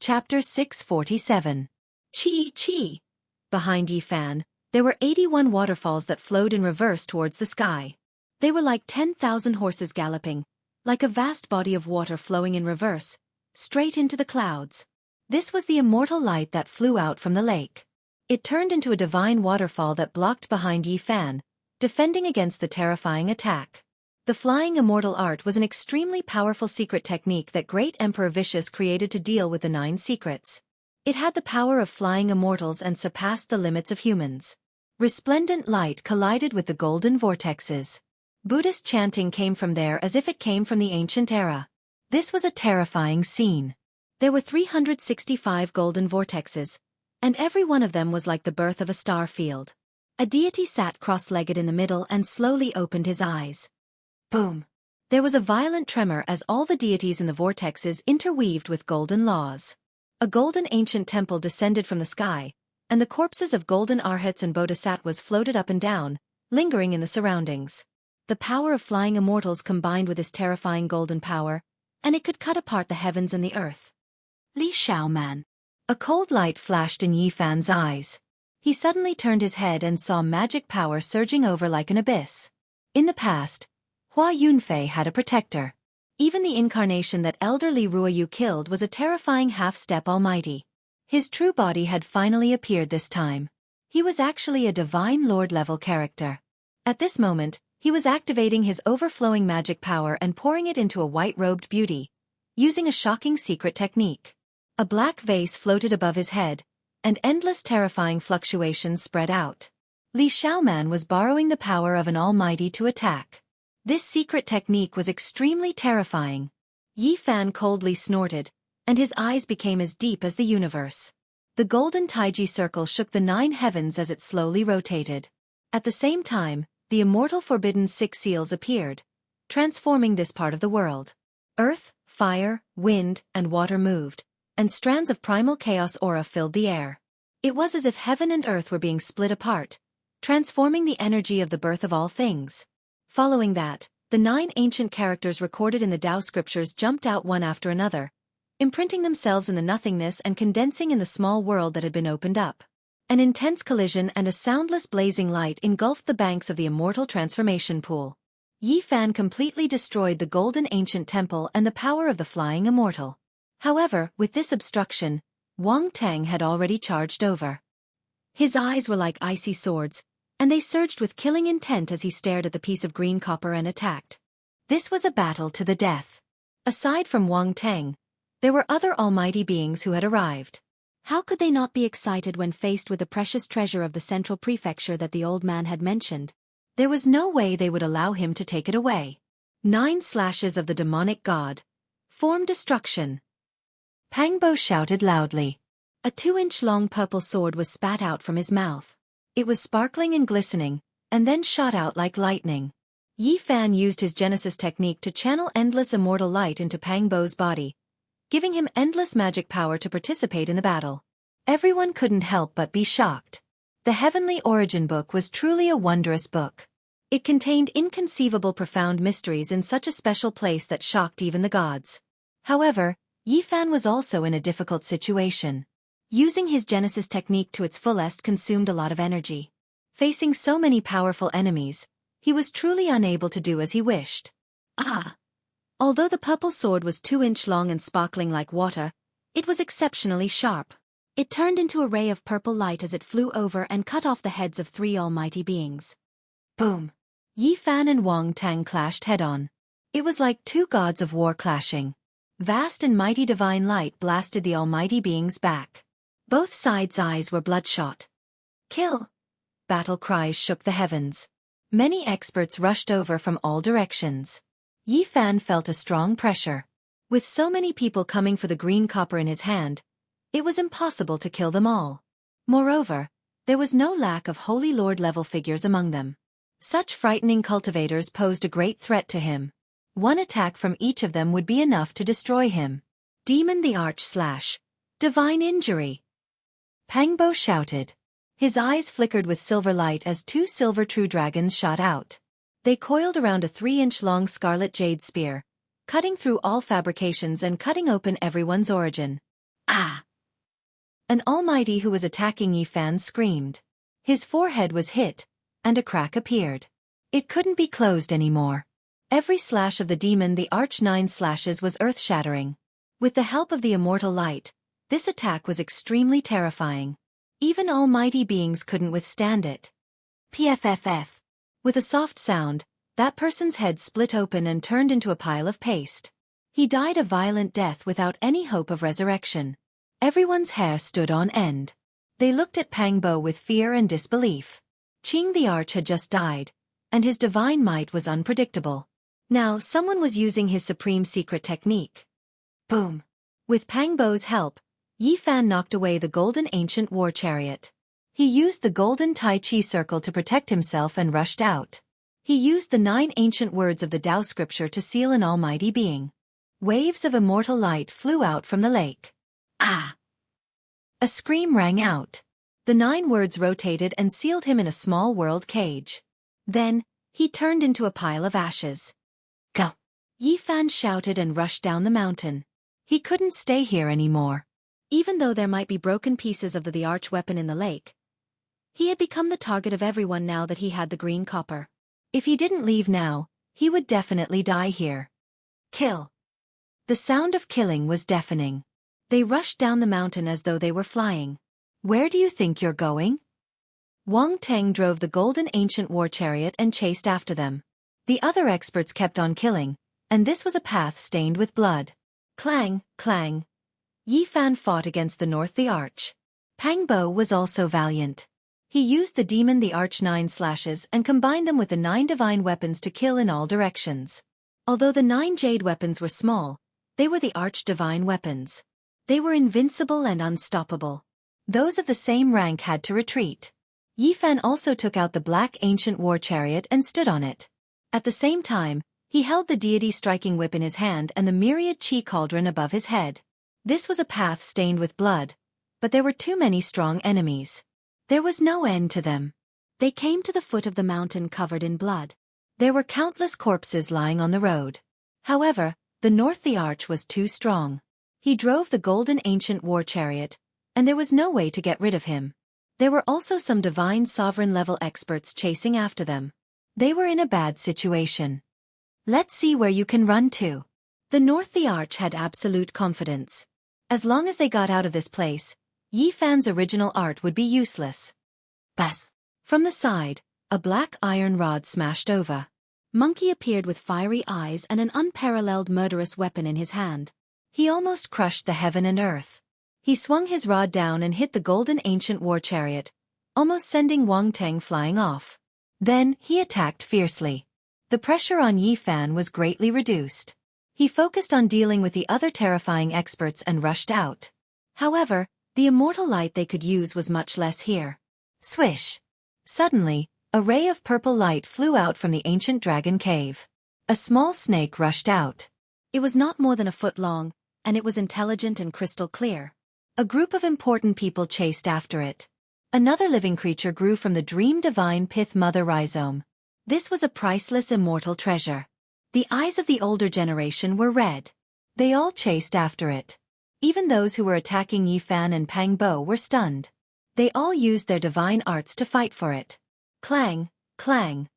Chapter 647. Chi Chi. Behind Yi Fan, there were 81 waterfalls that flowed in reverse towards the sky. They were like 10,000 horses galloping, like a vast body of water flowing in reverse, straight into the clouds. This was the immortal light that flew out from the lake. It turned into a divine waterfall that blocked behind Yi Fan, defending against the terrifying attack. The flying immortal art was an extremely powerful secret technique that great Emperor Vicious created to deal with the 9 secrets. It had the power of flying immortals and surpassed the limits of humans. Resplendent light collided with the golden vortexes. Buddhist chanting came from there as if it came from the ancient era. This was a terrifying scene. There were 365 golden vortexes, and every one of them was like the birth of a star field. A deity sat cross-legged in the middle and slowly opened his eyes. Boom! There was a violent tremor as all the deities in the vortexes interweaved with golden laws. A golden ancient temple descended from the sky, and the corpses of golden arhats and bodhisattvas floated up and down, lingering in the surroundings. The power of flying immortals combined with this terrifying golden power, and it could cut apart the heavens and the earth. Li Xiaoman. A cold light flashed in Yi Fan's eyes. He suddenly turned his head and saw magic power surging over like an abyss. In the past, Hua Yunfei had a protector. Even the incarnation that elder Li Ruoyu killed was a terrifying half-step almighty. His true body had finally appeared this time. He was actually a divine lord-level character. At this moment, he was activating his overflowing magic power and pouring it into a white-robed beauty, using a shocking secret technique. A black vase floated above his head, and endless terrifying fluctuations spread out. Li Xiaoman was borrowing the power of an almighty to attack. This secret technique was extremely terrifying. Yi Fan coldly snorted, and his eyes became as deep as the universe. The golden Taiji circle shook the 9 heavens as it slowly rotated. At the same time, the immortal forbidden 6 seals appeared, transforming this part of the world. Earth, fire, wind, and water moved, and strands of primal chaos aura filled the air. It was as if heaven and earth were being split apart, transforming the energy of the birth of all things. Following that, the 9 ancient characters recorded in the Tao scriptures jumped out one after another, imprinting themselves in the nothingness and condensing in the small world that had been opened up. An intense collision and a soundless blazing light engulfed the banks of the immortal transformation pool. Yi Fan completely destroyed the golden ancient temple and the power of the flying immortal. However, with this obstruction, Wang Tang had already charged over. His eyes were like icy swords, and they surged with killing intent as he stared at the piece of green copper and attacked. This was a battle to the death. Aside from Wang Tang, there were other almighty beings who had arrived. How could they not be excited when faced with the precious treasure of the central prefecture that the old man had mentioned? There was no way they would allow him to take it away. 9 slashes of the demonic god. Form destruction. Pangbo shouted loudly. A 2-inch-long purple sword was spat out from his mouth. It was sparkling and glistening, and then shot out like lightning. Yi Fan used his Genesis technique to channel endless immortal light into Pangbo's body, giving him endless magic power to participate in the battle. Everyone couldn't help but be shocked. The Heavenly Origin Book was truly a wondrous book. It contained inconceivable profound mysteries in such a special place that shocked even the gods. However, Yi Fan was also in a difficult situation. Using his Genesis technique to its fullest consumed a lot of energy. Facing so many powerful enemies, he was truly unable to do as he wished. Although the purple sword was 2-inch long and sparkling like water, it was exceptionally sharp. It turned into a ray of purple light as it flew over and cut off the heads of 3 almighty beings. Boom! Yi Fan and Wang Tang clashed head-on. It was like 2 gods of war clashing. Vast and mighty divine light blasted the almighty beings back. Both sides' eyes were bloodshot. Kill! Battle cries shook the heavens. Many experts rushed over from all directions. Yi Fan felt a strong pressure. With so many people coming for the green copper in his hand, it was impossible to kill them all. Moreover, there was no lack of Holy Lord-level figures among them. Such frightening cultivators posed a great threat to him. One attack from each of them would be enough to destroy him. Demon the Arch Slash. Divine Injury. Pangbo shouted. His eyes flickered with silver light as 2 silver true dragons shot out. They coiled around a 3-inch-long scarlet jade spear, cutting through all fabrications and cutting open everyone's origin. Ah! An almighty who was attacking Yi Fan screamed. His forehead was hit, and a crack appeared. It couldn't be closed anymore. Every slash of the demon the Arch 9 slashes was earth-shattering. With the help of the immortal light, this attack was extremely terrifying. Even almighty beings couldn't withstand it. PFFF. With a soft sound, that person's head split open and turned into a pile of paste. He died a violent death without any hope of resurrection. Everyone's hair stood on end. They looked at Pang Bo with fear and disbelief. Qing the Arch had just died, and his divine might was unpredictable. Now someone was using his supreme secret technique. Boom! With Pang Bo's help, Yi Fan knocked away the golden ancient war chariot. He used the golden Tai Chi circle to protect himself and rushed out. He used the 9 ancient words of the Tao scripture to seal an almighty being. Waves of immortal light flew out from the lake. Ah! A scream rang out. The 9 words rotated and sealed him in a small world cage. Then, he turned into a pile of ashes. Go! Yi Fan shouted and rushed down the mountain. He couldn't stay here anymore. Even though there might be broken pieces of the arch weapon in the lake, he had become the target of everyone now that he had the green copper. If he didn't leave now, he would definitely die here. Kill! The sound of killing was deafening. They rushed down the mountain as though they were flying. Where do you think you're going? Wang Teng drove the golden ancient war chariot and chased after them. The other experts kept on killing, and this was a path stained with blood. Clang, clang. Yi Fan fought against the North the Arch. Pang Bo was also valiant. He used the demon the Arch 9 slashes and combined them with the 9 divine weapons to kill in all directions. Although the 9 jade weapons were small, they were the Arch divine weapons. They were invincible and unstoppable. Those of the same rank had to retreat. Yi Fan also took out the black ancient war chariot and stood on it. At the same time, he held the deity striking whip in his hand and the myriad chi cauldron above his head. This was a path stained with blood, but there were too many strong enemies. There was no end to them. They came to the foot of the mountain covered in blood. There were countless corpses lying on the road. However, the North the Arch was too strong. He drove the golden ancient war chariot, and there was no way to get rid of him. There were also some divine sovereign-level experts chasing after them. They were in a bad situation. Let's see where you can run to. The North the Arch had absolute confidence. As long as they got out of this place, Yi Fan's original art would be useless. Buzz! From the side, a black iron rod smashed over. Monkey appeared with fiery eyes and an unparalleled murderous weapon in his hand. He almost crushed the heaven and earth. He swung his rod down and hit the golden ancient war chariot, almost sending Wang Teng flying off. Then, he attacked fiercely. The pressure on Yi Fan was greatly reduced. He focused on dealing with the other terrifying experts and rushed out. However, the immortal light they could use was much less here. Swish! Suddenly, a ray of purple light flew out from the ancient dragon cave. A small snake rushed out. It was not more than a foot long, and it was intelligent and crystal clear. A group of important people chased after it. Another living creature grew from the dream divine pith mother rhizome. This was a priceless immortal treasure. The eyes of the older generation were red. They all chased after it. Even those who were attacking Yi Fan and Pang Bo were stunned. They all used their divine arts to fight for it. Clang, clang.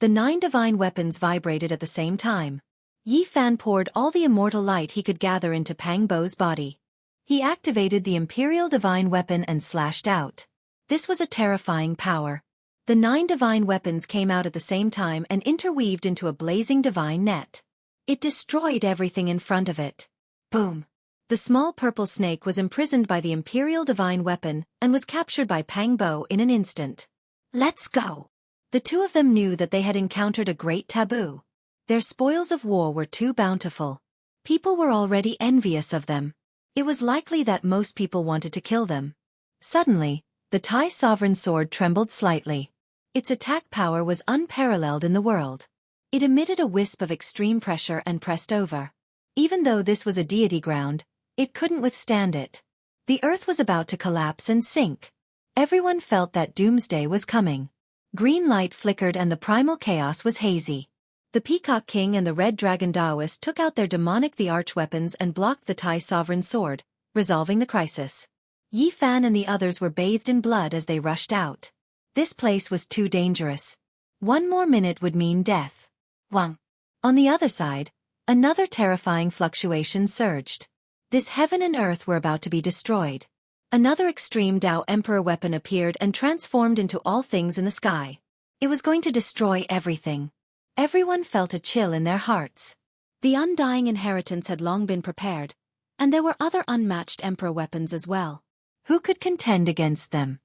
The 9 divine weapons vibrated at the same time. Yi Fan poured all the immortal light he could gather into Pang Bo's body. He activated the imperial divine weapon and slashed out. This was a terrifying power. The 9 divine weapons came out at the same time and interweaved into a blazing divine net. It destroyed everything in front of it. Boom! The small purple snake was imprisoned by the imperial divine weapon and was captured by Pang Bo in an instant. Let's go! The two of them knew that they had encountered a great taboo. Their spoils of war were too bountiful. People were already envious of them. It was likely that most people wanted to kill them. Suddenly, the Tai sovereign sword trembled slightly. Its attack power was unparalleled in the world. It emitted a wisp of extreme pressure and pressed over. Even though this was a deity ground, it couldn't withstand it. The earth was about to collapse and sink. Everyone felt that doomsday was coming. Green light flickered and the primal chaos was hazy. The Peacock King and the Red Dragon Taoist took out their demonic the arch weapons and blocked the Tai sovereign sword, resolving the crisis. Yi Fan and the others were bathed in blood as they rushed out. This place was too dangerous. One more minute would mean death. Wang. On the other side, another terrifying fluctuation surged. This heaven and earth were about to be destroyed. Another extreme Dao Emperor weapon appeared and transformed into all things in the sky. It was going to destroy everything. Everyone felt a chill in their hearts. The undying inheritance had long been prepared, and there were other unmatched emperor weapons as well. Who could contend against them?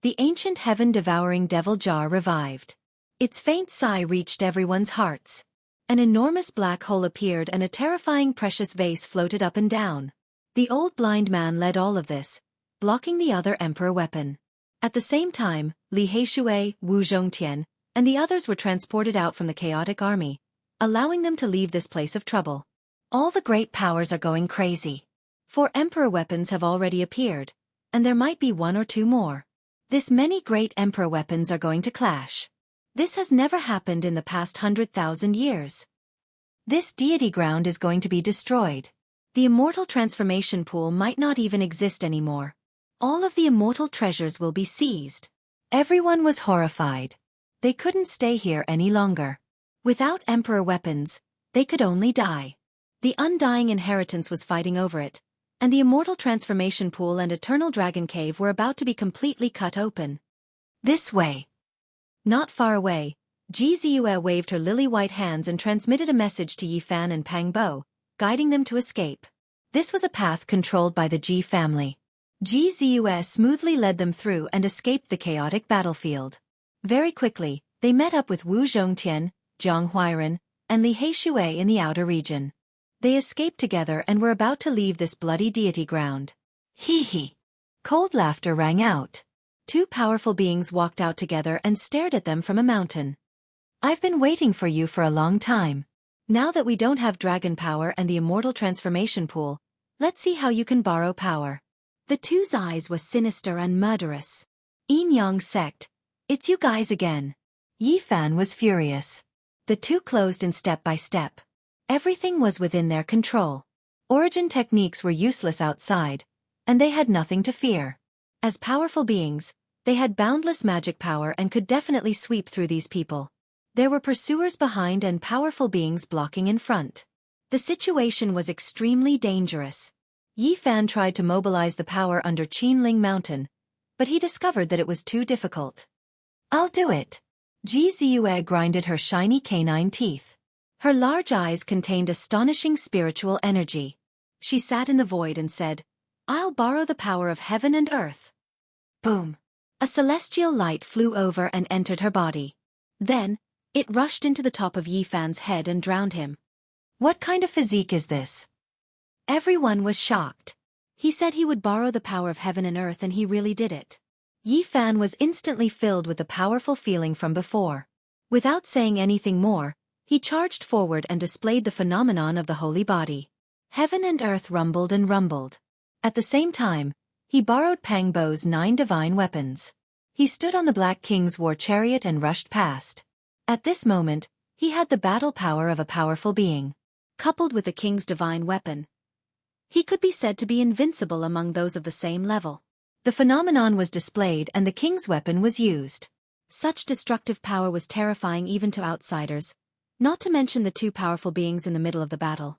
The ancient heaven-devouring devil jar revived. Its faint sigh reached everyone's hearts. An enormous black hole appeared and a terrifying precious vase floated up and down. The old blind man led all of this, blocking the other emperor weapon. At the same time, Li Heishui, Wu Zhongtian, and the others were transported out from the chaotic army, allowing them to leave this place of trouble. All the great powers are going crazy. 4 emperor weapons have already appeared, and there might be 1 or 2 more. This many great emperor weapons are going to clash. This has never happened in the past 100,000 years. This deity ground is going to be destroyed. The immortal transformation pool might not even exist anymore. All of the immortal treasures will be seized. Everyone was horrified. They couldn't stay here any longer. Without emperor weapons, they could only die. The undying inheritance was fighting over it, and the immortal transformation pool and eternal dragon cave were about to be completely cut open. This way. Not far away, Ji Ziyue waved her lily-white hands and transmitted a message to Yi Fan and Pang Bo, guiding them to escape. This was a path controlled by the Ji family. Ji Ziyue smoothly led them through and escaped the chaotic battlefield. Very quickly, they met up with Wu Zhongtian, Zhang Huairen, and Li Heishui in the outer region. They escaped together and were about to leave this bloody deity ground. Hee hee. Cold laughter rang out. 2 powerful beings walked out together and stared at them from a mountain. I've been waiting for you for a long time. Now that we don't have dragon power and the immortal transformation pool, let's see how you can borrow power. The 2's eyes were sinister and murderous. Yin Yang sect, it's you guys again. Yi Fan was furious. The 2 closed in step by step. Everything was within their control. Origin techniques were useless outside, and they had nothing to fear. As powerful beings, they had boundless magic power and could definitely sweep through these people. There were pursuers behind and powerful beings blocking in front. The situation was extremely dangerous. Yi Fan tried to mobilize the power under Qinling Mountain, but he discovered that it was too difficult. I'll do it. Ji Ziyue grinded her shiny canine teeth. Her large eyes contained astonishing spiritual energy. She sat in the void and said, I'll borrow the power of heaven and earth. Boom! A celestial light flew over and entered her body. Then, it rushed into the top of Yi Fan's head and drowned him. What kind of physique is this? Everyone was shocked. He said he would borrow the power of heaven and earth and he really did it. Yi Fan was instantly filled with the powerful feeling from before. Without saying anything more, he charged forward and displayed the phenomenon of the holy body. Heaven and earth rumbled and rumbled. At the same time, he borrowed Pang Bo's 9 divine weapons. He stood on the Black King's war chariot and rushed past. At this moment, he had the battle power of a powerful being. Coupled with the king's divine weapon, he could be said to be invincible among those of the same level. The phenomenon was displayed and the king's weapon was used. Such destructive power was terrifying even to outsiders, not to mention the 2 powerful beings in the middle of the battle.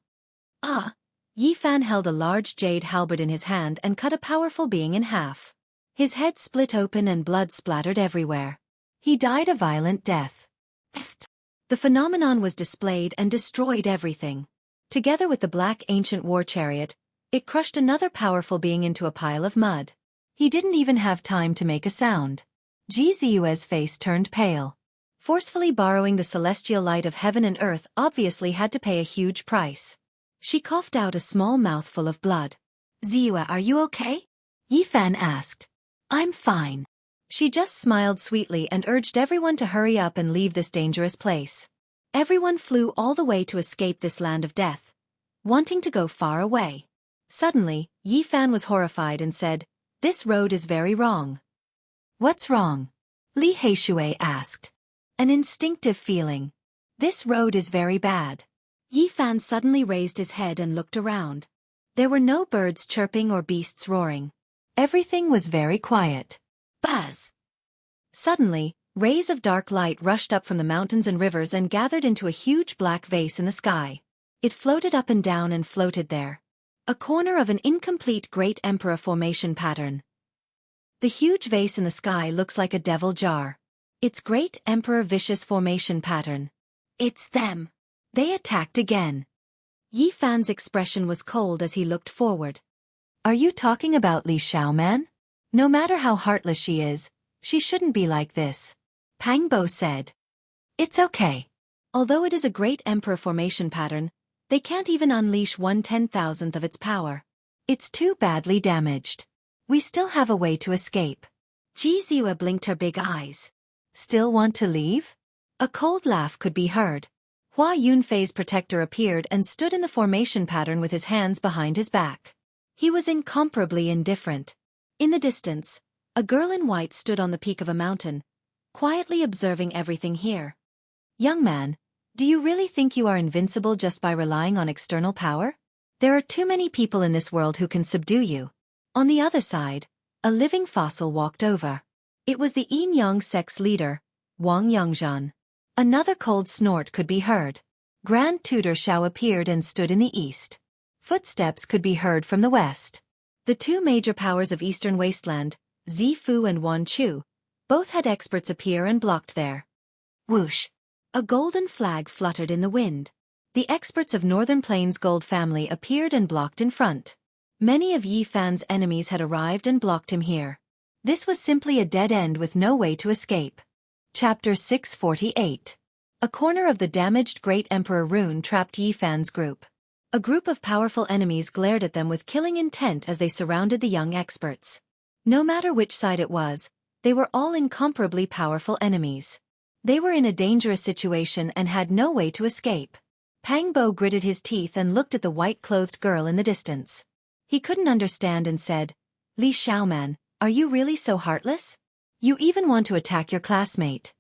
Yi Fan held a large jade halberd in his hand and cut a powerful being in half. His head split open and blood splattered everywhere. He died a violent death. The phenomenon was displayed and destroyed everything. Together with the black ancient war chariot, it crushed another powerful being into a pile of mud. He didn't even have time to make a sound. Ji Ziyue's face turned pale. Forcefully borrowing the celestial light of heaven and earth obviously had to pay a huge price. She coughed out a small mouthful of blood. Ziyue, are you okay? Yi Fan asked. I'm fine. She just smiled sweetly and urged everyone to hurry up and leave this dangerous place. Everyone flew all the way to escape this land of death, wanting to go far away. Suddenly, Yi Fan was horrified and said, This road is very wrong. What's wrong? Li Heishui asked. An instinctive feeling. This road is very bad. Yi Fan suddenly raised his head and looked around. There were no birds chirping or beasts roaring. Everything was very quiet. Buzz! Suddenly, rays of dark light rushed up from the mountains and rivers and gathered into a huge black vase in the sky. It floated up and down and floated there. A corner of an incomplete Great Emperor formation pattern. The huge vase in the sky looks like a devil jar. It's Great Emperor vicious formation pattern. It's them. They attacked again. Yi Fan's expression was cold as he looked forward. Are you talking about Li Xiaoman? No matter how heartless she is, she shouldn't be like this. Pang Bo said. It's okay. Although it is a Great Emperor formation pattern, they can't even unleash 1/10,000th of its power. It's too badly damaged. We still have a way to escape. Ji Ziyue blinked her big eyes. Still want to leave? A cold laugh could be heard. Hua Yunfei's protector appeared and stood in the formation pattern with his hands behind his back. He was incomparably indifferent. In the distance, a girl in white stood on the peak of a mountain, quietly observing everything here. Young man, do you really think you are invincible just by relying on external power? There are too many people in this world who can subdue you. On the other side, a living fossil walked over. It was the Yin Yang sect's leader, Wang Yangzhan. Another cold snort could be heard. Grand Tutor Xiao appeared and stood in the east. Footsteps could be heard from the west. The two major powers of Eastern Wasteland, Zifu and Wan Chu, both had experts appear and blocked there. Whoosh! A golden flag fluttered in the wind. The experts of Northern Plains Gold family appeared and blocked in front. Many of Yi Fan's enemies had arrived and blocked him here. This was simply a dead end with no way to escape. Chapter 648. A corner of the damaged Great Emperor rune trapped Yi Fan's group. A group of powerful enemies glared at them with killing intent as they surrounded the young experts. No matter which side it was, they were all incomparably powerful enemies. They were in a dangerous situation and had no way to escape. Pang Bo gritted his teeth and looked at the white-clothed girl in the distance. He couldn't understand and said, Li Xiaoman, are you really so heartless? You even want to attack your classmate.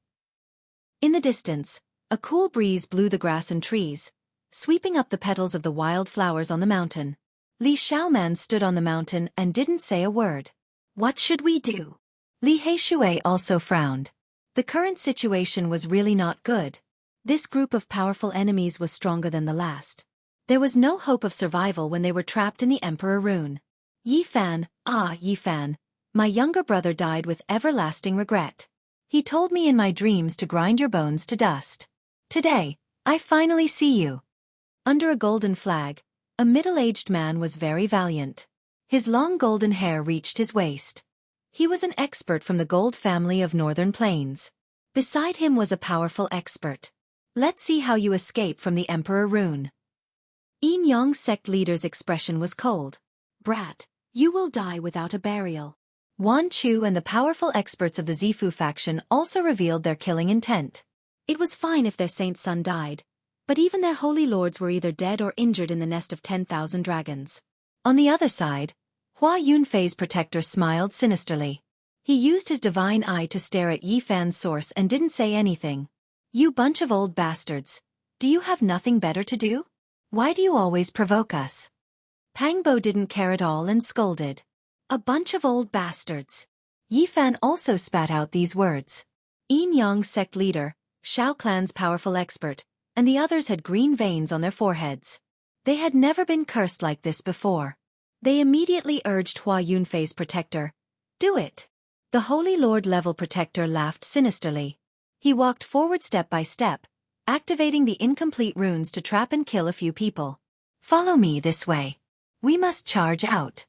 In the distance, a cool breeze blew the grass and trees, sweeping up the petals of the wild flowers on the mountain. Li Xiaoman stood on the mountain and didn't say a word. What should we do? Li Heishui also frowned. The current situation was really not good. This group of powerful enemies was stronger than the last. There was no hope of survival when they were trapped in the Emperor rune. Yi Fan, Yi Fan, my younger brother died with everlasting regret. He told me in my dreams to grind your bones to dust. Today, I finally see you. Under a golden flag, a middle-aged man was very valiant. His long golden hair reached his waist. He was an expert from the Gold family of Northern Plains. Beside him was a powerful expert. Let's see how you escape from the Emperor rune. Yin Yang sect leader's expression was cold. Brat, you will die without a burial. Wan Chu and the powerful experts of the Zifu faction also revealed their killing intent. It was fine if their saint's son died, but even their holy lords were either dead or injured in the nest of 10,000 dragons. On the other side, Hua Yunfei's protector smiled sinisterly. He used his divine eye to stare at Yi Fan's source and didn't say anything. You bunch of old bastards. Do you have nothing better to do? Why do you always provoke us? Pang Bo didn't care at all and scolded. A bunch of old bastards. Yi Fan also spat out these words. Yin Yang sect leader, Shao clan's powerful expert, and the others had green veins on their foreheads. They had never been cursed like this before. They immediately urged Hua Yunfei's protector, do it. The Holy Lord level protector laughed sinisterly. He walked forward step by step, activating the incomplete runes to trap and kill a few people. Follow me this way. We must charge out.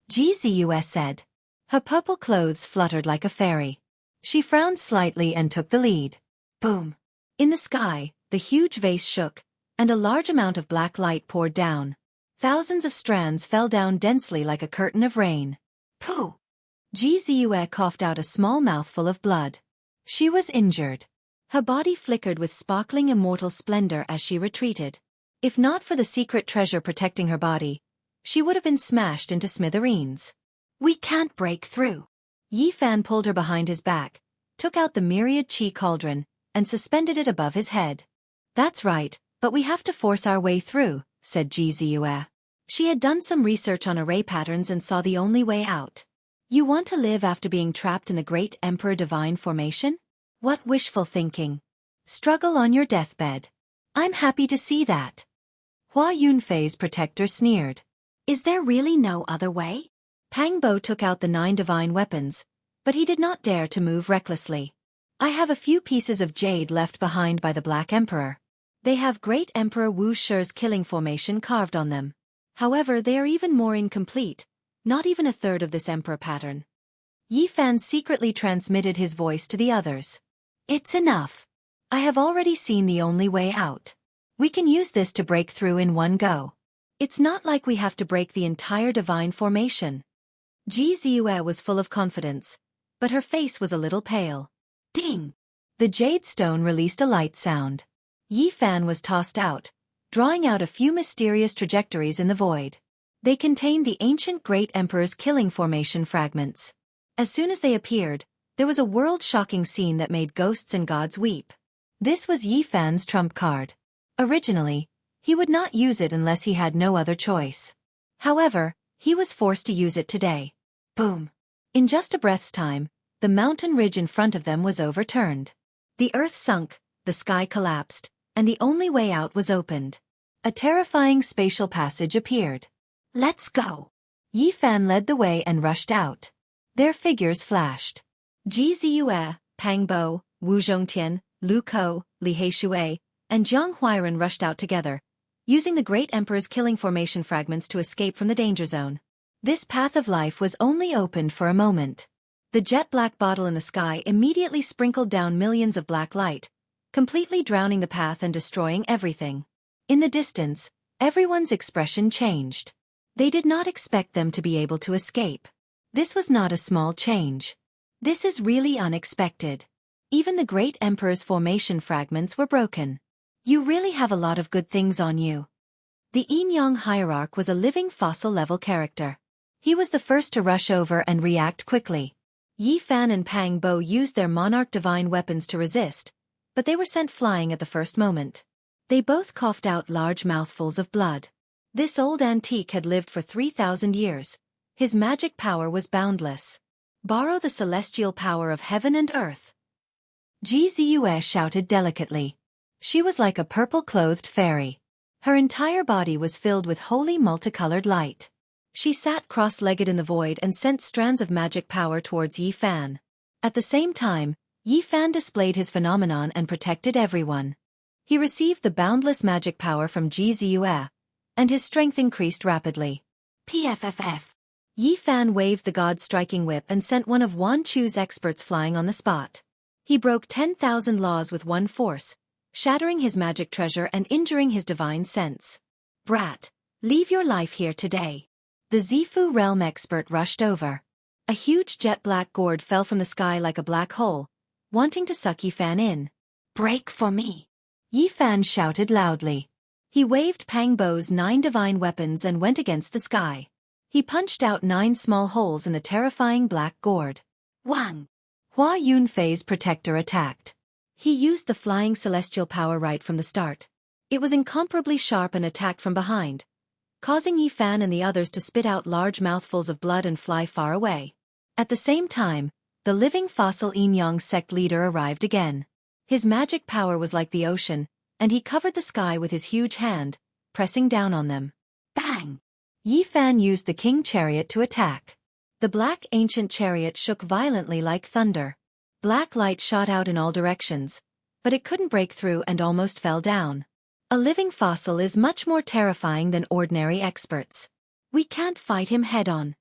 Ji Ziyue said. Her purple clothes fluttered like a fairy. She frowned slightly and took the lead. Boom. In the sky, the huge vase shook, and a large amount of black light poured down. Thousands of strands fell down densely like a curtain of rain. Pooh! Ji Ziyue coughed out a small mouthful of blood. She was injured. Her body flickered with sparkling immortal splendor as she retreated. If not for the secret treasure protecting her body, she would have been smashed into smithereens. We can't break through. Yi Fan pulled her behind his back, took out the myriad chi cauldron, and suspended it above his head. That's right, but we have to force our way through, said Ji Ziyue. She had done some research on array patterns and saw the only way out. You want to live after being trapped in the Great Emperor Divine Formation? What wishful thinking. Struggle on your deathbed. I'm happy to see that. Hua Yunfei's protector sneered. Is there really no other way? Pang Bo took out the 9 divine weapons, but he did not dare to move recklessly. I have a few pieces of jade left behind by the Black Emperor. They have Great Emperor Wu Shi's killing formation carved on them. However, they are even more incomplete, not even a third of this emperor pattern. Yi Fan secretly transmitted his voice to the others. It's enough. I have already seen the only way out. We can use this to break through in one go. It's not like we have to break the entire divine formation. Ji Ziyue was full of confidence, but her face was a little pale. Ding! The jade stone released a light sound. Yi Fan was tossed out, drawing out a few mysterious trajectories in the void. They contained the ancient Great Emperor's killing formation fragments. As soon as they appeared, there was a world-shocking scene that made ghosts and gods weep. This was Yi Fan's trump card. Originally, he would not use it unless he had no other choice. However, he was forced to use it today. Boom! In just a breath's time, the mountain ridge in front of them was overturned. The earth sunk, the sky collapsed, and the only way out was opened. A terrifying spatial passage appeared. Let's go! Yi Fan led the way and rushed out. Their figures flashed. Ji Ziyue, Pang Bo, Wu Zhongtian, Lu Kou, Li Heishui, and Jiang Huairan rushed out together, using the Great Emperor's killing formation fragments to escape from the danger zone. This path of life was only opened for a moment. The jet-black bottle in the sky immediately sprinkled down millions of black light, completely drowning the path and destroying everything. In the distance, everyone's expression changed. They did not expect them to be able to escape. This was not a small change. This is really unexpected. Even the Great Emperor's formation fragments were broken. You really have a lot of good things on you. The Yin-Yang hierarch was a living fossil-level character. He was the first to rush over and react quickly. Yi Fan and Pang Bo used their monarch divine weapons to resist, but they were sent flying at the first moment. They both coughed out large mouthfuls of blood. This old antique had lived for 3,000 years. His magic power was boundless. Borrow the celestial power of heaven and earth. Ji Ziyue shouted delicately. She was like a purple-clothed fairy. Her entire body was filled with holy multicolored light. She sat cross-legged in the void and sent strands of magic power towards Yi Fan. At the same time, Yi Fan displayed his phenomenon and protected everyone. He received the boundless magic power from Ji Ziyue, and his strength increased rapidly. PFFF. Yi Fan waved the god-striking whip and sent one of Wan Chu's experts flying on the spot. He broke 10,000 laws with one force, shattering his magic treasure and injuring his divine sense. Brat, leave your life here today. The Zifu realm expert rushed over. A huge jet-black gourd fell from the sky like a black hole, wanting to suck Yi Fan in. Break for me! Yi Fan shouted loudly. He waved Pang Bo's 9 divine weapons and went against the sky. He punched out 9 small holes in the terrifying black gourd. Wang! Hua Yunfei's protector attacked. He used the flying celestial power right from the start. It was incomparably sharp and attacked from behind, causing Yi Fan and the others to spit out large mouthfuls of blood and fly far away. At the same time, the living fossil Yin-Yang sect leader arrived again. His magic power was like the ocean, and he covered the sky with his huge hand, pressing down on them. Bang! Yi Fan used the king chariot to attack. The black ancient chariot shook violently like thunder. Black light shot out in all directions, but it couldn't break through and almost fell down. A living fossil is much more terrifying than ordinary experts. We can't fight him head-on.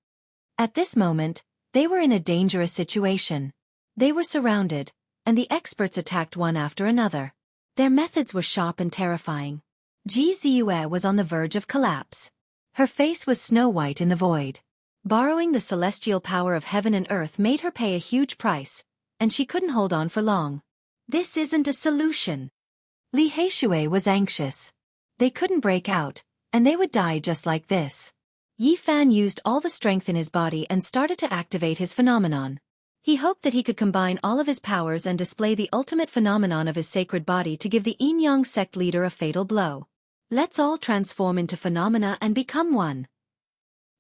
At this moment, they were in a dangerous situation. They were surrounded, and the experts attacked one after another. Their methods were sharp and terrifying. Ji Ziyue was on the verge of collapse. Her face was snow-white in the void. Borrowing the celestial power of heaven and earth made her pay a huge price, and she couldn't hold on for long. This isn't a solution. Li Heishui was anxious. They couldn't break out, and they would die just like this. Yi Fan used all the strength in his body and started to activate his phenomenon. He hoped that he could combine all of his powers and display the ultimate phenomenon of his sacred body to give the Yin-Yang sect leader a fatal blow. Let's all transform into phenomena and become one.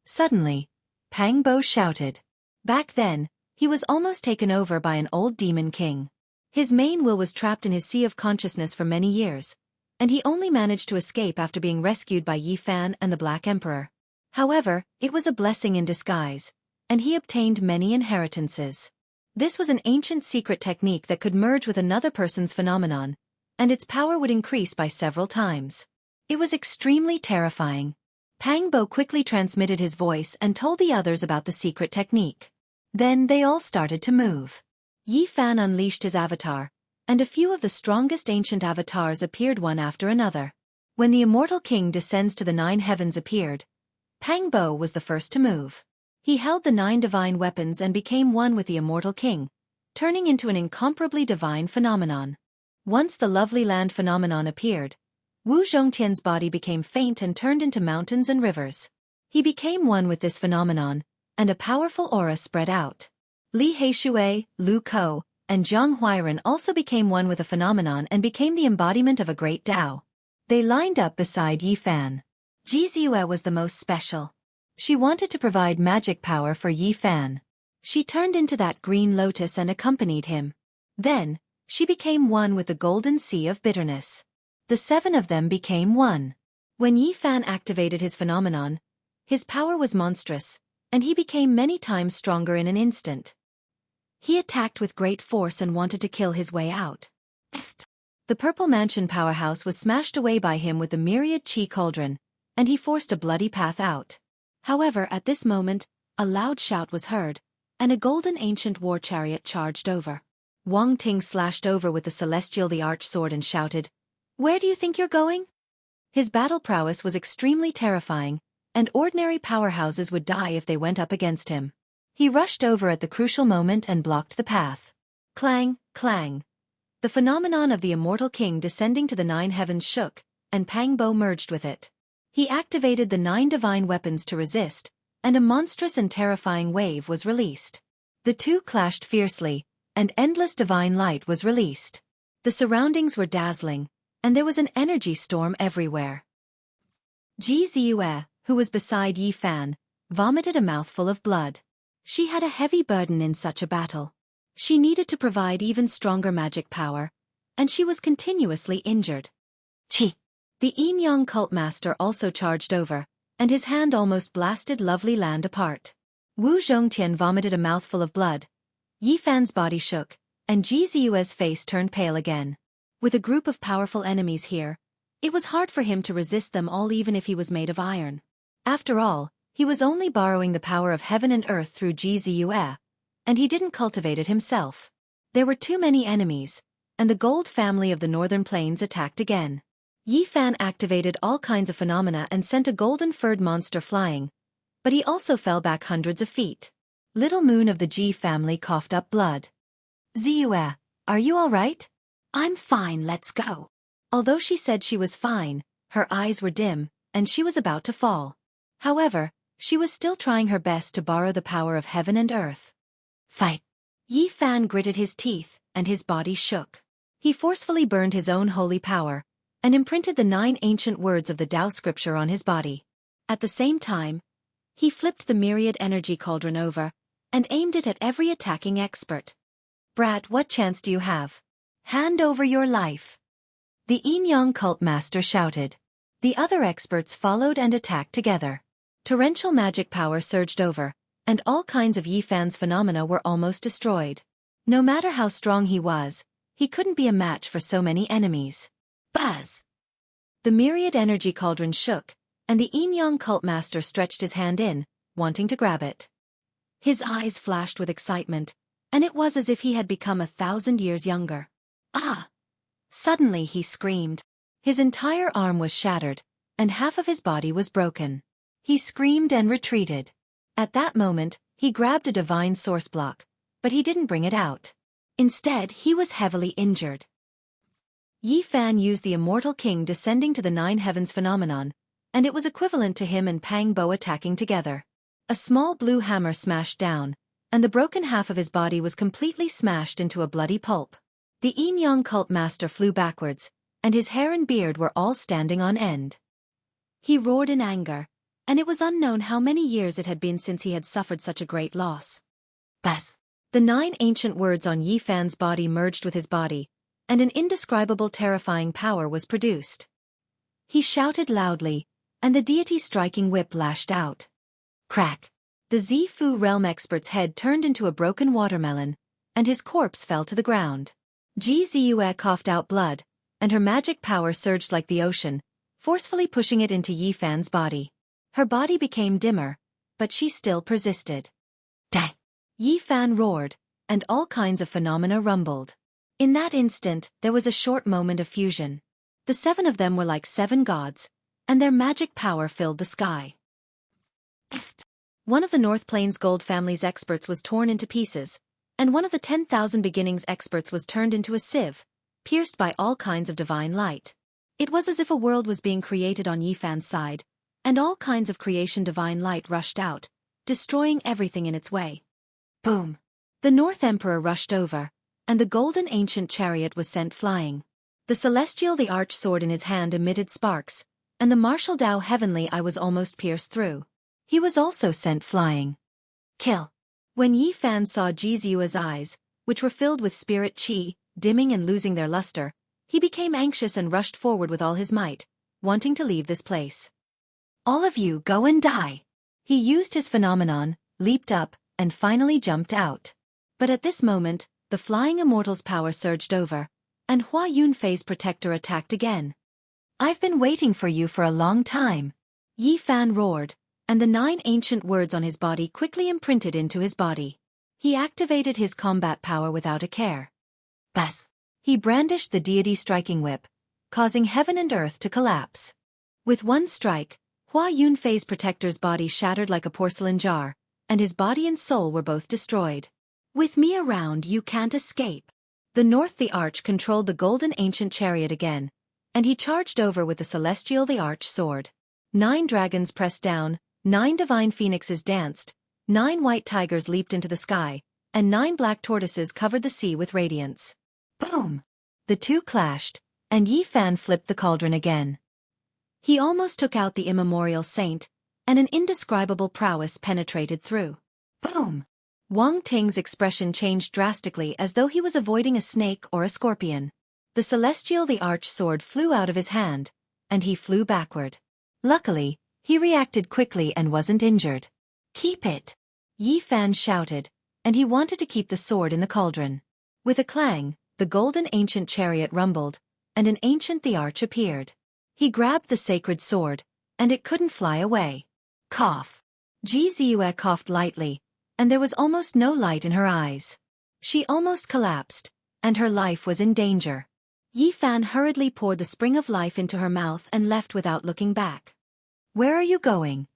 Suddenly, Pang Bo shouted. Back then, he was almost taken over by an old demon king. His main will was trapped in his sea of consciousness for many years, and he only managed to escape after being rescued by Yi Fan and the Black Emperor. However, it was a blessing in disguise, and he obtained many inheritances. This was an ancient secret technique that could merge with another person's phenomenon, and its power would increase by several times. It was extremely terrifying. Pang Bo quickly transmitted his voice and told the others about the secret technique. Then they all started to move. Yi Fan unleashed his avatar, and a few of the strongest ancient avatars appeared one after another. When the immortal king descends to the 9 heavens appeared, Pang Bo was the first to move. He held the 9 divine weapons and became one with the immortal king, turning into an incomparably divine phenomenon. Once the lovely land phenomenon appeared, Wu Zhongtian's body became faint and turned into mountains and rivers. He became one with this phenomenon, and a powerful aura spread out. Li Heishui, Lu Ko, and Zhang Huiren also became one with a phenomenon and became the embodiment of a great Tao. They lined up beside Yi Fan. Ji Ziyue was the most special. She wanted to provide magic power for Yi Fan. She turned into that green lotus and accompanied him. Then, she became one with the golden sea of bitterness. The 7 of them became one. When Yi Fan activated his phenomenon, his power was monstrous, and he became many times stronger in an instant. He attacked with great force and wanted to kill his way out. The Purple Mansion powerhouse was smashed away by him with the myriad Qi cauldron, and he forced a bloody path out. However, at this moment, a loud shout was heard, and a golden ancient war chariot charged over. Wang Ting slashed over with the celestial the arch sword and shouted, "Where do you think you're going?" His battle prowess was extremely terrifying, and ordinary powerhouses would die if they went up against him. He rushed over at the crucial moment and blocked the path. Clang, clang. The phenomenon of the immortal king descending to the 9 heavens shook, and Pang Bo merged with it. He activated the 9 divine weapons to resist, and a monstrous and terrifying wave was released. The two clashed fiercely, and endless divine light was released. The surroundings were dazzling, and there was an energy storm everywhere. Ji Ziyue, who was beside Yi Fan, vomited a mouthful of blood. She had a heavy burden in such a battle. She needed to provide even stronger magic power, and she was continuously injured. Chi! The Yin Yang cult master also charged over, and his hand almost blasted lovely land apart. Wu Zhongtian vomited a mouthful of blood. Yi Fan's body shook, and Ji Ziyue's face turned pale again. With a group of powerful enemies here, it was hard for him to resist them all even if he was made of iron. After all, he was only borrowing the power of heaven and earth through Ji Ziyue, and he didn't cultivate it himself. There were too many enemies, and the gold family of the northern plains attacked again. Yi Fan activated all kinds of phenomena and sent a golden-furred monster flying, but he also fell back hundreds of feet. Little Moon of the Ji family coughed up blood. "Ziyue, are you all right?" "I'm fine, let's go." Although she said she was fine, her eyes were dim, and she was about to fall. However, she was still trying her best to borrow the power of heaven and earth. "Fight!" Yi Fan gritted his teeth, and his body shook. He forcefully burned his own holy power, and imprinted the 9 ancient words of the Tao scripture on his body. At the same time, he flipped the myriad energy cauldron over, and aimed it at every attacking expert. "Brat, what chance do you have? Hand over your life!" The Yin Yang cult master shouted. The other experts followed and attacked together. Torrential magic power surged over, and all kinds of Yi Fan's phenomena were almost destroyed. No matter how strong he was, he couldn't be a match for so many enemies. Buzz! The myriad energy cauldron shook, and the Yin Yang cult master stretched his hand in, wanting to grab it. His eyes flashed with excitement, and it was as if he had become 1,000 years younger. "Ah!" Suddenly he screamed. His entire arm was shattered, and half of his body was broken. He screamed and retreated. At that moment, he grabbed a divine source block, but he didn't bring it out. Instead, he was heavily injured. Yi Fan used the immortal king descending to the 9 heavens phenomenon, and it was equivalent to him and Pang Bo attacking together. A small blue hammer smashed down, and the broken half of his body was completely smashed into a bloody pulp. The Yin Yang cult master flew backwards, and his hair and beard were all standing on end. He roared in anger, and it was unknown how many years it had been since he had suffered such a great loss. Bas! The 9 ancient words on Yi Fan's body merged with his body, and an indescribable terrifying power was produced. He shouted loudly, and the deity striking whip lashed out. Crack! The Zifu realm expert's head turned into a broken watermelon, and his corpse fell to the ground. Ji Ziyue coughed out blood, and her magic power surged like the ocean, forcefully pushing it into Yi Fan's body. Her body became dimmer, but she still persisted. Dai! Yi Fan roared, and all kinds of phenomena rumbled. In that instant, there was a short moment of fusion. The 7 of them were like 7 gods, and their magic power filled the sky. One of the North Plains Gold family's experts was torn into pieces, and one of the 10,000 beginnings experts was turned into a sieve, pierced by all kinds of divine light. It was as if a world was being created on Yi Fan's side, and all kinds of creation divine light rushed out, destroying everything in its way. Boom! The North Emperor rushed over, and the golden ancient chariot was sent flying. The celestial the arch sword in his hand emitted sparks, and the martial Dao heavenly eye was almost pierced through. He was also sent flying. Kill! When Yi Fan saw Ji Ziyue's eyes, which were filled with spirit qi, dimming and losing their luster, he became anxious and rushed forward with all his might, wanting to leave this place. All of you go and die! He used his phenomenon, leaped up, and finally jumped out. But at this moment, the flying immortal's power surged over, and Hua Yunfei's protector attacked again. I've been waiting for you for a long time. Yi Fan roared, and the 9 ancient words on his body quickly imprinted into his body. He activated his combat power without a care. Bas! He brandished the deity striking whip, causing heaven and earth to collapse. With one strike, Hua Yunfei's protector's body shattered like a porcelain jar, and his body and soul were both destroyed. With me around you can't escape. The North the Arch controlled the golden ancient chariot again, and he charged over with the celestial the arch sword. 9 dragons pressed down, 9 divine phoenixes danced, 9 white tigers leaped into the sky, and 9 black tortoises covered the sea with radiance. Boom! The 2 clashed, and Yi Fan flipped the cauldron again. He almost took out the immemorial saint, and an indescribable prowess penetrated through. Boom! Wang Ting's expression changed drastically as though he was avoiding a snake or a scorpion. The celestial the arch sword flew out of his hand, and he flew backward. Luckily, he reacted quickly and wasn't injured. Keep it! Yi Fan shouted, and he wanted to keep the sword in the cauldron. With a clang, the golden ancient chariot rumbled, and an ancient the arch appeared. He grabbed the sacred sword, and it couldn't fly away. Cough! Ji Ziyue coughed lightly, and there was almost no light in her eyes. She almost collapsed, and her life was in danger. Yi Fan hurriedly poured the spring of life into her mouth and left without looking back. Where are you going?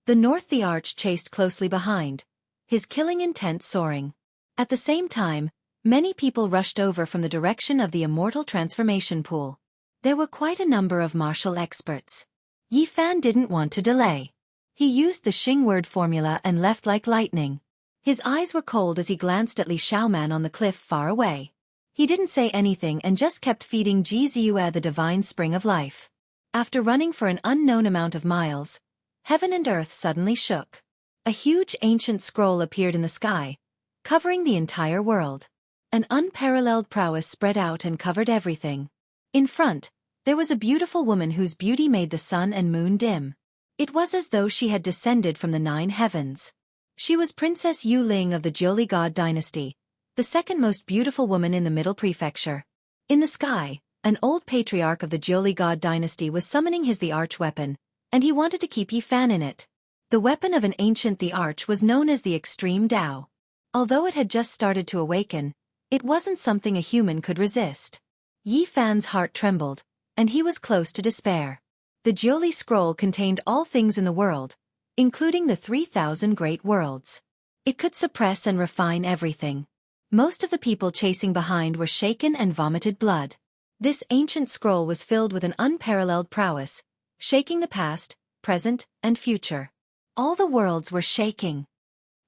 The North the Arch chased closely behind, his killing intent soaring. At the same time, many people rushed over from the direction of the immortal transformation pool. There were quite a number of martial experts. Yi Fan didn't want to delay. He used the Xing word formula and left like lightning. His eyes were cold as he glanced at Li Xiaoman on the cliff far away. He didn't say anything and just kept feeding Ji Ziyue the divine spring of life. After running for an unknown amount of miles, heaven and earth suddenly shook. A huge ancient scroll appeared in the sky, covering the entire world. An unparalleled prowess spread out and covered everything. In front, there was a beautiful woman whose beauty made the sun and moon dim. It was as though she had descended from the 9 heavens. She was Princess Yu Ling of the Jiuli God dynasty, the second most beautiful woman in the Middle Prefecture. In the sky, an old patriarch of the Jiuli God dynasty was summoning his the arch weapon, and he wanted to keep Yi Fan in it. The weapon of an ancient the arch was known as the Extreme Dao. Although it had just started to awaken, it wasn't something a human could resist. Yi Fan's heart trembled, and he was close to despair. The Jiuli scroll contained all things in the world, including the 3,000 great worlds. It could suppress and refine everything. Most of the people chasing behind were shaken and vomited blood. This ancient scroll was filled with an unparalleled prowess, shaking the past, present, and future. All the worlds were shaking.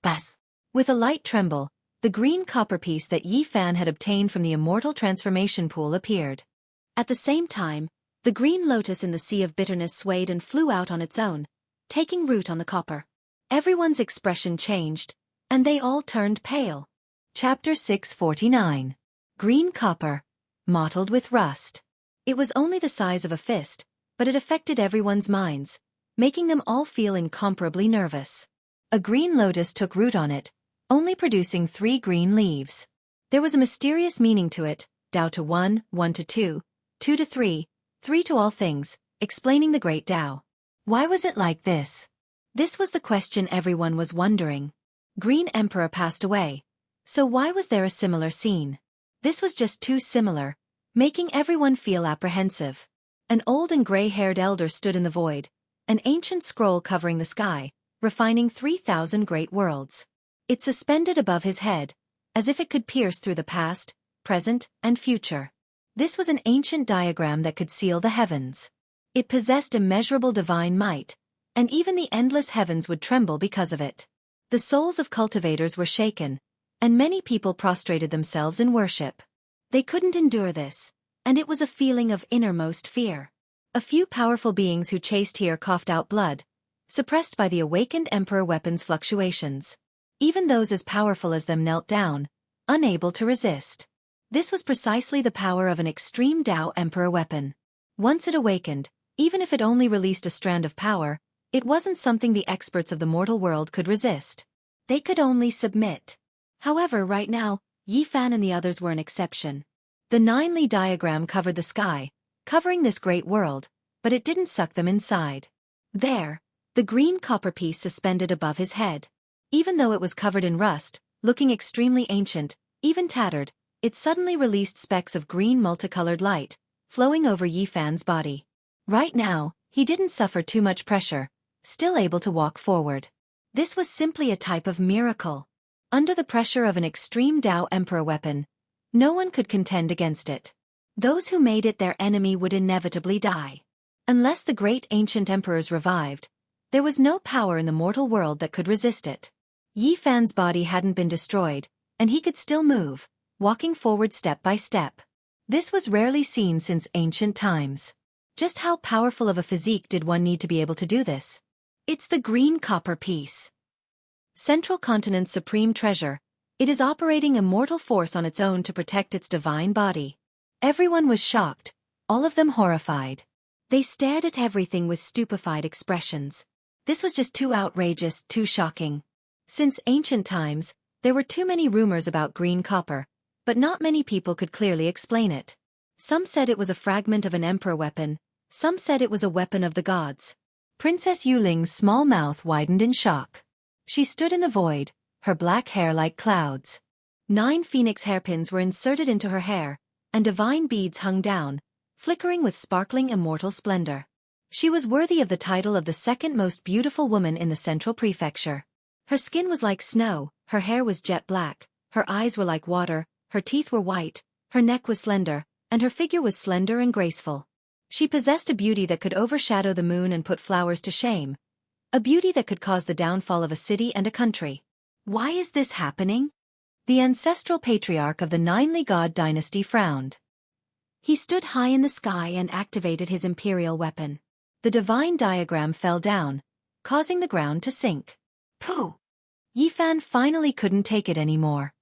Bas! With a light tremble, the green copper piece that Yi Fan had obtained from the immortal transformation pool appeared. At the same time, the green lotus in the sea of bitterness swayed and flew out on its own, taking root on the copper. Everyone's expression changed, and they all turned pale. Chapter 649. Green Copper, Mottled with Rust. It was only the size of a fist, but it affected everyone's minds, making them all feel incomparably nervous. A green lotus took root on it, only producing 3 green leaves. There was a mysterious meaning to it, Tao to 1, 1 to 2, 2 to 3, 3 to all things, explaining the great Tao. Why was it like this? This was the question everyone was wondering. Green Emperor passed away, so why was there a similar scene? This was just too similar, making everyone feel apprehensive. An old and gray-haired elder stood in the void, an ancient scroll covering the sky, refining 3,000 great worlds. It suspended above his head, as if it could pierce through the past, present, and future. This was an ancient diagram that could seal the heavens. It possessed immeasurable divine might, and even the endless heavens would tremble because of it. The souls of cultivators were shaken, and many people prostrated themselves in worship. They couldn't endure this, and it was a feeling of innermost fear. A few powerful beings who chased here coughed out blood, suppressed by the awakened emperor weapons fluctuations. Even those as powerful as them knelt down, unable to resist. This was precisely the power of an extreme Tao emperor weapon. Once it awakened, even if it only released a strand of power, it wasn't something the experts of the mortal world could resist. They could only submit. However, right now, Yi Fan and the others were an exception. The 9-li diagram covered the sky, covering this great world, but it didn't suck them inside. There, the green copper piece suspended above his head. Even though it was covered in rust, looking extremely ancient, even tattered, it suddenly released specks of green multicolored light, flowing over Yi Fan's body. Right now, he didn't suffer too much pressure, still able to walk forward. This was simply a type of miracle. Under the pressure of an extreme Tao emperor weapon, no one could contend against it. Those who made it their enemy would inevitably die. Unless the great ancient emperors revived, there was no power in the mortal world that could resist it. Yi Fan's body hadn't been destroyed, and he could still move, walking forward step by step. This was rarely seen since ancient times. Just how powerful of a physique did one need to be able to do this? It's the green copper piece. Central Continent's supreme treasure, it is operating a mortal force on its own to protect its divine body. Everyone was shocked, all of them horrified. They stared at everything with stupefied expressions. This was just too outrageous, too shocking. Since ancient times, there were too many rumors about green copper, but not many people could clearly explain it. Some said it was a fragment of an emperor weapon, some said it was a weapon of the gods. Princess Yuling's small mouth widened in shock. She stood in the void, her black hair like clouds. 9 phoenix hairpins were inserted into her hair, and divine beads hung down, flickering with sparkling immortal splendor. She was worthy of the title of the second most beautiful woman in the central prefecture. Her skin was like snow, her hair was jet black, her eyes were like water, her teeth were white, her neck was slender, and her figure was slender and graceful. She possessed a beauty that could overshadow the moon and put flowers to shame. A beauty that could cause the downfall of a city and a country. Why is this happening? The ancestral patriarch of the 9-li god dynasty frowned. He stood high in the sky and activated his imperial weapon. The divine diagram fell down, causing the ground to sink. Pooh! Yi Fan finally couldn't take it anymore.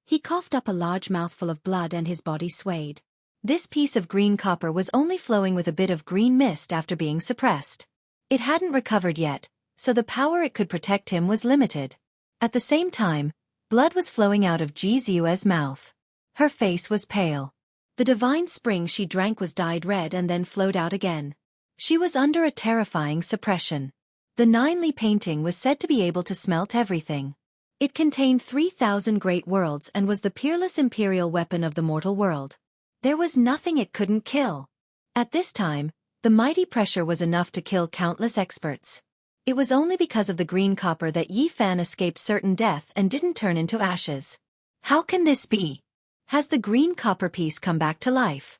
He coughed up a large mouthful of blood and his body swayed. This piece of green copper was only flowing with a bit of green mist after being suppressed. It hadn't recovered yet, so the power it could protect him was limited. At the same time, blood was flowing out of Ji Zhue's mouth. Her face was pale. The divine spring she drank was dyed red and then flowed out again. She was under a terrifying suppression. The 9-li painting was said to be able to smelt everything. It contained 3,000 great worlds and was the peerless imperial weapon of the mortal world. There was nothing it couldn't kill. At this time, the mighty pressure was enough to kill countless experts. It was only because of the green copper that Yi Fan escaped certain death and didn't turn into ashes. How can this be? Has the green copper piece come back to life?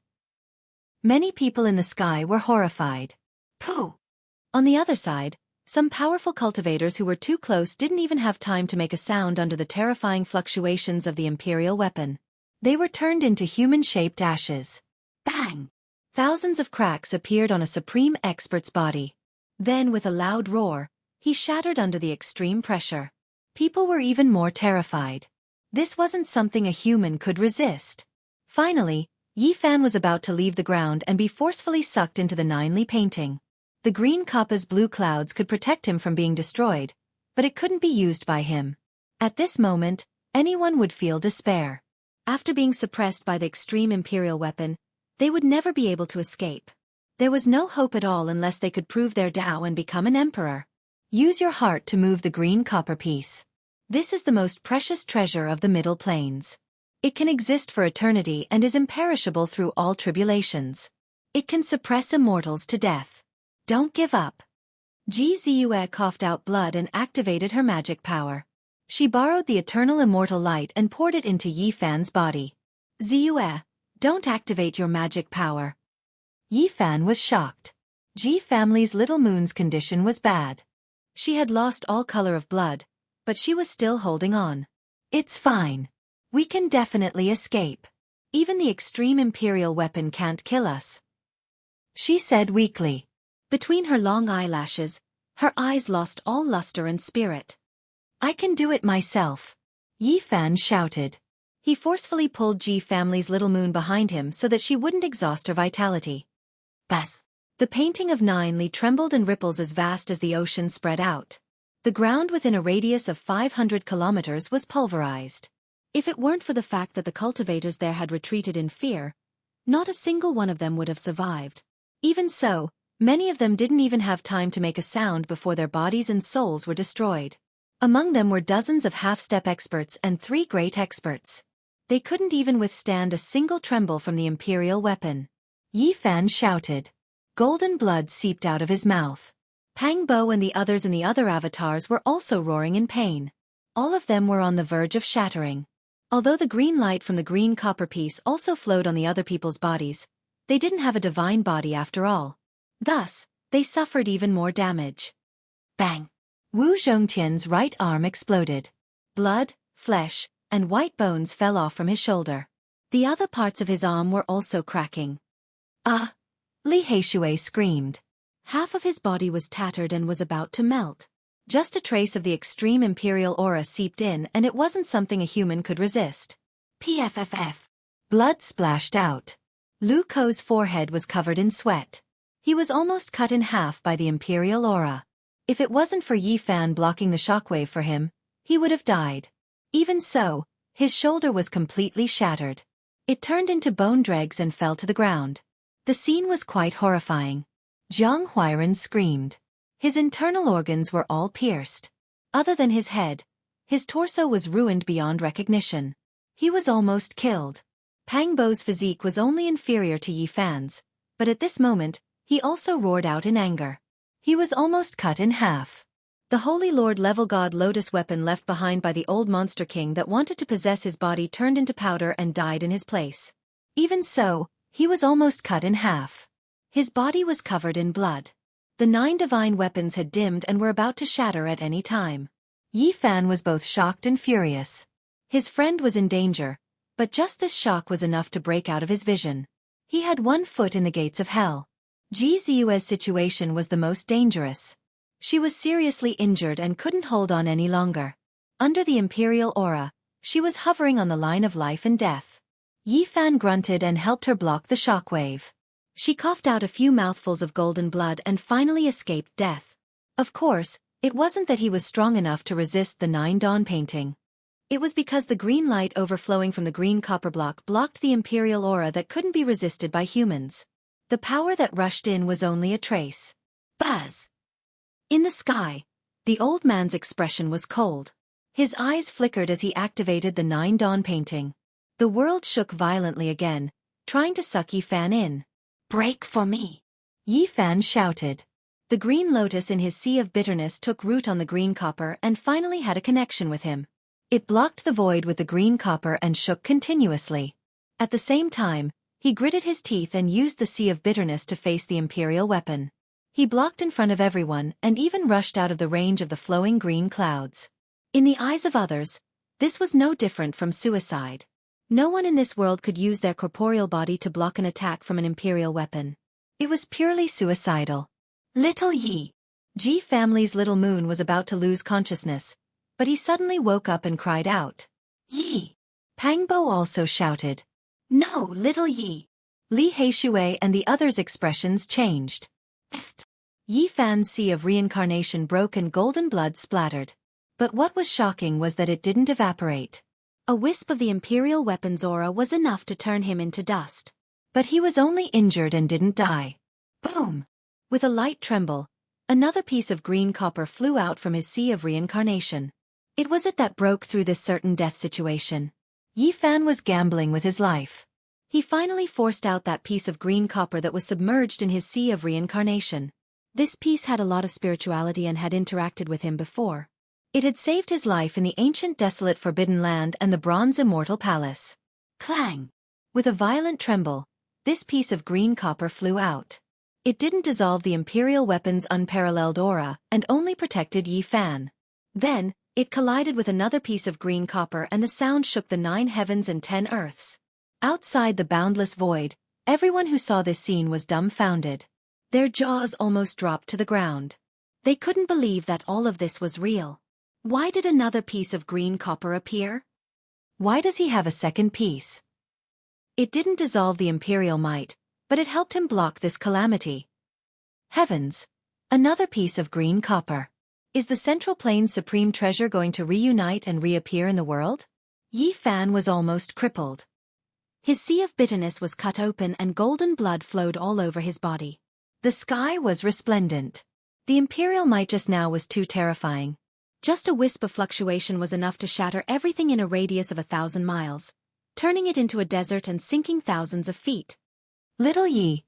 Many people in the sky were horrified. Pooh! On the other side, some powerful cultivators who were too close didn't even have time to make a sound under the terrifying fluctuations of the imperial weapon. They were turned into human-shaped ashes. Bang! Thousands of cracks appeared on a supreme expert's body. Then, with a loud roar, he shattered under the extreme pressure. People were even more terrified. This wasn't something a human could resist. Finally, Yi Fan was about to leave the ground and be forcefully sucked into the Ninely painting. The green kappa's blue clouds could protect him from being destroyed, but it couldn't be used by him. At this moment, anyone would feel despair. After being suppressed by the extreme imperial weapon, they would never be able to escape. There was no hope at all unless they could prove their Tao and become an emperor. Use your heart to move the green copper piece. This is the most precious treasure of the Middle Plains. It can exist for eternity and is imperishable through all tribulations. It can suppress immortals to death. Don't give up. Ziyue coughed out blood and activated her magic power. She borrowed the eternal immortal light and poured it into Yi Fan's body. Ziyue, don't activate your magic power. Yi Fan was shocked. Ji family's little moon's condition was bad. She had lost all color of blood, but she was still holding on. It's fine. We can definitely escape. Even the extreme imperial weapon can't kill us, she said weakly. Between her long eyelashes, her eyes lost all luster and spirit. I can do it myself, Yi Fan shouted. He forcefully pulled Ji family's little moon behind him so that she wouldn't exhaust her vitality. Bas! The painting of Ninely trembled in ripples as vast as the ocean spread out. The ground within a radius of 500 kilometers was pulverized. If it weren't for the fact that the cultivators there had retreated in fear, not a single one of them would have survived. Even so, many of them didn't even have time to make a sound before their bodies and souls were destroyed. Among them were dozens of half-step experts and 3 great experts. They couldn't even withstand a single tremble from the imperial weapon. Yi Fan shouted. Golden blood seeped out of his mouth. Pang Bo and the others in the other avatars were also roaring in pain. All of them were on the verge of shattering. Although the green light from the green copper piece also flowed on the other people's bodies, they didn't have a divine body after all. Thus, they suffered even more damage. Bang! Wu Zhongtian's right arm exploded. Blood, flesh, and white bones fell off from his shoulder. The other parts of his arm were also cracking. Ah! Li Heishui screamed. Half of his body was tattered and was about to melt. Just a trace of the extreme imperial aura seeped in, and it wasn't something a human could resist. PFFF. Blood splashed out. Lu Ko's forehead was covered in sweat. He was almost cut in half by the imperial aura. If it wasn't for Yi Fan blocking the shockwave for him, he would have died. Even so, his shoulder was completely shattered. It turned into bone dregs and fell to the ground. The scene was quite horrifying. Jiang Huiran screamed. His internal organs were all pierced. Other than his head, his torso was ruined beyond recognition. He was almost killed. Pang Bo's physique was only inferior to Yi Fan's, but at this moment, he also roared out in anger. He was almost cut in half. The Holy Lord level god lotus weapon left behind by the old monster king that wanted to possess his body turned into powder and died in his place. Even so, he was almost cut in half. His body was covered in blood. The 9 divine weapons had dimmed and were about to shatter at any time. Yi Fan was both shocked and furious. His friend was in danger, but just this shock was enough to break out of his vision. He had 1 foot in the gates of hell. Ji Ziyue's situation was the most dangerous. She was seriously injured and couldn't hold on any longer. Under the imperial aura, she was hovering on the line of life and death. Yi Fan grunted and helped her block the shockwave. She coughed out a few mouthfuls of golden blood and finally escaped death. Of course, it wasn't that he was strong enough to resist the 9 dawn painting. It was because the green light overflowing from the green copper block blocked the imperial aura that couldn't be resisted by humans. The power that rushed in was only a trace. Buzz! In the sky, the old man's expression was cold. His eyes flickered as he activated the 9 dawn painting. The world shook violently again, trying to suck Yi Fan in. Break for me! Yi Fan shouted. The green lotus in his sea of bitterness took root on the green copper and finally had a connection with him. It blocked the void with the green copper and shook continuously. At the same time, he gritted his teeth and used the sea of bitterness to face the imperial weapon. He blocked in front of everyone and even rushed out of the range of the flowing green clouds. In the eyes of others, this was no different from suicide. No one in this world could use their corporeal body to block an attack from an imperial weapon. It was purely suicidal. Little Yi. Ji family's little moon was about to lose consciousness, but he suddenly woke up and cried out. Yi! Pangbo also shouted. No, little Yi! Li Heishui and the others' expressions changed. Yi Fan's sea of reincarnation broke and golden blood splattered. But what was shocking was that it didn't evaporate. A wisp of the imperial weapon's aura was enough to turn him into dust. But he was only injured and didn't die. Boom! With a light tremble, another piece of green copper flew out from his sea of reincarnation. It was it that broke through this certain death situation. Yi Fan was gambling with his life. He finally forced out that piece of green copper that was submerged in his sea of reincarnation. This piece had a lot of spirituality and had interacted with him before. It had saved his life in the ancient desolate forbidden land and the bronze immortal palace. Clang! With a violent tremble, this piece of green copper flew out. It didn't dissolve the imperial weapon's unparalleled aura and only protected Yi Fan. Then, it collided with another piece of green copper and the sound shook the 9 heavens and 10 earths. Outside the boundless void, everyone who saw this scene was dumbfounded. Their jaws almost dropped to the ground. They couldn't believe that all of this was real. Why did another piece of green copper appear? Why does he have a second piece? It didn't dissolve the imperial might, but it helped him block this calamity. Heavens! Another piece of green copper. Is the Central Plains supreme treasure going to reunite and reappear in the world? Yi Fan was almost crippled. His sea of bitterness was cut open and golden blood flowed all over his body. The sky was resplendent. The imperial might just now was too terrifying. Just a wisp of fluctuation was enough to shatter everything in a radius of 1,000 miles, turning it into a desert and sinking thousands of feet. Little Yi,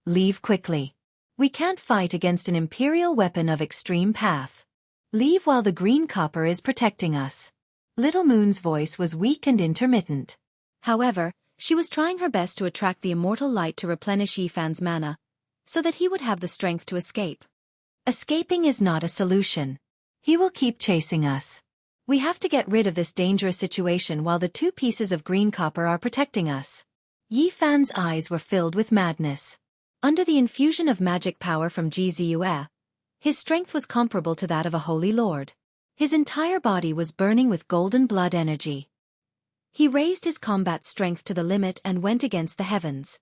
leave quickly. We can't fight against an imperial weapon of extreme path. Leave while the green copper is protecting us. Little Moon's voice was weak and intermittent. However, she was trying her best to attract the immortal light to replenish Yi Fan's mana, so that he would have the strength to escape. Escaping is not a solution. He will keep chasing us. We have to get rid of this dangerous situation while the 2 pieces of green copper are protecting us. Yi Fan's eyes were filled with madness. Under the infusion of magic power from Jianghu, his strength was comparable to that of a holy lord. His entire body was burning with golden blood energy. He raised his combat strength to the limit and went against the heavens.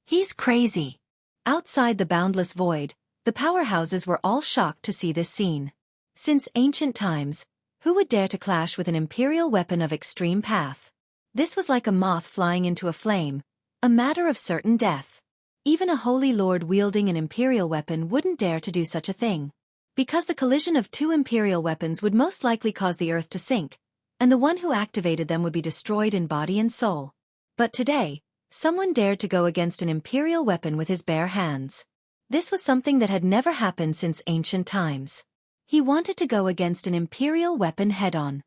He's crazy. Outside the boundless void, the powerhouses were all shocked to see this scene. Since ancient times, who would dare to clash with an imperial weapon of extreme path? This was like a moth flying into a flame, a matter of certain death. Even a holy lord wielding an imperial weapon wouldn't dare to do such a thing. Because the collision of 2 imperial weapons would most likely cause the earth to sink, and the one who activated them would be destroyed in body and soul. But today, someone dared to go against an imperial weapon with his bare hands. This was something that had never happened since ancient times. He wanted to go against an imperial weapon head-on.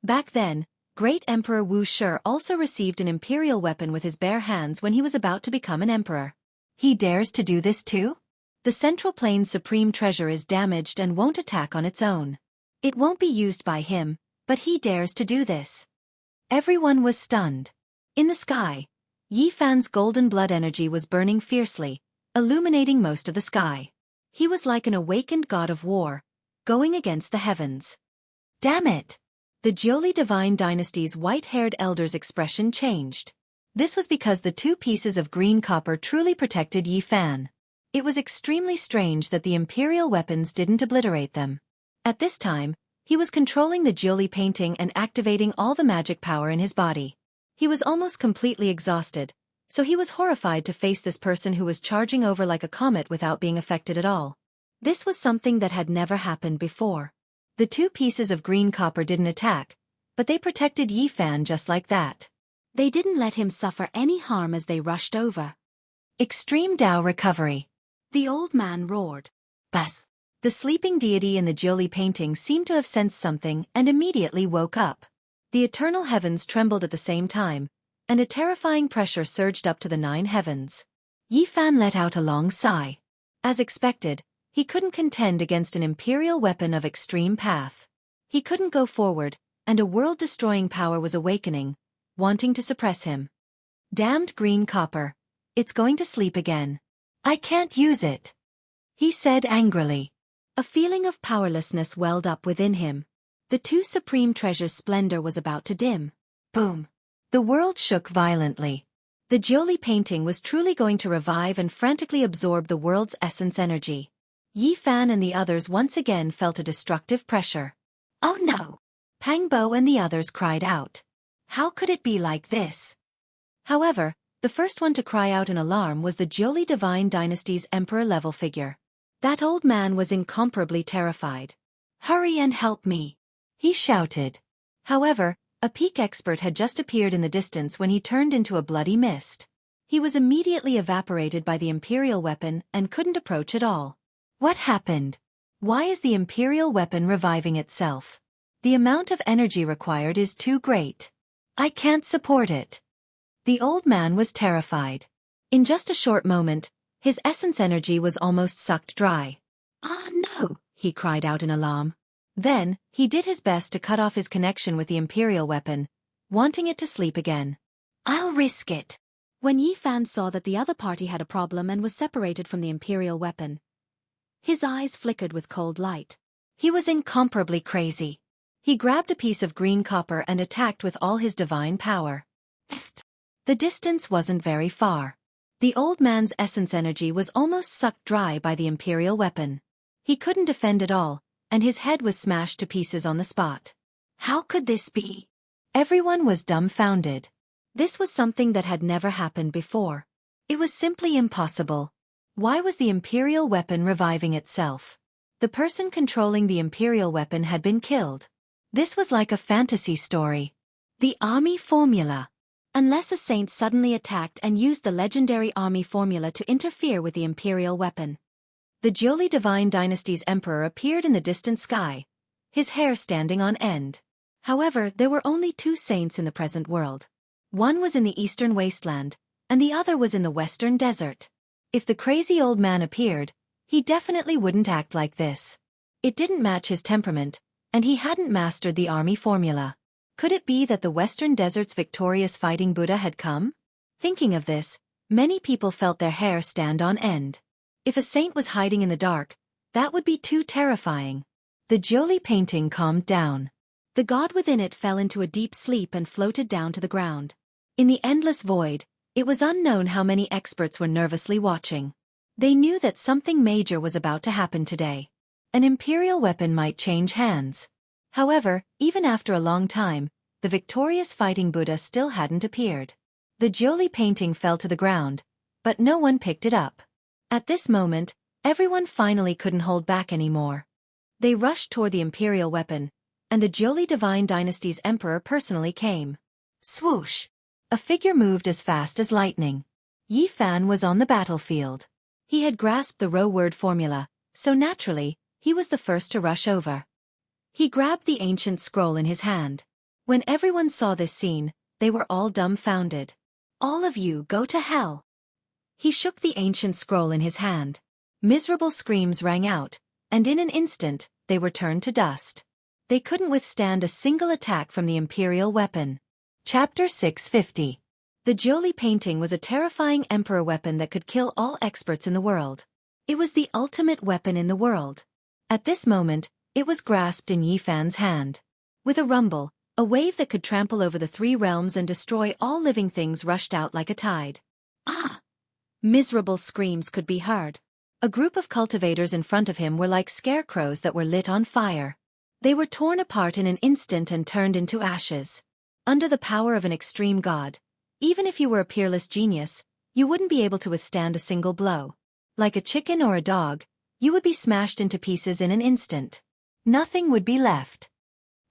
Back then, Great Emperor Wuxia also received an imperial weapon with his bare hands when he was about to become an emperor. He dares to do this too? The Central Plains supreme treasure is damaged and won't attack on its own. It won't be used by him, but he dares to do this. Everyone was stunned. In the sky, Yi Fan's golden blood energy was burning fiercely, illuminating most of the sky. He was like an awakened god of war, going against the heavens. Damn it! The Jioli divine dynasty's white-haired elder's expression changed. This was because the 2 pieces of green copper truly protected Yi Fan. It was extremely strange that the imperial weapons didn't obliterate them. At this time, he was controlling the Jioli painting and activating all the magic power in his body. He was almost completely exhausted, so he was horrified to face this person who was charging over like a comet without being affected at all. This was something that had never happened before. The 2 pieces of green copper didn't attack, but they protected Yi Fan just like that. They didn't let him suffer any harm as they rushed over. Extreme Dao recovery. The old man roared. Bas! The sleeping deity in the Jioli painting seemed to have sensed something and immediately woke up. The eternal heavens trembled at the same time, and a terrifying pressure surged up to the 9 heavens. Yi Fan let out a long sigh. As expected, he couldn't contend against an imperial weapon of extreme path. He couldn't go forward, and a world-destroying power was awakening, wanting to suppress him. Damned green copper. It's going to sleep again. I can't use it, he said angrily. A feeling of powerlessness welled up within him. The two supreme treasures' splendor was about to dim. Boom. The world shook violently. The Jioli painting was truly going to revive and frantically absorb the world's essence energy. Yi Fan and the others once again felt a destructive pressure. Oh no! Pang Bo and the others cried out. How could it be like this? However, the first one to cry out in alarm was the Jioli Divine Dynasty's emperor-level figure. That old man was incomparably terrified. Hurry and help me, he shouted. However, a peak expert had just appeared in the distance when he turned into a bloody mist. He was immediately evaporated by the Imperial weapon and couldn't approach at all. What happened? Why is the Imperial weapon reviving itself? The amount of energy required is too great. I can't support it. The old man was terrified. In just a short moment, his essence energy was almost sucked dry. Ah no, he cried out in alarm. Then, he did his best to cut off his connection with the Imperial weapon, wanting it to sleep again. I'll risk it. When Yi Fan saw that the other party had a problem and was separated from the Imperial weapon, his eyes flickered with cold light. He was incomparably crazy. He grabbed a piece of green copper and attacked with all his divine power. The distance wasn't very far. The old man's essence energy was almost sucked dry by the Imperial weapon. He couldn't defend at all, and his head was smashed to pieces on the spot. How could this be? Everyone was dumbfounded. This was something that had never happened before. It was simply impossible. Why was the Imperial weapon reviving itself? The person controlling the Imperial weapon had been killed. This was like a fantasy story. The army formula. Unless a saint suddenly attacked and used the legendary army formula to interfere with the Imperial weapon. The Jioli Divine Dynasty's emperor appeared in the distant sky, his hair standing on end. However, there were only two saints in the present world. One was in the eastern wasteland, and the other was in the western desert. If the crazy old man appeared, he definitely wouldn't act like this. It didn't match his temperament, and he hadn't mastered the army formula. Could it be that the Western Desert's victorious fighting Buddha had come? Thinking of this, many people felt their hair stand on end. If a saint was hiding in the dark, that would be too terrifying. The Jioli painting calmed down. The god within it fell into a deep sleep and floated down to the ground. In the endless void, it was unknown how many experts were nervously watching. They knew that something major was about to happen today. An Imperial weapon might change hands. However, even after a long time, the victorious fighting Buddha still hadn't appeared. The Jioli painting fell to the ground, but no one picked it up. At this moment, everyone finally couldn't hold back anymore. They rushed toward the Imperial weapon, and the Jioli Divine Dynasty's emperor personally came. Swoosh! A figure moved as fast as lightning. Yi Fan was on the battlefield. He had grasped the row word formula, so naturally, he was the first to rush over. He grabbed the ancient scroll in his hand. When everyone saw this scene, they were all dumbfounded. All of you go to hell. He shook the ancient scroll in his hand. Miserable screams rang out, and in an instant, they were turned to dust. They couldn't withstand a single attack from the Imperial weapon. Chapter 650. The Jioli painting was a terrifying emperor weapon that could kill all experts in the world. It was the ultimate weapon in the world. At this moment, it was grasped in Yi Fan's hand. With a rumble, a wave that could trample over the three realms and destroy all living things rushed out like a tide. Ah! Miserable screams could be heard. A group of cultivators in front of him were like scarecrows that were lit on fire. They were torn apart in an instant and turned into ashes. Under the power of an extreme god, even if you were a peerless genius, you wouldn't be able to withstand a single blow. Like a chicken or a dog, you would be smashed into pieces in an instant. Nothing would be left.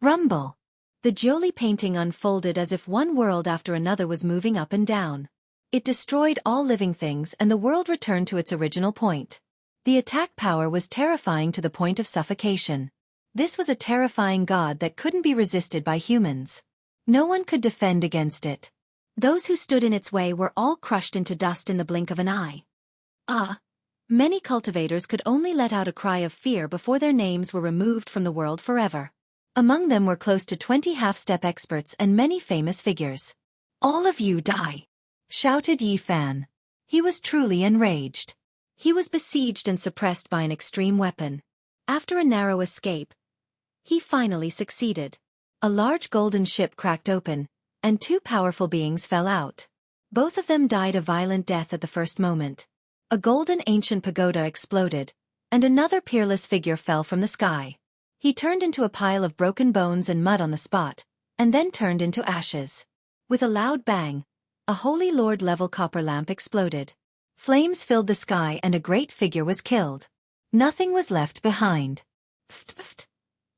Rumble. The Jioli painting unfolded as if one world after another was moving up and down. It destroyed all living things and the world returned to its original point. The attack power was terrifying to the point of suffocation. This was a terrifying god that couldn't be resisted by humans. No one could defend against it. Those who stood in its way were all crushed into dust in the blink of an eye. Many cultivators could only let out a cry of fear before their names were removed from the world forever. Among them were close to 20 half-step experts and many famous figures. All of you die! Shouted Yi Fan. He was truly enraged. He was besieged and suppressed by an extreme weapon. After a narrow escape, he finally succeeded. A large golden ship cracked open, and two powerful beings fell out. Both of them died a violent death at the first moment. A golden ancient pagoda exploded, and another peerless figure fell from the sky. He turned into a pile of broken bones and mud on the spot, and then turned into ashes. With a loud bang, a Holy Lord-level copper lamp exploded. Flames filled the sky and a great figure was killed. Nothing was left behind. Pft.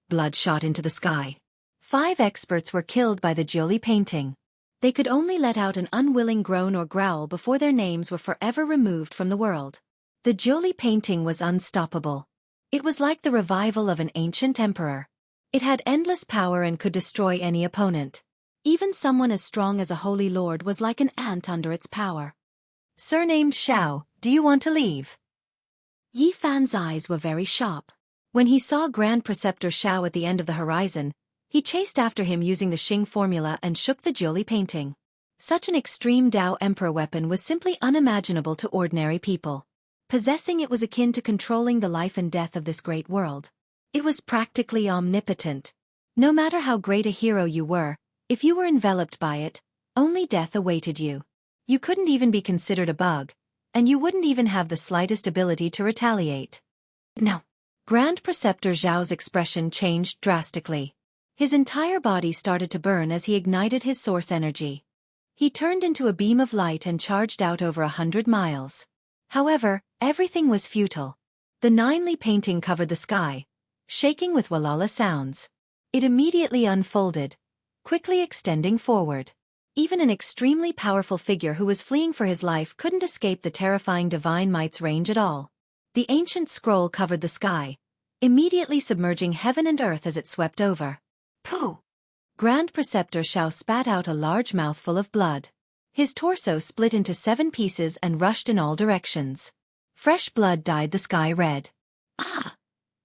Blood shot into the sky. 5 experts were killed by the Jioli painting. They could only let out an unwilling groan or growl before their names were forever removed from the world. The Jioli painting was unstoppable. It was like the revival of an ancient emperor. It had endless power and could destroy any opponent. Even someone as strong as a holy lord was like an ant under its power. Surnamed Xiao, do you want to leave? Yi Fan's eyes were very sharp. When he saw Grand Preceptor Xiao at the end of the horizon, he chased after him using the Xing formula and shook the Jioli painting. Such an extreme Dao Emperor weapon was simply unimaginable to ordinary people. Possessing it was akin to controlling the life and death of this great world. It was practically omnipotent. No matter how great a hero you were, if you were enveloped by it, only death awaited you. You couldn't even be considered a bug, and you wouldn't even have the slightest ability to retaliate. No. Grand Preceptor Zhao's expression changed drastically. His entire body started to burn as he ignited his source energy. He turned into a beam of light and charged out over 100 miles. However, everything was futile. The 9-li painting covered the sky, shaking with walala sounds. It immediately unfolded, quickly extending forward. Even an extremely powerful figure who was fleeing for his life couldn't escape the terrifying divine might's range at all. The ancient scroll covered the sky, immediately submerging heaven and earth as it swept over. Pooh! Grand Preceptor Xiao spat out a large mouthful of blood. His torso split into 7 pieces and rushed in all directions. Fresh blood dyed the sky red. Ah!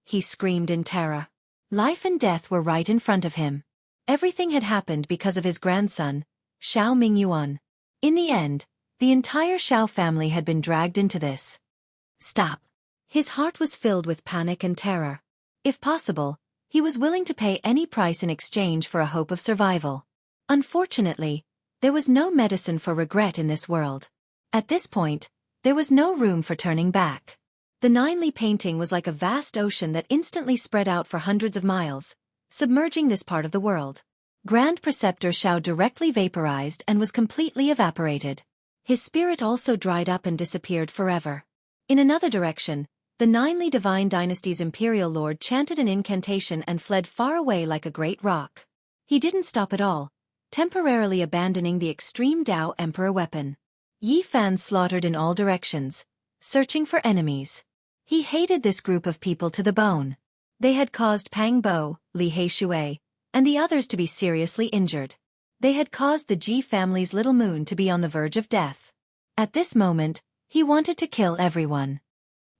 He screamed in terror. Life and death were right in front of him. Everything had happened because of his grandson, Xiao Mingyuan. In the end, the entire Xiao family had been dragged into this. Stop! His heart was filled with panic and terror. If possible, he was willing to pay any price in exchange for a hope of survival. Unfortunately, there was no medicine for regret in this world. At this point, there was no room for turning back. The 9-li painting was like a vast ocean that instantly spread out for hundreds of miles, submerging this part of the world. Grand Preceptor Xiao directly vaporized and was completely evaporated. His spirit also dried up and disappeared forever. In another direction, the 9-li Divine Dynasty's Imperial Lord chanted an incantation and fled far away like a great rock. He didn't stop at all, temporarily abandoning the extreme Dao Emperor weapon. Yi Fan slaughtered in all directions, searching for enemies. He hated this group of people to the bone. They had caused Pang Bo, Li Heishui, and the others to be seriously injured. They had caused the Ji family's little moon to be on the verge of death. At this moment, he wanted to kill everyone.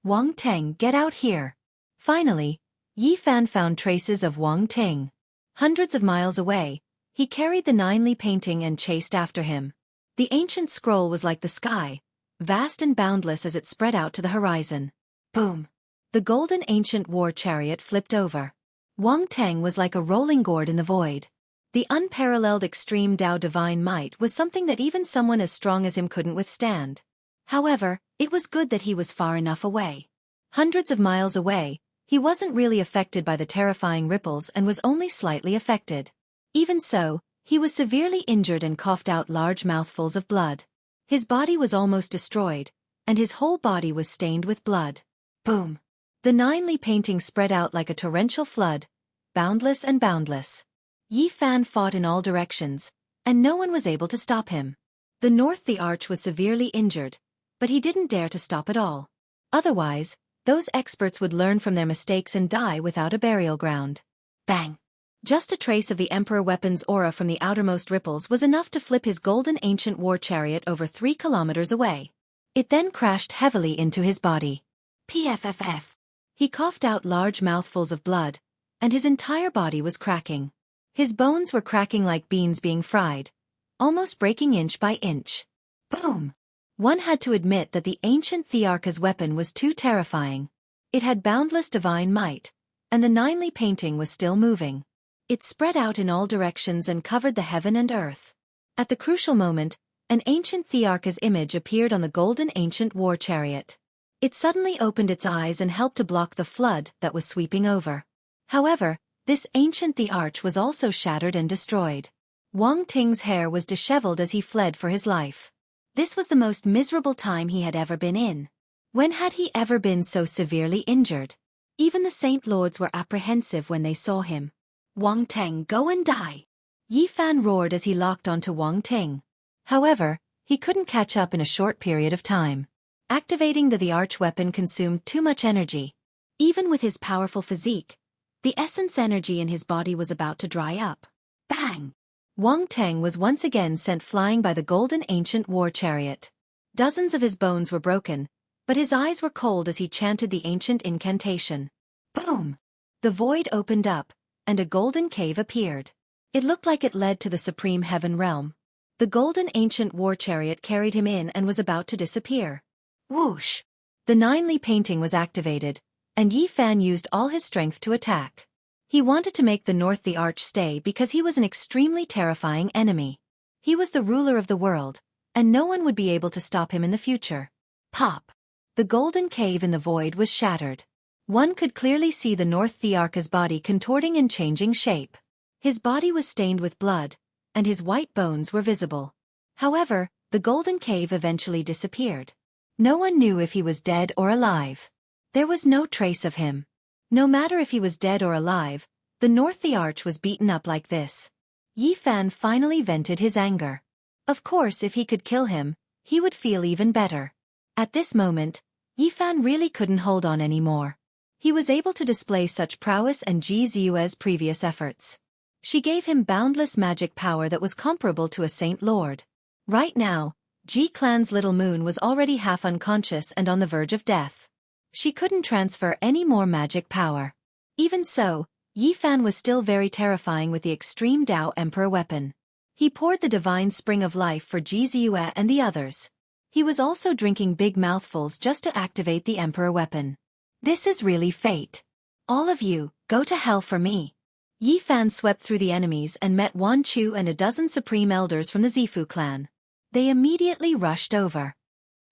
Wang Teng, get out here. Finally, Yi Fan found traces of Wang Teng. Hundreds of miles away, he carried the 9-li painting and chased after him. The ancient scroll was like the sky, vast and boundless as it spread out to the horizon. Boom! The golden ancient war chariot flipped over. Wang Teng was like a rolling gourd in the void. The unparalleled extreme Dao divine might was something that even someone as strong as him couldn't withstand. However, it was good that he was far enough away. Hundreds of miles away, he wasn't really affected by the terrifying ripples and was only slightly affected. Even so, he was severely injured and coughed out large mouthfuls of blood. His body was almost destroyed, and his whole body was stained with blood. Boom! The 9-li painting spread out like a torrential flood, boundless and boundless. Yi Fan fought in all directions, and no one was able to stop him. The North Arch was severely injured, but he didn't dare to stop at all. Otherwise, those experts would learn from their mistakes and die without a burial ground. Bang! Just a trace of the Emperor weapon's aura from the outermost ripples was enough to flip his golden ancient war chariot over 3 kilometers away. It then crashed heavily into his body. Pfff. He coughed out large mouthfuls of blood, and his entire body was cracking. His bones were cracking like beans being fried, almost breaking inch by inch. Boom! One had to admit that the ancient Thearcha's weapon was too terrifying. It had boundless divine might, and the ninely painting was still moving. It spread out in all directions and covered the heaven and earth. At the crucial moment, an ancient Thearcha's image appeared on the golden ancient war chariot. It suddenly opened its eyes and helped to block the flood that was sweeping over. However, this ancient Thearch was also shattered and destroyed. Wang Ting's hair was disheveled as he fled for his life. This was the most miserable time he had ever been in. When had he ever been so severely injured? Even the Saint Lords were apprehensive when they saw him. Wang Ting, go and die! Yi Fan roared as he locked onto Wang Ting. However, he couldn't catch up in a short period of time. Activating the arch weapon consumed too much energy. Even with his powerful physique, the essence energy in his body was about to dry up. Bang! Wang Ting was once again sent flying by the golden ancient war chariot. Dozens of his bones were broken, but his eyes were cold as he chanted the ancient incantation. Boom! The void opened up, and a golden cave appeared. It looked like it led to the supreme heaven realm. The golden ancient war chariot carried him in and was about to disappear. Whoosh! The ninely painting was activated, and Yi Fan used all his strength to attack. He wanted to make the North the Arch stay because he was an extremely terrifying enemy. He was the ruler of the world, and no one would be able to stop him in the future. Pop! The golden cave in the void was shattered. One could clearly see the North Thearcha's body contorting and changing shape. His body was stained with blood, and his white bones were visible. However, the golden cave eventually disappeared. No one knew if he was dead or alive. There was no trace of him. No matter if he was dead or alive, the North the Arch was beaten up like this. Yi Fan finally vented his anger. Of course, if he could kill him, he would feel even better. At this moment, Yi Fan really couldn't hold on anymore. He was able to display such prowess and Ji Ziyue's previous efforts. She gave him boundless magic power that was comparable to a Saint Lord. Right now, Ji Clan's little moon was already half unconscious and on the verge of death. She couldn't transfer any more magic power. Even so, Yi Fan was still very terrifying with the extreme Dao Emperor weapon. He poured the divine spring of life for Ji Ziyue and the others. He was also drinking big mouthfuls just to activate the Emperor weapon. This is really fate. All of you, go to hell for me. Yi Fan swept through the enemies and met Wan Chu and a dozen supreme elders from the Zifu clan. They immediately rushed over.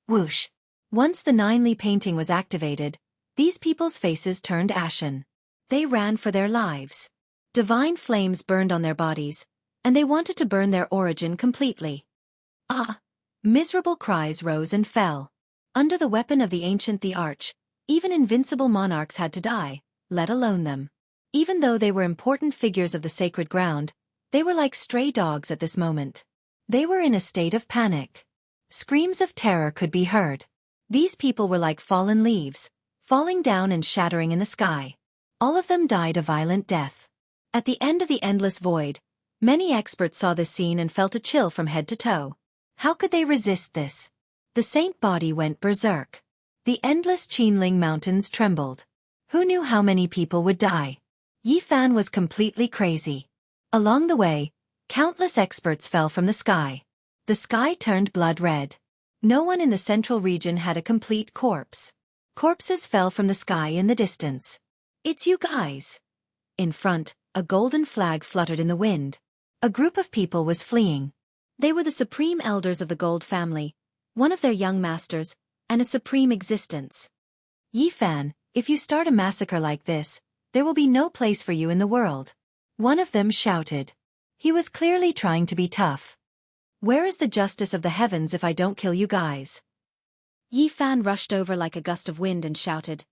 Whoosh! Once the ninely painting was activated, these people's faces turned ashen. They ran for their lives. Divine flames burned on their bodies, and they wanted to burn their origin completely. Ah! Miserable cries rose and fell. Under the weapon of the ancient the Arch, even invincible monarchs had to die, let alone them. Even though they were important figures of the sacred ground, they were like stray dogs at this moment. They were in a state of panic. Screams of terror could be heard. These people were like fallen leaves, falling down and shattering in the sky. All of them died a violent death. At the end of the endless void, many experts saw this scene and felt a chill from head to toe. How could they resist this? The saint body went berserk. The endless Qinling mountains trembled. Who knew how many people would die? Yi Fan was completely crazy. Along the way, countless experts fell from the sky. The sky turned blood red. No one in the central region had a complete corpse. Corpses fell from the sky in the distance. It's you guys. In front, a golden flag fluttered in the wind. A group of people was fleeing. They were the supreme elders of the Gold family, one of their young masters, and a supreme existence. Yi Fan, if you start a massacre like this, there will be no place for you in the world. One of them shouted. He was clearly trying to be tough. Where is the justice of the heavens if I don't kill you guys? Yi Fan rushed over like a gust of wind and shouted.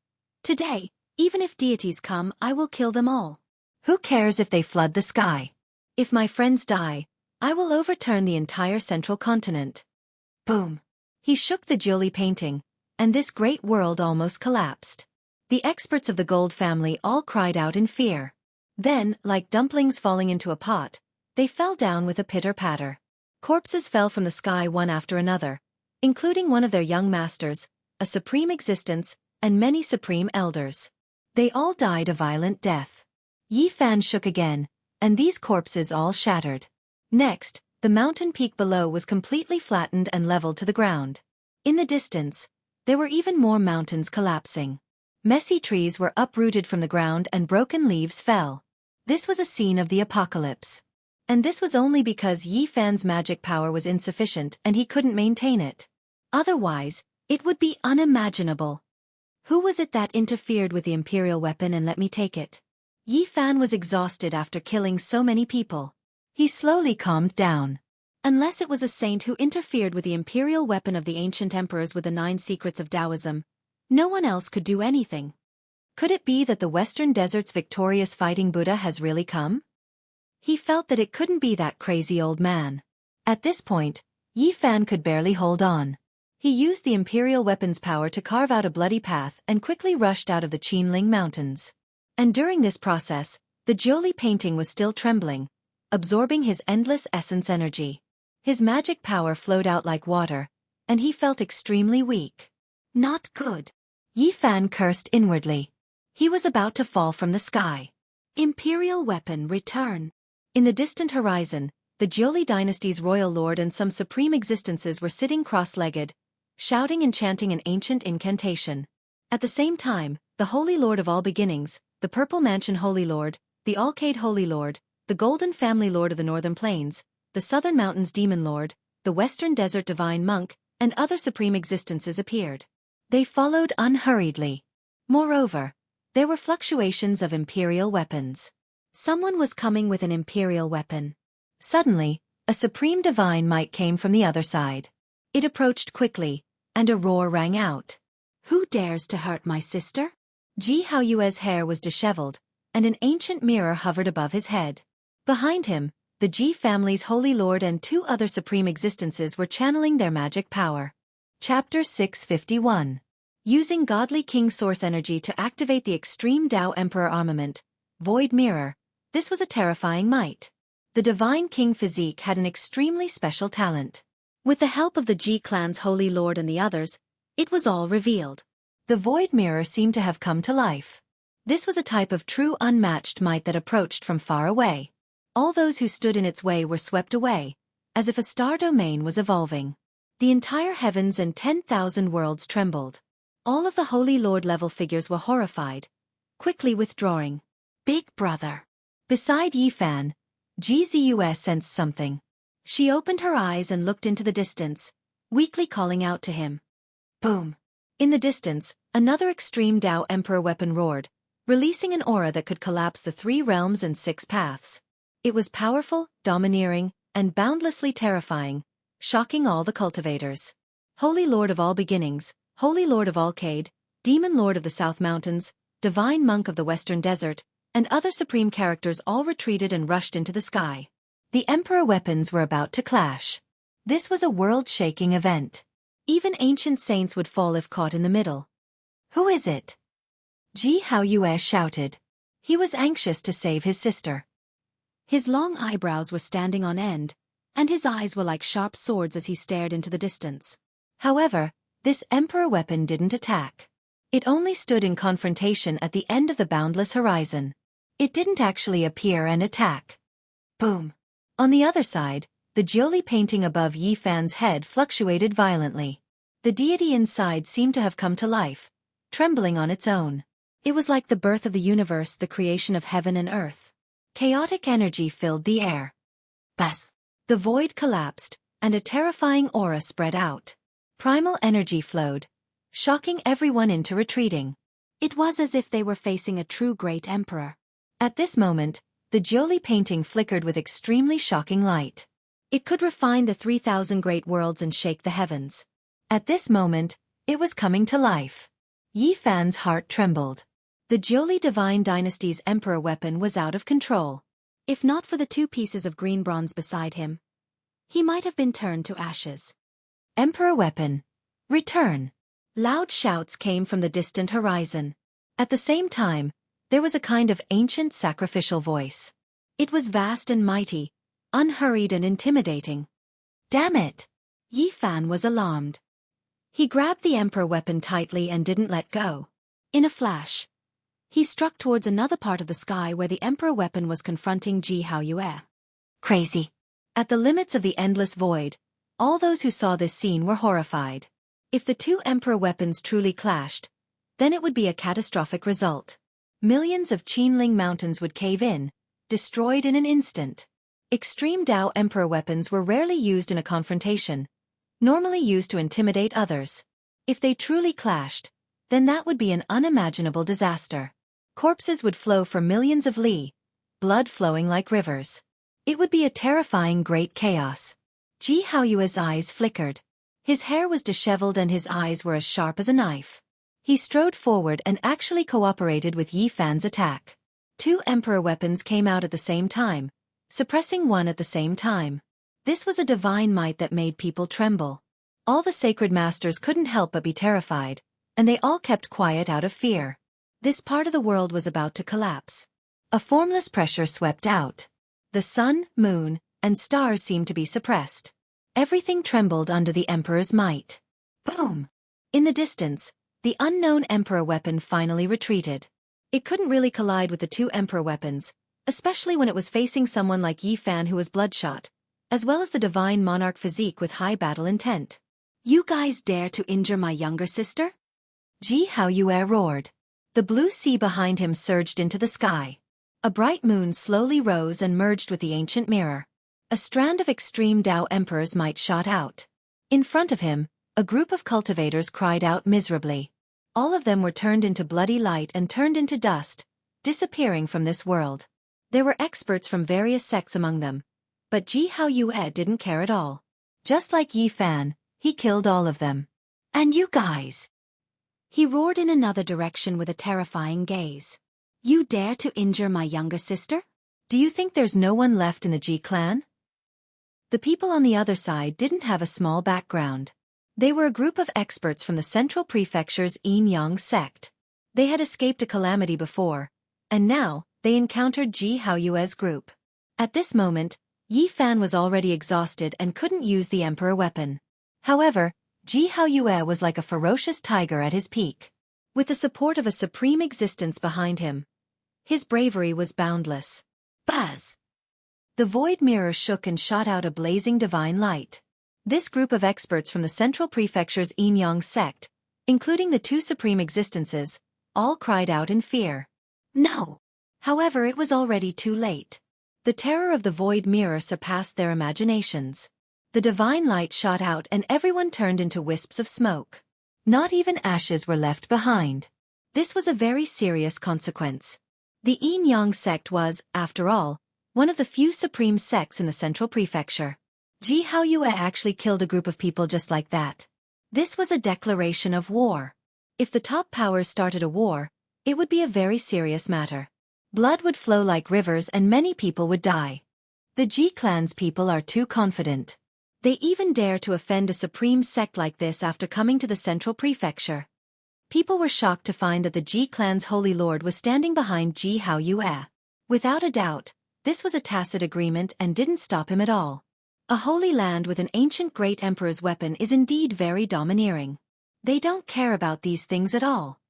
Today, even if deities come, I will kill them all. Who cares if they flood the sky? If my friends die, I will overturn the entire central continent. Boom! He shook the Jiuli painting, and this great world almost collapsed. The experts of the Gold family all cried out in fear. Then, like dumplings falling into a pot, they fell down with a pitter-patter. Corpses fell from the sky one after another, including one of their young masters, a supreme existence, and many supreme elders. They all died a violent death. Yi Fan shook again, and these corpses all shattered. Next, The mountain peak below was completely flattened and leveled to the ground. In the distance, there were even more mountains collapsing. Messy trees were uprooted from the ground and broken leaves fell. This was a scene of the apocalypse. And this was only because Yi Fan's magic power was insufficient and he couldn't maintain it. Otherwise, it would be unimaginable. Who was it that interfered with the imperial weapon and let me take it? Yi Fan was exhausted after killing so many people. He slowly calmed down. Unless it was a saint who interfered with the imperial weapon of the ancient emperors with the 9 secrets of Taoism, no one else could do anything. Could it be that the Western Desert's victorious fighting Buddha has really come? He felt that it couldn't be that crazy old man. At this point, Yi Fan could barely hold on. He used the imperial weapon's power to carve out a bloody path and quickly rushed out of the Qinling Mountains. And during this process, the Jioli painting was still trembling, absorbing his endless essence energy. His magic power flowed out like water, and he felt extremely weak. Not good. Yi Fan cursed inwardly. He was about to fall from the sky. Imperial weapon return. In the distant horizon, the Jioli dynasty's royal lord and some supreme existences were sitting cross-legged, shouting and chanting an ancient incantation. At the same time, the Holy Lord of all beginnings, the Purple Mansion Holy Lord, the Alcade Holy Lord, the Golden Family Lord of the Northern Plains, the Southern Mountains Demon Lord, the Western Desert Divine Monk, and other supreme existences appeared. They followed unhurriedly. Moreover, there were fluctuations of imperial weapons. Someone was coming with an imperial weapon. Suddenly, a supreme divine might came from the other side. It approached quickly, and a roar rang out. Who dares to hurt my sister? Ji Haoyue's hair was disheveled, and an ancient mirror hovered above his head. Behind him, the Ji family's Holy Lord and 2 other supreme existences were channeling their magic power. Chapter 651. Using Godly King Source Energy to activate the Extreme Tao Emperor Armament, Void Mirror, this was a terrifying might. The Divine King Physique had an extremely special talent. With the help of the Ji clan's Holy Lord and the others, it was all revealed. The Void Mirror seemed to have come to life. This was a type of true unmatched might that approached from far away. All those who stood in its way were swept away, as if a star domain was evolving. The entire heavens and 10,000 worlds trembled. All of the Holy Lord-level figures were horrified, quickly withdrawing. Big brother. Beside Yi Fan, Ji Ziyue sensed something. She opened her eyes and looked into the distance, weakly calling out to him. Boom. In the distance, another Extreme Tao Emperor weapon roared, releasing an aura that could collapse the 3 realms and 6 paths. It was powerful, domineering, and boundlessly terrifying, shocking all the cultivators. Holy Lord of all beginnings, Holy Lord of Alcade, Demon Lord of the South Mountains, Divine Monk of the Western Desert, and other supreme characters all retreated and rushed into the sky. The Emperor weapons were about to clash. This was a world-shaking event. Even ancient saints would fall if caught in the middle. Who is it? Ji Haoyue shouted. He was anxious to save his sister. His long eyebrows were standing on end, and his eyes were like sharp swords as he stared into the distance. However, this Emperor weapon didn't attack. It only stood in confrontation at the end of the boundless horizon. It didn't actually appear and attack. Boom. On the other side, the Jioli painting above Yi Fan's head fluctuated violently. The deity inside seemed to have come to life, trembling on its own. It was like the birth of the universe, the creation of heaven and earth. Chaotic energy filled the air. Bas! The void collapsed, and a terrifying aura spread out. Primal energy flowed, shocking everyone into retreating. It was as if they were facing a true great emperor. At this moment, the Jioli painting flickered with extremely shocking light. It could refine the 3,000 great worlds and shake the heavens. At this moment, it was coming to life. Yi Fan's heart trembled. The Jioli Divine Dynasty's emperor weapon was out of control. If not for the 2 pieces of green bronze beside him, he might have been turned to ashes. Emperor weapon. Return. Loud shouts came from the distant horizon. At the same time, there was a kind of ancient sacrificial voice. It was vast and mighty, unhurried and intimidating. Damn it! Yi Fan was alarmed. He grabbed the emperor weapon tightly and didn't let go. In a flash, he struck towards another part of the sky where the emperor weapon was confronting Ji Haoyue. Crazy. At the limits of the endless void, all those who saw this scene were horrified. If the two emperor weapons truly clashed, then it would be a catastrophic result. Millions of Qinling mountains would cave in, destroyed in an instant. Extreme Dao emperor weapons were rarely used in a confrontation, normally used to intimidate others. If they truly clashed, then that would be an unimaginable disaster. Corpses would flow for millions of li, blood flowing like rivers. It would be a terrifying great chaos. Ji Haoyue's eyes flickered. His hair was disheveled and his eyes were as sharp as a knife. He strode forward and actually cooperated with Yi Fan's attack. Two emperor weapons came out at the same time, suppressing one at the same time. This was a divine might that made people tremble. All the sacred masters couldn't help but be terrified, and they all kept quiet out of fear. This part of the world was about to collapse. A formless pressure swept out. The sun, moon, and stars seemed to be suppressed. Everything trembled under the emperor's might. Boom! In the distance, the unknown emperor weapon finally retreated. It couldn't really collide with the two emperor weapons, especially when it was facing someone like Yi Fan who was bloodshot, as well as the divine monarch physique with high battle intent. You guys dare to injure my younger sister? Ji Haoyue roared. The blue sea behind him surged into the sky. A bright moon slowly rose and merged with the ancient mirror. A strand of extreme Dao emperor's might shot out. In front of him, a group of cultivators cried out miserably. All of them were turned into bloody light and turned into dust, disappearing from this world. There were experts from various sects among them, but Ji Haoyue didn't care at all. Just like Yi Fan, he killed all of them. And you guys! He roared in another direction with a terrifying gaze. You dare to injure my younger sister? Do you think there's no one left in the Ji clan? The people on the other side didn't have a small background. They were a group of experts from the Central Prefecture's Yin-Yang sect. They had escaped a calamity before, and now they encountered Ji Haoyue's group. At this moment, Yi Fan was already exhausted and couldn't use the emperor weapon. However, Ji Haoyue was like a ferocious tiger at his peak. With the support of a supreme existence behind him, his bravery was boundless. Buzz! The void mirror shook and shot out a blazing divine light. This group of experts from the Central Prefecture's Yin-Yang sect, including the two supreme existences, all cried out in fear. No! However, it was already too late. The terror of the void mirror surpassed their imaginations. The divine light shot out and everyone turned into wisps of smoke. Not even ashes were left behind. This was a very serious consequence. The Yin-Yang sect was, after all, one of the few supreme sects in the Central Prefecture. Ji Haoyue actually killed a group of people just like that. This was a declaration of war. If the top powers started a war, it would be a very serious matter. Blood would flow like rivers and many people would die. The Ji clan's people are too confident. They even dare to offend a supreme sect like this after coming to the Central Prefecture. People were shocked to find that the Ji clan's holy lord was standing behind Ji Haoyue. Without a doubt, this was a tacit agreement and didn't stop him at all. A holy land with an ancient great emperor's weapon is indeed very domineering. They don't care about these things at all.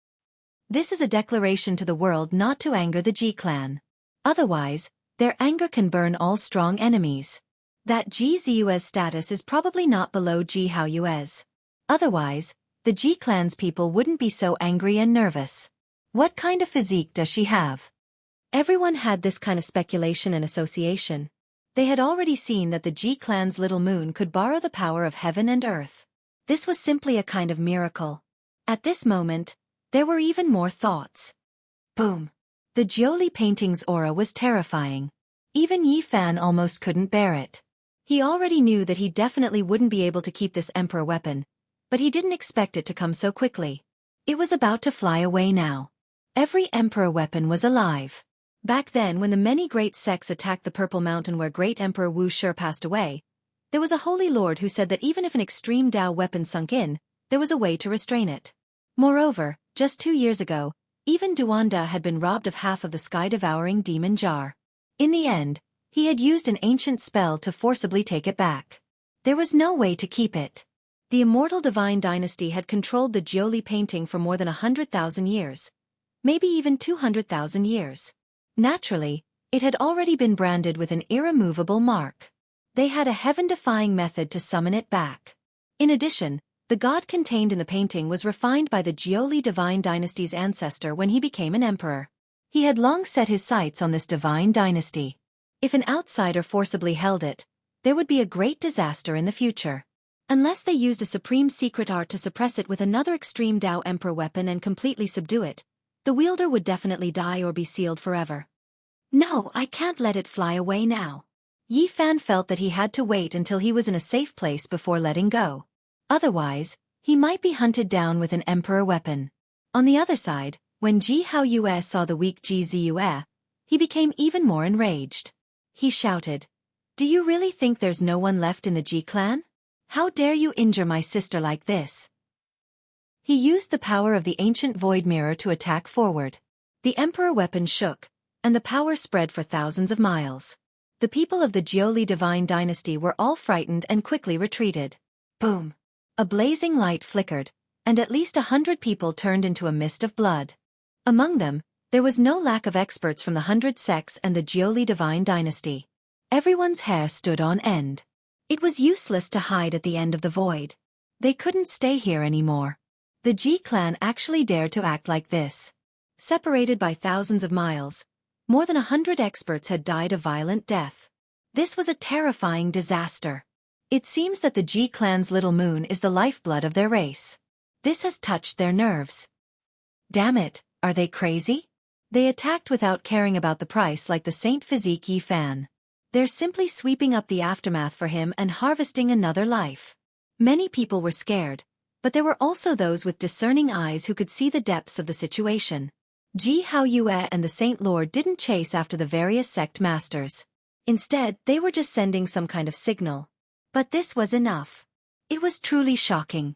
This is a declaration to the world not to anger the Ji clan. Otherwise, their anger can burn all strong enemies. That Ji Ziyue's status is probably not below Ji Haoyue's. Otherwise, the Ji clan's people wouldn't be so angry and nervous. What kind of physique does she have? Everyone had this kind of speculation and association. They had already seen that the Ji clan's little moon could borrow the power of heaven and earth. This was simply a kind of miracle. At this moment, there were even more thoughts. Boom! The Jioli painting's aura was terrifying. Even Yi Fan almost couldn't bear it. He already knew that he definitely wouldn't be able to keep this emperor weapon, but he didn't expect it to come so quickly. It was about to fly away now. Every emperor weapon was alive. Back then, when the many great sects attacked the Purple Mountain where great Emperor Wuxia passed away, there was a holy lord who said that even if an extreme Dao weapon sunk in, there was a way to restrain it. Moreover, just 2 years ago, even Duanda had been robbed of half of the sky-devouring demon jar. In the end, he had used an ancient spell to forcibly take it back. There was no way to keep it. The immortal divine dynasty had controlled the Jioli painting for more than 100,000 years, maybe even 200,000 years. Naturally, it had already been branded with an irremovable mark. They had a heaven-defying method to summon it back. In addition, the god contained in the painting was refined by the Jianghu divine dynasty's ancestor when he became an emperor. He had long set his sights on this divine dynasty. If an outsider forcibly held it, there would be a great disaster in the future. Unless they used a supreme secret art to suppress it with another extreme Dao Emperor weapon and completely subdue it, the wielder would definitely die or be sealed forever. No, I can't let it fly away now. Yi Fan felt that he had to wait until he was in a safe place before letting go. Otherwise, he might be hunted down with an emperor weapon. On the other side, when Jianghu saw the weak Ziyue, he became even more enraged. He shouted, "Do you really think there's no one left in the Ji clan? How dare you injure my sister like this?" He used the power of the ancient void mirror to attack forward. The emperor weapon shook, and the power spread for thousands of miles. The people of the Jianghu divine dynasty were all frightened and quickly retreated. Boom! A blazing light flickered, and at least 100 people turned into a mist of blood. Among them, there was no lack of experts from the 100 sects and the Jianghu divine dynasty. Everyone's hair stood on end. It was useless to hide at the end of the void. They couldn't stay here anymore. The Ji clan actually dared to act like this. Separated by thousands of miles, more than 100 experts had died a violent death. This was a terrifying disaster. It seems that the Ji clan's little moon is the lifeblood of their race. This has touched their nerves. Damn it, are they crazy? They attacked without caring about the price like the Saint Physique Yi Fan. They're simply sweeping up the aftermath for him and harvesting another life. Many people were scared, but there were also those with discerning eyes who could see the depths of the situation. Jianghu and the Saint Lord didn't chase after the various sect masters. Instead, they were just sending some kind of signal. But this was enough. It was truly shocking.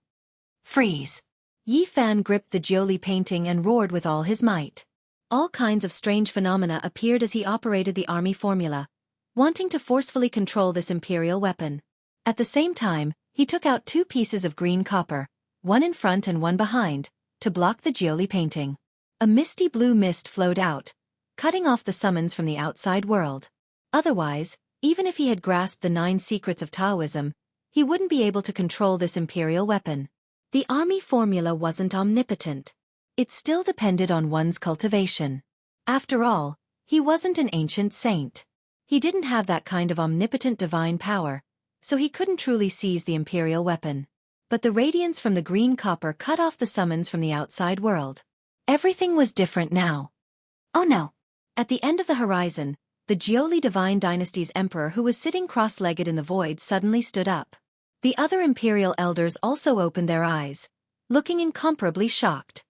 Freeze! Yi Fan gripped the Jianghu painting and roared with all his might. All kinds of strange phenomena appeared as he operated the army formula, wanting to forcefully control this imperial weapon. At the same time, he took out 2 pieces of green copper, one in front and one behind, to block the Jianghu painting. A misty blue mist flowed out, cutting off the summons from the outside world. Otherwise, even if he had grasped the 9 secrets of Taoism, he wouldn't be able to control this imperial weapon. The army formula wasn't omnipotent. It still depended on one's cultivation. After all, he wasn't an ancient saint. He didn't have that kind of omnipotent divine power, so he couldn't truly seize the imperial weapon. But the radiance from the green copper cut off the summons from the outside world. Everything was different now. Oh no! At the end of the horizon, the Jianghu divine dynasty's emperor who was sitting cross-legged in the void suddenly stood up. The other imperial elders also opened their eyes, looking incomparably shocked.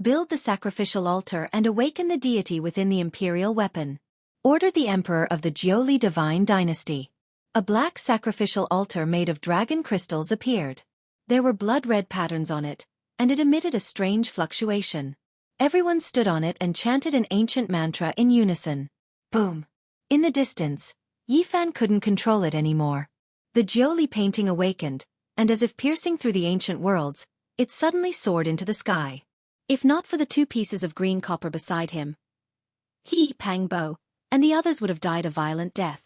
Build the sacrificial altar and awaken the deity within the imperial weapon, ordered the emperor of the Jianghu divine dynasty. A black sacrificial altar made of dragon crystals appeared. There were blood-red patterns on it, and it emitted a strange fluctuation. Everyone stood on it and chanted an ancient mantra in unison. Boom! In the distance, Yi Fan couldn't control it anymore. The Jianghu painting awakened, and as if piercing through the ancient worlds, it suddenly soared into the sky. If not for the 2 pieces of green copper beside him, He Pang Bo and the others would have died a violent death.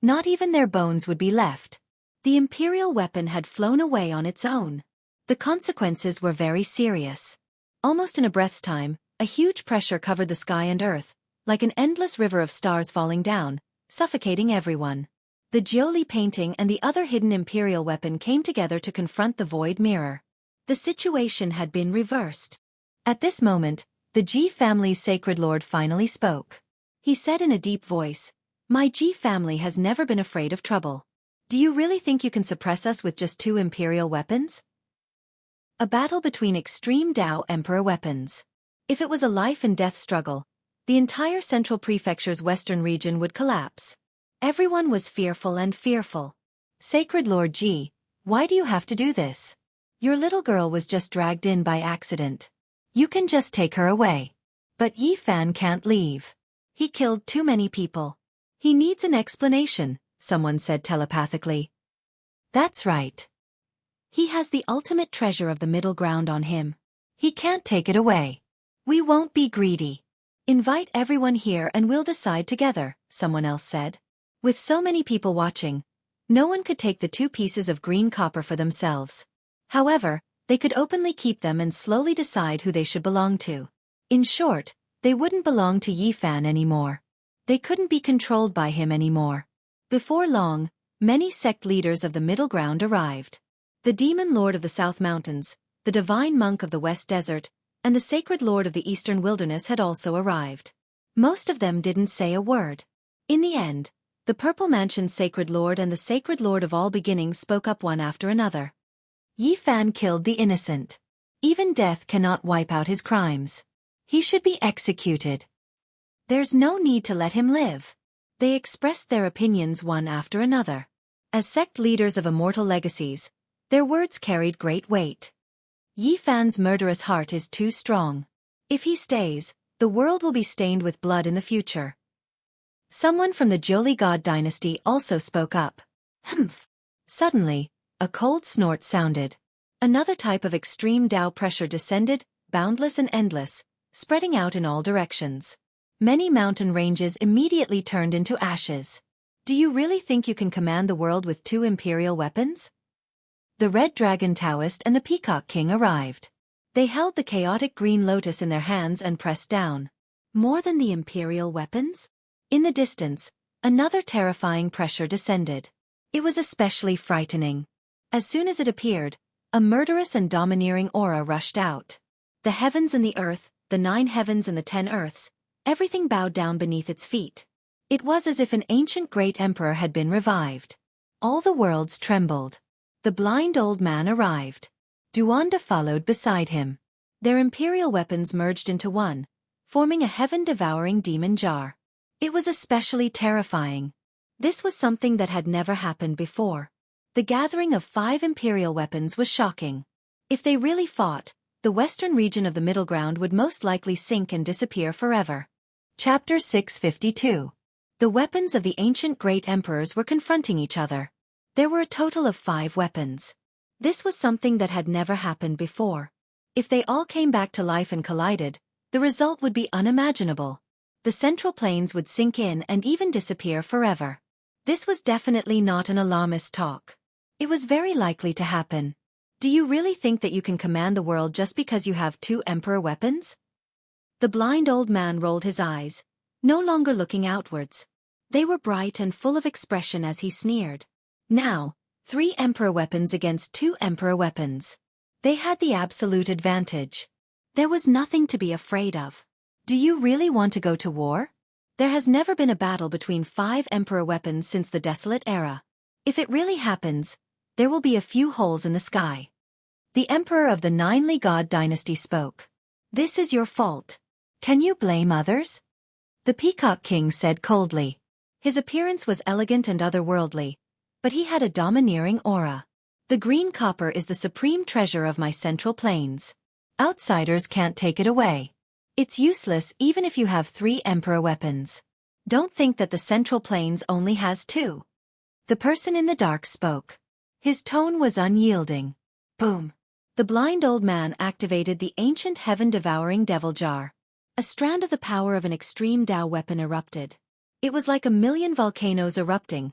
Not even their bones would be left. The imperial weapon had flown away on its own. The consequences were very serious. Almost in a breath's time, a huge pressure covered the sky and earth, like an endless river of stars falling down, suffocating everyone. The Jianghu painting and the other hidden imperial weapon came together to confront the void mirror. The situation had been reversed. At this moment, the Ji family's sacred lord finally spoke. He said in a deep voice, "My Ji family has never been afraid of trouble. Do you really think you can suppress us with just 2 imperial weapons?" A battle between extreme Dao Emperor weapons. If it was a life-and-death struggle, the entire central prefecture's western region would collapse. Everyone was fearful and fearful. Sacred Lord Ji, why do you have to do this? Your little girl was just dragged in by accident. You can just take her away. But Yi Fan can't leave. He killed too many people. He needs an explanation, someone said telepathically. That's right. He has the ultimate treasure of the middle ground on him. He can't take it away. We won't be greedy. Invite everyone here and we'll decide together, someone else said. With so many people watching, No one could take the 2 pieces of green copper for themselves. However, they could openly keep them and slowly decide who they should belong to. In short, they wouldn't belong to Yi Fan anymore. They couldn't be controlled by him anymore. Before long, many sect leaders of the Middle Ground arrived. The Demon Lord of the South Mountains, the Divine Monk of the West Desert, and the Sacred Lord of the Eastern Wilderness had also arrived. Most of them didn't say a word. In the end, the Purple Mansion's Sacred Lord and the Sacred Lord of All Beginnings spoke up one after another. Yi Fan killed the innocent. Even death cannot wipe out his crimes. He should be executed. There's no need to let him live. They expressed their opinions one after another. As sect leaders of immortal legacies, their words carried great weight. Yi Fan's murderous heart is too strong. If he stays, the world will be stained with blood in the future. Someone from the Jolly God dynasty also spoke up. Humph. Suddenly, a cold snort sounded. Another type of extreme Tao pressure descended, boundless and endless, spreading out in all directions. Many mountain ranges immediately turned into ashes. Do you really think you can command the world with 2 imperial weapons? The Red Dragon Taoist and the Peacock King arrived. They held the chaotic green lotus in their hands and pressed down. More than the imperial weapons? In the distance, another terrifying pressure descended. It was especially frightening. As soon as it appeared, a murderous and domineering aura rushed out. The heavens and the earth, the 9 heavens and the 10 earths, everything bowed down beneath its feet. It was as if an ancient great emperor had been revived. All the worlds trembled. The blind old man arrived. Duanda followed beside him. Their imperial weapons merged into one, forming a heaven-devouring demon jar. It was especially terrifying. This was something that had never happened before. The gathering of 5 imperial weapons was shocking. If they really fought, the western region of the Middle Ground would most likely sink and disappear forever. Chapter 652. The weapons of the ancient great emperors were confronting each other. There were a total of 5 weapons. This was something that had never happened before. If they all came back to life and collided, the result would be unimaginable. The central plains would sink in and even disappear forever. This was definitely not an alarmist talk. It was very likely to happen. Do you really think that you can command the world just because you have 2 emperor weapons? The blind old man rolled his eyes, no longer looking outwards. They were bright and full of expression as he sneered. Now, 3 emperor weapons against 2 emperor weapons. They had the absolute advantage. There was nothing to be afraid of. Do you really want to go to war? There has never been a battle between 5 emperor weapons since the Desolate Era. If it really happens, there will be a few holes in the sky. The emperor of the Ninely God dynasty spoke. This is your fault. Can you blame others? The Peacock King said coldly. His appearance was elegant and otherworldly, but he had a domineering aura. The green copper is the supreme treasure of my central plains. Outsiders can't take it away. It's useless even if you have 3 emperor weapons. Don't think that the central plains only has 2. The person in the dark spoke. His tone was unyielding. Boom. The blind old man activated the ancient heaven-devouring devil jar. A strand of the power of an extreme Tao weapon erupted. It was like a million volcanoes erupting,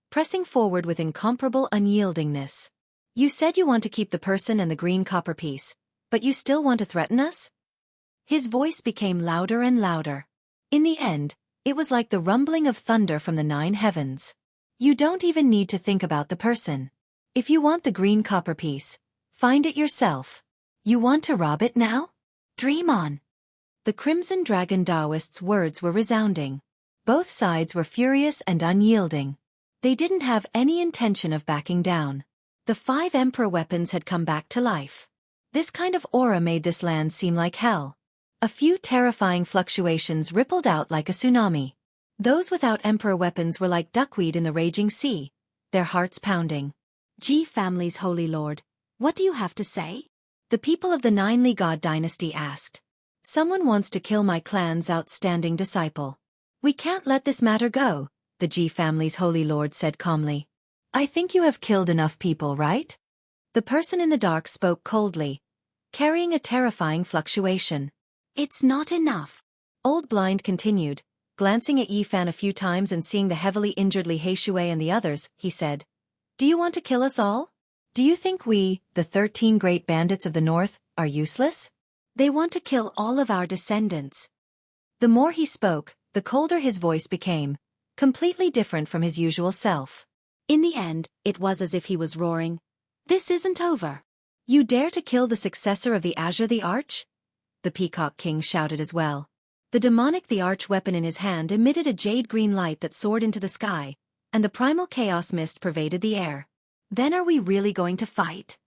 pressing forward with incomparable unyieldingness. You said you want to keep the person and the green copper piece, but you still want to threaten us? His voice became louder and louder. In the end, it was like the rumbling of thunder from the 9 heavens. You don't even need to think about the person. If you want the green copper piece, find it yourself. You want to rob it now? Dream on. The Crimson Dragon Taoist's words were resounding. Both sides were furious and unyielding. They didn't have any intention of backing down. The 5 emperor weapons had come back to life. This kind of aura made this land seem like hell. A few terrifying fluctuations rippled out like a tsunami. Those without emperor weapons were like duckweed in the raging sea, their hearts pounding. Ji family's holy lord, what do you have to say? The people of the Ninely God dynasty asked. Someone wants to kill my clan's outstanding disciple. We can't let this matter go, the Ji family's holy lord said calmly. I think you have killed enough people, right? The person in the dark spoke coldly, carrying a terrifying fluctuation. It's not enough. Old Blind continued, glancing at Yi Fan a few times and seeing the heavily injured Li Heishui and the others, he said, Do you want to kill us all? Do you think we, the 13 great bandits of the north, are useless? They want to kill all of our descendants. The more he spoke, the colder his voice became, completely different from his usual self. In the end, it was as if he was roaring. This isn't over. You dare to kill the successor of the Azure the Arch? The Peacock King shouted as well. The demonic the Arch weapon in his hand emitted a jade-green light that soared into the sky, and the primal chaos mist pervaded the air. Then are we really going to fight?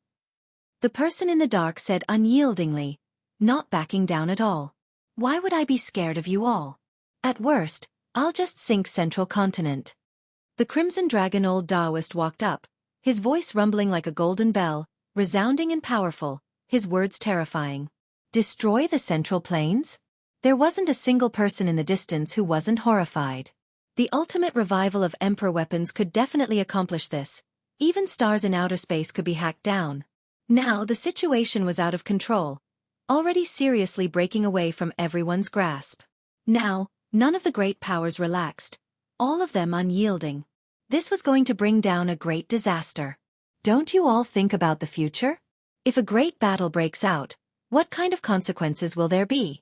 The person in the dark said unyieldingly, not backing down at all. Why would I be scared of you all? At worst, I'll just sink Central Continent. The Crimson Dragon old Taoist walked up, his voice rumbling like a golden bell, resounding and powerful, his words terrifying. Destroy the Central Plains? There wasn't a single person in the distance who wasn't horrified. The ultimate revival of Emperor weapons could definitely accomplish this. Even stars in outer space could be hacked down. Now the situation was out of control, already seriously breaking away from everyone's grasp. Now, none of the great powers relaxed, all of them unyielding. This was going to bring down a great disaster. Don't you all think about the future? If a great battle breaks out, what kind of consequences will there be?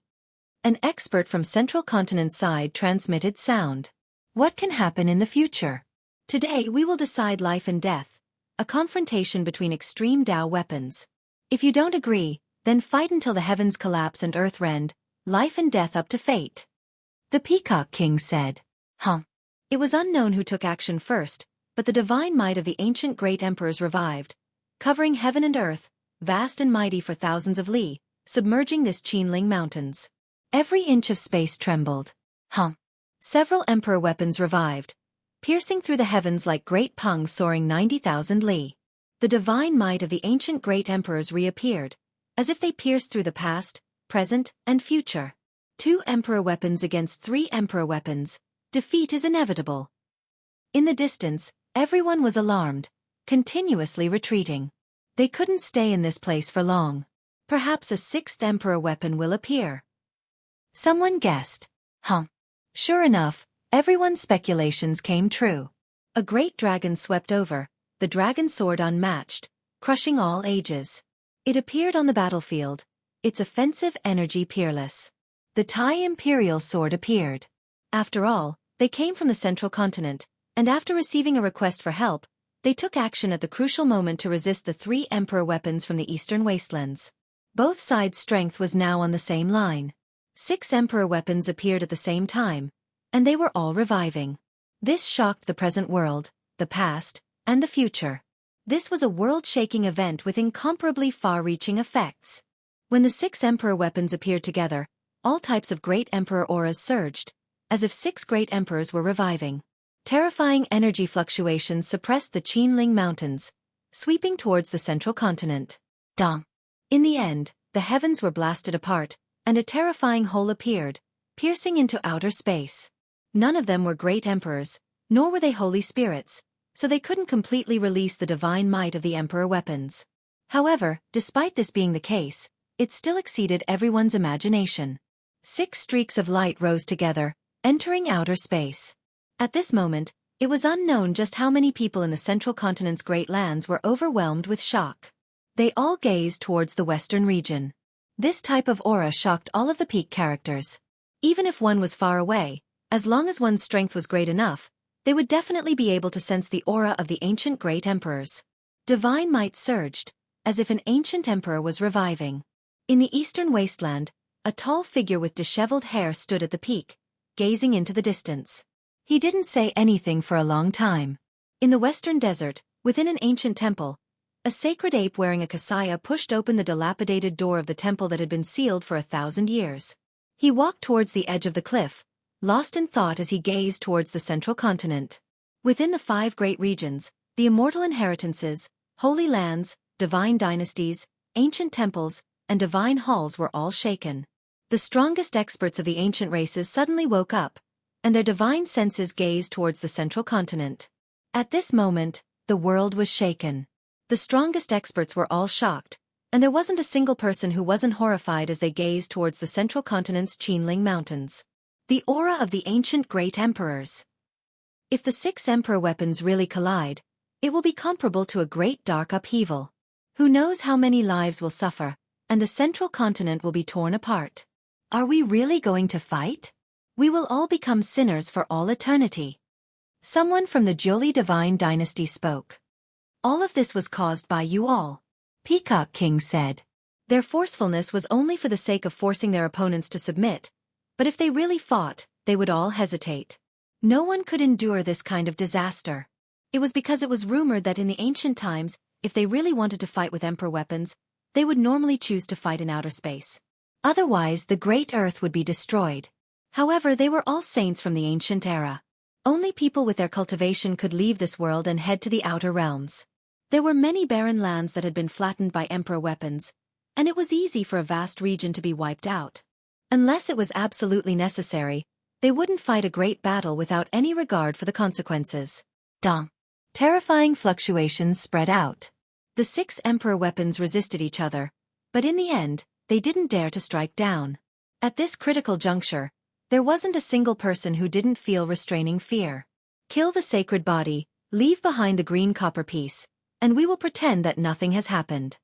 An expert from Central Continent's side transmitted sound. What can happen in the future? Today we will decide life and death, a confrontation between extreme Tao weapons. If you don't agree, then fight until the heavens collapse and earth rend, life and death up to fate. The Peacock King said. It was unknown who took action first, but the divine might of the ancient great emperors revived, covering heaven and earth, vast and mighty for thousands of li, submerging this Qinling mountains. Every inch of space trembled. Several emperor weapons revived, piercing through the heavens like great pungs soaring 90,000 li. The divine might of the ancient great emperors reappeared, as if they pierced through the past, present, and future. 2 emperor weapons against 3 emperor weapons. Defeat is inevitable. In the distance, everyone was alarmed, continuously retreating. They couldn't stay in this place for long. Perhaps a 6th emperor weapon will appear. Someone guessed. Sure enough, everyone's speculations came true. A great dragon swept over, the dragon sword unmatched, crushing all ages. It appeared on the battlefield, its offensive energy peerless. The Tai Imperial sword appeared. After all, they came from the Central Continent, and after receiving a request for help, they took action at the crucial moment to resist the 3 emperor weapons from the Eastern Wastelands. Both sides' strength was now on the same line. 6 emperor weapons appeared at the same time, and they were all reviving. This shocked the present world, the past, and the future. This was a world-shaking event with incomparably far-reaching effects. When the 6 emperor weapons appeared together, all types of great emperor auras surged, as if 6 great emperors were reviving. Terrifying energy fluctuations suppressed the Qinling Mountains, sweeping towards the Central Continent. In the end, the heavens were blasted apart, and a terrifying hole appeared, piercing into outer space. None of them were great emperors, nor were they holy spirits, so they couldn't completely release the divine might of the emperor weapons. However, despite this being the case, it still exceeded everyone's imagination. 6 streaks of light rose together, entering outer space. At this moment, it was unknown just how many people in the Central Continent's great lands were overwhelmed with shock. They all gazed towards the western region. This type of aura shocked all of the peak characters. Even if one was far away, as long as one's strength was great enough, they would definitely be able to sense the aura of the ancient great emperors. Divine might surged, as if an ancient emperor was reviving. In the eastern wasteland, a tall figure with disheveled hair stood at the peak, gazing into the distance. He didn't say anything for a long time. In the western desert, within an ancient temple, a sacred ape wearing a kasaya pushed open the dilapidated door of the temple that had been sealed for 1,000 years. He walked towards the edge of the cliff, lost in thought as he gazed towards the Central Continent. Within the 5 great regions, the immortal inheritances, holy lands, divine dynasties, ancient temples, and divine halls were all shaken. The strongest experts of the ancient races suddenly woke up, and their divine senses gazed towards the Central Continent. At this moment, the world was shaken. The strongest experts were all shocked, and there wasn't a single person who wasn't horrified as they gazed towards the Central Continent's Qinling Mountains. The aura of the ancient great emperors. If the 6 emperor weapons really collide, It will be comparable to a great dark upheaval. Who knows how many lives will suffer, and the central continent will be torn apart. Are we really going to fight? We will all become sinners for all eternity. Someone from the Jiuli divine dynasty spoke. All of this was caused by you all. Peacock King said. Their forcefulness was only for the sake of forcing their opponents to submit, but if they really fought, they would all hesitate. No one could endure this kind of disaster. It was because it was rumored that in the ancient times, if they really wanted to fight with emperor weapons, they would normally choose to fight in outer space. Otherwise, the great earth would be destroyed. However, they were all saints from the ancient era. Only people with their cultivation could leave this world and head to the outer realms. There were many barren lands that had been flattened by emperor weapons, and it was easy for a vast region to be wiped out. Unless it was absolutely necessary, they wouldn't fight a great battle without any regard for the consequences. Dong. Terrifying fluctuations spread out. The 6 emperor weapons resisted each other, but in the end, they didn't dare to strike down. At this critical juncture, there wasn't a single person who didn't feel restraining fear. Kill the sacred body, leave behind the green copper piece, and we will pretend that nothing has happened.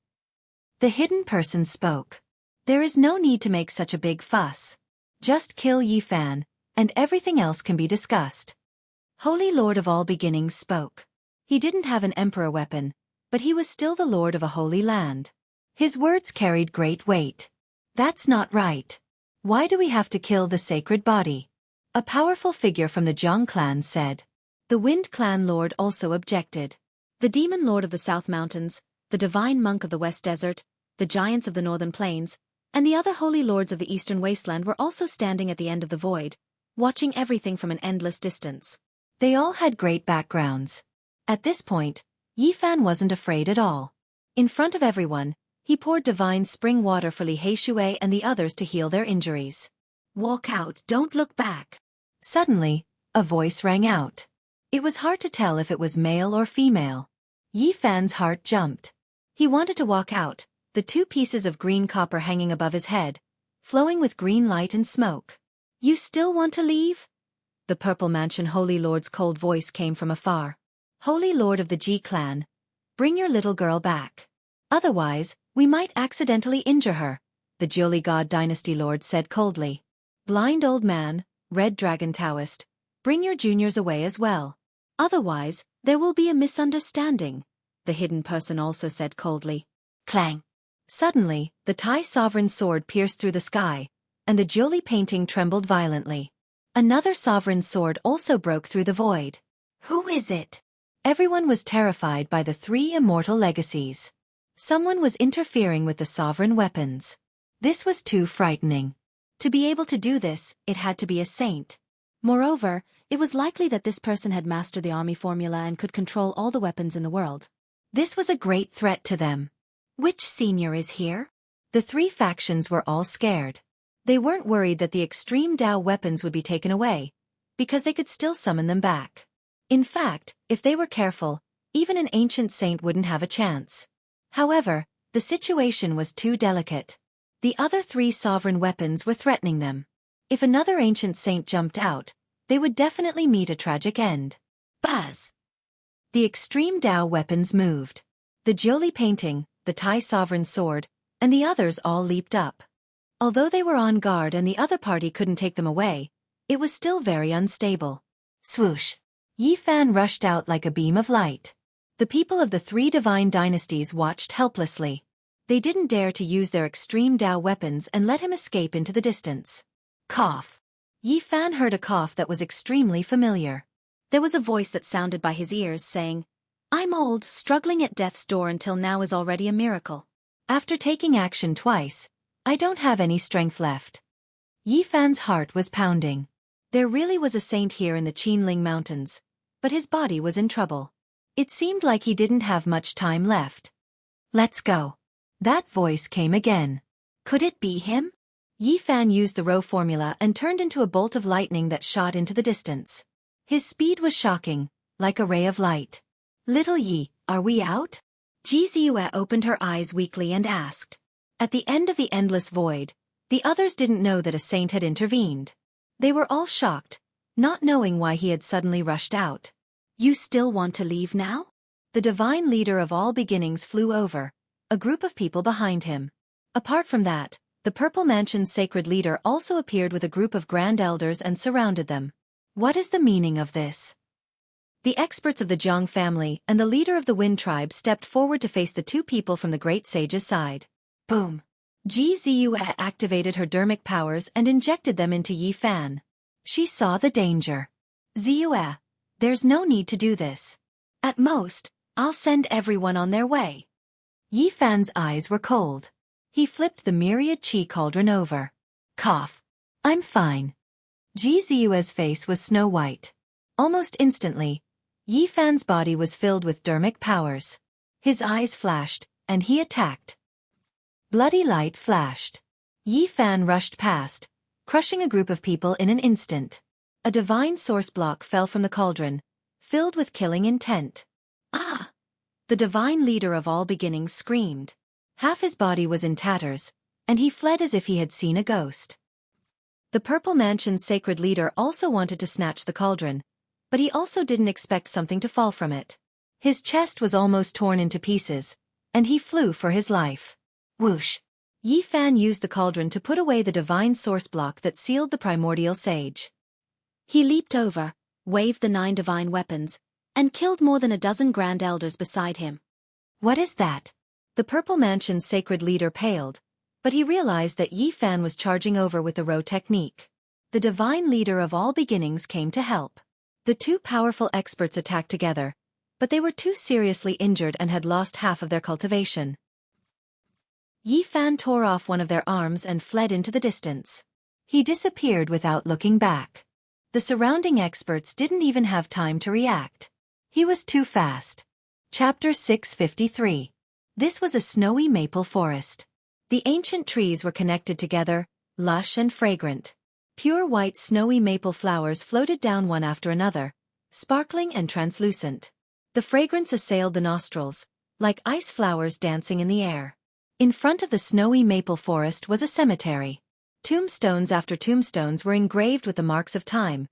The hidden person spoke. There is no need to make such a big fuss. Just kill Yifan, and everything else can be discussed. Holy Lord of all beginnings spoke. He didn't have an emperor weapon, but he was still the lord of a holy land. His words carried great weight. That's not right. Why do we have to kill the sacred body? A powerful figure from the Jiang clan said. The Wind clan lord also objected. The demon lord of the South Mountains, the divine monk of the West Desert, the giants of the Northern Plains, and the other holy lords of the Eastern Wasteland were also standing at the end of the void, watching everything from an endless distance. They all had great backgrounds. At this point, Yifan wasn't afraid at all. In front of everyone, he poured divine spring water for Li Heishui and the others to heal their injuries. Walk out, don't look back. Suddenly, a voice rang out. It was hard to tell if it was male or female. Yifan's heart jumped. He wanted to walk out, the 2 pieces of green copper hanging above his head, flowing with green light and smoke. You still want to leave? The Purple Mansion Holy Lord's cold voice came from afar. Holy Lord of the Ji clan, bring your little girl back. Otherwise, we might accidentally injure her, the Jiuli God Dynasty Lord said coldly. Blind old man, Red Dragon Taoist, bring your juniors away as well. Otherwise, there will be a misunderstanding, the hidden person also said coldly. Clang. Suddenly, the Tai sovereign's sword pierced through the sky, and the Jiuli painting trembled violently. Another sovereign's sword also broke through the void. Who is it? Everyone was terrified by the 3 immortal legacies. Someone was interfering with the sovereign weapons. This was too frightening. To be able to do this, it had to be a saint. Moreover, it was likely that this person had mastered the army formula and could control all the weapons in the world. This was a great threat to them. Which senior is here? The 3 factions were all scared. They weren't worried that the extreme Dao weapons would be taken away, because they could still summon them back. In fact, if they were careful, even an ancient saint wouldn't have a chance. However, the situation was too delicate. The other 3 sovereign weapons were threatening them. If another ancient saint jumped out, they would definitely meet a tragic end. Buzz! The extreme Dao weapons moved. The Jiuli painting, the Tai sovereign sword, and the others all leaped up. Although they were on guard and the other party couldn't take them away, it was still very unstable. Swoosh! Yifan rushed out like a beam of light. The people of the 3 divine dynasties watched helplessly. They didn't dare to use their extreme Dao weapons and let him escape into the distance. Cough. Yifan heard a cough that was extremely familiar. There was a voice that sounded by his ears saying, I'm old, struggling at death's door until now is already a miracle. After taking action twice, I don't have any strength left. Yifan's heart was pounding. There really was a saint here in the Qinling Mountains, but his body was in trouble. It seemed like he didn't have much time left. Let's go. That voice came again. Could it be him? Yifan used the Rho formula and turned into a bolt of lightning that shot into the distance. His speed was shocking, like a ray of light. Little Yi, are we out? Ji Ziyue opened her eyes weakly and asked. At the end of the endless void, the others didn't know that a saint had intervened. They were all shocked, not knowing why he had suddenly rushed out. You still want to leave now? The divine leader of all beginnings flew over, a group of people behind him. Apart from that, the Purple Mansion's sacred leader also appeared with a group of grand elders and surrounded them. What is the meaning of this? The experts of the Jiang family and the leader of the Wind tribe stepped forward to face the two people from the great sage's side. Boom! Jianghu activated her dermic powers and injected them into Yi Fan. She saw the danger. Ziyue, there's no need to do this. At most, I'll send everyone on their way. Yi Fan's eyes were cold. He flipped the myriad qi cauldron over. Cough. I'm fine. Ziyue's face was snow white. Almost instantly, Yi Fan's body was filled with dermic powers. His eyes flashed, and he attacked. Bloody light flashed. Yi Fan rushed past, crushing a group of people in an instant. A divine source block fell from the cauldron, filled with killing intent. Ah! The divine leader of all beginnings screamed. Half his body was in tatters, and he fled as if he had seen a ghost. The Purple Mansion's sacred leader also wanted to snatch the cauldron, but he also didn't expect something to fall from it. His chest was almost torn into pieces, and he flew for his life. Whoosh! Yi Fan used the cauldron to put away the divine source block that sealed the primordial sage. He leaped over, waved the 9 divine weapons, and killed more than a dozen grand elders beside him. What is that? The Purple Mansion's sacred leader paled, but he realized that Yi Fan was charging over with the Row technique. The divine leader of all beginnings came to help. The two powerful experts attacked together, but they were too seriously injured and had lost half of their cultivation. Yi Fan tore off one of their arms and fled into the distance. He disappeared without looking back. The surrounding experts didn't even have time to react. He was too fast. Chapter 653. This was a snowy maple forest. The ancient trees were connected together, lush and fragrant. Pure white snowy maple flowers floated down one after another, sparkling and translucent. The fragrance assailed the nostrils, like ice flowers dancing in the air. In front of the snowy maple forest was a cemetery. Tombstones after tombstones were engraved with the marks of time,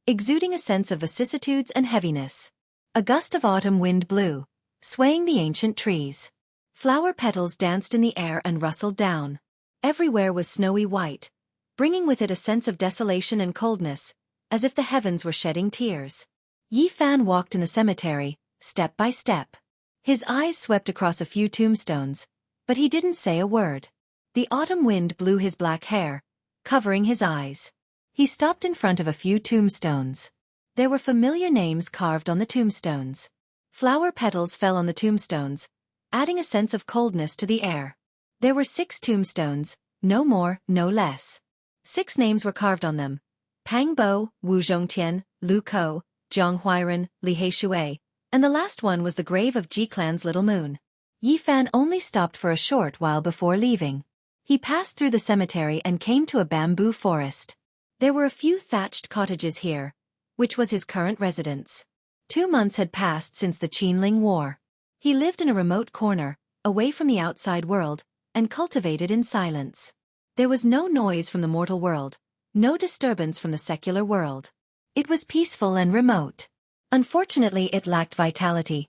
exuding a sense of vicissitudes and heaviness. A gust of autumn wind blew, swaying the ancient trees. Flower petals danced in the air and rustled down. Everywhere was snowy white, bringing with it a sense of desolation and coldness, as if the heavens were shedding tears. Yi Fan walked in the cemetery, step by step. His eyes swept across a few tombstones, but he didn't say a word. The autumn wind blew his black hair, covering his eyes. He stopped in front of a few tombstones. There were familiar names carved on the tombstones. Flower petals fell on the tombstones, adding a sense of coldness to the air. There were 6 tombstones, no more, no less. 6 names were carved on them: Pang Bo, Wu Zhongtian, Lu Ko, Zhang Huairen, Li Heishui, and the last one was the grave of Ji Clan's little moon. Yi Fan only stopped for a short while before leaving. He passed through the cemetery and came to a bamboo forest. There were a few thatched cottages here, which was his current residence. 2 months had passed since the Qinling War. He lived in a remote corner, away from the outside world, and cultivated in silence. There was no noise from the mortal world, no disturbance from the secular world. It was peaceful and remote. Unfortunately, it lacked vitality.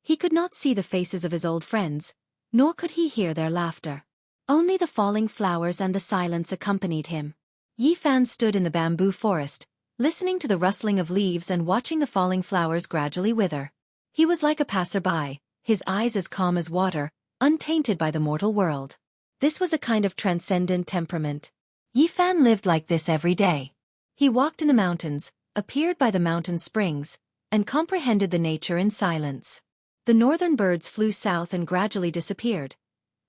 He could not see the faces of his old friends, nor could he hear their laughter. Only the falling flowers and the silence accompanied him. Yi Fan stood in the bamboo forest, listening to the rustling of leaves and watching the falling flowers gradually wither. He was like a passerby, his eyes as calm as water, untainted by the mortal world. This was a kind of transcendent temperament. Yi Fan lived like this every day. He walked in the mountains, appeared by the mountain springs, and comprehended the nature in silence. The northern birds flew south and gradually disappeared,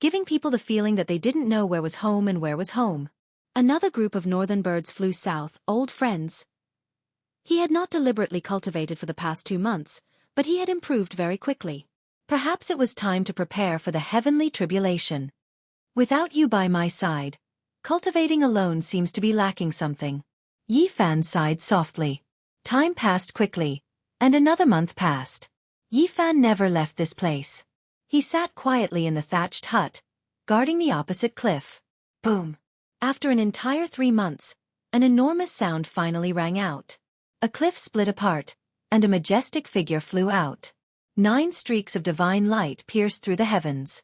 giving people the feeling that they didn't know where was home and where was home. Another group of northern birds flew south, old friends. He had not deliberately cultivated for the past 2 months, but he had improved very quickly. Perhaps it was time to prepare for the heavenly tribulation. Without you by my side, cultivating alone seems to be lacking something. Yi Fan sighed softly. Time passed quickly, and another month passed. Yi Fan never left this place. He sat quietly in the thatched hut, guarding the opposite cliff. Boom! After an entire 3 months, an enormous sound finally rang out. A cliff split apart, and a majestic figure flew out. 9 streaks of divine light pierced through the heavens.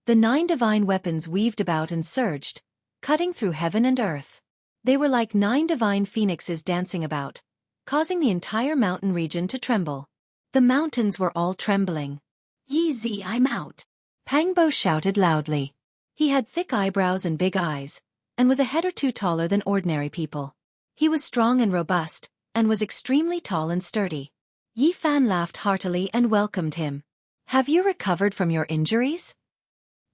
The 9 divine weapons weaved about and surged, cutting through heaven and earth. They were like 9 divine phoenixes dancing about, causing the entire mountain region to tremble. The mountains were all trembling. "Yi Zi, I'm out!" Pangbo shouted loudly. He had thick eyebrows and big eyes, and was a head or two taller than ordinary people. He was strong and robust, and was extremely tall and sturdy. Yi Fan laughed heartily and welcomed him. "Have you recovered from your injuries?"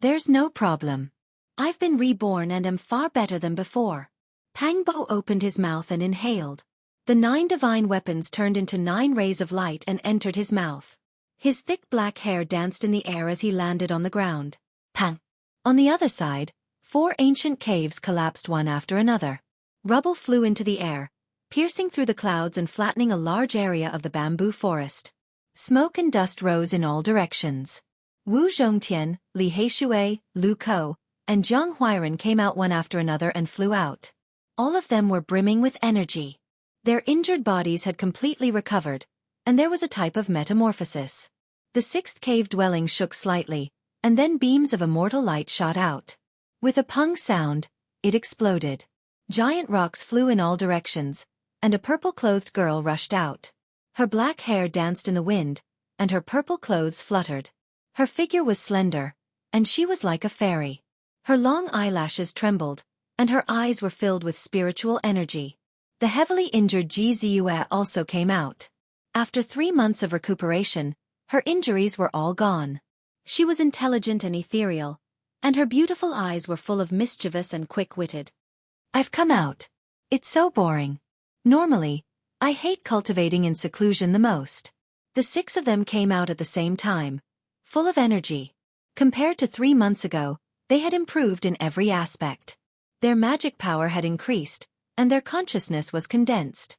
"There's no problem. I've been reborn and am far better than before." Pangbo opened his mouth and inhaled. The 9 divine weapons turned into 9 rays of light and entered his mouth. His thick black hair danced in the air as he landed on the ground. Pang! On the other side, 4 ancient caves collapsed one after another. Rubble flew into the air, piercing through the clouds and flattening a large area of the bamboo forest. Smoke and dust rose in all directions. Wu Zhongtian, Li Heishui, Lu Kou, and Jiang Huiran came out one after another and flew out. All of them were brimming with energy. Their injured bodies had completely recovered, and there was a type of metamorphosis. The 6th cave dwelling shook slightly, and then beams of immortal light shot out. With a pung sound, it exploded. Giant rocks flew in all directions, and a purple-clothed girl rushed out. Her black hair danced in the wind, and her purple clothes fluttered. Her figure was slender, and she was like a fairy. Her long eyelashes trembled, and her eyes were filled with spiritual energy. The heavily injured Ji Ziyue also came out. After 3 months of recuperation, her injuries were all gone. She was intelligent and ethereal, and her beautiful eyes were full of mischievous and quick-witted. "I've come out. It's so boring. Normally, I hate cultivating in seclusion the most." The 6 of them came out at the same time, full of energy. Compared to 3 months ago, they had improved in every aspect. Their magic power had increased, and their consciousness was condensed.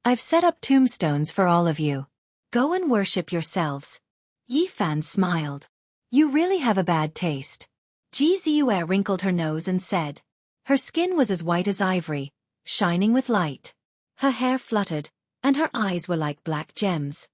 "I've set up tombstones for all of you. Go and worship yourselves." Yi Fan smiled. "You really have a bad taste." Ji Ziyue wrinkled her nose and said. Her skin was as white as ivory, shining with light. Her hair fluttered, and her eyes were like black gems.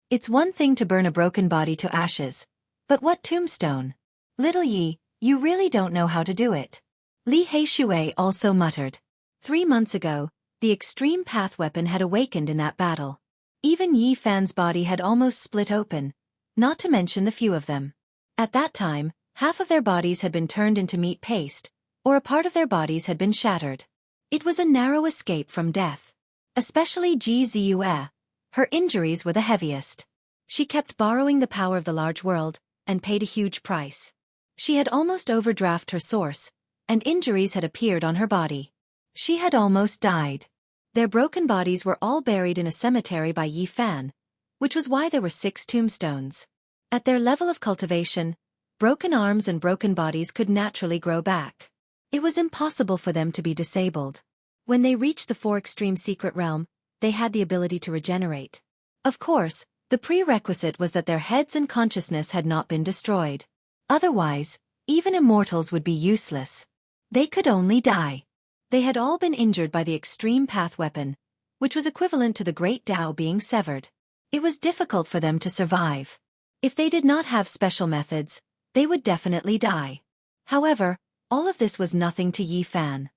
"It's one thing to burn a broken body to ashes, but what tombstone? Little Yi, you really don't know how to do it." Li Heishui also muttered. 3 months ago, the extreme path weapon had awakened in that battle. Even Yi Fan's body had almost split open, not to mention the few of them. At that time, half of their bodies had been turned into meat paste, or a part of their bodies had been shattered. It was a narrow escape from death. Especially Ji Ziyue. Her injuries were the heaviest. She kept borrowing the power of the large world, and paid a huge price. She had almost overdrafted her source, and injuries had appeared on her body. She had almost died. Their broken bodies were all buried in a cemetery by Yi Fan, which was why there were 6 tombstones. At their level of cultivation, broken arms and broken bodies could naturally grow back. It was impossible for them to be disabled. When they reached the 4 extreme secret realm, they had the ability to regenerate. Of course, the prerequisite was that their heads and consciousness had not been destroyed. Otherwise, even immortals would be useless. They could only die. They had all been injured by the extreme path weapon, which was equivalent to the great Tao being severed. It was difficult for them to survive. If they did not have special methods, they would definitely die. However, all of this was nothing to Yi Fan.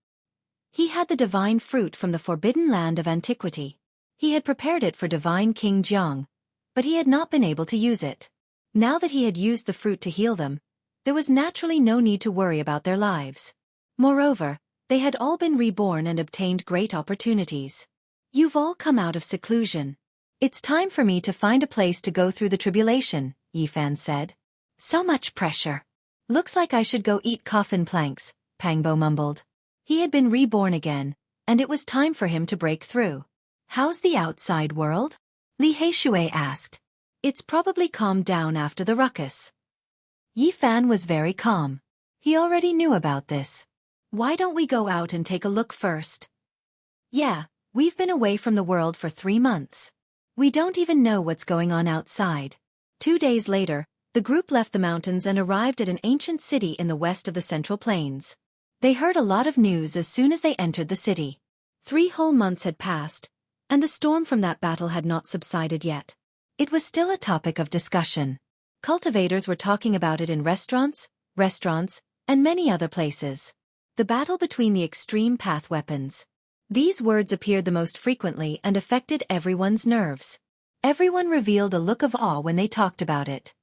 He had the divine fruit from the forbidden land of antiquity. He had prepared it for divine King Jiang, but he had not been able to use it. Now that he had used the fruit to heal them, there was naturally no need to worry about their lives. Moreover, they had all been reborn and obtained great opportunities. "You've all come out of seclusion. It's time for me to find a place to go through the tribulation," Yi Fan said. "So much pressure. Looks like I should go eat coffin planks," Pangbo mumbled. He had been reborn again, and it was time for him to break through. "How's the outside world?" Li Heishui asked. "It's probably calmed down after the ruckus." Yi Fan was very calm. He already knew about this. "Why don't we go out and take a look first?" "Yeah, we've been away from the world for 3 months. We don't even know what's going on outside." 2 days later, the group left the mountains and arrived at an ancient city in the west of the Central Plains. They heard a lot of news as soon as they entered the city. 3 whole months had passed, and the storm from that battle had not subsided yet. It was still a topic of discussion. Cultivators were talking about it in restaurants, and many other places. The battle between the extreme path weapons. These words appeared the most frequently and affected everyone's nerves. Everyone revealed a look of awe when they talked about it.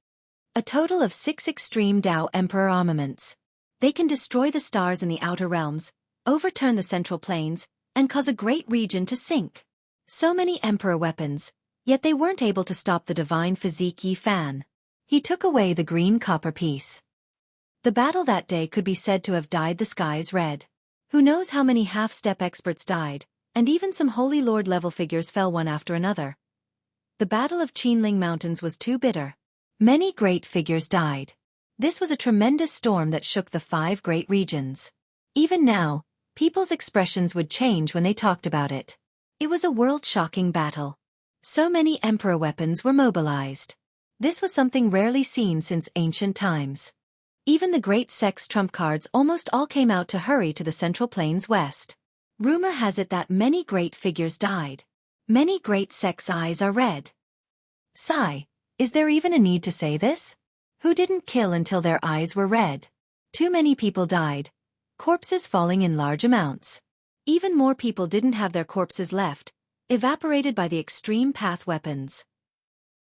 A total of 6 extreme Dao Emperor armaments. They can destroy the stars in the outer realms, overturn the central plains, and cause a great region to sink. So many Emperor weapons, yet they weren't able to stop the divine physique Yi Fan. He took away the green copper piece. The battle that day could be said to have dyed the skies red. Who knows how many half-step experts died, and even some Holy Lord level figures fell one after another. The Battle of Qinling Mountains was too bitter. Many great figures died. This was a tremendous storm that shook the 5 great regions. Even now, people's expressions would change when they talked about it. It was a world-shocking battle. So many Emperor weapons were mobilized. This was something rarely seen since ancient times. Even the great sect's trump cards almost all came out to hurry to the Central Plains west. Rumor has it that many great figures died. Many great sects' eyes are red. Sigh, is there even a need to say this? Who didn't kill until their eyes were red? Too many people died. Corpses falling in large amounts. Even more people didn't have their corpses left, evaporated by the extreme path weapons.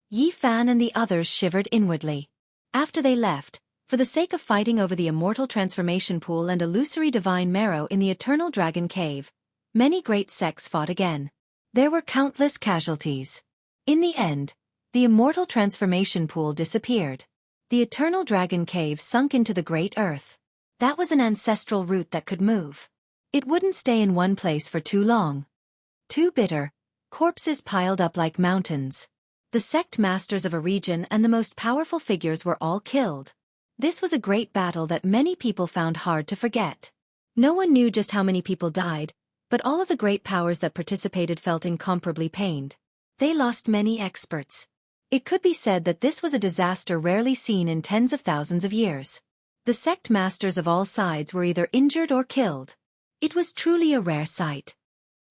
Yi Fan and the others shivered inwardly. After they left, for the sake of fighting over the immortal transformation pool and illusory divine marrow in the eternal dragon cave, many great sects fought again. There were countless casualties. In the end, the immortal transformation pool disappeared. The eternal dragon cave sunk into the great earth. That was an ancestral root that could move. It wouldn't stay in one place for too long. Too bitter, corpses piled up like mountains. The sect masters of a region and the most powerful figures were all killed. This was a great battle that many people found hard to forget. No one knew just how many people died, but all of the great powers that participated felt incomparably pained. They lost many experts. It could be said that this was a disaster rarely seen in tens of thousands of years. The sect masters of all sides were either injured or killed. It was truly a rare sight.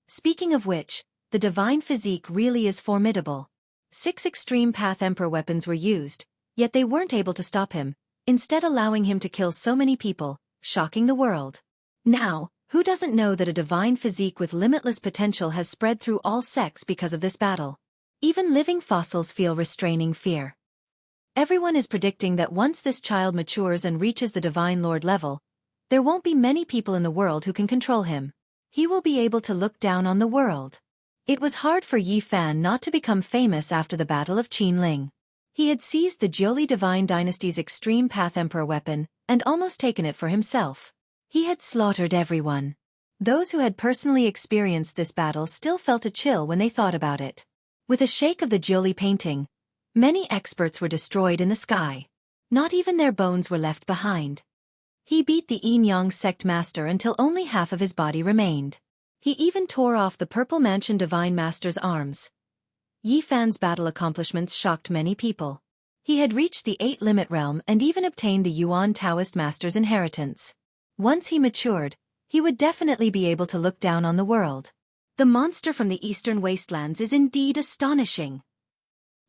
Speaking of which, the divine physique really is formidable. 6 extreme path emperor weapons were used, yet they weren't able to stop him, instead allowing him to kill so many people, shocking the world. Now, who doesn't know that a divine physique with limitless potential has spread through all sects because of this battle? Even living fossils feel restraining fear. Everyone is predicting that once this child matures and reaches the Divine Lord level, there won't be many people in the world who can control him. He will be able to look down on the world. It was hard for Yi Fan not to become famous after the Battle of Qinling. He had seized the Jiuli Divine Dynasty's Extreme Path Emperor weapon and almost taken it for himself. He had slaughtered everyone. Those who had personally experienced this battle still felt a chill when they thought about it. With a shake of the Jiuli painting, many experts were destroyed in the sky. Not even their bones were left behind. He beat the Yin Yang sect master until only half of his body remained. He even tore off the Purple Mansion Divine Master's arms. Yi Fan's battle accomplishments shocked many people. He had reached the 8-limit realm and even obtained the Yuan Taoist Master's inheritance. Once he matured, he would definitely be able to look down on the world. The monster from the eastern wastelands is indeed astonishing.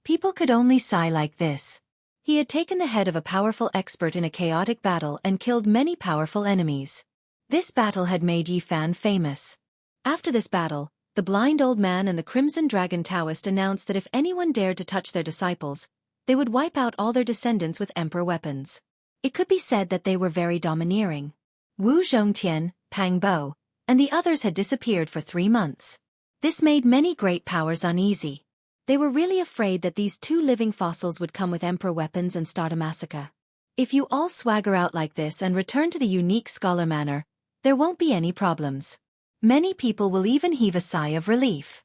People could only sigh like this. He had taken the head of a powerful expert in a chaotic battle and killed many powerful enemies. This battle had made Yi Fan famous. After this battle, the blind old man and the Crimson Dragon Taoist announced that if anyone dared to touch their disciples, they would wipe out all their descendants with emperor weapons. It could be said that they were very domineering. Wu Zhongtian, Pang Bo, and the others had disappeared for 3 months. This made many great powers uneasy. They were really afraid that these 2 living fossils would come with emperor weapons and start a massacre. If you all swagger out like this and return to the unique scholar manner, there won't be any problems. Many people will even heave a sigh of relief.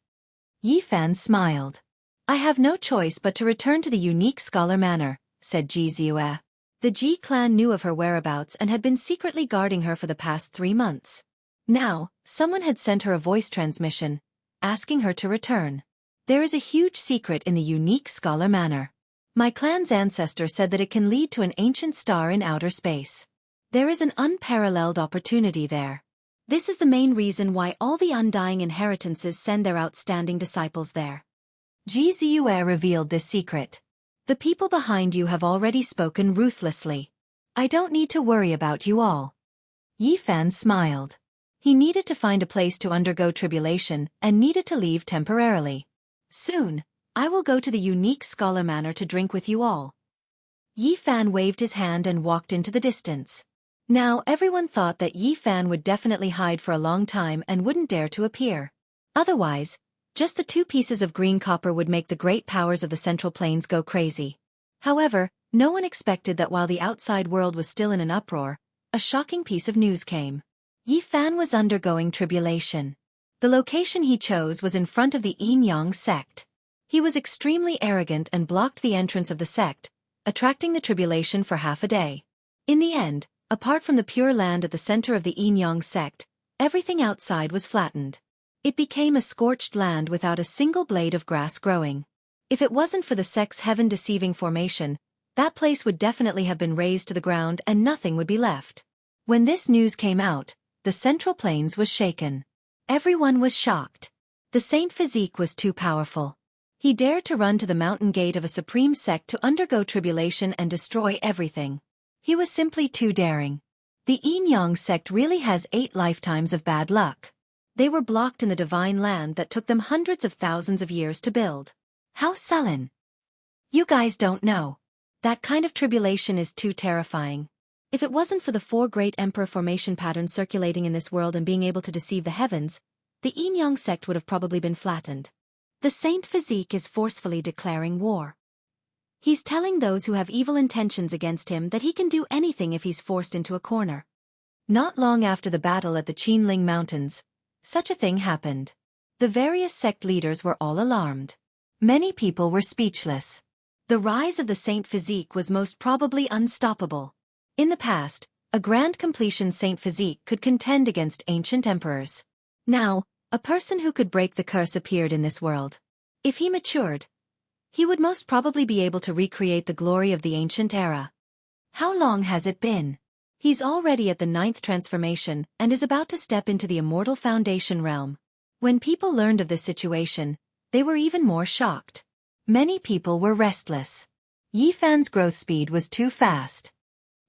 Yi Fan smiled. I have no choice but to return to the unique scholar manner, said Ji Ziyue. The Ji clan knew of her whereabouts and had been secretly guarding her for the past 3 months. Now, someone had sent her a voice transmission, asking her to return. There is a huge secret in the unique scholar manner. My clan's ancestor said that it can lead to an ancient star in outer space. There is an unparalleled opportunity there. This is the main reason why all the undying inheritances send their outstanding disciples there. Ziyue revealed this secret. The people behind you have already spoken ruthlessly. I don't need to worry about you all. Yi Fan smiled. He needed to find a place to undergo tribulation and needed to leave temporarily. Soon, I will go to the unique Scholar Manor to drink with you all. Yi Fan waved his hand and walked into the distance. Now everyone thought that Yi Fan would definitely hide for a long time and wouldn't dare to appear. Otherwise, just the 2 pieces of green copper would make the great powers of the Central Plains go crazy. However, no one expected that while the outside world was still in an uproar, a shocking piece of news came. Yi Fan was undergoing tribulation. The location he chose was in front of the Yin sect. He was extremely arrogant and blocked the entrance of the sect, attracting the tribulation for half a day. In the end, apart from the pure land at the center of the Yin sect, everything outside was flattened. It became a scorched land without a single blade of grass growing. If it wasn't for the sect's heaven-deceiving formation, that place would definitely have been razed to the ground and nothing would be left. When this news came out, the Central Plains was shaken. Everyone was shocked. The Saint Physique was too powerful. He dared to run to the mountain gate of a supreme sect to undergo tribulation and destroy everything. He was simply too daring. The Yin sect really has 8 lifetimes of bad luck. They were blocked in the divine land that took them hundreds of thousands of years to build. How sullen! You guys don't know. That kind of tribulation is too terrifying. If it wasn't for the 4 great emperor formation patterns circulating in this world and being able to deceive the heavens, the Yin sect would have probably been flattened. The Saint Physique is forcefully declaring war. He's telling those who have evil intentions against him that he can do anything if he's forced into a corner. Not long after the battle at the Qinling Mountains, such a thing happened. The various sect leaders were all alarmed. Many people were speechless. The rise of the Saint Physique was most probably unstoppable. In the past, a grand completion Saint Physique could contend against ancient emperors. Now, a person who could break the curse appeared in this world. If he matured, he would most probably be able to recreate the glory of the ancient era. How long has it been? He's already at the 9th transformation and is about to step into the immortal foundation realm. When people learned of this situation, they were even more shocked. Many people were restless. Yi Fan's growth speed was too fast.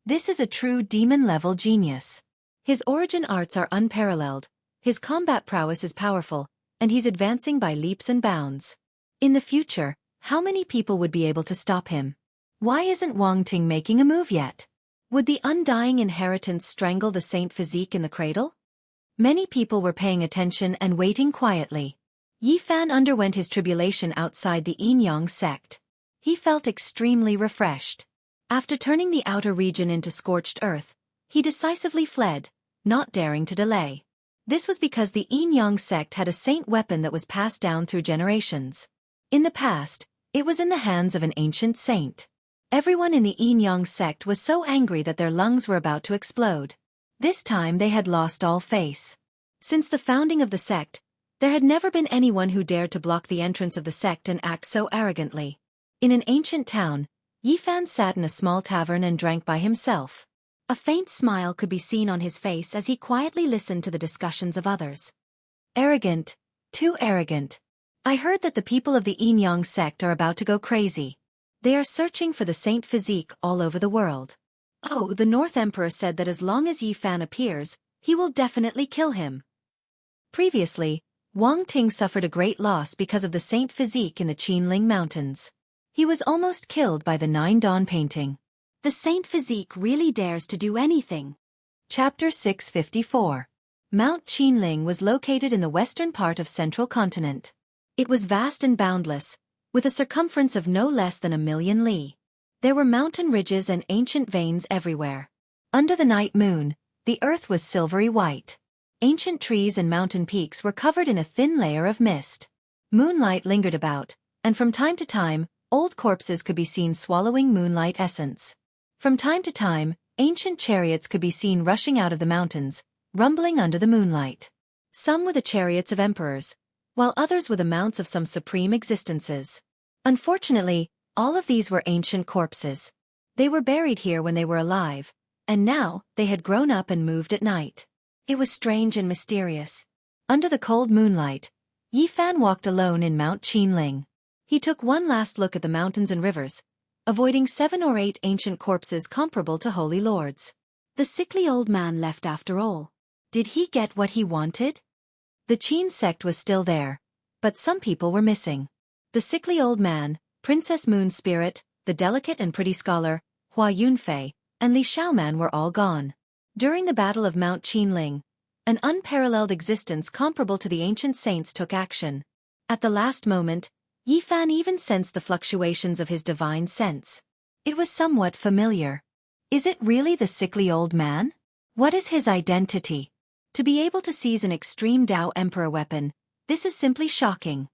This is a true demon-level genius. His origin arts are unparalleled, his combat prowess is powerful, and he's advancing by leaps and bounds. In the future, how many people would be able to stop him? Why isn't Wang Ting making a move yet? Would the undying inheritance strangle the Saint Physique in the cradle? Many people were paying attention and waiting quietly. Yi Fan underwent his tribulation outside the Yin sect. He felt extremely refreshed. After turning the outer region into scorched earth, he decisively fled, not daring to delay. This was because the Yin sect had a saint weapon that was passed down through generations. In the past, it was in the hands of an ancient saint. Everyone in the Yin sect was so angry that their lungs were about to explode. This time they had lost all face. Since the founding of the sect, there had never been anyone who dared to block the entrance of the sect and act so arrogantly. In an ancient town, Yi Fan sat in a small tavern and drank by himself. A faint smile could be seen on his face as he quietly listened to the discussions of others. Arrogant, too arrogant. I heard that the people of the Yin sect are about to go crazy. They are searching for the Saint Physique all over the world. Oh, the North Emperor said that as long as Yi Fan appears, he will definitely kill him. Previously, Wang Ting suffered a great loss because of the Saint Physique in the Qinling Mountains. He was almost killed by the 9 Dawn painting. The Saint Physique really dares to do anything. Chapter 654. Mount Qinling was located in the western part of Central Continent. It was vast and boundless, with a circumference of no less than 1,000,000 li. There were mountain ridges and ancient veins everywhere. Under the night moon, the earth was silvery white. Ancient trees and mountain peaks were covered in a thin layer of mist. Moonlight lingered about, and from time to time, old corpses could be seen swallowing moonlight essence. From time to time, ancient chariots could be seen rushing out of the mountains, rumbling under the moonlight. Some were the chariots of emperors, while others were the mounts of some supreme existences. Unfortunately, all of these were ancient corpses. They were buried here when they were alive, and now they had grown up and moved at night. It was strange and mysterious. Under the cold moonlight, Yi Fan walked alone in Mount Qinling. He took one last look at the mountains and rivers, avoiding 7 or 8 ancient corpses comparable to holy lords. The sickly old man left after all. Did he get what he wanted? The Qin sect was still there, but some people were missing. The sickly old man, Princess Moon's spirit, the delicate and pretty scholar, Hua Yunfei, and Li Xiaoman were all gone. During the Battle of Mount Qinling, an unparalleled existence comparable to the ancient saints took action. At the last moment, Yi Fan even sensed the fluctuations of his divine sense. It was somewhat familiar. Is it really the sickly old man? What is his identity? To be able to seize an extreme Dao Emperor weapon, this is simply shocking.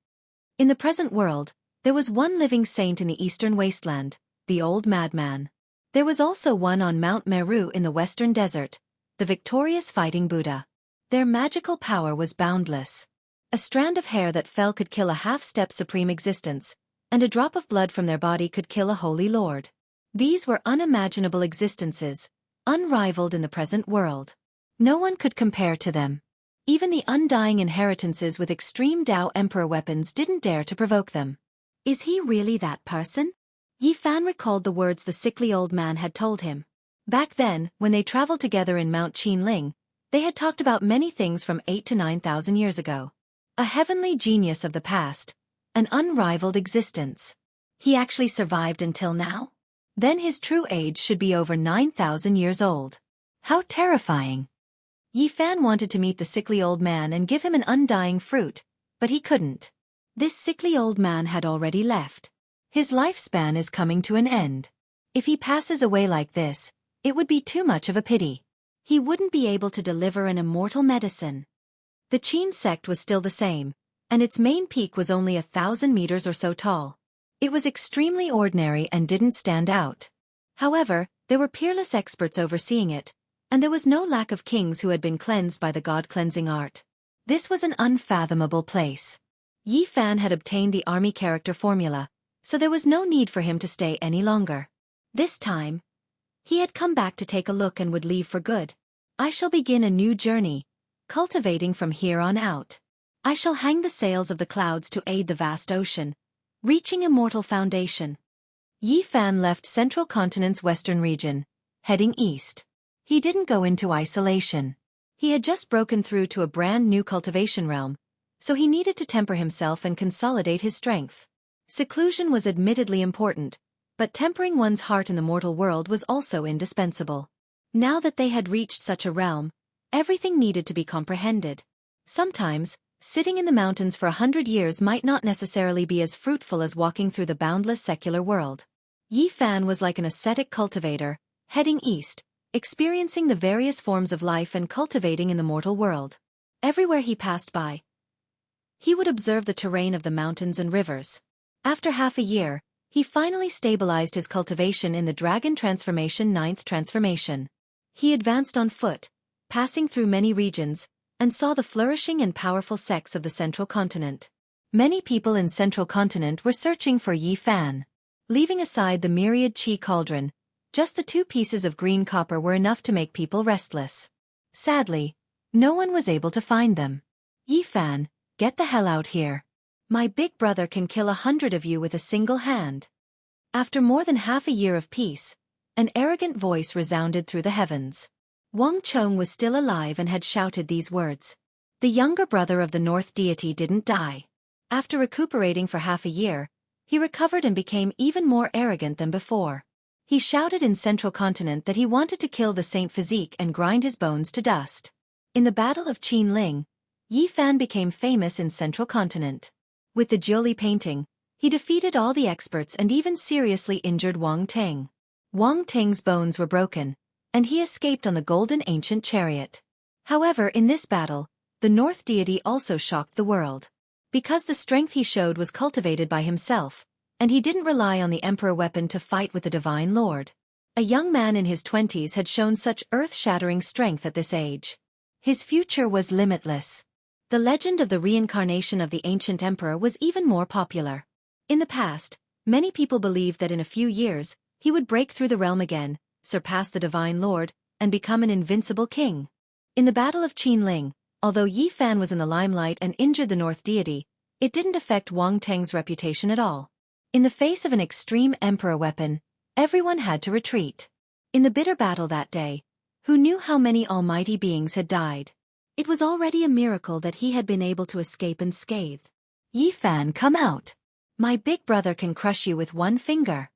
In the present world, there was one living saint in the eastern wasteland, the old madman. There was also one on Mount Meru in the western desert, the victorious fighting Buddha. Their magical power was boundless. A strand of hair that fell could kill a half-step supreme existence, and a drop of blood from their body could kill a holy lord. These were unimaginable existences, unrivaled in the present world. No one could compare to them. Even the undying inheritances with extreme Dao Emperor weapons didn't dare to provoke them. Is he really that person? Yi Fan recalled the words the sickly old man had told him. Back then, when they traveled together in Mount Qinling, they had talked about many things from 8 to 9,000 years ago. A heavenly genius of the past, an unrivaled existence. He actually survived until now? Then his true age should be over 9,000 years old. How terrifying! Yi Fan wanted to meet the sickly old man and give him an undying fruit, but he couldn't. This sickly old man had already left. His lifespan is coming to an end. If he passes away like this, it would be too much of a pity. He wouldn't be able to deliver an immortal medicine. The Qin sect was still the same, and its main peak was only 1,000 meters or so tall. It was extremely ordinary and didn't stand out. However, there were peerless experts overseeing it, and there was no lack of kings who had been cleansed by the god-cleansing art. This was an unfathomable place. Yi Fan had obtained the army character formula, so there was no need for him to stay any longer. This time, he had come back to take a look and would leave for good. I shall begin a new journey, cultivating from here on out. I shall hang the sails of the clouds to aid the vast ocean, reaching immortal foundation. Yi Fan left Central Continent's western region, heading east. He didn't go into isolation. He had just broken through to a brand new cultivation realm, so he needed to temper himself and consolidate his strength. Seclusion was admittedly important, but tempering one's heart in the mortal world was also indispensable. Now that they had reached such a realm, everything needed to be comprehended. Sometimes, sitting in the mountains for 100 years might not necessarily be as fruitful as walking through the boundless secular world. Yi Fan was like an ascetic cultivator, heading east, experiencing the various forms of life and cultivating in the mortal world. Everywhere he passed by, he would observe the terrain of the mountains and rivers. After half a year, he finally stabilized his cultivation in the Dragon Transformation 9th Transformation. He advanced on foot, passing through many regions, and saw the flourishing and powerful sects of the Central Continent. Many people in Central Continent were searching for Yi Fan. Leaving aside the myriad Qi cauldron, just the 2 pieces of green copper were enough to make people restless. Sadly, no one was able to find them. Yi Fan, get the hell out here. My big brother can kill 100 of you with a single hand. After more than half a year of peace, an arrogant voice resounded through the heavens. Wang Chong was still alive and had shouted these words. The younger brother of the North deity didn't die. After recuperating for half a year, he recovered and became even more arrogant than before. He shouted in Central Continent that he wanted to kill the Saint Physique and grind his bones to dust. In the Battle of Qinling, Yi Fan became famous in Central Continent. With the Jiuli painting, he defeated all the experts and even seriously injured Wang Teng. Wang Teng's bones were broken, and he escaped on the golden ancient chariot. However, in this battle, the North deity also shocked the world. Because the strength he showed was cultivated by himself, and he didn't rely on the Emperor weapon to fight with the Divine Lord. A young man in his 20s had shown such earth-shattering strength at this age. His future was limitless. The legend of the reincarnation of the ancient emperor was even more popular. In the past, many people believed that in a few years, he would break through the realm again, surpass the Divine Lord, and become an invincible king. In the Battle of Qinling, although Yi Fan was in the limelight and injured the North deity, it didn't affect Wang Teng's reputation at all. In the face of an extreme emperor weapon, everyone had to retreat. In the bitter battle that day, who knew how many almighty beings had died? It was already a miracle that he had been able to escape unscathed. Yi Fan, come out. My big brother can crush you with one finger.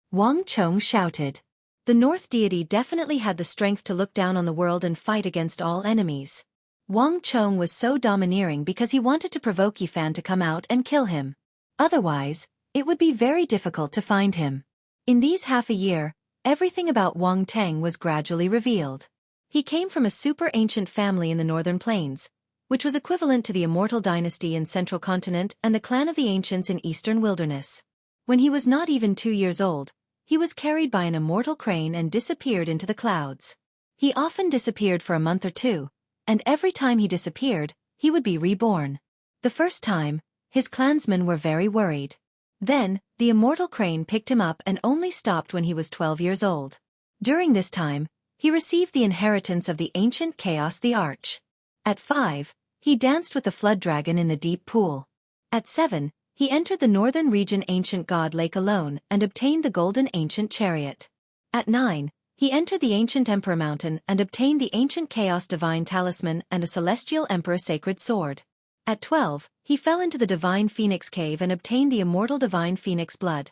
Wang Chong shouted. The North deity definitely had the strength to look down on the world and fight against all enemies. Wang Chong was so domineering because he wanted to provoke Yi Fan to come out and kill him. Otherwise, it would be very difficult to find him. In these half a year, everything about Wang Teng was gradually revealed. He came from a super ancient family in the northern plains, which was equivalent to the immortal dynasty in central continent and the clan of the ancients in eastern wilderness. When he was not even 2 years old, he was carried by an immortal crane and disappeared into the clouds. He often disappeared for a month or two, and every time he disappeared, he would be reborn. The first time, his clansmen were very worried. Then, the immortal crane picked him up and only stopped when he was 12 years old. During this time, he received the inheritance of the ancient chaos, the Arch. At 5, he danced with the flood dragon in the deep pool. At 7, he entered the northern region ancient god lake alone and obtained the golden ancient chariot. At 9, he entered the ancient emperor mountain and obtained the ancient chaos divine talisman and a celestial emperor sacred sword. At 12, he fell into the divine phoenix cave and obtained the immortal divine phoenix blood.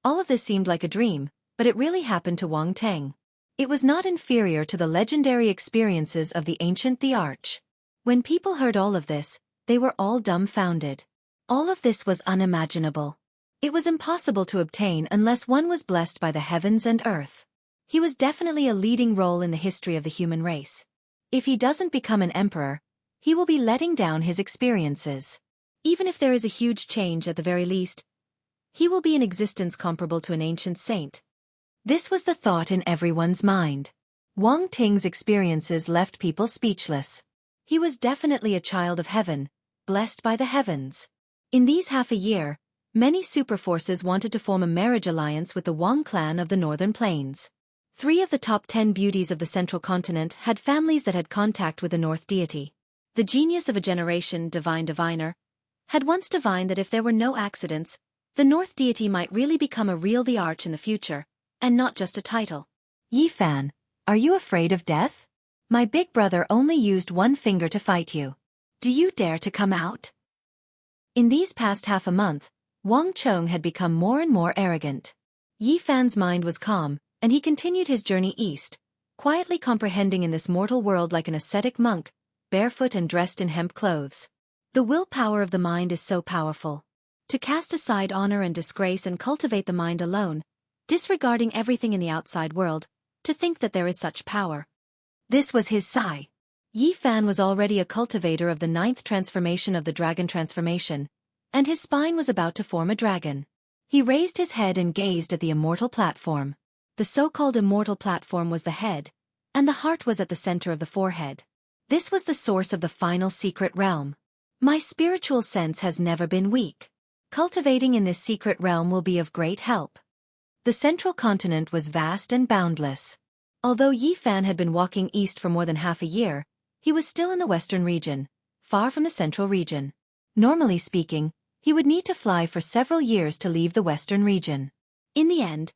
All of this seemed like a dream, but it really happened to Wang Teng. It was not inferior to the legendary experiences of the ancient the Arch. When people heard all of this, they were all dumbfounded. All of this was unimaginable. It was impossible to obtain unless one was blessed by the heavens and earth. He was definitely a leading role in the history of the human race. If he doesn't become an emperor, he will be letting down his experiences. Even if there is a huge change at the very least, he will be in existence comparable to an ancient saint. This was the thought in everyone's mind. Wang Ting's experiences left people speechless. He was definitely a child of heaven, blessed by the heavens. In these half a year, many superforces wanted to form a marriage alliance with the Wang clan of the northern plains. 3 of the top 10 beauties of the central continent had families that had contact with the North deity. The genius of a generation, Divine Diviner, had once divined that if there were no accidents, the North deity might really become a real the Arch in the future, and not just a title. Yi Fan, are you afraid of death? My big brother only used one finger to fight you. Do you dare to come out? In these past half a month, Wang Chong had become more and more arrogant. Yi Fan's mind was calm, and he continued his journey east, quietly comprehending in this mortal world like an ascetic monk, barefoot and dressed in hemp clothes. The willpower of the mind is so powerful. To cast aside honor and disgrace and cultivate the mind alone, disregarding everything in the outside world, to think that there is such power. This was his sigh. Yi Fan was already a cultivator of the 9th transformation of the dragon transformation, and his spine was about to form a dragon. He raised his head and gazed at the immortal platform. The so-called immortal platform was the head, and the heart was at the center of the forehead. This was the source of the final secret realm. My spiritual sense has never been weak. Cultivating in this secret realm will be of great help. The central continent was vast and boundless. Although Yi Fan had been walking east for more than half a year, he was still in the western region, far from the central region. Normally speaking, he would need to fly for several years to leave the western region. In the end,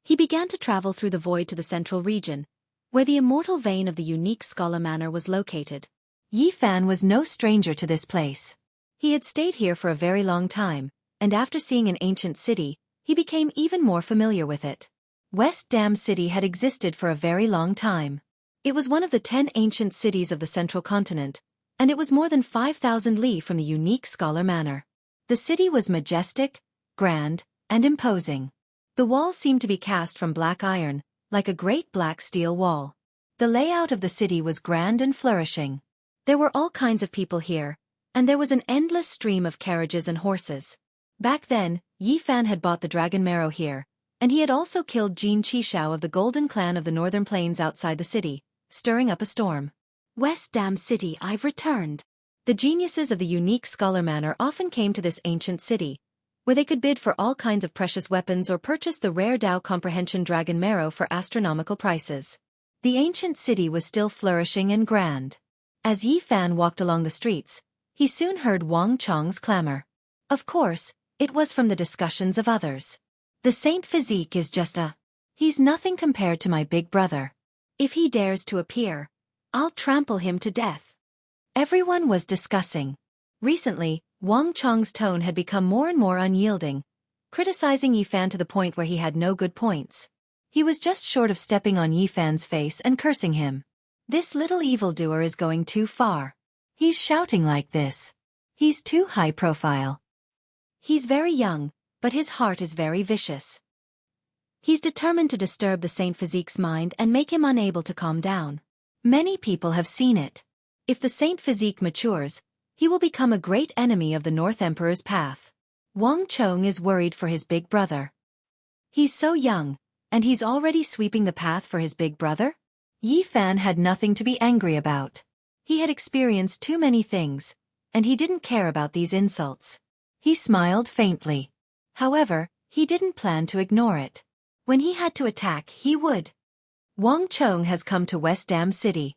he began to travel through the void to the central region, where the immortal vein of the unique Scholar Manor was located. Yi Fan was no stranger to this place. He had stayed here for a very long time, and after seeing an ancient city, he became even more familiar with it. West Dam City had existed for a very long time. It was one of the 10 ancient cities of the central continent, and it was more than 5,000 li from the unique Scholar Manor. The city was majestic, grand, and imposing. The walls seemed to be cast from black iron, like a great black steel wall. The layout of the city was grand and flourishing. There were all kinds of people here, and there was an endless stream of carriages and horses. Back then, Yi Fan had bought the dragon marrow here, and he had also killed Jin Qishao of the Golden Clan of the Northern Plains outside the city, stirring up a storm. West Dam City, I've returned. The geniuses of the unique Scholar Manor often came to this ancient city, where they could bid for all kinds of precious weapons or purchase the rare Dao Comprehension dragon marrow for astronomical prices. The ancient city was still flourishing and grand. As Yi Fan walked along the streets, He soon heard Wang Chong's clamor. Of course, it was from the discussions of others. The Saint Physique is just he's nothing compared to my big brother. If he dares to appear, I'll trample him to death. Everyone was discussing. Recently, Wang Chong's tone had become more and more unyielding, criticizing Yifan to the point where he had no good points. He was just short of stepping on Yifan's face and cursing him. This little evildoer is going too far. He's shouting like this. He's too high profile. He's very young, but his heart is very vicious. He's determined to disturb the Saint Physique's mind and make him unable to calm down. Many people have seen it. If the Saint Physique matures, he will become a great enemy of the North Emperor's path. Wang Chong is worried for his big brother. He's so young, and he's already sweeping the path for his big brother? Yifan had nothing to be angry about. He had experienced too many things, and he didn't care about these insults. He smiled faintly. However, he didn't plan to ignore it. When he had to attack, he would. Wang Chong has come to West Dam City.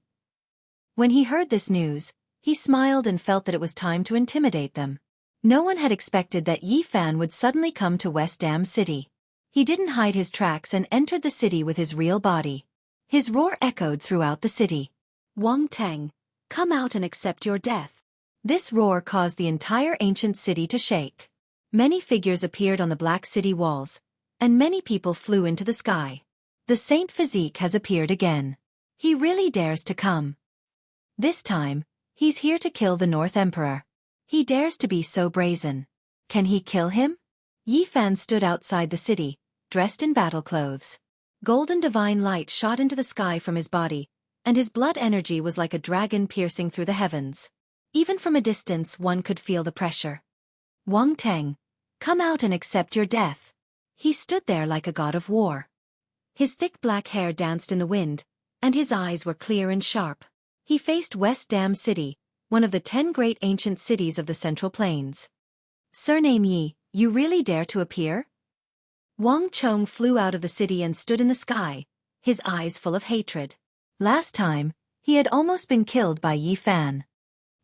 When he heard this news, he smiled and felt that it was time to intimidate them. No one had expected that Yifan would suddenly come to West Dam City. He didn't hide his tracks and entered the city with his real body. His roar echoed throughout the city. Wang Teng, come out and accept your death. This roar caused the entire ancient city to shake. Many figures appeared on the black city walls, and many people flew into the sky. The Saint Physique has appeared again. He really dares to come. This time, he's here to kill the North Emperor. He dares to be so brazen. Can he kill him? Yifan stood outside the city, dressed in battle clothes. Golden divine light shot into the sky from his body, and his blood energy was like a dragon piercing through the heavens. Even from a distance one could feel the pressure. Wang Teng, come out and accept your death. He stood there like a god of war. His thick black hair danced in the wind, and his eyes were clear and sharp. He faced West Dam City, one of the 10 great ancient cities of the Central Plains. Surname Yi, you really dare to appear? Wang Chong flew out of the city and stood in the sky, his eyes full of hatred. Last time, he had almost been killed by Yifan.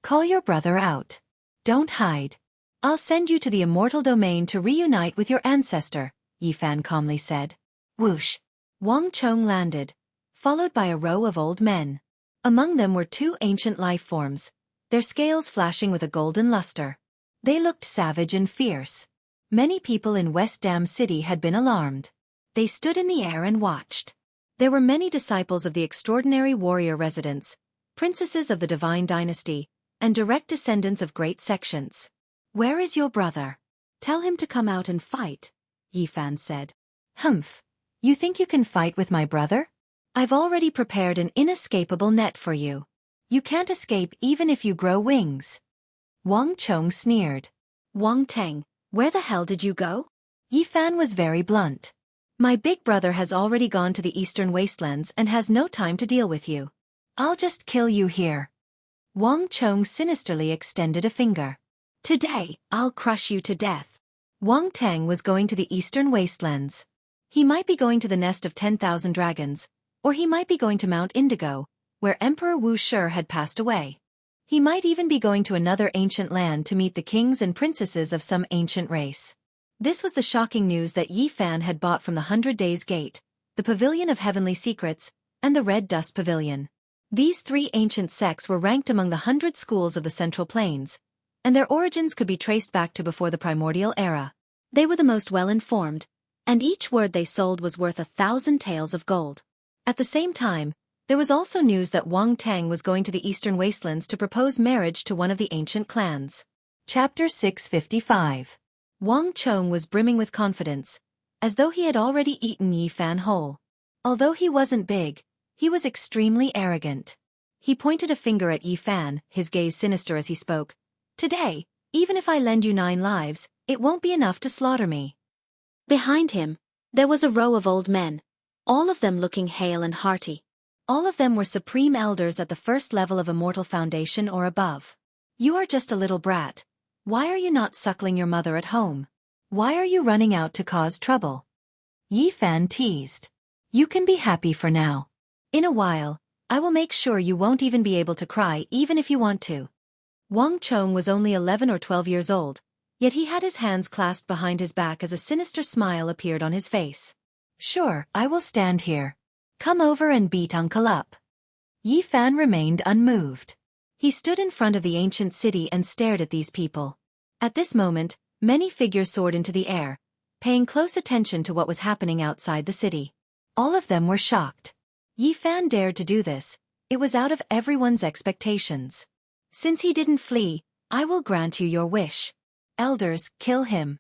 Call your brother out. Don't hide. I'll send you to the immortal domain to reunite with your ancestor, Yifan calmly said. Whoosh! Wang Chong landed, followed by a row of old men. Among them were 2 ancient life forms, their scales flashing with a golden luster. They looked savage and fierce. Many people in West Dam City had been alarmed. They stood in the air and watched. There were many disciples of the extraordinary warrior residents, princesses of the divine dynasty, and direct descendants of great sections. Where is your brother? Tell him to come out and fight, Yifan said. Humph. You think you can fight with my brother? I've already prepared an inescapable net for you. You can't escape even if you grow wings. Wang Chong sneered. Wang Teng, where the hell did you go? Yifan was very blunt. My big brother has already gone to the eastern wastelands and has no time to deal with you. I'll just kill you here. Wang Chong sinisterly extended a finger. Today, I'll crush you to death. Wang Teng was going to the eastern wastelands. He might be going to the nest of 10,000 dragons, or he might be going to Mount Indigo, where Emperor Wuxia had passed away. He might even be going to another ancient land to meet the kings and princesses of some ancient race. This was the shocking news that Yifan had bought from the 100 Days Gate, the Pavilion of Heavenly Secrets, and the Red Dust Pavilion. These 3 ancient sects were ranked among the 100 schools of the Central Plains, and their origins could be traced back to before the primordial era. They were the most well-informed, and each word they sold was worth 1,000 taels of gold. At the same time, there was also news that Wang Teng was going to the eastern wastelands to propose marriage to one of the ancient clans. Chapter 655. Wang Chong was brimming with confidence, as though he had already eaten Yifan whole. Although he wasn't big, he was extremely arrogant. He pointed a finger at Yifan, his gaze sinister as he spoke. Today, even if I lend you 9 lives, it won't be enough to slaughter me. Behind him, there was a row of old men, all of them looking hale and hearty. All of them were supreme elders at the first level of Immortal Foundation or above. You are just a little brat. Why are you not suckling your mother at home? Why are you running out to cause trouble? Yifan teased. You can be happy for now. In a while, I will make sure you won't even be able to cry even if you want to. Wang Chong was only 11 or 12 years old, yet he had his hands clasped behind his back as a sinister smile appeared on his face. "Sure, I will stand here. Come over and beat Uncle up." Yi Fan remained unmoved. He stood in front of the ancient city and stared at these people. At this moment, many figures soared into the air, paying close attention to what was happening outside the city. All of them were shocked. Yi Fan dared to do this. It was out of everyone's expectations. "Since he didn't flee, I will grant you your wish. Elders, kill him."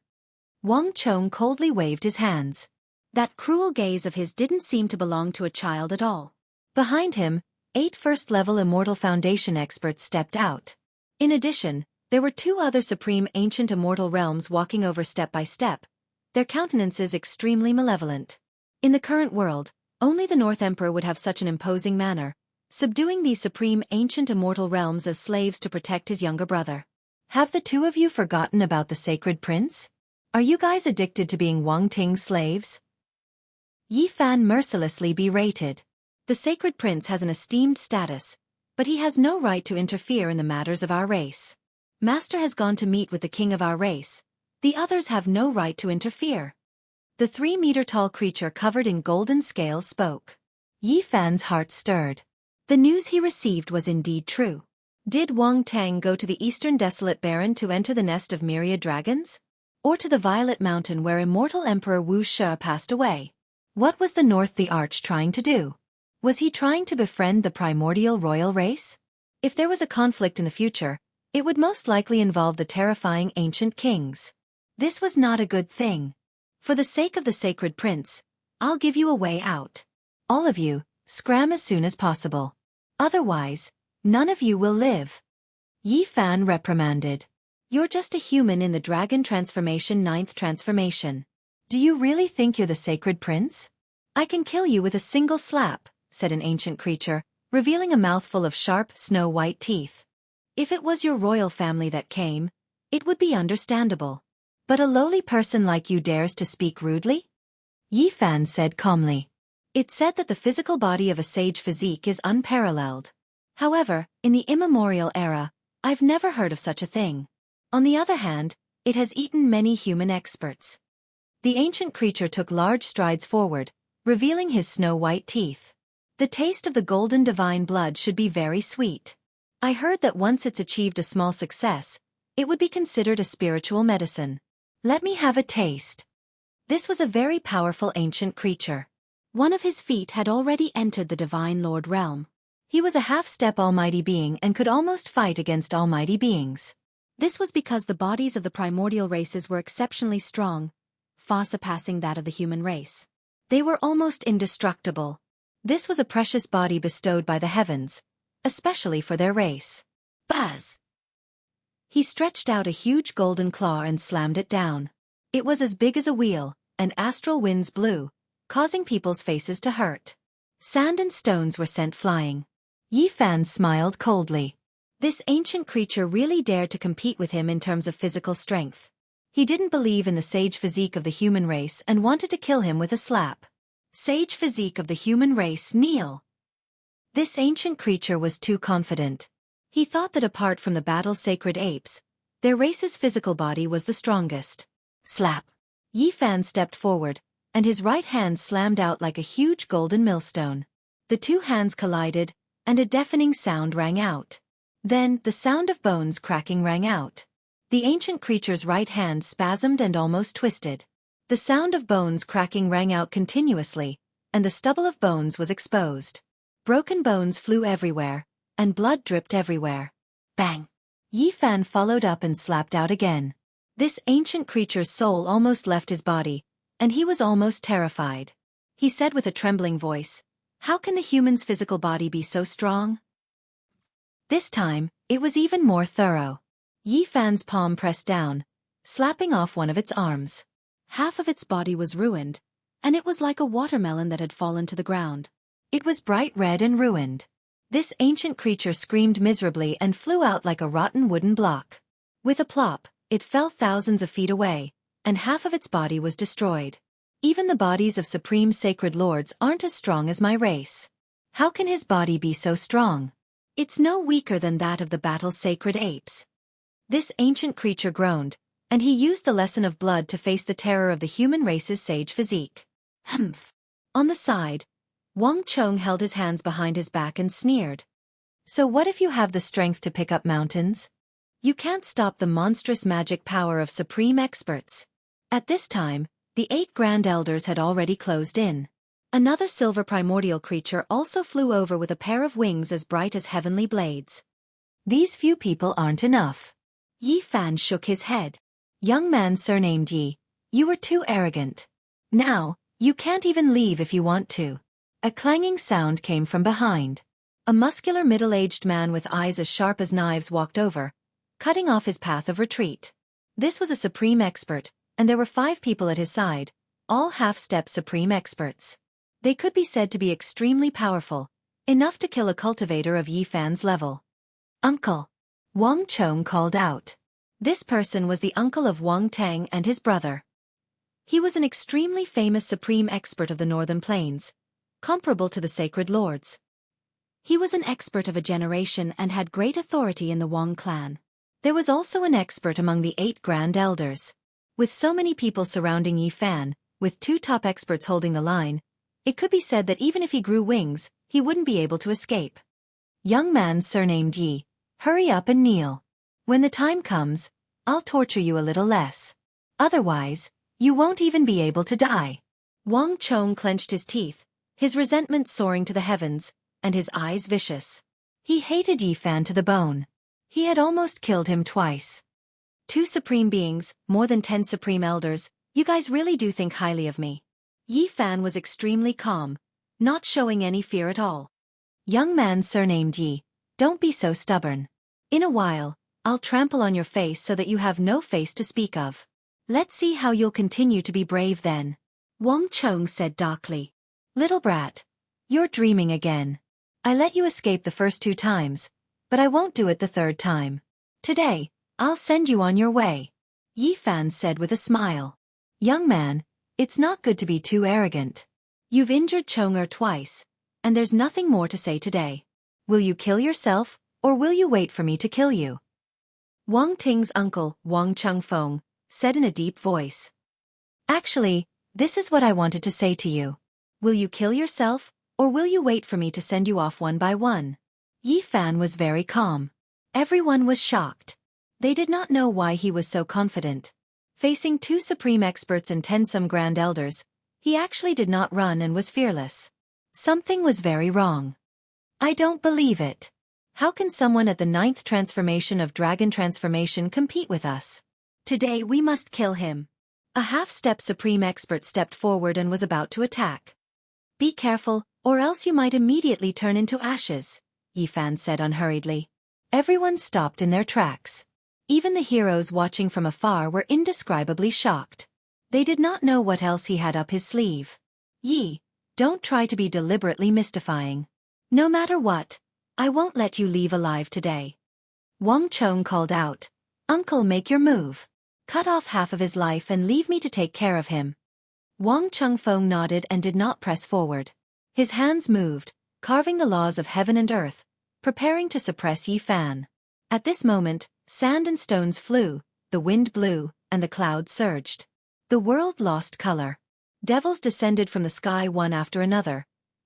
Wang Chong coldly waved his hands. That cruel gaze of his didn't seem to belong to a child at all. Behind him, 8 first-level Immortal Foundation experts stepped out. In addition, there were 2 other supreme ancient immortal realms walking over step by step, their countenances extremely malevolent. In the current world, only the North Emperor would have such an imposing manner, subduing these supreme ancient immortal realms as slaves to protect his younger brother. Have the 2 of you forgotten about the sacred prince? Are you guys addicted to being Wang Ting's slaves? Yi Fan mercilessly berated. The sacred prince has an esteemed status, but he has no right to interfere in the matters of our race. Master has gone to meet with the king of our race. The others have no right to interfere. The 3-meter-tall creature covered in golden scales spoke. Yi Fan's heart stirred. The news he received was indeed true. Did Wang Tang go to the eastern desolate barren to enter the nest of myriad dragons? Or to the Violet Mountain where immortal Emperor Wuxia passed away? What was the North the Arch trying to do? Was he trying to befriend the primordial royal race? If there was a conflict in the future, it would most likely involve the terrifying ancient kings. This was not a good thing. For the sake of the sacred prince, I'll give you a way out. All of you, scram as soon as possible. Otherwise, none of you will live. Yi Fan reprimanded. You're just a human in the dragon transformation 9th transformation. Do you really think you're the sacred prince? I can kill you with a single slap, said an ancient creature, revealing a mouthful of sharp, snow-white teeth. If it was your royal family that came, it would be understandable. But a lowly person like you dares to speak rudely? Yi Fan said calmly. It's said that the physical body of a sage physique is unparalleled. However, in the immemorial era, I've never heard of such a thing. On the other hand, it has eaten many human experts. The ancient creature took large strides forward, revealing his snow-white teeth. The taste of the golden divine blood should be very sweet. I heard that once it's achieved a small success, it would be considered a spiritual medicine. Let me have a taste. This was a very powerful ancient creature. One of his feet had already entered the Divine Lord realm. He was a half-step almighty being and could almost fight against almighty beings. This was because the bodies of the primordial races were exceptionally strong, far surpassing that of the human race. They were almost indestructible. This was a precious body bestowed by the heavens, especially for their race. Buzz! He stretched out a huge golden claw and slammed it down. It was as big as a wheel, and astral winds blew, causing people's faces to hurt. Sand and stones were sent flying. Yi Fan smiled coldly. This ancient creature really dared to compete with him in terms of physical strength. He didn't believe in the sage physique of the human race and wanted to kill him with a slap. Sage physique of the human race, kneel. This ancient creature was too confident. He thought that apart from the battle-sacred apes, their race's physical body was the strongest. Slap! Yi Fan stepped forward, and his right hand slammed out like a huge golden millstone. The 2 hands collided, and a deafening sound rang out. Then, the sound of bones cracking rang out. The ancient creature's right hand spasmed and almost twisted. The sound of bones cracking rang out continuously, and the stubble of bones was exposed. Broken bones flew everywhere, and blood dripped everywhere. Bang! Yi Fan followed up and slapped out again. This ancient creature's soul almost left his body, and he was almost terrified. He said with a trembling voice, "How can the human's physical body be so strong?" This time, it was even more thorough. Yi Fan's palm pressed down, slapping off one of its arms. Half of its body was ruined, and it was like a watermelon that had fallen to the ground. It was bright red and ruined. This ancient creature screamed miserably and flew out like a rotten wooden block. With a plop, it fell thousands of feet away, and half of its body was destroyed. Even the bodies of supreme sacred lords aren't as strong as my race. How can his body be so strong? It's no weaker than that of the battle's sacred apes. This ancient creature groaned, and he used the lesson of blood to face the terror of the human race's sage physique. Humph. On the side, Wang Chong held his hands behind his back and sneered. So what if you have the strength to pick up mountains? You can't stop the monstrous magic power of supreme experts. At this time, the 8 Grand Elders had already closed in. Another silver primordial creature also flew over with a pair of wings as bright as heavenly blades. These few people aren't enough. Yi Fan shook his head. Young man surnamed Yi, you were too arrogant. Now, you can't even leave if you want to. A clanging sound came from behind. A muscular middle-aged man with eyes as sharp as knives walked over, cutting off his path of retreat. This was a supreme expert, and there were 5 people at his side, all half-step supreme experts. They could be said to be extremely powerful, enough to kill a cultivator of Yi Fan's level. Uncle! Wang Chong called out. This person was the uncle of Wang Tang and his brother. He was an extremely famous supreme expert of the Northern Plains, comparable to the Sacred Lords. He was an expert of a generation and had great authority in the Wang clan. There was also an expert among the 8 Grand Elders. With so many people surrounding Yi Fan, with 2 top experts holding the line, it could be said that even if he grew wings, he wouldn't be able to escape. Young man surnamed Yi, hurry up and kneel. When the time comes, I'll torture you a little less. Otherwise, you won't even be able to die. Wang Chong clenched his teeth, his resentment soaring to the heavens, and his eyes vicious. He hated Yi Fan to the bone. He had almost killed him twice. 2 supreme beings, more than 10 supreme elders, you guys really do think highly of me. Yi Fan was extremely calm, not showing any fear at all. Young man surnamed Yi, don't be so stubborn. In a while, I'll trample on your face so that you have no face to speak of. Let's see how you'll continue to be brave then. Wang Chong said darkly. Little brat, you're dreaming again. I let you escape the first 2 times, but I won't do it the 3rd time. Today, I'll send you on your way. Yi Fan said with a smile. Young man, it's not good to be too arrogant. You've injured Chong twice, and there's nothing more to say today. Will you kill yourself, or will you wait for me to kill you? Wang Ting's uncle, Wang Chengfeng, said in a deep voice. Actually, this is what I wanted to say to you. Will you kill yourself, or will you wait for me to send you off one by one? Yi Fan was very calm. Everyone was shocked. They did not know why he was so confident. Facing 2 supreme experts and 10 some grand elders, he actually did not run and was fearless. Something was very wrong. I don't believe it. How can someone at the 9th transformation of Dragon Transformation compete with us? Today we must kill him. A half-step supreme expert stepped forward and was about to attack. Be careful, or else you might immediately turn into ashes, Yi Fan said unhurriedly. Everyone stopped in their tracks. Even the heroes watching from afar were indescribably shocked. They did not know what else he had up his sleeve. Yi, don't try to be deliberately mystifying. No matter what, I won't let you leave alive today. Wang Chong called out, Uncle, make your move. Cut off half of his life and leave me to take care of him. Wang Chengfeng nodded and did not press forward. His hands moved, carving the laws of heaven and earth, preparing to suppress Yi Fan. At this moment, sand and stones flew, the wind blew, and the clouds surged. The world lost color. Devils descended from the sky one after another,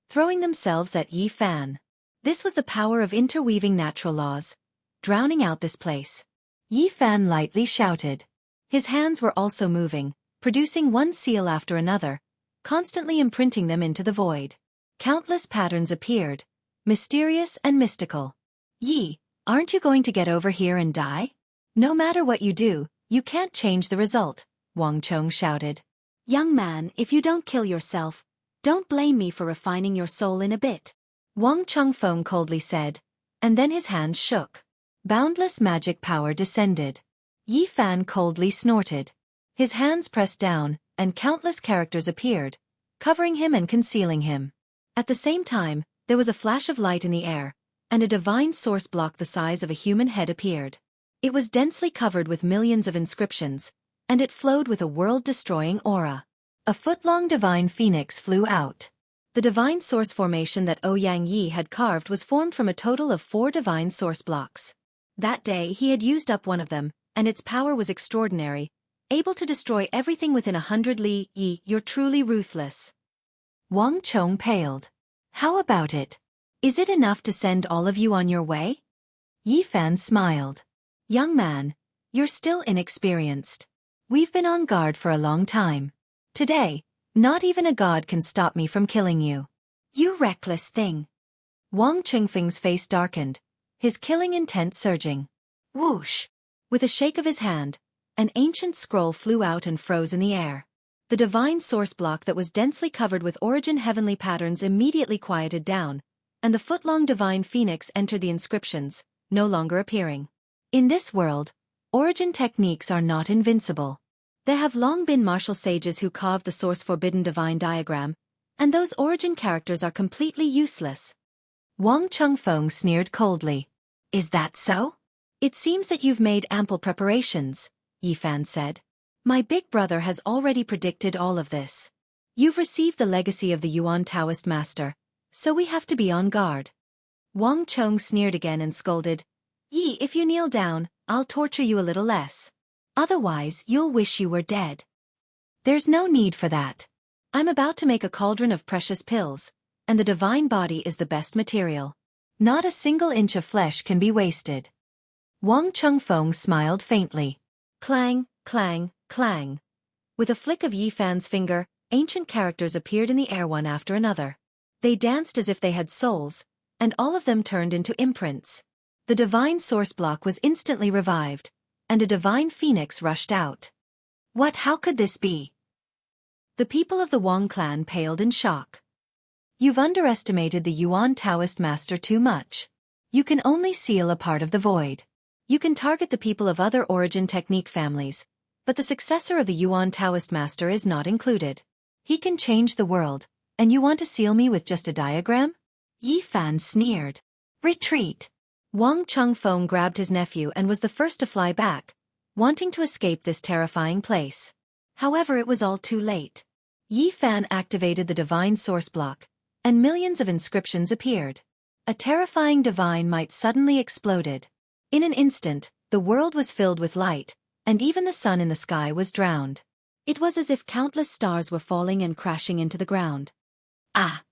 throwing themselves at Yi Fan. This was the power of interweaving natural laws, drowning out this place. Yi Fan lightly shouted. His hands were also moving, producing one seal after another, constantly imprinting them into the void. Countless patterns appeared, mysterious and mystical. Yi, aren't you going to get over here and die? No matter what you do, you can't change the result, Wang Chong shouted. Young man, if you don't kill yourself, don't blame me for refining your soul in a bit, Wang Chengfeng coldly said, and then his hands shook. Boundless magic power descended. Yi Fan coldly snorted. His hands pressed down, and countless characters appeared, covering him and concealing him. At the same time, there was a flash of light in the air, and a divine source block the size of a human head appeared. It was densely covered with millions of inscriptions, and it flowed with a world-destroying aura. A foot-long divine phoenix flew out. The divine source formation that Ouyang Yi had carved was formed from a total of 4 divine source blocks. That day he had used up one of them, and its power was extraordinary, able to destroy everything within 100 li. Yi, you're truly ruthless. Wang Chong paled. How about it? Is it enough to send all of you on your way? Yi Fan smiled. Young man, you're still inexperienced. We've been on guard for a long time. Today, not even a god can stop me from killing you. You reckless thing. Wang Chengfeng's face darkened, his killing intent surging. Whoosh! With a shake of his hand, an ancient scroll flew out and froze in the air. The divine source block that was densely covered with origin heavenly patterns immediately quieted down, and the foot-long divine phoenix entered the inscriptions, no longer appearing. In this world, origin techniques are not invincible. There have long been martial sages who carved the source forbidden divine diagram, and those origin characters are completely useless. Wang Chengfeng sneered coldly. Is that so? It seems that you've made ample preparations, Yi Fan said. My big brother has already predicted all of this. You've received the legacy of the Yuan Taoist master, so we have to be on guard. Wang Chong sneered again and scolded, Yi, if you kneel down, I'll torture you a little less. Otherwise, you'll wish you were dead. There's no need for that. I'm about to make a cauldron of precious pills, and the divine body is the best material. Not a single inch of flesh can be wasted. Wang Chengfeng smiled faintly. Clang, clang, clang. With a flick of Yi Fan's finger, ancient characters appeared in the air one after another. They danced as if they had souls, and all of them turned into imprints. The divine source block was instantly revived, and a divine phoenix rushed out. What? How could this be? The people of the Wang clan paled in shock. You've underestimated the Yuan Taoist master too much. You can only seal a part of the void. You can target the people of other origin technique families, but the successor of the Yuan Taoist master is not included. He can change the world, and you want to seal me with just a diagram? Yi Fan sneered. Retreat. Wang Chengfeng grabbed his nephew and was the first to fly back, wanting to escape this terrifying place. However, it was all too late. Yi Fan activated the divine source block, and millions of inscriptions appeared. A terrifying divine might suddenly exploded. In an instant, the world was filled with light, and even the sun in the sky was drowned. It was as if countless stars were falling and crashing into the ground. Ah!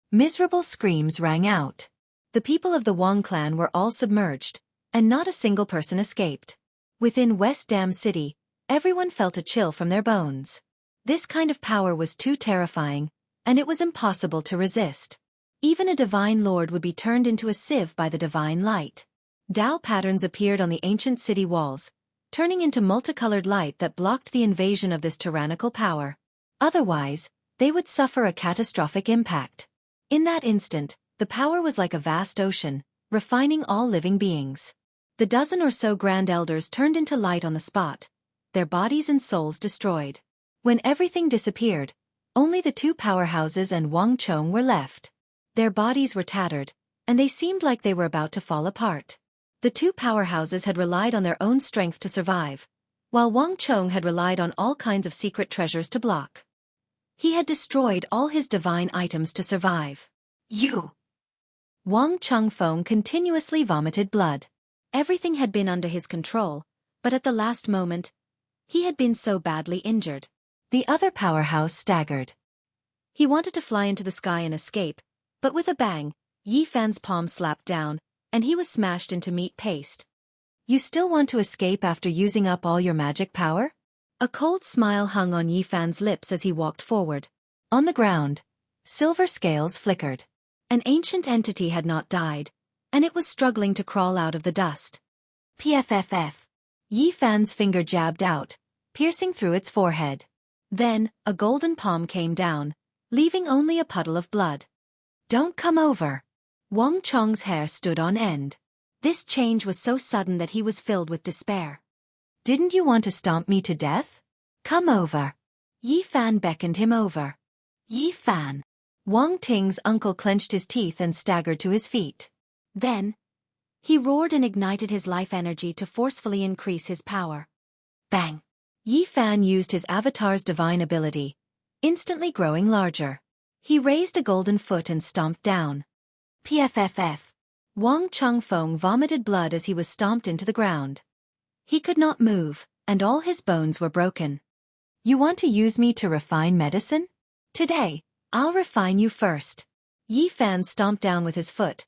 Miserable screams rang out. The people of the Wang clan were all submerged, and not a single person escaped. Within West Dam City, everyone felt a chill from their bones. This kind of power was too terrifying, and it was impossible to resist. Even a divine lord would be turned into a sieve by the divine light. Tao patterns appeared on the ancient city walls, turning into multicolored light that blocked the invasion of this tyrannical power. Otherwise, they would suffer a catastrophic impact. In that instant, the power was like a vast ocean, refining all living beings. The dozen or so grand elders turned into light on the spot, their bodies and souls destroyed. When everything disappeared, only the 2 powerhouses and Wang Chong were left. Their bodies were tattered, and they seemed like they were about to fall apart. The 2 powerhouses had relied on their own strength to survive, while Wang Chong had relied on all kinds of secret treasures to block. He had destroyed all his divine items to survive. You! Wang Chengfeng continuously vomited blood. Everything had been under his control, but at the last moment, he had been so badly injured. The other powerhouse staggered. He wanted to fly into the sky and escape, but with a bang, Yi Fan's palm slapped down, and he was smashed into meat paste. You still want to escape after using up all your magic power? A cold smile hung on Yi Fan's lips as he walked forward. On the ground, silver scales flickered. An ancient entity had not died, and it was struggling to crawl out of the dust. PFFF. Yi Fan's finger jabbed out, piercing through its forehead. Then, a golden palm came down, leaving only a puddle of blood. Don't come over. Wang Chong's hair stood on end. This change was so sudden that he was filled with despair. Didn't you want to stomp me to death? Come over. Yi Fan beckoned him over. Yi Fan. Wang Ting's uncle clenched his teeth and staggered to his feet. Then, he roared and ignited his life energy to forcefully increase his power. Bang! Yi Fan used his avatar's divine ability, instantly growing larger. He raised a golden foot and stomped down. Pfff. Wang Chengfeng vomited blood as he was stomped into the ground. He could not move, and all his bones were broken. You want to use me to refine medicine? Today, I'll refine you first. Yi Fan stomped down with his foot,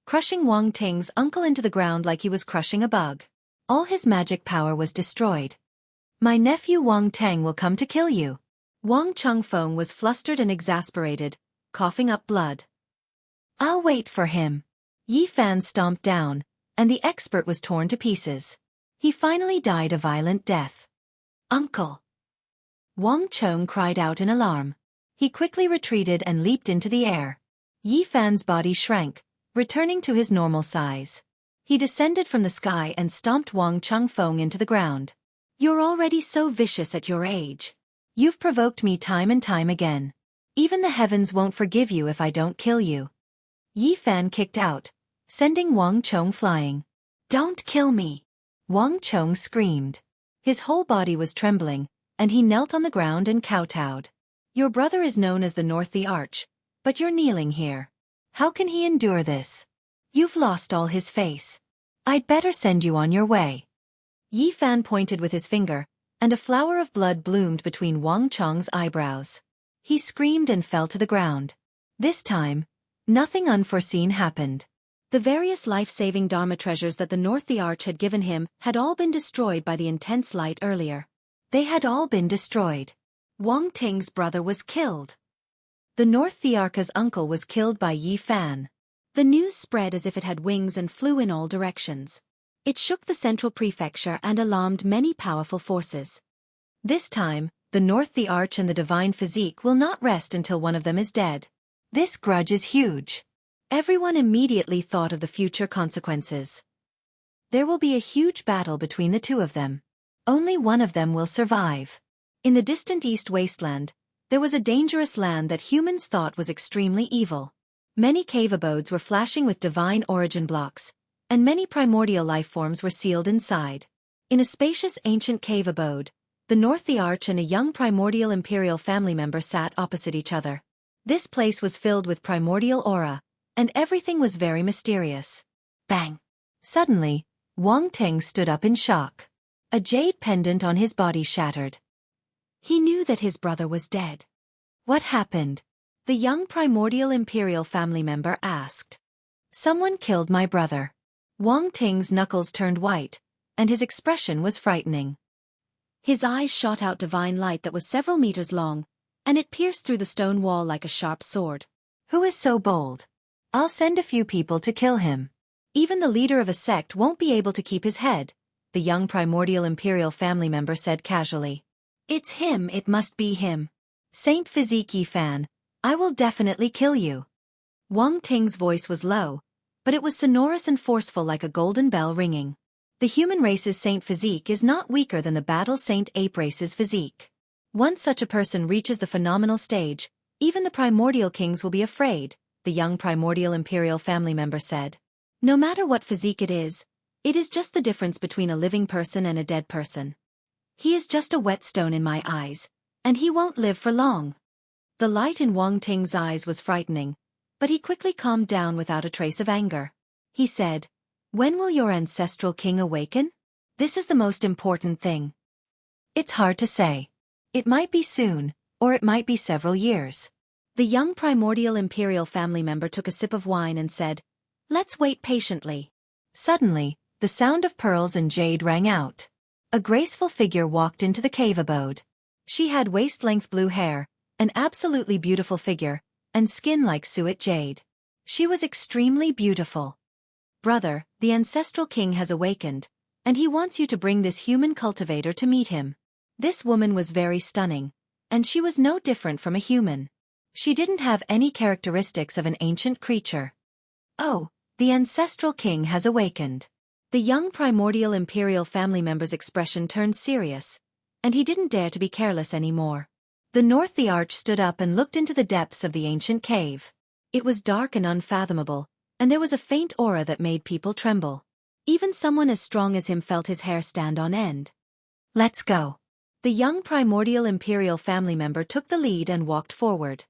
crushing Wang Ting's uncle into the ground like he was crushing a bug. All his magic power was destroyed. My nephew Wang Tang will come to kill you. Wang Chengfeng was flustered and exasperated, coughing up blood. I'll wait for him. Yi Fan stomped down, and the expert was torn to pieces. He finally died a violent death. Uncle! Wang Chong cried out in alarm. He quickly retreated and leaped into the air. Yi Fan's body shrank, returning to his normal size. He descended from the sky and stomped Wang Chengfeng into the ground. You're already so vicious at your age. You've provoked me time and time again. Even the heavens won't forgive you if I don't kill you. Yi Fan kicked out, sending Wang Chong flying. Don't kill me! Wang Chong screamed. His whole body was trembling, and he knelt on the ground and kowtowed. Your brother is known as the North the Arch, but you're kneeling here. How can he endure this? You've lost all his face. I'd better send you on your way. Yi Fan pointed with his finger, and a flower of blood bloomed between Wang Chong's eyebrows. He screamed and fell to the ground. This time, nothing unforeseen happened. The various life-saving Dharma treasures that the North the Arch had given him had all been destroyed by the intense light earlier. They had all been destroyed. Wang Ting's brother was killed. The North Thearcha's uncle was killed by Yi Fan. The news spread as if it had wings and flew in all directions. It shook the central prefecture and alarmed many powerful forces. This time, the North the Arch and the Divine Physique will not rest until one of them is dead. This grudge is huge. Everyone immediately thought of the future consequences. There will be a huge battle between the two of them. Only one of them will survive. In the distant East Wasteland, there was a dangerous land that humans thought was extremely evil. Many cave abodes were flashing with divine origin blocks, and many primordial life forms were sealed inside. In a spacious ancient cave abode, the North the Arch and a young primordial imperial family member sat opposite each other. This place was filled with primordial aura, and everything was very mysterious. Bang! Suddenly, Wang Ting stood up in shock. A jade pendant on his body shattered. He knew that his brother was dead. What happened? The young primordial imperial family member asked. Someone killed my brother. Wang Ting's knuckles turned white, and his expression was frightening. His eyes shot out divine light that was several meters long, and it pierced through the stone wall like a sharp sword. Who is so bold? I'll send a few people to kill him. Even the leader of a sect won't be able to keep his head, the young primordial imperial family member said casually. It's him, it must be him. Saint Physique Yi Fan, I will definitely kill you. Wang Ting's voice was low, but it was sonorous and forceful like a golden bell ringing. The human race's Saint Physique is not weaker than the battle Saint Ape race's physique. Once such a person reaches the phenomenal stage, even the primordial kings will be afraid, the young primordial imperial family member said. No matter what physique it is just the difference between a living person and a dead person. He is just a whetstone in my eyes, and he won't live for long. The light in Wang Ting's eyes was frightening, but he quickly calmed down without a trace of anger. He said, when will your ancestral king awaken? This is the most important thing. It's hard to say. It might be soon, or it might be several years. The young primordial imperial family member took a sip of wine and said, let's wait patiently. Suddenly, the sound of pearls and jade rang out. A graceful figure walked into the cave abode. She had waist-length blue hair, an absolutely beautiful figure, and skin like suet jade. She was extremely beautiful. Brother, the ancestral king has awakened, and he wants you to bring this human cultivator to meet him. This woman was very stunning, and she was no different from a human. She didn't have any characteristics of an ancient creature. Oh, the ancestral king has awakened. The young primordial imperial family member's expression turned serious, and he didn't dare to be careless anymore. The North the Arch stood up and looked into the depths of the ancient cave. It was dark and unfathomable, and there was a faint aura that made people tremble. Even someone as strong as him felt his hair stand on end. Let's go. The young primordial imperial family member took the lead and walked forward.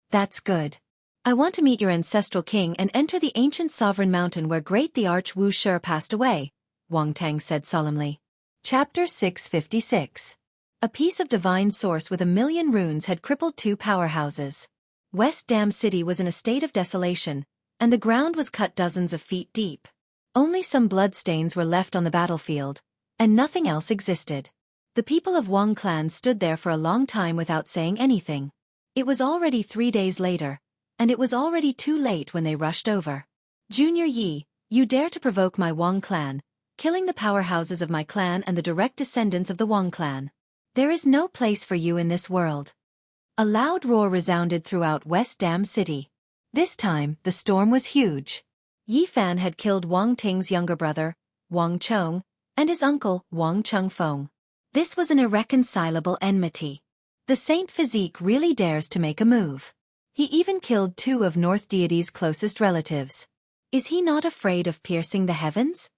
That's good. I want to meet your ancestral king and enter the ancient sovereign mountain where great the arch Wuxia passed away, Wang Tang said solemnly. Chapter 656. A piece of divine source with 1,000,000 runes had crippled 2 powerhouses. West Dam City was in a state of desolation, and the ground was cut dozens of feet deep. Only some bloodstains were left on the battlefield, and nothing else existed. The people of Wang clan stood there for a long time without saying anything. It was already 3 days later, and it was already too late when they rushed over. Junior Yi, you dare to provoke my Wang clan, killing the powerhouses of my clan and the direct descendants of the Wang clan. There is no place for you in this world. A loud roar resounded throughout West Dam City. This time, the storm was huge. Yi Fan had killed Wang Ting's younger brother, Wang Chong, and his uncle, Wang Chengfeng. This was an irreconcilable enmity. The Saint Physique really dares to make a move. He even killed 2 of North Deity's closest relatives. Is he not afraid of piercing the heavens?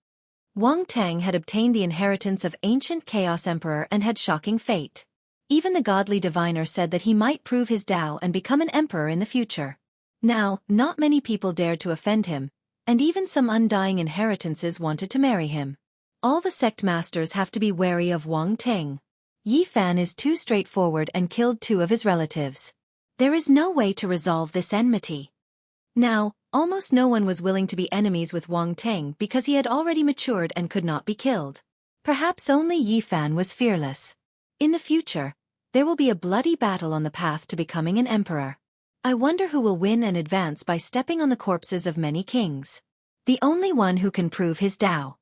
Wang Tang had obtained the inheritance of ancient Chaos Emperor and had shocking fate. Even the godly diviner said that he might prove his Tao and become an emperor in the future. Now, not many people dared to offend him, and even some undying inheritances wanted to marry him. All the sect masters have to be wary of Wang Tang. Yi Fan is too straightforward and killed 2 of his relatives. There is no way to resolve this enmity. Now, almost no one was willing to be enemies with Wang Tang because he had already matured and could not be killed. Perhaps only Yi Fan was fearless. In the future, there will be a bloody battle on the path to becoming an emperor. I wonder who will win and advance by stepping on the corpses of many kings. The only one who can prove his Tao.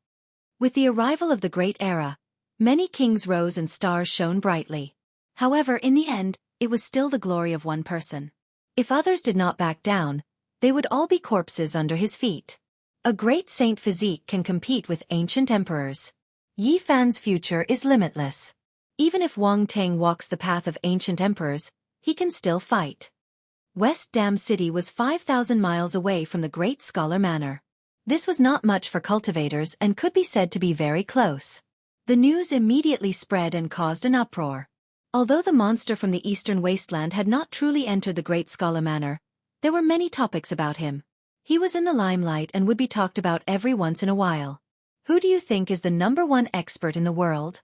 With the arrival of the Great Era, many kings rose and stars shone brightly. However, in the end, it was still the glory of one person. If others did not back down, they would all be corpses under his feet. A great Saint Physique can compete with ancient emperors. Yi Fan's future is limitless. Even if Wang Tang walks the path of ancient emperors, he can still fight. West Dam City was 5,000 miles away from the Great Scholar Manor. This was not much for cultivators and could be said to be very close. The news immediately spread and caused an uproar. Although the monster from the eastern wasteland had not truly entered the Great Scholar Manor, there were many topics about him. He was in the limelight and would be talked about every once in a while. Who do you think is the #1 expert in the world?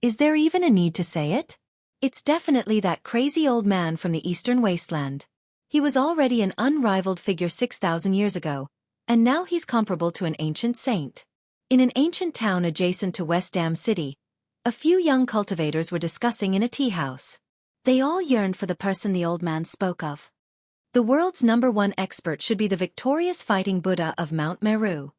Is there even a need to say it? It's definitely that crazy old man from the eastern wasteland. He was already an unrivaled figure 6,000 years ago, and now he's comparable to an ancient saint. In an ancient town adjacent to West Dam City, a few young cultivators were discussing in a tea house. They all yearned for the person the old man spoke of. The world's #1 expert should be the victorious fighting Buddha of Mount Meru.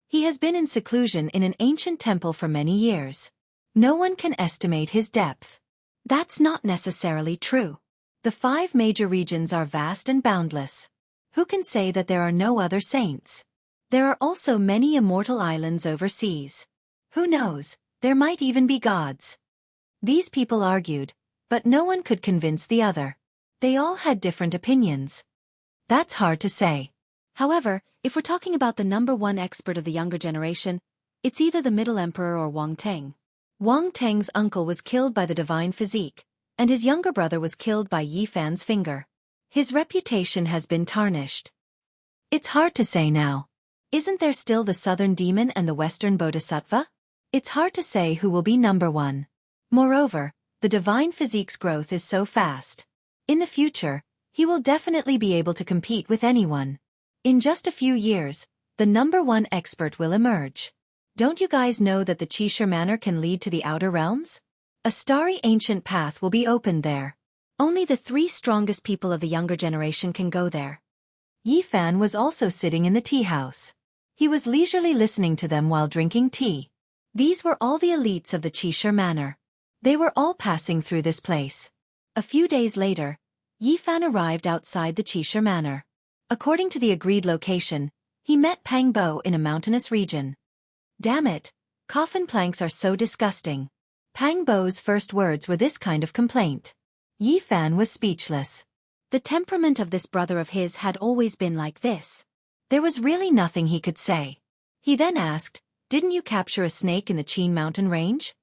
He has been in seclusion in an ancient temple for many years. No one can estimate his depth. That's not necessarily true. The 5 major regions are vast and boundless. Who can say that there are no other saints? There are also many immortal islands overseas. Who knows, there might even be gods. These people argued, but no one could convince the other. They all had different opinions. That's hard to say. However, if we're talking about the #1 expert of the younger generation, it's either the Middle Emperor or Wang Tang. Wang Tang's uncle was killed by the Divine Physique, and his younger brother was killed by Yi Fan's finger. His reputation has been tarnished. It's hard to say now. Isn't there still the Southern Demon and the Western Bodhisattva? It's hard to say who will be #1. Moreover, the Divine Physique's growth is so fast. In the future, he will definitely be able to compete with anyone. In just a few years, the #1 expert will emerge. Don't you guys know that the Xianxia Manor can lead to the Outer Realms? A starry ancient path will be opened there. Only the 3 strongest people of the younger generation can go there. Yi Fan was also sitting in the tea house. He was leisurely listening to them while drinking tea. These were all the elites of the Xianxia Manor. They were all passing through this place. A few days later, Yi Fan arrived outside the Xianxia Manor. According to the agreed location, he met Pang Bo in a mountainous region. Damn it, coffin planks are so disgusting. Pang Bo's first words were this kind of complaint. Yi Fan was speechless. The temperament of this brother of his had always been like this. There was really nothing he could say. He then asked, "Didn't you capture a snake in the Qin mountain range?"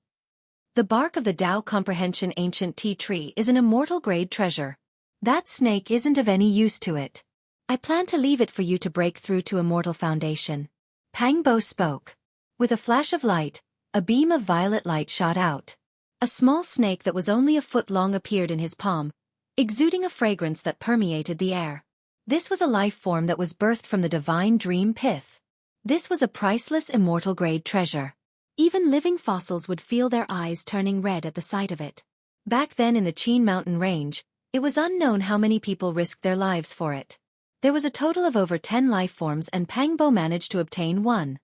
The bark of the Tao Comprehension ancient tea tree is an immortal grade treasure. That snake isn't of any use to it. I plan to leave it for you to break through to Immortal Foundation. Pang Bo spoke. With a flash of light, a beam of violet light shot out. A small snake that was only a foot long appeared in his palm, exuding a fragrance that permeated the air. This was a life form that was birthed from the divine dream pith. This was a priceless immortal-grade treasure. Even living fossils would feel their eyes turning red at the sight of it. Back then in the Qin mountain range, it was unknown how many people risked their lives for it. There was a total of over 10 life forms and Pang Bo managed to obtain one.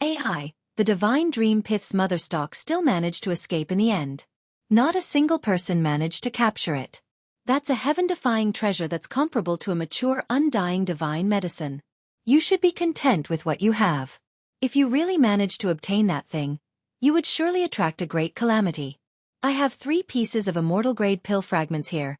AI, the divine dream pith's mother stalk, still managed to escape in the end. Not a single person managed to capture it. That's a heaven-defying treasure that's comparable to a mature, undying divine medicine. You should be content with what you have. If you really managed to obtain that thing, you would surely attract a great calamity. I have 3 pieces of immortal-grade pill fragments here.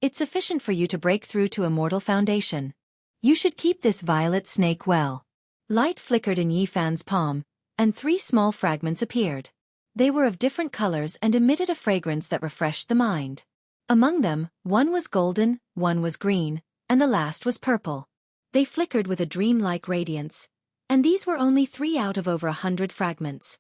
It's sufficient for you to break through to Immortal Foundation. You should keep this violet snake well. Light flickered in Yi Fan's palm, and 3 small fragments appeared. They were of different colors and emitted a fragrance that refreshed the mind. Among them, one was golden, one was green, and the last was purple. They flickered with a dream-like radiance, and these were only 3 out of over 100 fragments.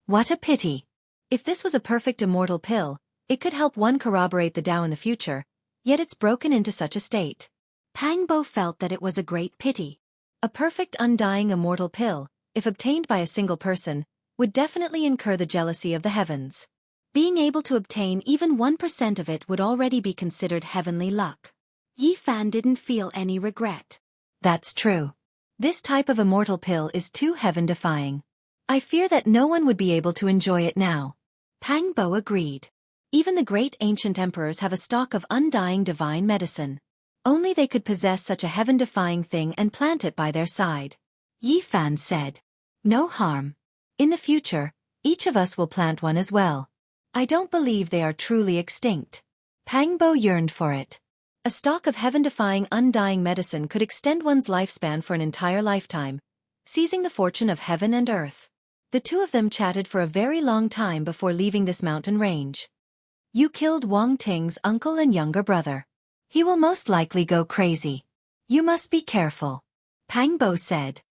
What a pity! If this was a perfect immortal pill, it could help one corroborate the Tao in the future, yet it's broken into such a state. Pang Bo felt that it was a great pity. A perfect undying immortal pill, if obtained by a single person, would definitely incur the jealousy of the heavens. Being able to obtain even 1% of it would already be considered heavenly luck. Yi Fan didn't feel any regret. That's true. This type of immortal pill is too heaven-defying. I fear that no one would be able to enjoy it now. Pang Bo agreed. Even the great ancient emperors have a stock of undying divine medicine. Only they could possess such a heaven-defying thing and plant it by their side. Yi Fan said. No harm. In the future, each of us will plant one as well. I don't believe they are truly extinct. Pang Bo yearned for it. A stock of heaven-defying undying medicine could extend one's lifespan for an entire lifetime, seizing the fortune of heaven and earth. The two of them chatted for a very long time before leaving this mountain range. You killed Wang Ting's uncle and younger brother. He will most likely go crazy. You must be careful. Pang Bo said.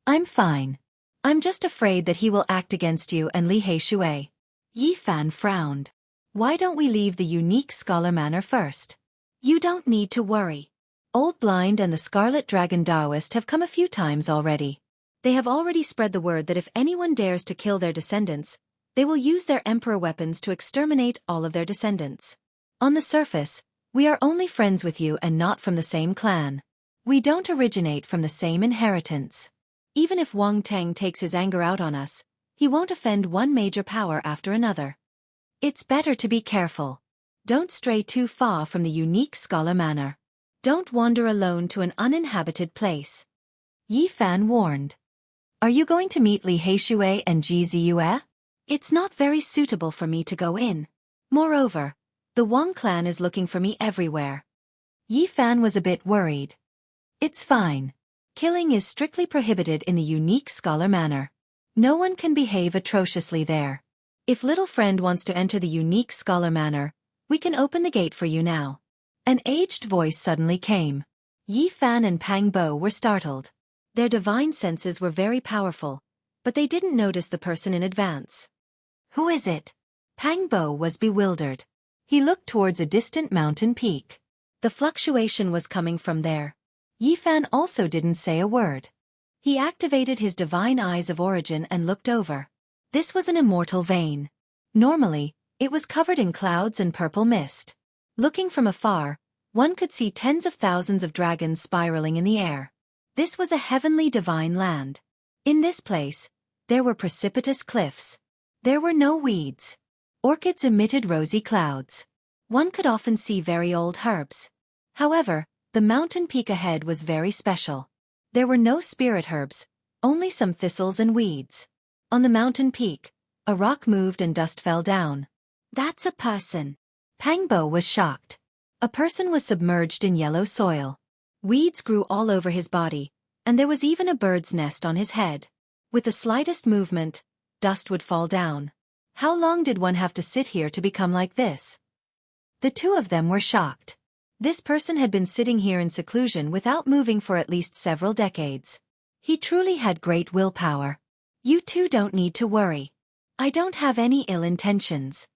I'm fine. I'm just afraid that he will act against you and Li Heishui. Yi Fan frowned. Why don't we leave the unique scholar manor first? You don't need to worry. Old Blind and the Scarlet Dragon Taoist have come a few times already. They have already spread the word that if anyone dares to kill their descendants, they will use their emperor weapons to exterminate all of their descendants. On the surface, we are only friends with you and not from the same clan. We don't originate from the same inheritance. Even if Wang Teng takes his anger out on us, he won't offend one major power after another. It's better to be careful. Don't stray too far from the unique scholar manor. Don't wander alone to an uninhabited place. Yi Fan warned. Are you going to meet Li Heishui and Ji Ziyue? It's not very suitable for me to go in. Moreover, the Wang clan is looking for me everywhere. Yi Fan was a bit worried. It's fine. Killing is strictly prohibited in the unique scholar manor. No one can behave atrociously there. If little friend wants to enter the unique scholar manor, we can open the gate for you now. An aged voice suddenly came. Yi Fan and Pang Bo were startled. Their divine senses were very powerful, but they didn't notice the person in advance. Who is it? Pang Bo was bewildered. He looked towards a distant mountain peak. The fluctuation was coming from there. Yi Fan also didn't say a word. He activated his divine eyes of origin and looked over. This was an immortal vein. Normally, it was covered in clouds and purple mist. Looking from afar, one could see tens of thousands of dragons spiraling in the air. This was a heavenly divine land. In this place, there were precipitous cliffs. There were no weeds. Orchids emitted rosy clouds. One could often see very old herbs. However, the mountain peak ahead was very special. There were no spirit herbs, only some thistles and weeds. On the mountain peak, a rock moved and dust fell down. That's a person. Pang Bo was shocked. A person was submerged in yellow soil. Weeds grew all over his body, and there was even a bird's nest on his head. With the slightest movement, dust would fall down. How long did one have to sit here to become like this? The two of them were shocked. This person had been sitting here in seclusion without moving for at least several decades. He truly had great willpower. You two don't need to worry. I don't have any ill intentions.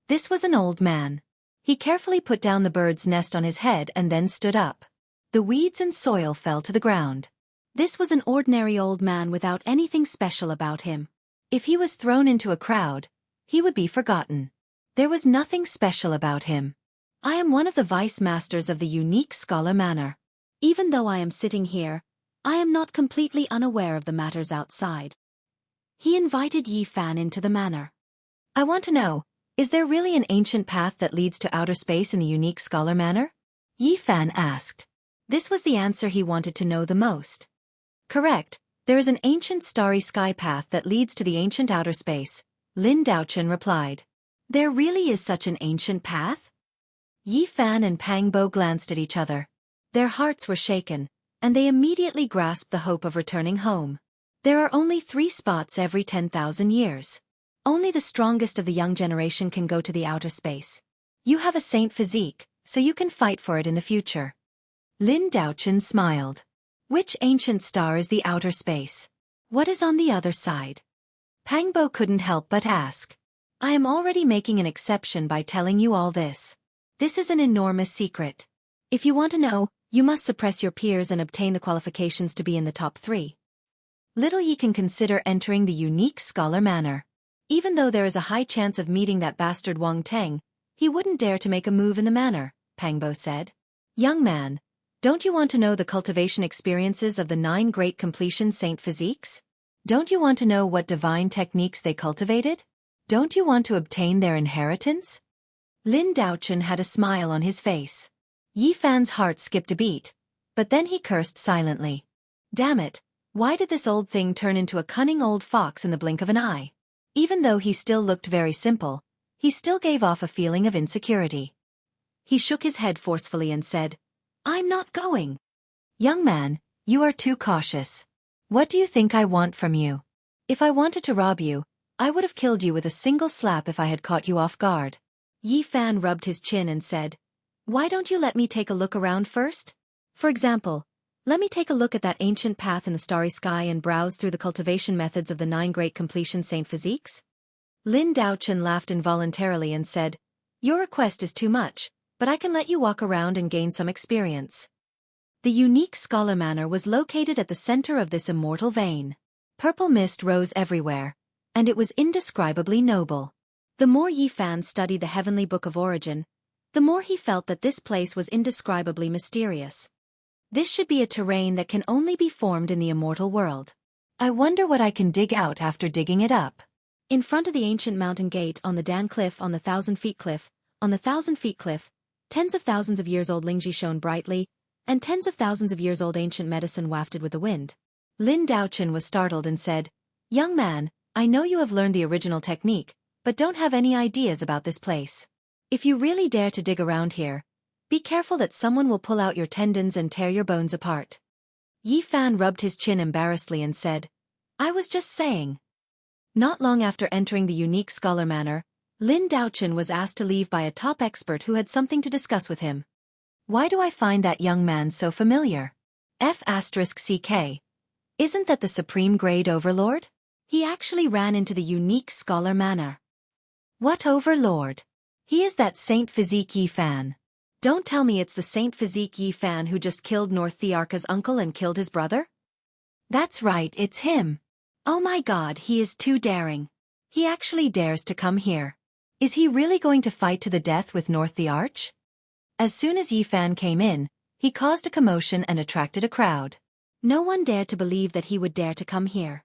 This was an old man. He carefully put down the bird's nest on his head and then stood up. The weeds and soil fell to the ground. This was an ordinary old man without anything special about him. If he was thrown into a crowd, he would be forgotten. There was nothing special about him. I am one of the vice masters of the unique scholar manor. Even though I am sitting here, I am not completely unaware of the matters outside. He invited Yi Fan into the manor. I want to know, is there really an ancient path that leads to outer space in the unique scholar manor? Yi Fan asked. This was the answer he wanted to know the most. Correct, there is an ancient starry sky path that leads to the ancient outer space, Lin Daochen replied. There really is such an ancient path? Yi Fan and Pang Bo glanced at each other. Their hearts were shaken, and they immediately grasped the hope of returning home. There are only 3 spots every 10,000 years. Only the strongest of the young generation can go to the outer space. You have a saint physique, so you can fight for it in the future. Lin Daochen smiled. Which ancient star is the outer space? What is on the other side? Pang Bo couldn't help but ask. I am already making an exception by telling you all this. This is an enormous secret. If you want to know, you must suppress your peers and obtain the qualifications to be in the top 3. Little Yi can consider entering the unique scholar manor. Even though there is a high chance of meeting that bastard Wang Teng, he wouldn't dare to make a move in the manor, Pang Bo said. Young man, don't you want to know the cultivation experiences of the 9 great completion saint physiques? Don't you want to know what divine techniques they cultivated? Don't you want to obtain their inheritance? Lin Daochen had a smile on his face. Yi Fan's heart skipped a beat, but then he cursed silently. Damn it, why did this old thing turn into a cunning old fox in the blink of an eye? Even though he still looked very simple, he still gave off a feeling of insecurity. He shook his head forcefully and said, I'm not going. Young man, you are too cautious. What do you think I want from you? If I wanted to rob you, I would have killed you with a single slap if I had caught you off guard. Yi Fan rubbed his chin and said, Why don't you let me take a look around first? For example, let me take a look at that ancient path in the starry sky and browse through the cultivation methods of the 9 great completion saint physiques. Lin Daochen laughed involuntarily and said, Your request is too much, but I can let you walk around and gain some experience. The unique scholar manor was located at the center of this immortal vein. Purple mist rose everywhere, and it was indescribably noble. The more Yi Fan studied the heavenly book of origin, the more he felt that this place was indescribably mysterious. This should be a terrain that can only be formed in the immortal world. I wonder what I can dig out after digging it up. In front of the ancient mountain gate on the Dan Cliff on the 1,000-feet cliff, on the 1,000-feet cliff, tens of thousands of years old Lingji shone brightly, and tens of thousands of years old ancient medicine wafted with the wind. Lin Daochen was startled and said, Young man, I know you have learned the original technique, but don't have any ideas about this place. If you really dare to dig around here, be careful that someone will pull out your tendons and tear your bones apart. Yi Fan rubbed his chin embarrassedly and said, I was just saying. Not long after entering the unique scholar manor, Lin Daochen was asked to leave by a top expert who had something to discuss with him. Why do I find that young man so familiar? F***CK. Isn't that the supreme grade overlord? He actually ran into the unique scholar manor. What overlord? He is that Saint Physique Yi Fan. Don't tell me it's the Saint Physique Yi Fan who just killed North Thearka's uncle and killed his brother? That's right, it's him. Oh my god, he is too daring. He actually dares to come here. Is he really going to fight to the death with North the Arch? As soon as Yi Fan came in, he caused a commotion and attracted a crowd. No one dared to believe that he would dare to come here.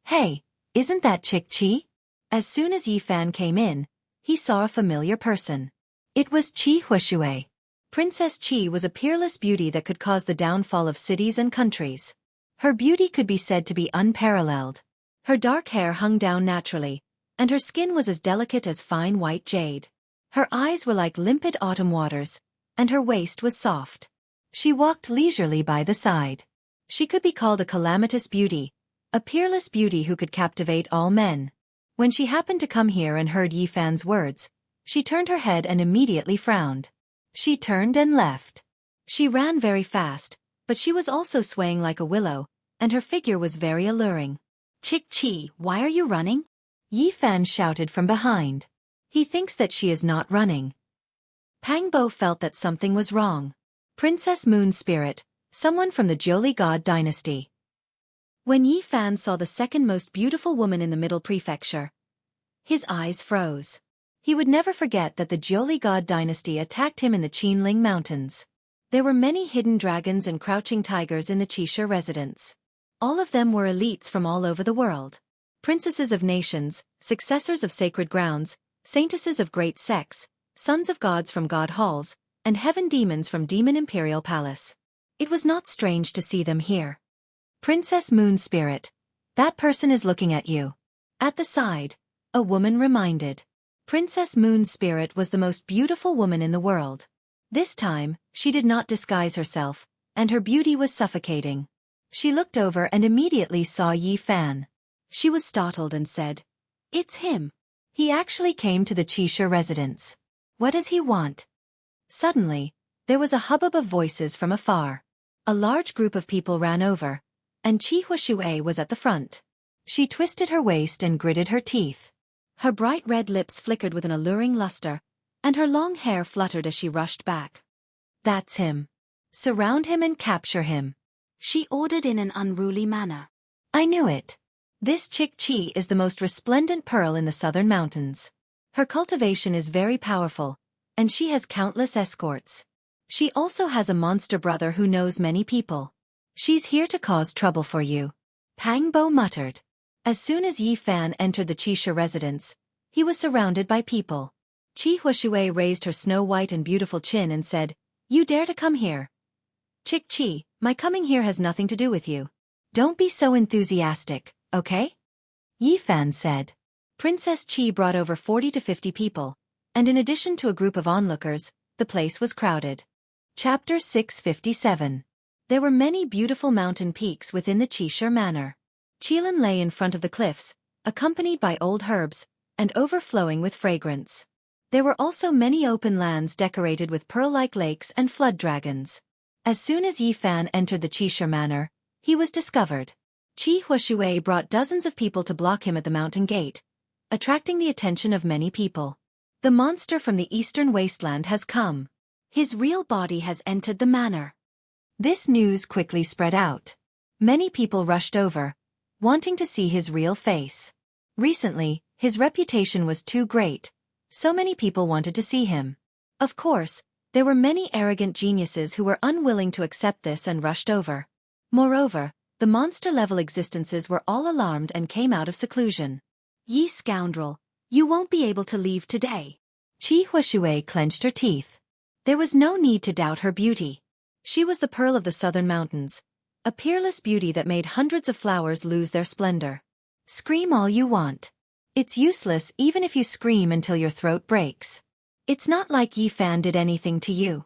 Hey, isn't that Chick Chi? As soon as Yi Fan came in, he saw a familiar person. It was Qi Huishui. Princess Qi was a peerless beauty that could cause the downfall of cities and countries. Her beauty could be said to be unparalleled. Her dark hair hung down naturally, and her skin was as delicate as fine white jade. Her eyes were like limpid autumn waters, and her waist was soft. She walked leisurely by the side. She could be called a calamitous beauty, a peerless beauty who could captivate all men. When she happened to come here and heard Yi Fan's words, she turned her head and immediately frowned. She turned and left. She ran very fast, but she was also swaying like a willow, and her figure was very alluring. Chi, why are you running? Yi Fan shouted from behind. He thinks that she is not running. Pang Bo felt that something was wrong. Princess Moon Spirit, someone from the Jiuli God dynasty. When Yi Fan saw the second most beautiful woman in the Middle Prefecture, his eyes froze. He would never forget that the Jiuli God dynasty attacked him in the Qinling Mountains. There were many hidden dragons and crouching tigers in the Qixia residence. All of them were elites from all over the world. Princesses of nations, successors of sacred grounds, saintesses of great sects, sons of gods from god halls, and heaven demons from demon imperial palace. It was not strange to see them here. Princess Moon Spirit, that person is looking at you. At the side, a woman reminded. Princess Moon Spirit was the most beautiful woman in the world. This time, she did not disguise herself, and her beauty was suffocating. She looked over and immediately saw Yi Fan. She was startled and said, "It's him. He actually came to the Qixia residence. What does he want?" Suddenly, there was a hubbub of voices from afar. A large group of people ran over, and Qi was at the front. She twisted her waist and gritted her teeth. Her bright red lips flickered with an alluring luster, and her long hair fluttered as she rushed back. "That's him. Surround him and capture him," she ordered in an unruly manner. "I knew it. This Chick Chi is the most resplendent pearl in the southern mountains. Her cultivation is very powerful, and she has countless escorts. She also has a monster brother who knows many people. She's here to cause trouble for you," Pang Bo muttered. As soon as Yi Fan entered the Qixia residence, he was surrounded by people. Qi Huashui raised her snow-white and beautiful chin and said, "You dare to come here? Chick Chi, my coming here has nothing to do with you. Don't be so enthusiastic, okay?" Yi Fan said. Princess Qi brought over 40 to 50 people, and in addition to a group of onlookers, the place was crowded. Chapter 657. There were many beautiful mountain peaks within the Qixia Manor. Qilin lay in front of the cliffs, accompanied by old herbs, and overflowing with fragrance. There were also many open lands decorated with pearl-like lakes and flood dragons. As soon as Yi Fan entered the Qixia Manor, he was discovered. Qi Huashui brought dozens of people to block him at the mountain gate, attracting the attention of many people. "The monster from the eastern wasteland has come. His real body has entered the manor." This news quickly spread out. Many people rushed over, wanting to see his real face. Recently, his reputation was too great. So many people wanted to see him. Of course, there were many arrogant geniuses who were unwilling to accept this and rushed over. Moreover, the monster-level existences were all alarmed and came out of seclusion. "Ye scoundrel, you won't be able to leave today." Qi Huashui clenched her teeth. There was no need to doubt her beauty. She was the pearl of the southern mountains, a peerless beauty that made hundreds of flowers lose their splendor. "Scream all you want. It's useless even if you scream until your throat breaks. It's not like Yi Fan did anything to you,"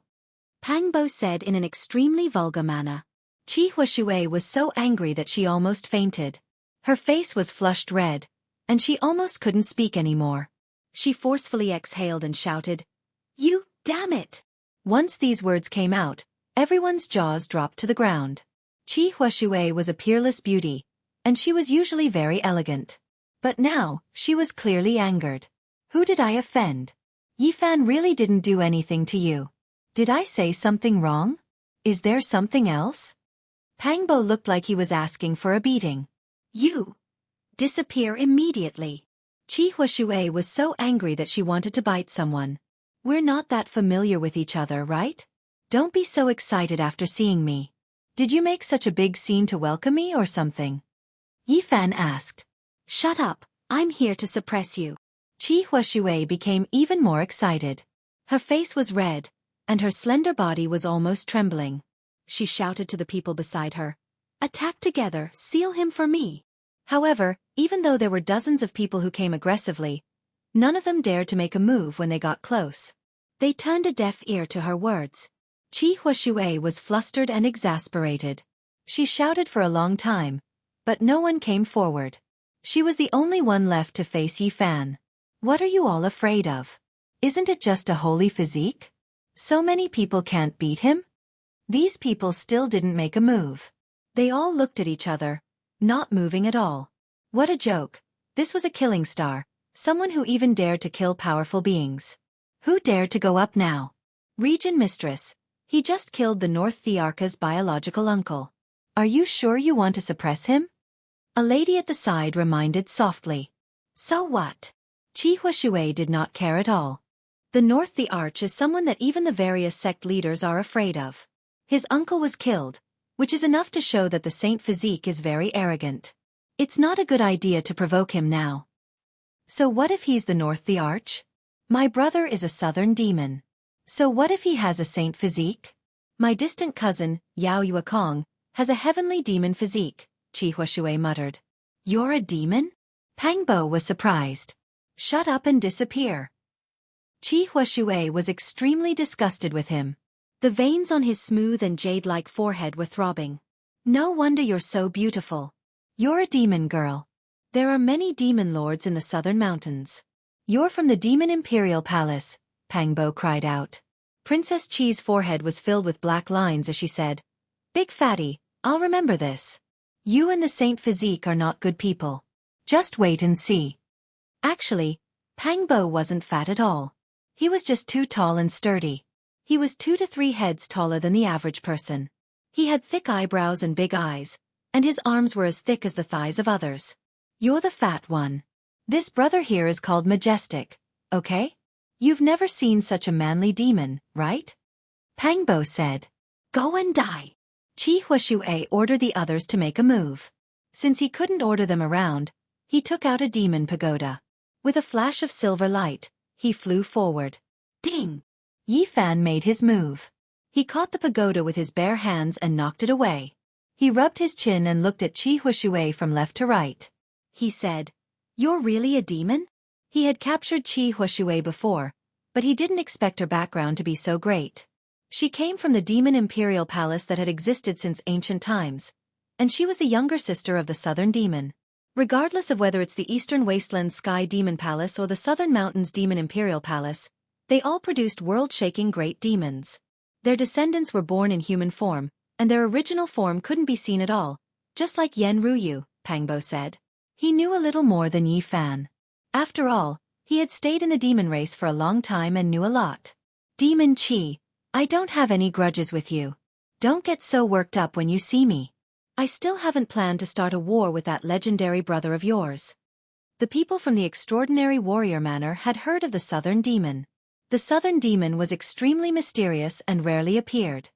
Pang Bo said in an extremely vulgar manner. Qi Huashui was so angry that she almost fainted. Her face was flushed red, and she almost couldn't speak anymore. She forcefully exhaled and shouted, "You, damn it!" Once these words came out, everyone's jaws dropped to the ground. Qi Huashui was a peerless beauty, and she was usually very elegant. But now, she was clearly angered. "Who did I offend? Yi Fan really didn't do anything to you. Did I say something wrong? Is there something else?" Pang Bo looked like he was asking for a beating. "You disappear immediately." Qi Huashui was so angry that she wanted to bite someone. "We're not that familiar with each other, right? Don't be so excited after seeing me. Did you make such a big scene to welcome me or something?" Yi Fan asked. "Shut up, I'm here to suppress you." Qi Huashui became even more excited. Her face was red, and her slender body was almost trembling. She shouted to the people beside her, "Attack together, seal him for me." However, even though there were dozens of people who came aggressively, none of them dared to make a move when they got close. They turned a deaf ear to her words. Qi Huashui was flustered and exasperated. She shouted for a long time, but no one came forward. She was the only one left to face Yi Fan. "What are you all afraid of? Isn't it just a holy physique? So many people can't beat him? These people still didn't make a move. They all looked at each other, not moving at all. What a joke. This was a killing star, someone who even dared to kill powerful beings. Who dared to go up now? Region Mistress. He just killed the North Thearcha's biological uncle. Are you sure you want to suppress him? A lady at the side reminded softly. So what? Qi Huashui did not care at all. The North Thearch is someone that even the various sect leaders are afraid of. His uncle was killed, which is enough to show that the Saint Physique is very arrogant. It's not a good idea to provoke him now. So what if he's the North Thearch? My brother is a southern demon. So what if he has a saint physique? My distant cousin, Yao Yuekong, has a heavenly demon physique, Qi Huashui muttered. You're a demon? Pang Bo was surprised. Shut up and disappear. Qi Huashui was extremely disgusted with him. The veins on his smooth and jade-like forehead were throbbing. No wonder you're so beautiful. You're a demon girl. There are many demon lords in the southern mountains. You're from the Demon Imperial Palace, Pang Bo cried out. Princess Qi's forehead was filled with black lines as she said, Big fatty, I'll remember this. You and the Saint Physique are not good people. Just wait and see. Actually, Pang Bo wasn't fat at all. He was just too tall and sturdy. He was 2 to 3 heads taller than the average person. He had thick eyebrows and big eyes, and his arms were as thick as the thighs of others. You're the fat one. This brother here is called Majestic, okay? You've never seen such a manly demon, right? Pang Bo said. Go and die. Qi Huashui ordered the others to make a move. Since he couldn't order them around, he took out a demon pagoda. With a flash of silver light, he flew forward. Ding! Yi Fan made his move. He caught the pagoda with his bare hands and knocked it away. He rubbed his chin and looked at Qi Huashui from left to right. He said, You're really a demon? He had captured Qi Huashui before, but he didn't expect her background to be so great. She came from the Demon Imperial Palace that had existed since ancient times, and she was the younger sister of the Southern Demon. Regardless of whether it's the Eastern Wastelands Sky Demon Palace or the Southern Mountains Demon Imperial Palace, they all produced world-shaking great demons. Their descendants were born in human form, and their original form couldn't be seen at all, just like Yen Ruyu, Pang Bo said. He knew a little more than Yi Fan. After all, he had stayed in the demon race for a long time and knew a lot. Demon Qi, I don't have any grudges with you. Don't get so worked up when you see me. I still haven't planned to start a war with that legendary brother of yours. The people from the Extraordinary Warrior Manor had heard of the Southern Demon. The Southern Demon was extremely mysterious and rarely appeared.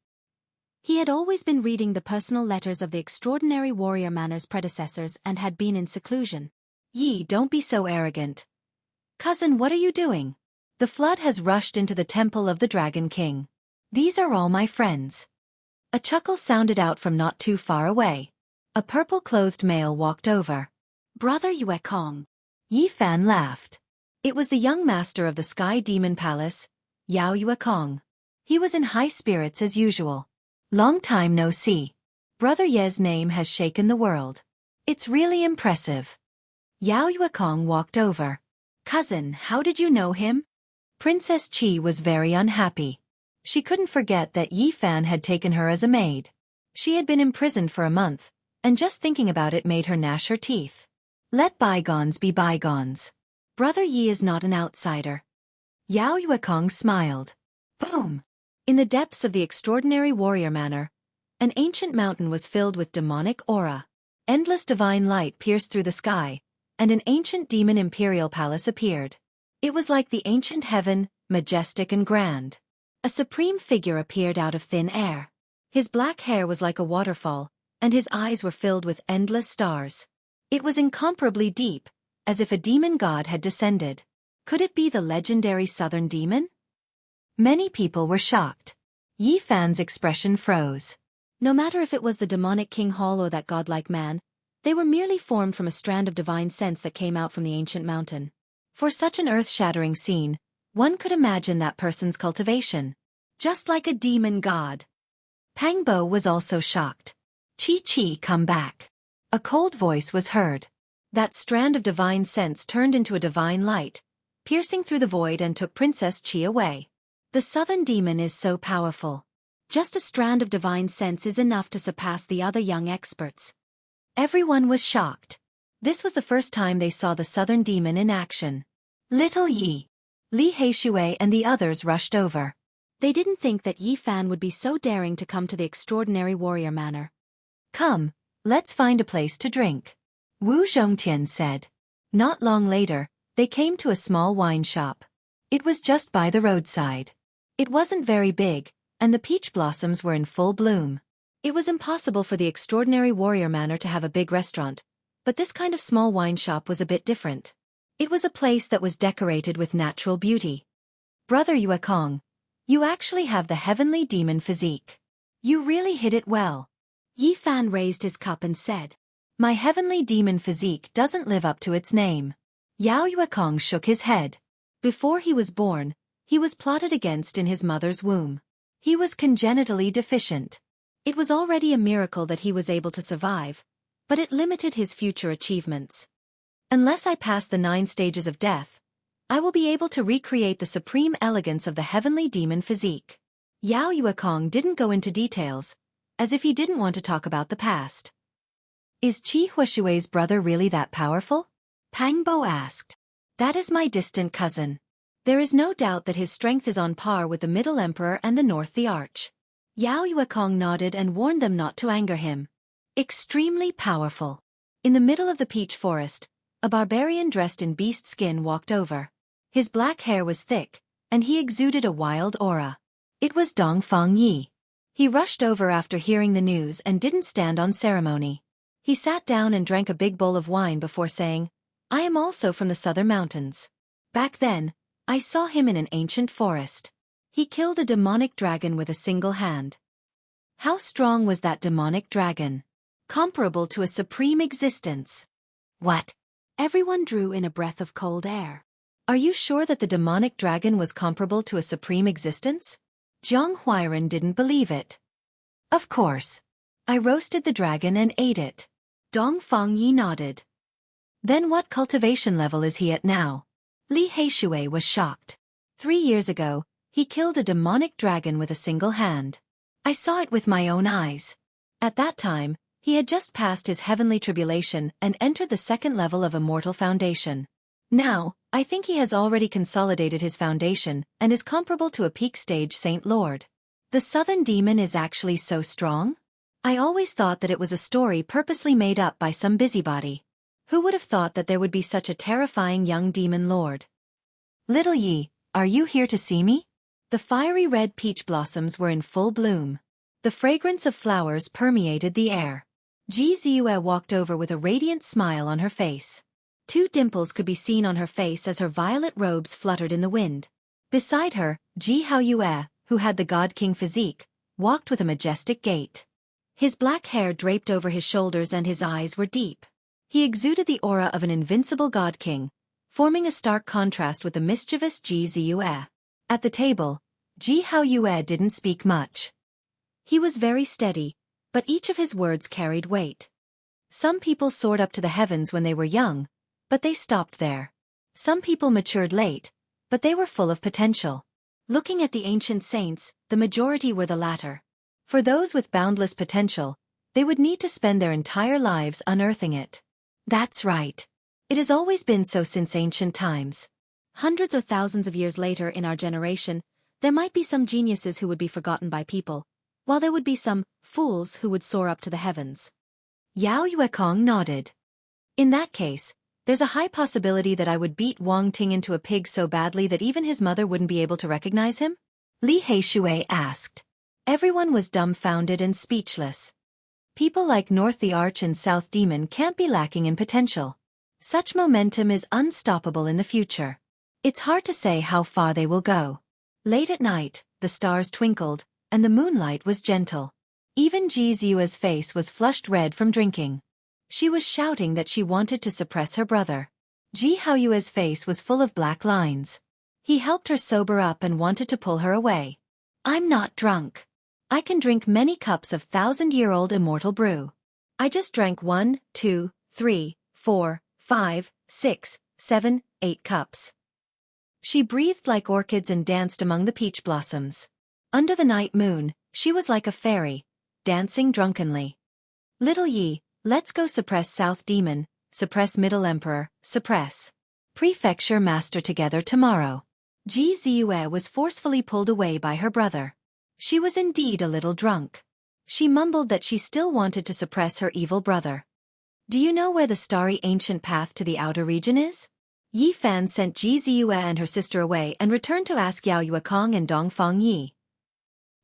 He had always been reading the personal letters of the Extraordinary Warrior Manor's predecessors and had been in seclusion. Yi, don't be so arrogant. Cousin, what are you doing? The flood has rushed into the temple of the Dragon King. These are all my friends. A chuckle sounded out from not too far away. A purple-clothed male walked over. Brother Yuekong. Yi Fan laughed. It was the young master of the Sky Demon Palace, Yao Yuekong. He was in high spirits as usual. Long time no see. Brother Ye's name has shaken the world. It's really impressive. Yao Yuekong walked over. Cousin, how did you know him? Princess Qi was very unhappy. She couldn't forget that Yi Fan had taken her as a maid. She had been imprisoned for a month, and just thinking about it made her gnash her teeth. Let bygones be bygones. Brother Yi is not an outsider. Yao Yuekong smiled. Boom! In the depths of the Extraordinary Warrior Manor, an ancient mountain was filled with demonic aura. Endless divine light pierced through the sky, and an ancient demon imperial palace appeared. It was like the ancient heaven, majestic and grand. A supreme figure appeared out of thin air. His black hair was like a waterfall, and his eyes were filled with endless stars. It was incomparably deep, as if a demon god had descended. Could it be the legendary Southern Demon? Many people were shocked. Yi Fan's expression froze. No matter if it was the demonic King Hall or that godlike man, they were merely formed from a strand of divine sense that came out from the ancient mountain. For such an earth-shattering scene, one could imagine that person's cultivation. Just like a demon god. Pang Bo was also shocked. Qi, come back. A cold voice was heard. That strand of divine sense turned into a divine light, piercing through the void and took Princess Qi away. The southern demon is so powerful. Just a strand of divine sense is enough to surpass the other young experts. Everyone was shocked. This was the first time they saw the southern demon in action. Little Yi, Li Heishui and the others rushed over. They didn't think that Yi Fan would be so daring to come to the extraordinary warrior manor. Come, let's find a place to drink, Wu Zhongtian said. Not long later, they came to a small wine shop. It was just by the roadside. It wasn't very big, and the peach blossoms were in full bloom. It was impossible for the extraordinary warrior manor to have a big restaurant, but this kind of small wine shop was a bit different. It was a place that was decorated with natural beauty. Brother Yuekong, you actually have the heavenly demon physique. You really hit it well. Yi Fan raised his cup and said, My heavenly demon physique doesn't live up to its name. Yao Yuekong shook his head. Before he was born, he was plotted against in his mother's womb. He was congenitally deficient. It was already a miracle that he was able to survive, but it limited his future achievements. Unless I pass the 9 stages of death, I will be able to recreate the supreme elegance of the heavenly demon physique. Yao Yuekong didn't go into details, as if he didn't want to talk about the past. Is Qi Huashui's brother really that powerful? Pang Bo asked. That is my distant cousin. There is no doubt that his strength is on par with the Middle Emperor and the North the Arch. Yao Yuekong nodded and warned them not to anger him. Extremely powerful. In the middle of the peach forest, a barbarian dressed in beast skin walked over. His black hair was thick, and he exuded a wild aura. It was Dongfang Yi. He rushed over after hearing the news and didn't stand on ceremony. He sat down and drank a big bowl of wine before saying, I am also from the southern mountains. Back then, I saw him in an ancient forest. He killed a demonic dragon with a single hand. How strong was that demonic dragon? Comparable to a supreme existence. What? Everyone drew in a breath of cold air. Are you sure that the demonic dragon was comparable to a supreme existence? Zhang Huairen didn't believe it. Of course. I roasted the dragon and ate it. Dongfang Yi nodded. Then what cultivation level is he at now? Li Heishui was shocked. 3 years ago, he killed a demonic dragon with a single hand. I saw it with my own eyes. At that time, he had just passed his heavenly tribulation and entered the 2nd level of Immortal Foundation. Now, I think he has already consolidated his foundation and is comparable to a peak stage Saint Lord. The Southern Demon is actually so strong? I always thought that it was a story purposely made up by some busybody. Who would have thought that there would be such a terrifying young demon lord? Little Yi, are you here to see me? The fiery red peach blossoms were in full bloom. The fragrance of flowers permeated the air. Ji Ziyue walked over with a radiant smile on her face. 2 dimples could be seen on her face as her violet robes fluttered in the wind. Beside her, Ji Haoyue, who had the God King physique, walked with a majestic gait. His black hair draped over his shoulders and his eyes were deep. He exuded the aura of an invincible God King, forming a stark contrast with the mischievous Ji Ziyue. At the table, Ji Haoyue didn't speak much. He was very steady, but each of his words carried weight. Some people soared up to the heavens when they were young, but they stopped there. Some people matured late, but they were full of potential. Looking at the ancient saints, the majority were the latter. For those with boundless potential, they would need to spend their entire lives unearthing it. That's right. It has always been so since ancient times. Hundreds or thousands of years later in our generation, there might be some geniuses who would be forgotten by people, while there would be some fools who would soar up to the heavens. Yao Yuekong nodded. In that case, there's a high possibility that I would beat Wang Ting into a pig so badly that even his mother wouldn't be able to recognize him? Li Heishui asked. Everyone was dumbfounded and speechless. People like North the Arch and South Demon can't be lacking in potential. Such momentum is unstoppable in the future. It's hard to say how far they will go. Late at night, the stars twinkled, and the moonlight was gentle. Even Ji Ziyue's face was flushed red from drinking. She was shouting that she wanted to suppress her brother. Ji Haoyue's face was full of black lines. He helped her sober up and wanted to pull her away. I'm not drunk. I can drink many cups of 1,000-year-old immortal brew. I just drank 1, 2, 3, 4, 5, 6, 7, 8 cups. She breathed like orchids and danced among the peach blossoms. Under the night moon, she was like a fairy, dancing drunkenly. Little Yi, let's go suppress South Demon, suppress Middle Emperor, suppress Prefecture Master together tomorrow. Ji Ziyue was forcefully pulled away by her brother. She was indeed a little drunk. She mumbled that she still wanted to suppress her evil brother. Do you know where the starry ancient path to the outer region is? Yi Fan sent Ji Ziyue and her sister away and returned to ask Yao Yuekong and Dongfang Yi.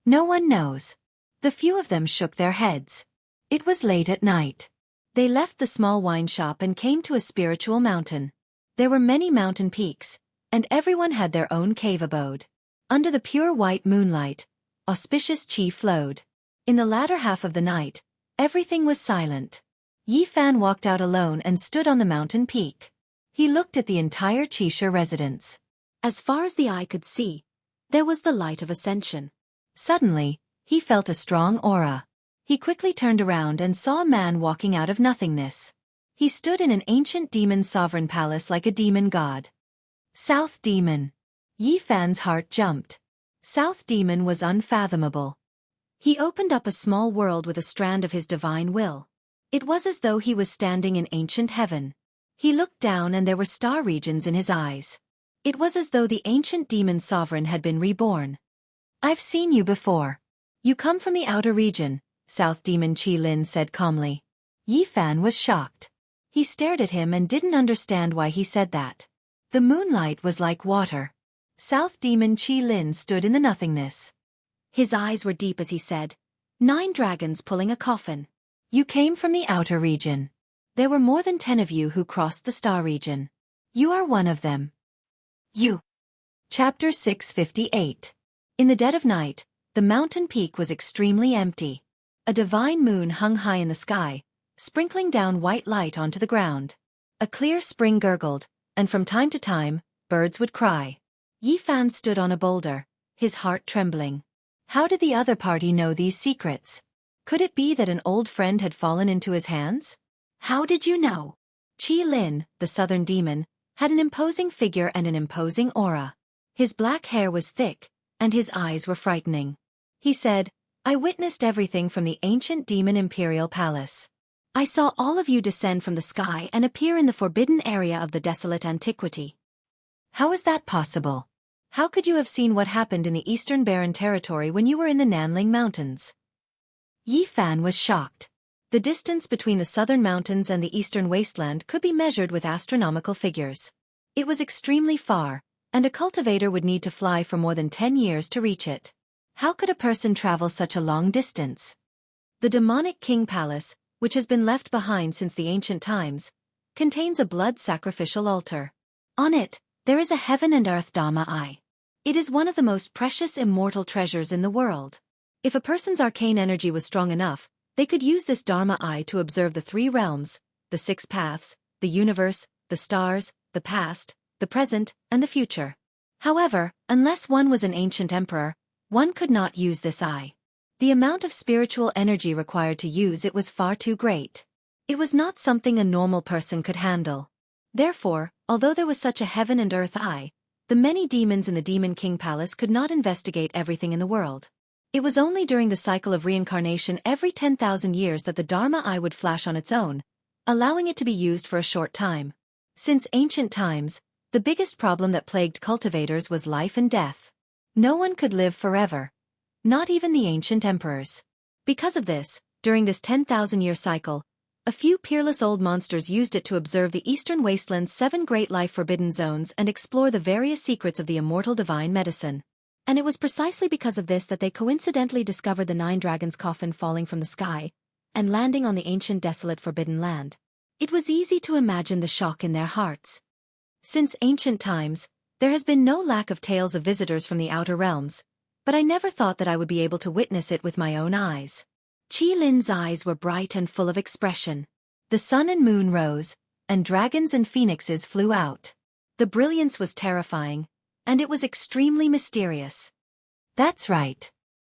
No one knows. The few of them shook their heads. It was late at night. They left the small wine shop and came to a spiritual mountain. There were many mountain peaks, and everyone had their own cave abode. Under the pure white moonlight, auspicious qi flowed. In the latter half of the night, everything was silent. Yi Fan walked out alone and stood on the mountain peak. He looked at the entire Qisha residence. As far as the eye could see, there was the light of ascension. Suddenly, he felt a strong aura. He quickly turned around and saw a man walking out of nothingness. He stood in an ancient demon sovereign palace like a demon god. South Demon. Yi Fan's heart jumped. South Demon was unfathomable. He opened up a small world with a strand of his divine will. It was as though he was standing in ancient heaven. He looked down and there were star regions in his eyes. It was as though the ancient demon sovereign had been reborn. I've seen you before. You come from the outer region, South Demon Qi Lin said calmly. Yi Fan was shocked. He stared at him and didn't understand why he said that. The moonlight was like water. South Demon Qi Lin stood in the nothingness. His eyes were deep as he said, 9 dragons pulling a coffin. You came from the outer region. There were more than 10 of you who crossed the star region. You are one of them. You. Chapter 658. In the dead of night, the mountain peak was extremely empty. A divine moon hung high in the sky, sprinkling down white light onto the ground. A clear spring gurgled, and from time to time, birds would cry. Yi Fan stood on a boulder, his heart trembling. How did the other party know these secrets? Could it be that an old friend had fallen into his hands? How did you know? Qi Lin, the southern demon, had an imposing figure and an imposing aura. His black hair was thick, and his eyes were frightening. He said, I witnessed everything from the ancient demon imperial palace. I saw all of you descend from the sky and appear in the forbidden area of the desolate antiquity. How is that possible? How could you have seen what happened in the eastern barren territory when you were in the Nanling Mountains? Yi Fan was shocked. The distance between the southern mountains and the eastern wasteland could be measured with astronomical figures. It was extremely far, and a cultivator would need to fly for more than 10 years to reach it. How could a person travel such a long distance? The demonic king palace, which has been left behind since the ancient times, contains a blood sacrificial altar. On it, there is a heaven and earth Dharma eye. It is one of the most precious immortal treasures in the world. If a person's arcane energy was strong enough, they could use this Dharma eye to observe the 3 realms, the 6 paths, the universe, the stars, the past, the present, and the future. However, unless one was an ancient emperor, one could not use this eye. The amount of spiritual energy required to use it was far too great. It was not something a normal person could handle. Therefore, although there was such a heaven and earth eye, the many demons in the Demon King Palace could not investigate everything in the world. It was only during the cycle of reincarnation every 10,000 years that the Dharma eye would flash on its own, allowing it to be used for a short time. Since ancient times, the biggest problem that plagued cultivators was life and death. No one could live forever. Not even the ancient emperors. Because of this, during this 10,000-year cycle, a few peerless old monsters used it to observe the eastern wasteland's 7 great life-forbidden zones and explore the various secrets of the immortal divine medicine. And it was precisely because of this that they coincidentally discovered the 9 dragons' coffin falling from the sky and landing on the ancient desolate forbidden land. It was easy to imagine the shock in their hearts. Since ancient times, there has been no lack of tales of visitors from the outer realms, but I never thought that I would be able to witness it with my own eyes. Qi Lin's eyes were bright and full of expression. The sun and moon rose, and dragons and phoenixes flew out. The brilliance was terrifying, and it was extremely mysterious. That's right.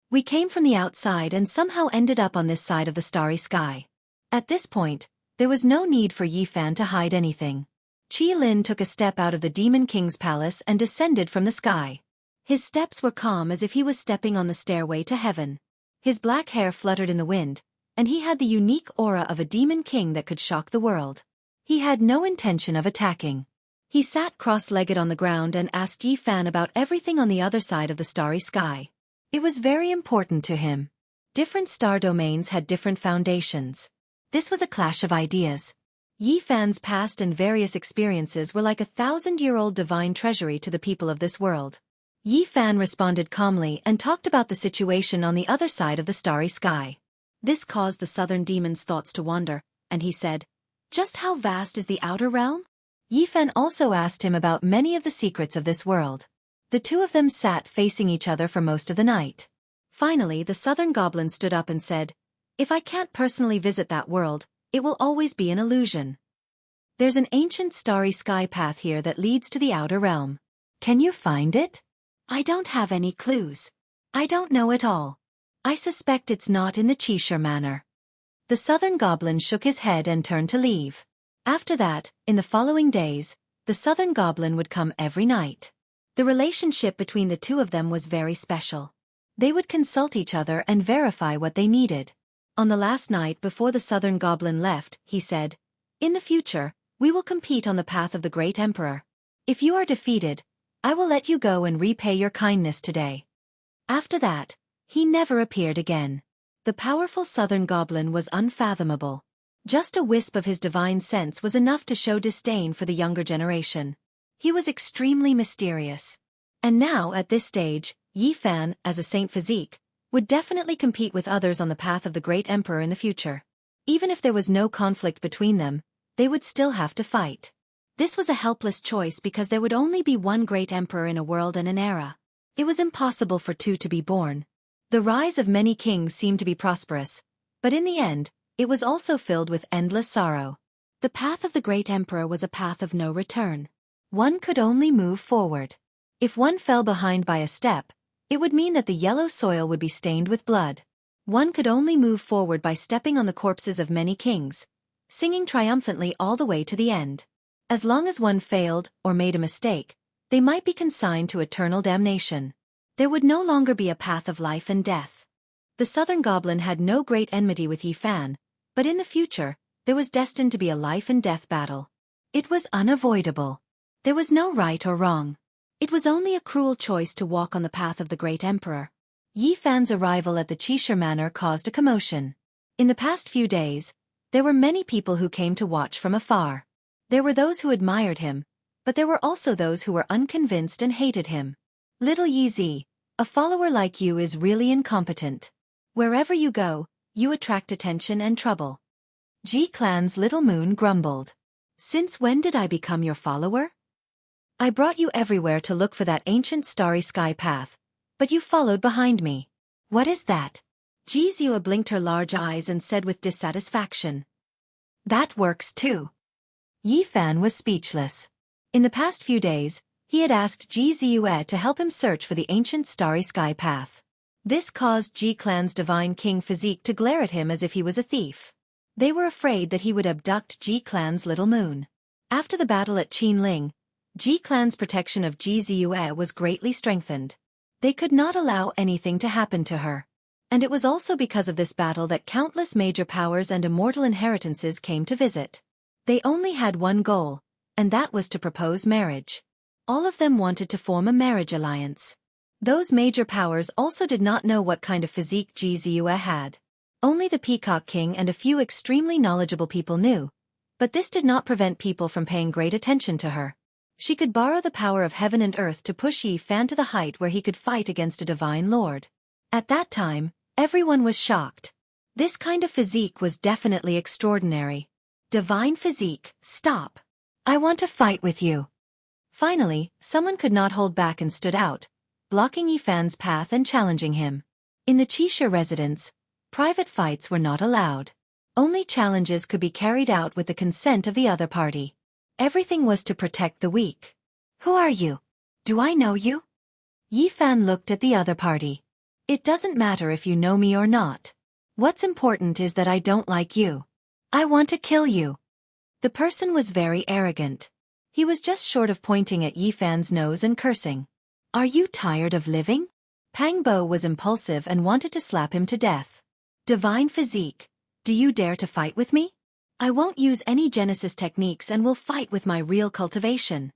We came from the outside and somehow ended up on this side of the starry sky. At this point, there was no need for Yi Fan to hide anything. Qi Lin took a step out of the Demon King's palace and descended from the sky. His steps were calm as if he was stepping on the stairway to heaven. His black hair fluttered in the wind, and he had the unique aura of a demon king that could shock the world. He had no intention of attacking. He sat cross-legged on the ground and asked Yi Fan about everything on the other side of the starry sky. It was very important to him. Different star domains had different foundations. This was a clash of ideas. Yi Fan's past and various experiences were like a 1,000-year-old divine treasury to the people of this world. Yi Fan responded calmly and talked about the situation on the other side of the starry sky. This caused the southern demon's thoughts to wander, and he said, "Just how vast is the outer realm?" Yi Fan also asked him about many of the secrets of this world. The two of them sat facing each other for most of the night. Finally, the southern goblin stood up and said, "If I can't personally visit that world, it will always be an illusion. There's an ancient starry sky path here that leads to the outer realm. Can you find it?" "I don't have any clues. I don't know at all. I suspect it's not in the Qishir manor." The southern goblin shook his head and turned to leave. After that, in the following days, the southern goblin would come every night. The relationship between the two of them was very special. They would consult each other and verify what they needed. On the last night before the southern goblin left, he said, "In the future, we will compete on the path of the great emperor. If you are defeated, I will let you go and repay your kindness today." After that, he never appeared again. The powerful southern goblin was unfathomable. Just a wisp of his divine sense was enough to show disdain for the younger generation. He was extremely mysterious. And now, at this stage, Yi Fan, as a saint physique, would definitely compete with others on the path of the great emperor in the future. Even if there was no conflict between them, they would still have to fight. This was a helpless choice because there would only be one great emperor in a world and an era. It was impossible for two to be born. The rise of many kings seemed to be prosperous, but in the end, it was also filled with endless sorrow. The path of the great emperor was a path of no return. One could only move forward. If one fell behind by a step, it would mean that the yellow soil would be stained with blood. One could only move forward by stepping on the corpses of many kings, singing triumphantly all the way to the end. As long as one failed or made a mistake, they might be consigned to eternal damnation. There would no longer be a path of life and death. The southern goblin had no great enmity with Yi Fan, but in the future, there was destined to be a life and death battle. It was unavoidable. There was no right or wrong. It was only a cruel choice to walk on the path of the great emperor. Yi Fan's arrival at the Qishir manor caused a commotion. In the past few days, there were many people who came to watch from afar. There were those who admired him, but there were also those who were unconvinced and hated him. "Little Yi Zi, a follower like you is really incompetent. Wherever you go, you attract attention and trouble." Ji Clan's little moon grumbled. "Since when did I become your follower? I brought you everywhere to look for that ancient starry sky path, but you followed behind me. What is that?" Ji Zhua blinked her large eyes and said with dissatisfaction. "That works too." Yi Fan was speechless. In the past few days, he had asked Ji Zhua to help him search for the ancient starry sky path. This caused Ji Clan's divine king physique to glare at him as if he was a thief. They were afraid that he would abduct Ji Clan's little moon. After the battle at Qinling, Ji Clan's protection of Ji Zhua was greatly strengthened. They could not allow anything to happen to her. And it was also because of this battle that countless major powers and immortal inheritances came to visit. They only had one goal, and that was to propose marriage. All of them wanted to form a marriage alliance. Those major powers also did not know what kind of physique Ji Zhua had. Only the Peacock King and a few extremely knowledgeable people knew, but this did not prevent people from paying great attention to her. She could borrow the power of heaven and earth to push Yi Fan to the height where he could fight against a divine lord. At that time, everyone was shocked. This kind of physique was definitely extraordinary. "Divine physique, stop. I want to fight with you." Finally, someone could not hold back and stood out, blocking Yi Fan's path and challenging him. In the Qishir residence, private fights were not allowed. Only challenges could be carried out with the consent of the other party. Everything was to protect the weak. "Who are you? Do I know you?" Yi Fan looked at the other party. "It doesn't matter if you know me or not. What's important is that I don't like you. I want to kill you." The person was very arrogant. He was just short of pointing at Yi Fan's nose and cursing. Are you tired of living? Pang Bo was impulsive and wanted to slap him to death. Divine physique, do you dare to fight with me? I won't use any Genesis techniques and will fight with my real cultivation.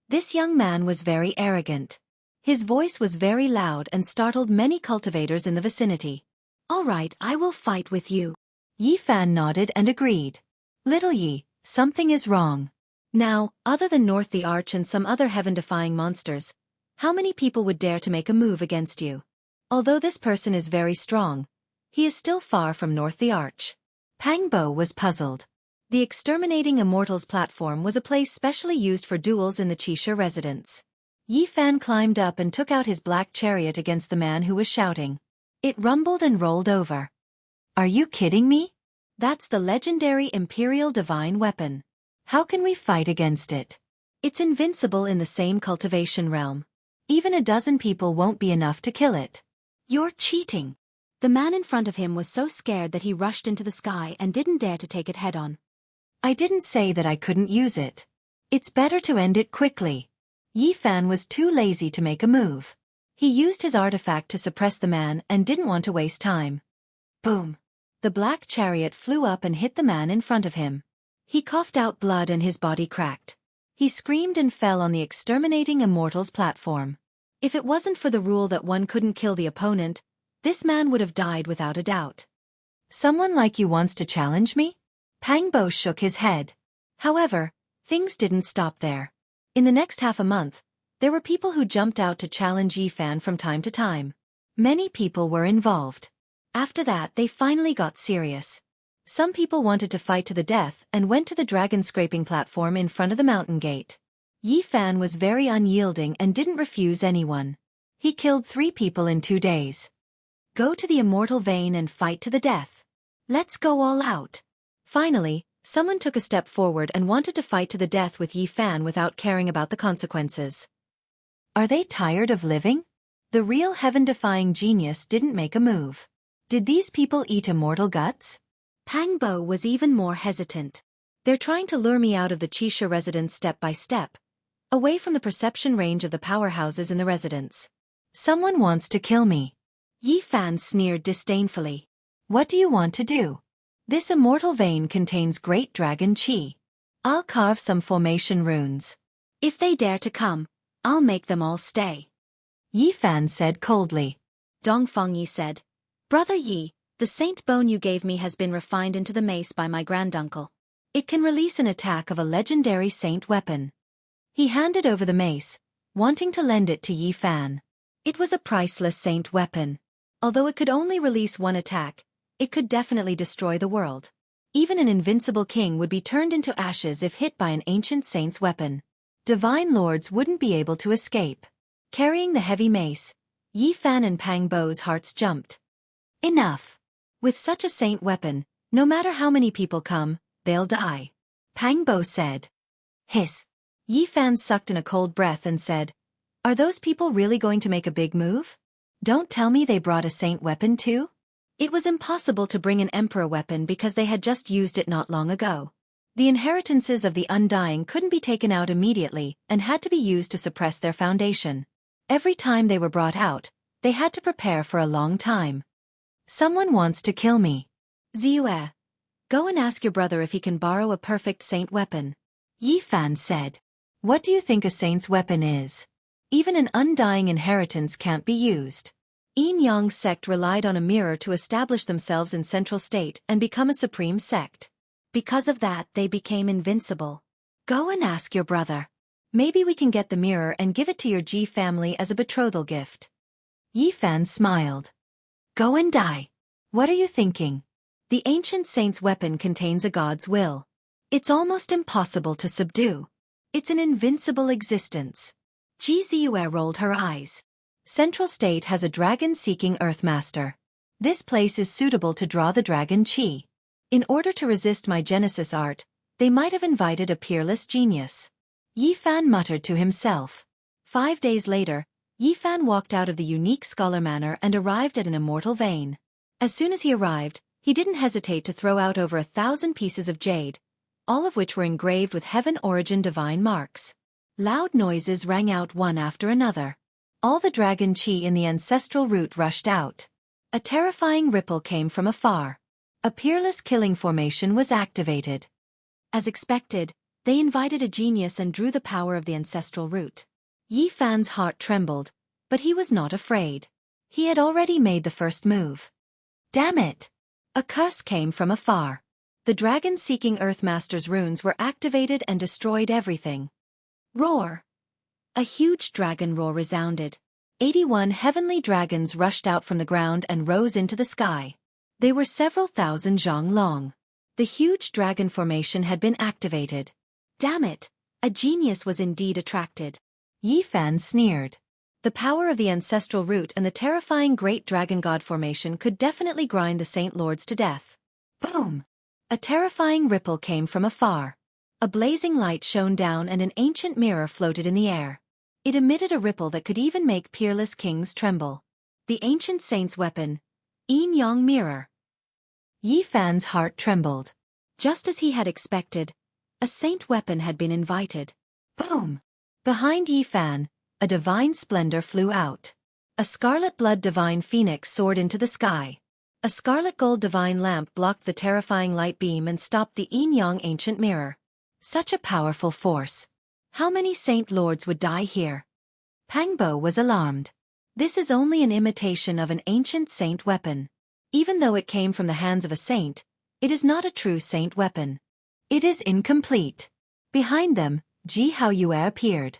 This young man was very arrogant. His voice was very loud and startled many cultivators in the vicinity. All right, I will fight with you. Yi Fan nodded and agreed. Little Yi, something is wrong. Now, other than North the Arch and some other heaven-defying monsters, how many people would dare to make a move against you? Although this person is very strong, he is still far from North the Arch. Pang Bo was puzzled. The Exterminating Immortals platform was a place specially used for duels in the Xianxia residence. Yi Fan climbed up and took out his black chariot against the man who was shouting. It rumbled and rolled over. Are you kidding me? That's the legendary Imperial Divine Weapon. How can we fight against it? It's invincible in the same cultivation realm. Even a dozen people won't be enough to kill it. You're cheating. The man in front of him was so scared that he rushed into the sky and didn't dare to take it head-on. I didn't say that I couldn't use it. It's better to end it quickly. Yi Fan was too lazy to make a move. He used his artifact to suppress the man and didn't want to waste time. Boom! The black chariot flew up and hit the man in front of him. He coughed out blood and his body cracked. He screamed and fell on the Exterminating Immortals platform. If it wasn't for the rule that one couldn't kill the opponent, this man would have died without a doubt. Someone like you wants to challenge me? Pang Bo shook his head. However, things didn't stop there. In the next half a month, there were people who jumped out to challenge Yi Fan from time to time. Many people were involved. After that, they finally got serious. Some people wanted to fight to the death and went to the dragon-scraping platform in front of the mountain gate. Yi Fan was very unyielding and didn't refuse anyone. He killed 3 people in 2 days. Go to the immortal vein and fight to the death. Let's go all out. Finally, someone took a step forward and wanted to fight to the death with Yi Fan without caring about the consequences. Are they tired of living? The real heaven-defying genius didn't make a move. Did these people eat immortal guts? Pang Bo was even more hesitant. They're trying to lure me out of the Xianxia residence step by step, away from the perception range of the powerhouses in the residence. Someone wants to kill me. Yi Fan sneered disdainfully. What do you want to do? This immortal vein contains great dragon qi. I'll carve some formation runes. If they dare to come, I'll make them all stay. Yi Fan said coldly. Dongfeng Yi said, Brother Yi, the saint bone you gave me has been refined into the mace by my granduncle. It can release an attack of a legendary saint weapon. He handed over the mace, wanting to lend it to Yi Fan. It was a priceless saint weapon. Although it could only release one attack, it could definitely destroy the world. Even an invincible king would be turned into ashes if hit by an ancient saint's weapon. Divine lords wouldn't be able to escape. Carrying the heavy mace, Yi Fan and Pang Bo's hearts jumped. Enough! With such a saint weapon, no matter how many people come, they'll die. Pang Bo said. Hiss. Yi Fan sucked in a cold breath and said, Are those people really going to make a big move? Don't tell me they brought a saint weapon too? It was impossible to bring an emperor weapon because they had just used it not long ago. The inheritances of the Undying couldn't be taken out immediately and had to be used to suppress their foundation. Every time they were brought out, they had to prepare for a long time. Someone wants to kill me. Ziyue, go and ask your brother if he can borrow a perfect saint weapon. Yi Fan said. What do you think a saint's weapon is? Even an undying inheritance can't be used. Yin Yang sect relied on a mirror to establish themselves in Central State and become a supreme sect. Because of that, they became invincible. Go and ask your brother. Maybe we can get the mirror and give it to your Ji family as a betrothal gift. Yi Fan smiled. Go and die. What are you thinking? The ancient saint's weapon contains a god's will. It's almost impossible to subdue. It's an invincible existence. Ji Ziyue rolled her eyes. Central State has a dragon-seeking Earthmaster. This place is suitable to draw the dragon qi. In order to resist my Genesis art, they might have invited a peerless genius. Yi Fan muttered to himself. 5 days later, Yi Fan walked out of the unique Scholar Manor and arrived at an immortal vein. As soon as he arrived, he didn't hesitate to throw out over 1,000 pieces of jade, all of which were engraved with heaven-origin divine marks. Loud noises rang out one after another. All the dragon chi in the ancestral root rushed out. A terrifying ripple came from afar. A peerless killing formation was activated. As expected, they invited a genius and drew the power of the ancestral root. Yi Fan's heart trembled, but he was not afraid. He had already made the first move. Damn it! A curse came from afar. The dragon-seeking Earthmaster's runes were activated and destroyed everything. Roar! A huge dragon roar resounded. 81 heavenly dragons rushed out from the ground and rose into the sky. They were several thousand zhang long. The huge dragon formation had been activated. Damn it! A genius was indeed attracted. Yi Fan sneered. The power of the ancestral root and the terrifying great dragon god formation could definitely grind the Saint Lords to death. Boom! A terrifying ripple came from afar. A blazing light shone down and an ancient mirror floated in the air. It emitted a ripple that could even make peerless kings tremble. The ancient saint's weapon, Yin Yang Mirror. Yi Fan's heart trembled. Just as he had expected, a saint weapon had been invited. Boom! Behind Yi Fan, a divine splendor flew out. A scarlet blood divine phoenix soared into the sky. A scarlet gold divine lamp blocked the terrifying light beam and stopped the Yin Yang ancient mirror. Such a powerful force. How many Saint Lords would die here? Pangbo was alarmed. This is only an imitation of an ancient saint weapon. Even though it came from the hands of a saint, it is not a true saint weapon. It is incomplete. Behind them, Ji Haoyue appeared.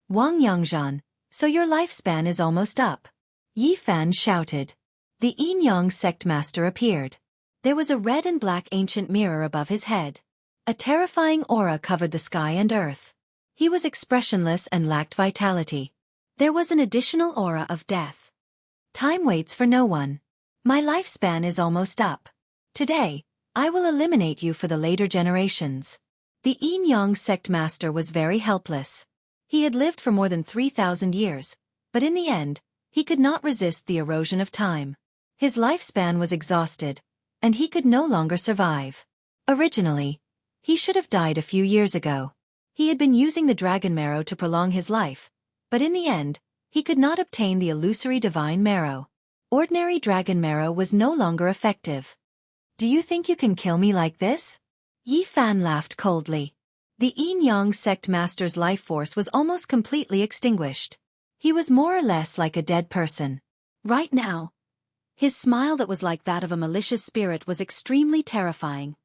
Wang Yangzhan, so your lifespan is almost up. Yi Fan shouted. The Yin Yang sect master appeared. There was a red and black ancient mirror above his head. A terrifying aura covered the sky and earth. He was expressionless and lacked vitality. There was an additional aura of death. Time waits for no one. My lifespan is almost up. Today, I will eliminate you for the later generations. The Yin Yang sect master was very helpless. He had lived for more than 3,000 years, but in the end, he could not resist the erosion of time. His lifespan was exhausted, and he could no longer survive. Originally, he should have died a few years ago. He had been using the dragon marrow to prolong his life, but in the end, he could not obtain the illusory divine marrow. Ordinary dragon marrow was no longer effective. Do you think you can kill me like this? Yi Fan laughed coldly. The Yin Yang sect master's life force was almost completely extinguished. He was more or less like a dead person. Right now, his smile that was like that of a malicious spirit was extremely terrifying.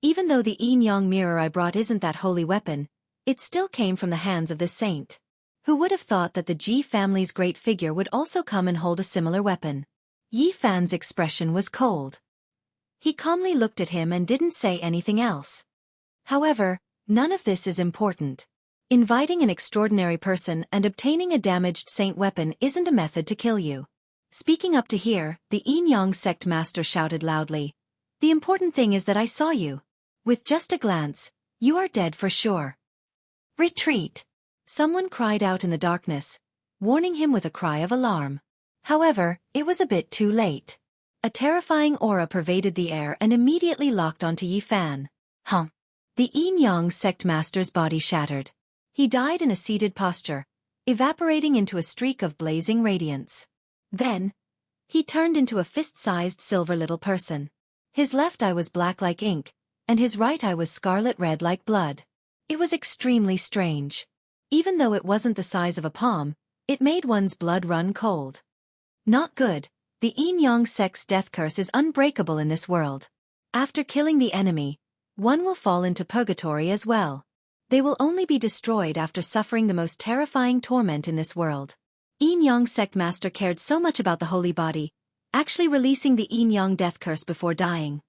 Even though the Yin Yang mirror I brought isn't that holy weapon, it still came from the hands of this saint. Who would have thought that the Ji family's great figure would also come and hold a similar weapon? Yi Fan's expression was cold. He calmly looked at him and didn't say anything else. However, none of this is important. Inviting an extraordinary person and obtaining a damaged saint weapon isn't a method to kill you. Speaking up to here, the Yin Yang sect master shouted loudly. The important thing is that I saw you. With just a glance, you are dead for sure. Retreat! Someone cried out in the darkness, warning him with a cry of alarm. However, it was a bit too late. A terrifying aura pervaded the air and immediately locked onto Yi Fan. The Yin Yang sect master's body shattered. He died in a seated posture, evaporating into a streak of blazing radiance. Then, he turned into a fist-sized silver little person. His left eye was black like ink, and his right eye was scarlet red like blood. It was extremely strange. Even though it wasn't the size of a palm, it made one's blood run cold. Not good. The Yin Yang sect's death curse is unbreakable in this world. After killing the enemy, one will fall into purgatory as well. They will only be destroyed after suffering the most terrifying torment in this world. Yin Yang sect master cared so much about the holy body, actually releasing the Yin Yang death curse before dying.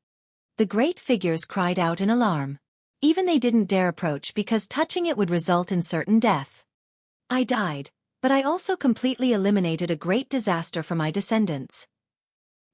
The great figures cried out in alarm. Even they didn't dare approach because touching it would result in certain death. I died, but I also completely eliminated a great disaster for my descendants.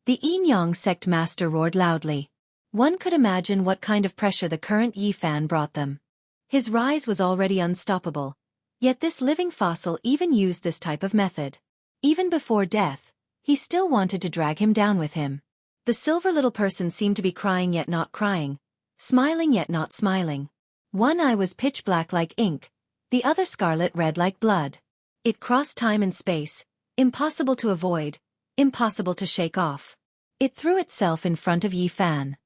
The Yin Yang sect master roared loudly. One could imagine what kind of pressure the current Yi Fan brought them. His rise was already unstoppable, yet this living fossil even used this type of method. Even before death, he still wanted to drag him down with him. The silver little person seemed to be crying yet not crying, smiling yet not smiling. One eye was pitch black like ink, the other scarlet red like blood. It crossed time and space, impossible to avoid, impossible to shake off. It threw itself in front of Yi Fan.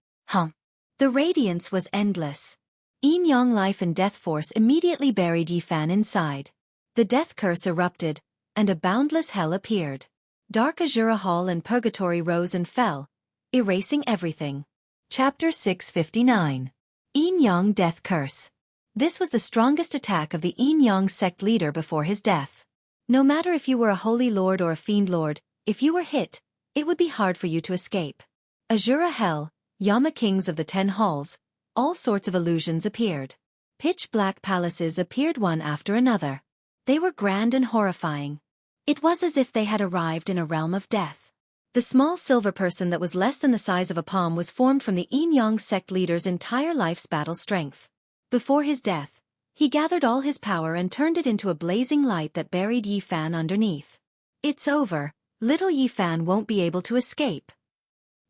The radiance was endless. Yin Yang life and death force immediately buried Yi Fan inside. The death curse erupted, and a boundless hell appeared. Dark Azura Hall and Purgatory rose and fell, erasing everything. Chapter 659. Yin Yang Death Curse. This was the strongest attack of the Yin Yang sect leader before his death. No matter if you were a holy lord or a fiend lord, if you were hit, it would be hard for you to escape. Azura Hell, Yama Kings of the 10 Halls, all sorts of illusions appeared. Pitch-black palaces appeared one after another. They were grand and horrifying. It was as if they had arrived in a realm of death. The small silver person that was less than the size of a palm was formed from the Yin Yang sect leader's entire life's battle strength. Before his death, he gathered all his power and turned it into a blazing light that buried Yi Fan underneath. It's over, little Yi Fan won't be able to escape.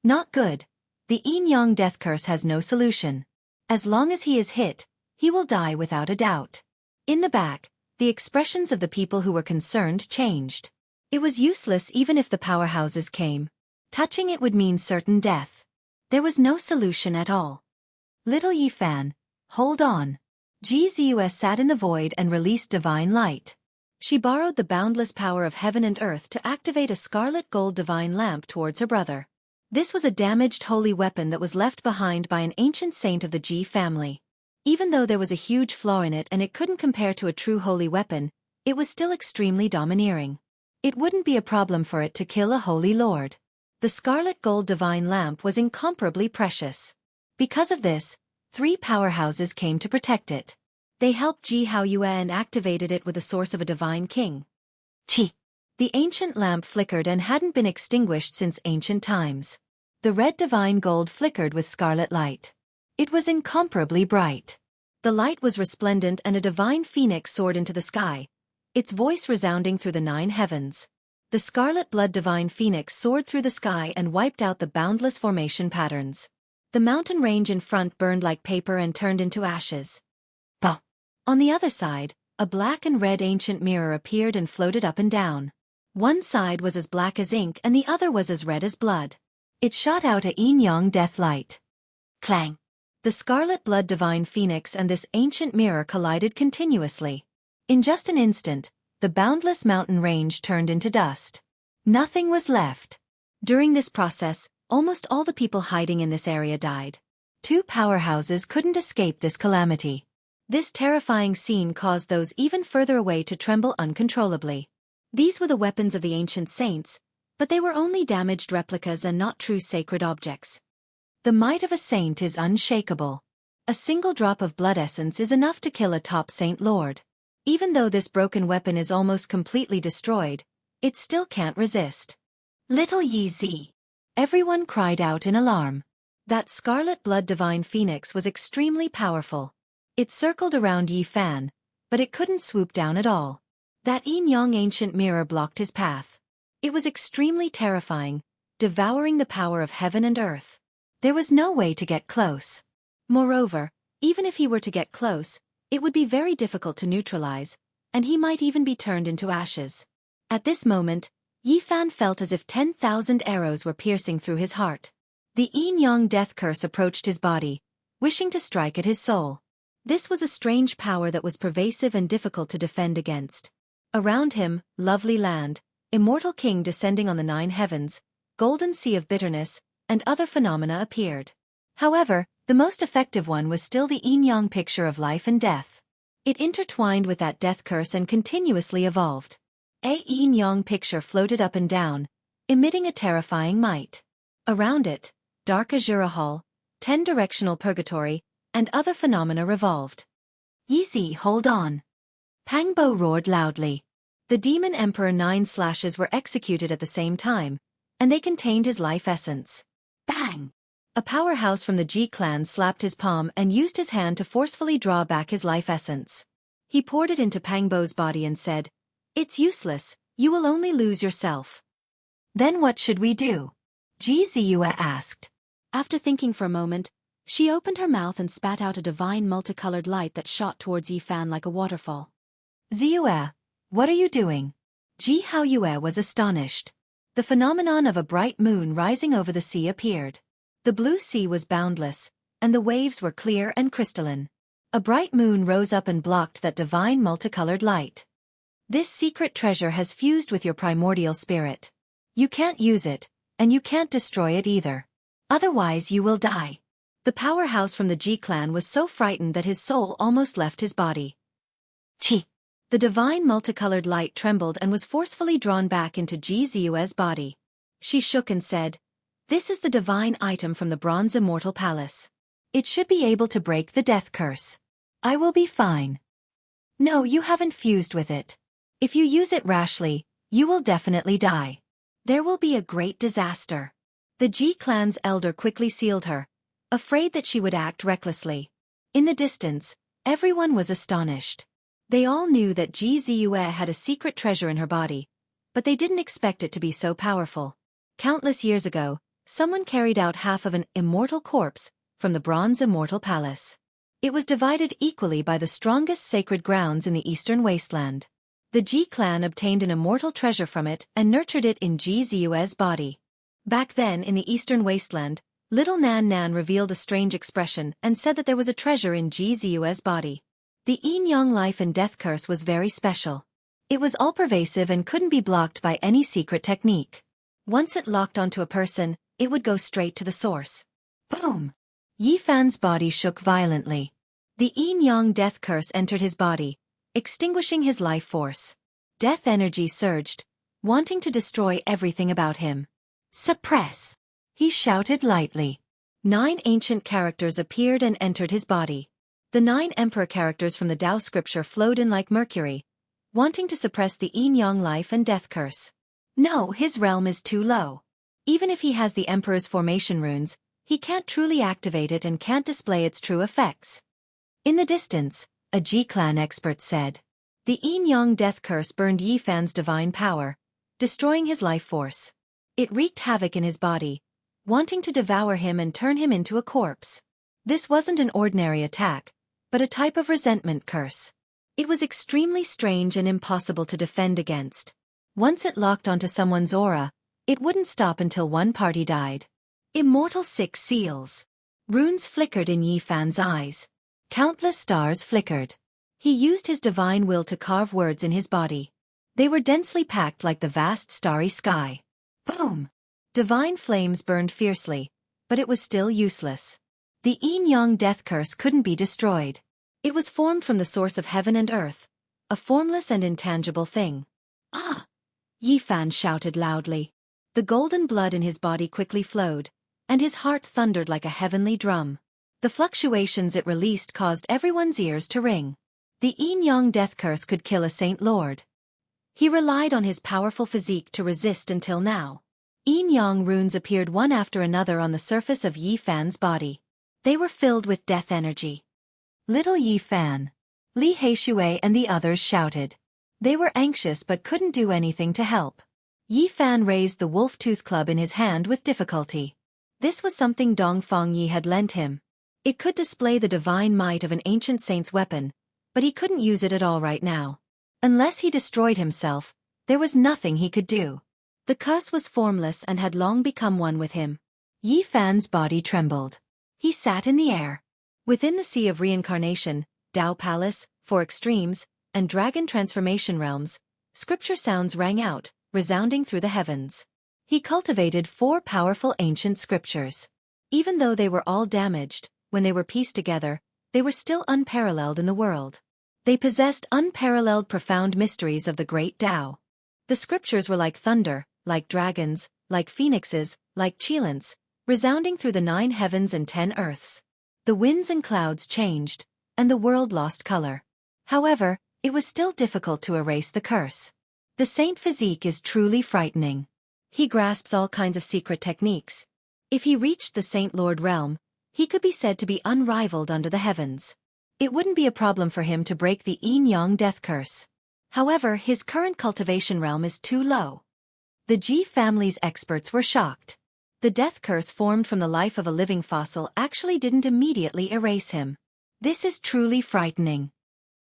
Not good. The Yin Yang death curse has no solution. As long as he is hit, he will die without a doubt. In the back, the expressions of the people who were concerned changed. It was useless even if the powerhouses came. Touching it would mean certain death. There was no solution at all. Little Yi Fan, hold on. GZUS sat in the void and released divine light. She borrowed the boundless power of heaven and earth to activate a scarlet gold divine lamp towards her brother. This was a damaged holy weapon that was left behind by an ancient saint of the Ji family. Even though there was a huge flaw in it and it couldn't compare to a true holy weapon, it was still extremely domineering. It wouldn't be a problem for it to kill a holy lord. The scarlet gold divine lamp was incomparably precious. Because of this, 3 powerhouses came to protect it. They helped Jianghu and activated it with the source of a divine king. Qi. The ancient lamp flickered and hadn't been extinguished since ancient times. The red divine gold flickered with scarlet light. It was incomparably bright. The light was resplendent and a divine phoenix soared into the sky, its voice resounding through the 9 heavens. The scarlet blood divine phoenix soared through the sky and wiped out the boundless formation patterns. The mountain range in front burned like paper and turned into ashes. On the other side, a black and red ancient mirror appeared and floated up and down. One side was as black as ink and the other was as red as blood. It shot out a Yin Yang death light. Clang! The scarlet blood divine phoenix and this ancient mirror collided continuously. In just an instant, the boundless mountain range turned into dust. Nothing was left. During this process, almost all the people hiding in this area died. 2 powerhouses couldn't escape this calamity. This terrifying scene caused those even further away to tremble uncontrollably. These were the weapons of the ancient saints, but they were only damaged replicas and not true sacred objects. The might of a saint is unshakable. A single drop of blood essence is enough to kill a top saint lord. Even though this broken weapon is almost completely destroyed, it still can't resist. Little Yi Zi. Everyone cried out in alarm. That scarlet blood divine phoenix was extremely powerful. It circled around Yi Fan, but it couldn't swoop down at all. That Yin Yang ancient mirror blocked his path. It was extremely terrifying, devouring the power of heaven and earth. There was no way to get close. Moreover, even if he were to get close, it would be very difficult to neutralize, and he might even be turned into ashes. At this moment, Yi Fan felt as if 10,000 arrows were piercing through his heart. The Yin Yang death curse approached his body, wishing to strike at his soul. This was a strange power that was pervasive and difficult to defend against. Around him, lovely land, immortal king descending on the 9 heavens, golden sea of bitterness, and other phenomena appeared. However, the most effective one was still the Yin Yang picture of life and death. It intertwined with that death curse and continuously evolved. A Yin Yang picture floated up and down, emitting a terrifying might. Around it, dark Azura Hall, 10-directional purgatory, and other phenomena revolved. Yeezy, hold on. Pangbo roared loudly. The demon emperor 9 slashes were executed at the same time, and they contained his life essence. Bang! A powerhouse from the Ji clan slapped his palm and used his hand to forcefully draw back his life essence. He poured it into Pangbo's body and said, "It's useless, you will only lose yourself." "Then what should we do?" Ji Ziyue asked. After thinking for a moment, She opened her mouth and spat out a divine multicolored light that shot towards Yifan like a waterfall. Ziyue, what are you doing? Ji Haoyue was astonished. The phenomenon of a bright moon rising over the sea appeared. The blue sea was boundless, and the waves were clear and crystalline. A bright moon rose up and blocked that divine multicolored light. This secret treasure has fused with your primordial spirit. You can't use it, and you can't destroy it either. Otherwise you will die. The powerhouse from the Ji clan was so frightened that his soul almost left his body. Chi! The divine multicolored light trembled and was forcefully drawn back into Ji Ziyue's body. She shook and said, "This is the divine item from the Bronze Immortal Palace. It should be able to break the death curse. I will be fine." "No, you haven't fused with it. If you use it rashly, you will definitely die. There will be a great disaster." The Ji clan's elder quickly sealed her, afraid that she would act recklessly. In the distance, everyone was astonished. They all knew that Ji Ziyue had a secret treasure in her body, but they didn't expect it to be so powerful. Countless years ago, someone carried out half of an immortal corpse from the Bronze Immortal Palace. It was divided equally by the strongest sacred grounds in the eastern wasteland. The Ji clan obtained an immortal treasure from it and nurtured it in Ji Ziyue's body. Back then in the eastern wasteland, little Nan Nan revealed a strange expression and said that there was a treasure in Ji Ziyue's body. The yin-yang life and death curse was very special. It was all-pervasive and couldn't be blocked by any secret technique. Once it locked onto a person, it would go straight to the source. Boom! Yifan's body shook violently. The yin-yang death curse entered his body, extinguishing his life force. Death energy surged, wanting to destroy everything about him. "Suppress!" he shouted lightly. 9 ancient characters appeared and entered his body. The 9 emperor characters from the Tao scripture flowed in like mercury, wanting to suppress the yin-yang life and death curse. No, his realm is too low. Even if he has the emperor's formation runes, he can't truly activate it and can't display its true effects. In the distance, a Ji clan expert said. The yin-yang death curse burned Yifan's divine power, destroying his life force. It wreaked havoc in his body, wanting to devour him and turn him into a corpse. This wasn't an ordinary attack, but a type of resentment curse. It was extremely strange and impossible to defend against. Once it locked onto someone's aura, it wouldn't stop until one party died. Immortal 6 seals. Runes flickered in Yifan's eyes. Countless stars flickered. He used his divine will to carve words in his body. They were densely packed like the vast starry sky. Boom! Divine flames burned fiercely, but it was still useless. The yin-yang death curse couldn't be destroyed. It was formed from the source of heaven and earth, a formless and intangible thing. Ah! Yifan shouted loudly. The golden blood in his body quickly flowed, and his heart thundered like a heavenly drum. The fluctuations it released caused everyone's ears to ring. The yin-yang death curse could kill a saint lord. He relied on his powerful physique to resist until now. Yin-yang runes appeared one after another on the surface of Yifan's body. They were filled with death energy. Little Yifan, Li Heishui and the others shouted. They were anxious but couldn't do anything to help. Yifan raised the wolf tooth club in his hand with difficulty. This was something Dong Fangyi had lent him. It could display the divine might of an ancient saint's weapon, but he couldn't use it at all right now. Unless he destroyed himself, there was nothing he could do. The curse was formless and had long become one with him. Yifan's body trembled. He sat in the air. Within the sea of reincarnation, Tao Palace, 4 extremes, and dragon transformation realms, scripture sounds rang out, resounding through the heavens. He cultivated 4 powerful ancient scriptures. Even though they were all damaged, when they were pieced together, they were still unparalleled in the world. They possessed unparalleled profound mysteries of the great Tao. The scriptures were like thunder, like dragons, like phoenixes, like chilants, resounding through the 9 heavens and 10 earths. The winds and clouds changed, and the world lost color. However, it was still difficult to erase the curse. The saint physique is truly frightening. He grasps all kinds of secret techniques. If he reached the Saint Lord realm, he could be said to be unrivaled under the heavens. It wouldn't be a problem for him to break the yin-yang death curse. However, his current cultivation realm is too low. The Ji family's experts were shocked. The death curse formed from the life of a living fossil actually didn't immediately erase him. This is truly frightening.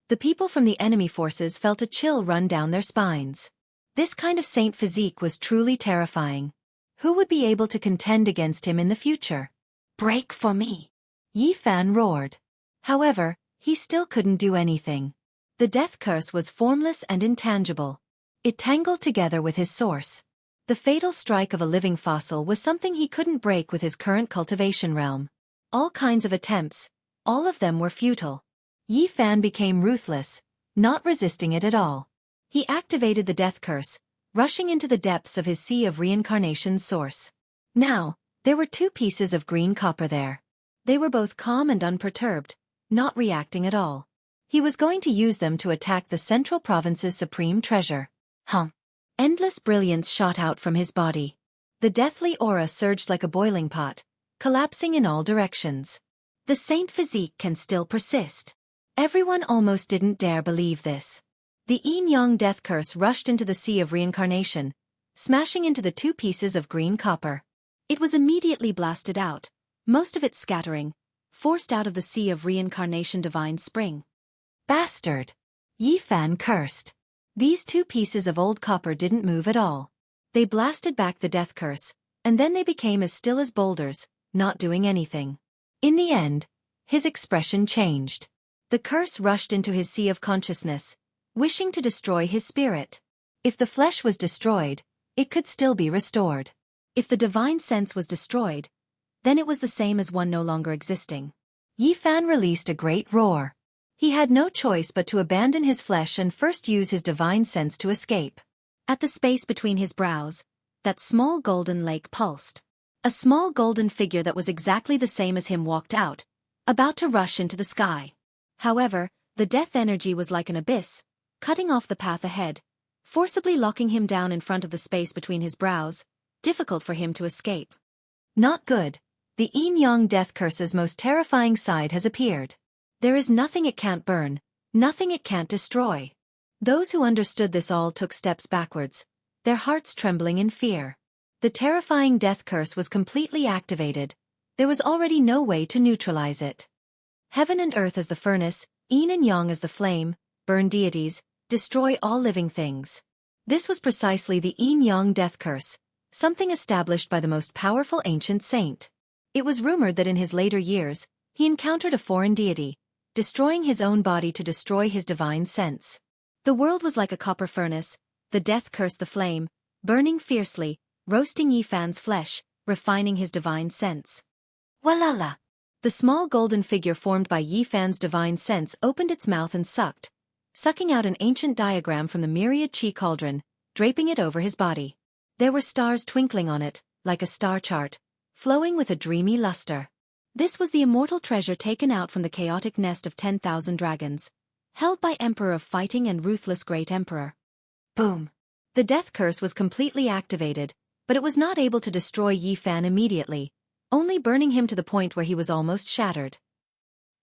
The people from the enemy forces felt a chill run down their spines. This kind of saint physique was truly terrifying. Who would be able to contend against him in the future? "Break for me!" Yi Fan roared. However, he still couldn't do anything. The death curse was formless and intangible. It tangled together with his source. The fatal strike of a living fossil was something he couldn't break with his current cultivation realm. All kinds of attempts, all of them were futile. Yi Fan became ruthless, not resisting it at all. He activated the death curse, rushing into the depths of his sea of reincarnation's source. Now, there were 2 pieces of green copper there. They were both calm and unperturbed, not reacting at all. He was going to use them to attack the Central Province's supreme treasure. Endless brilliance shot out from his body. The deathly aura surged like a boiling pot, collapsing in all directions. The saint physique can still persist. Everyone almost didn't dare believe this. The yin-yang death curse rushed into the sea of reincarnation, smashing into the 2 pieces of green copper. It was immediately blasted out, most of it scattering, forced out of the sea of reincarnation divine spring. "Bastard!" Yi Fan cursed. These 2 pieces of old copper didn't move at all. They blasted back the death curse, and then they became as still as boulders, not doing anything. In the end, his expression changed. The curse rushed into his sea of consciousness, wishing to destroy his spirit. If the flesh was destroyed, it could still be restored. If the divine sense was destroyed, then it was the same as one no longer existing. Yi Fan released a great roar. He had no choice but to abandon his flesh and first use his divine sense to escape. At the space between his brows, that small golden lake pulsed. A small golden figure that was exactly the same as him walked out, about to rush into the sky. However, the death energy was like an abyss, cutting off the path ahead, forcibly locking him down in front of the space between his brows, difficult for him to escape. Not good. The yin-yang death curse's most terrifying side has appeared. There is nothing it can't burn, nothing it can't destroy. Those who understood this all took steps backwards, their hearts trembling in fear. The terrifying death curse was completely activated. There was already no way to neutralize it. Heaven and earth as the furnace, yin and yang as the flame, burn deities, destroy all living things. This was precisely the yin-yang death curse, something established by the most powerful ancient saint. It was rumored that in his later years, he encountered a foreign deity, destroying his own body to destroy his divine sense. The world was like a copper furnace, the death curse the flame, burning fiercely, roasting Yi Fan's flesh, refining his divine sense. Walala! The small golden figure formed by Yi Fan's divine sense opened its mouth and sucking out an ancient diagram from the myriad chi cauldron, draping it over his body. There were stars twinkling on it, like a star chart, flowing with a dreamy luster. This was the immortal treasure taken out from the chaotic nest of 10,000 dragons, held by Emperor of Fighting and Ruthless Great Emperor. Boom! The death curse was completely activated, but it was not able to destroy Yi Fan immediately, only burning him to the point where he was almost shattered.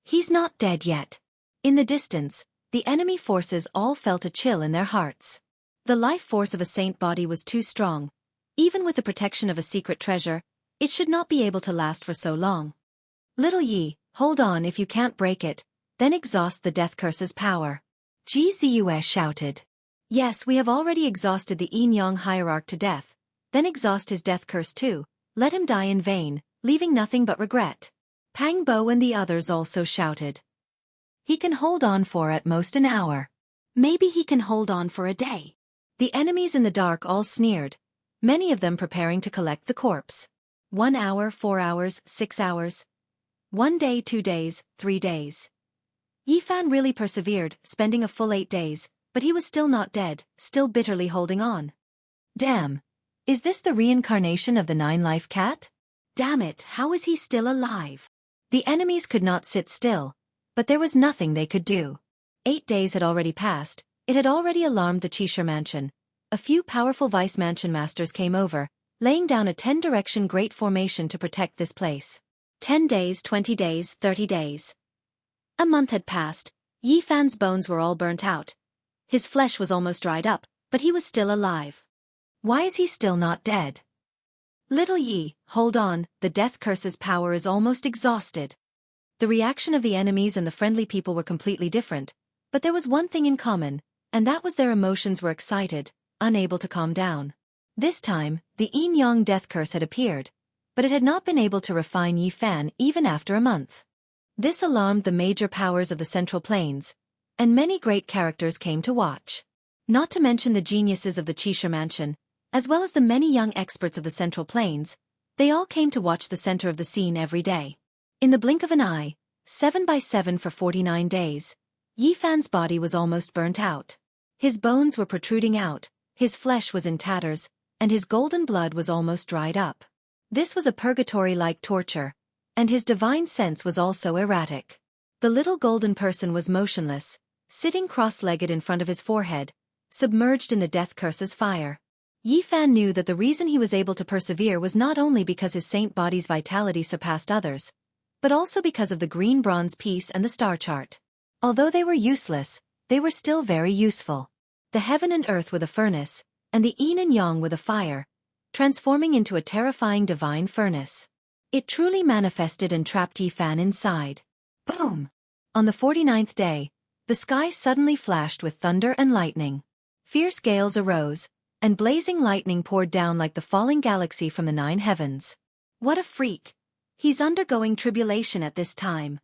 He's not dead yet. In the distance, the enemy forces all felt a chill in their hearts. The life force of a saint body was too strong. Even with the protection of a secret treasure, it should not be able to last for so long. Little Yi, hold on. If you can't break it, then exhaust the death curse's power. Ji Ziyue shouted. Yes, we have already exhausted the yin-yang hierarch to death, then exhaust his death curse too, let him die in vain, leaving nothing but regret. Pang Bo and the others also shouted. He can hold on for at most an hour. Maybe he can hold on for a day. The enemies in the dark all sneered, many of them preparing to collect the corpse. 1 hour, 4 hours, 6 hours. 1 day, 2 days, 3 days. Yi Fan really persevered, spending a full 8 days, but he was still not dead, still bitterly holding on. Damn! Is this the reincarnation of the 9-life cat? Damn it, how is he still alive? The enemies could not sit still, but there was nothing they could do. 8 days had already passed, it had already alarmed the Qishir mansion. A few powerful vice mansion masters came over, laying down a 10-direction great formation to protect this place. 10 days, 20 days, 30 days. A month had passed. Yi Fan's bones were all burnt out. His flesh was almost dried up, but he was still alive. Why is he still not dead? Little Yi, hold on, the death curse's power is almost exhausted. The reaction of the enemies and the friendly people were completely different, but there was one thing in common, and that was their emotions were excited, unable to calm down. This time, the Yin-Yang death curse had appeared, but it had not been able to refine Yi Fan even after a month. This alarmed the major powers of the Central Plains, and many great characters came to watch. Not to mention the geniuses of the Qisha Mansion, as well as the many young experts of the Central Plains, they all came to watch the center of the scene every day. In the blink of an eye, 7 by 7 for 49 days, Yi Fan's body was almost burnt out. His bones were protruding out, his flesh was in tatters, and his golden blood was almost dried up. This was a purgatory-like torture, and his divine sense was also erratic. The little golden person was motionless, sitting cross-legged in front of his forehead, submerged in the death curse's fire. Yi Fan knew that the reason he was able to persevere was not only because his saint body's vitality surpassed others, but also because of the green bronze piece and the star chart. Although they were useless, they were still very useful. The heaven and earth were the furnace, and the yin and yang were the fire, transforming into a terrifying divine furnace. It truly manifested and trapped Yi Fan inside. Boom! On the 49th day, the sky suddenly flashed with thunder and lightning. Fierce gales arose, and blazing lightning poured down like the falling galaxy from the 9 heavens. What a freak! He's undergoing tribulation at this time.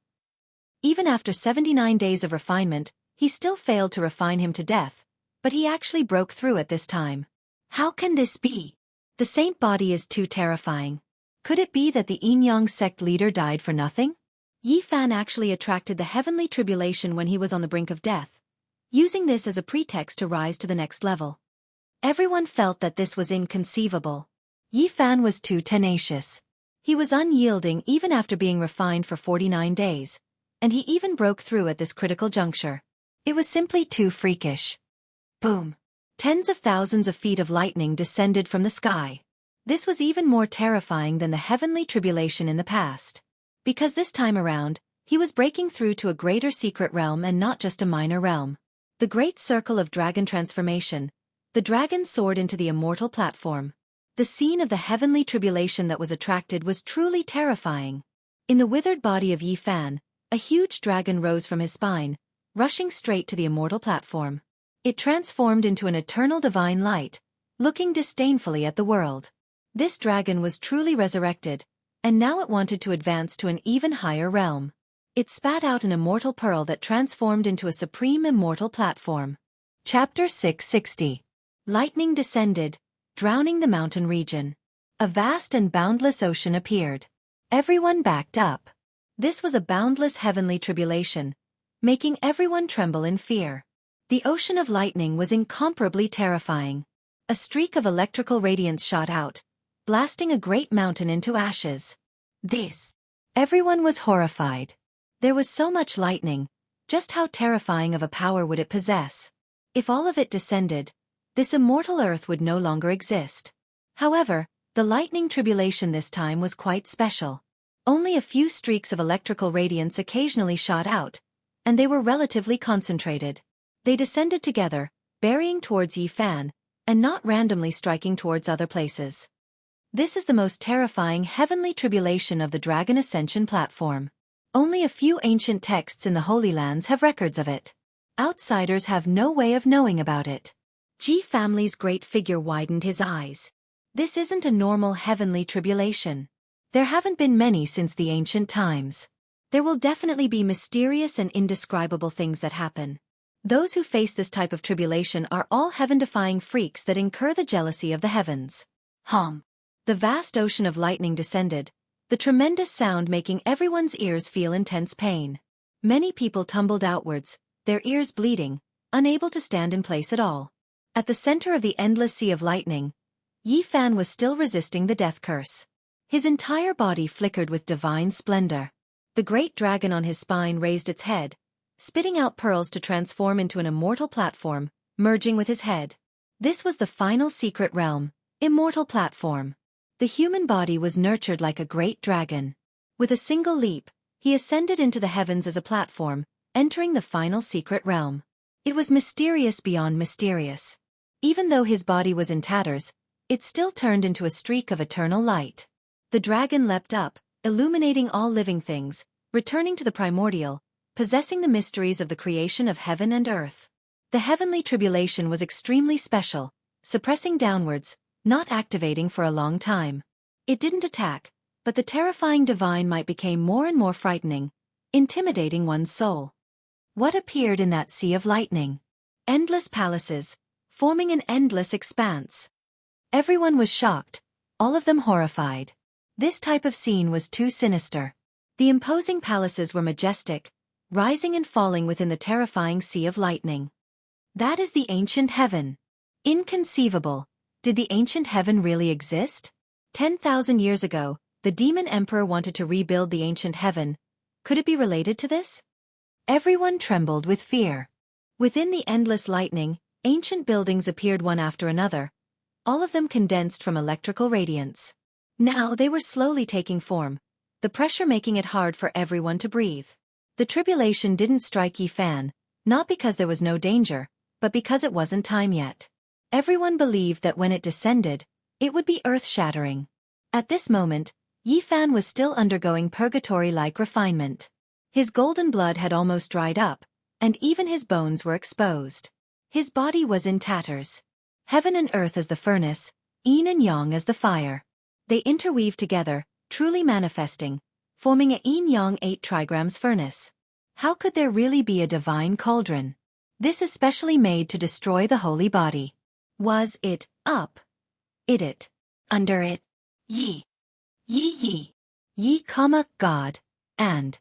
Even after 79 days of refinement, he still failed to refine him to death, but he actually broke through at this time. How can this be? The saint body is too terrifying. Could it be that the Yin-Yang sect leader died for nothing? Yi Fan actually attracted the heavenly tribulation when he was on the brink of death, using this as a pretext to rise to the next level. Everyone felt that this was inconceivable. Yi Fan was too tenacious. He was unyielding even after being refined for 49 days, and he even broke through at this critical juncture. It was simply too freakish. Boom! Tens of thousands of feet of lightning descended from the sky. This was even more terrifying than the heavenly tribulation in the past. Because this time around, he was breaking through to a greater secret realm and not just a minor realm. The great circle of dragon transformation. The dragon soared into the immortal platform. The scene of the heavenly tribulation that was attracted was truly terrifying. In the withered body of Yi Fan, a huge dragon rose from his spine, rushing straight to the immortal platform. It transformed into an eternal divine light, looking disdainfully at the world. This dragon was truly resurrected, and now it wanted to advance to an even higher realm. It spat out an immortal pearl that transformed into a supreme immortal platform. Chapter 660. Lightning descended, drowning the mountain region. A vast and boundless ocean appeared. Everyone backed up. This was a boundless heavenly tribulation, making everyone tremble in fear. The ocean of lightning was incomparably terrifying. A streak of electrical radiance shot out, blasting a great mountain into ashes. Everyone was horrified. There was so much lightning, just how terrifying of a power would it possess? If all of it descended, this immortal earth would no longer exist. However, the lightning tribulation this time was quite special. Only a few streaks of electrical radiance occasionally shot out, and they were relatively concentrated. They descended together, burying towards Yi Fan, and not randomly striking towards other places. This is the most terrifying heavenly tribulation of the Dragon Ascension platform. Only a few ancient texts in the Holy Lands have records of it. Outsiders have no way of knowing about it. Ji family's great figure widened his eyes. This isn't a normal heavenly tribulation. There haven't been many since the ancient times. There will definitely be mysterious and indescribable things that happen. Those who face this type of tribulation are all heaven-defying freaks that incur the jealousy of the heavens. Hum. The vast ocean of lightning descended, the tremendous sound making everyone's ears feel intense pain. Many people tumbled outwards, their ears bleeding, unable to stand in place at all. At the center of the endless sea of lightning, Yi Fan was still resisting the death curse. His entire body flickered with divine splendor. The great dragon on his spine raised its head, spitting out pearls to transform into an immortal platform, merging with his head. This was the final secret realm, immortal platform. The human body was nurtured like a great dragon. With a single leap, he ascended into the heavens as a platform, entering the final secret realm. It was mysterious beyond mysterious. Even though his body was in tatters, it still turned into a streak of eternal light. The dragon leapt up, illuminating all living things, returning to the primordial, possessing the mysteries of the creation of heaven and earth. The heavenly tribulation was extremely special, suppressing downwards, not activating for a long time. It didn't attack, but the terrifying divine might became more and more frightening, intimidating one's soul. What appeared in that sea of lightning? Endless palaces, forming an endless expanse. Everyone was shocked, all of them horrified. This type of scene was too sinister. The imposing palaces were majestic, rising and falling within the terrifying sea of lightning. That is the ancient heaven. Inconceivable. Did the ancient heaven really exist? 10,000 years ago, the demon emperor wanted to rebuild the ancient heaven. Could it be related to this? Everyone trembled with fear. Within the endless lightning, ancient buildings appeared one after another, all of them condensed from electrical radiance. Now they were slowly taking form, the pressure making it hard for everyone to breathe. The tribulation didn't strike Yi Fan, not because there was no danger, but because it wasn't time yet. Everyone believed that when it descended, it would be earth-shattering. At this moment, Yi Fan was still undergoing purgatory-like refinement. His golden blood had almost dried up, and even his bones were exposed. His body was in tatters. Heaven and earth as the furnace, yin and yang as the fire. They interweave together, truly manifesting, forming a yin-yang 8 trigrams furnace. How could there really be a divine cauldron? This is specially made to destroy the holy body. Was it up? It. Under it. Yi. Yi. Yi, God. And.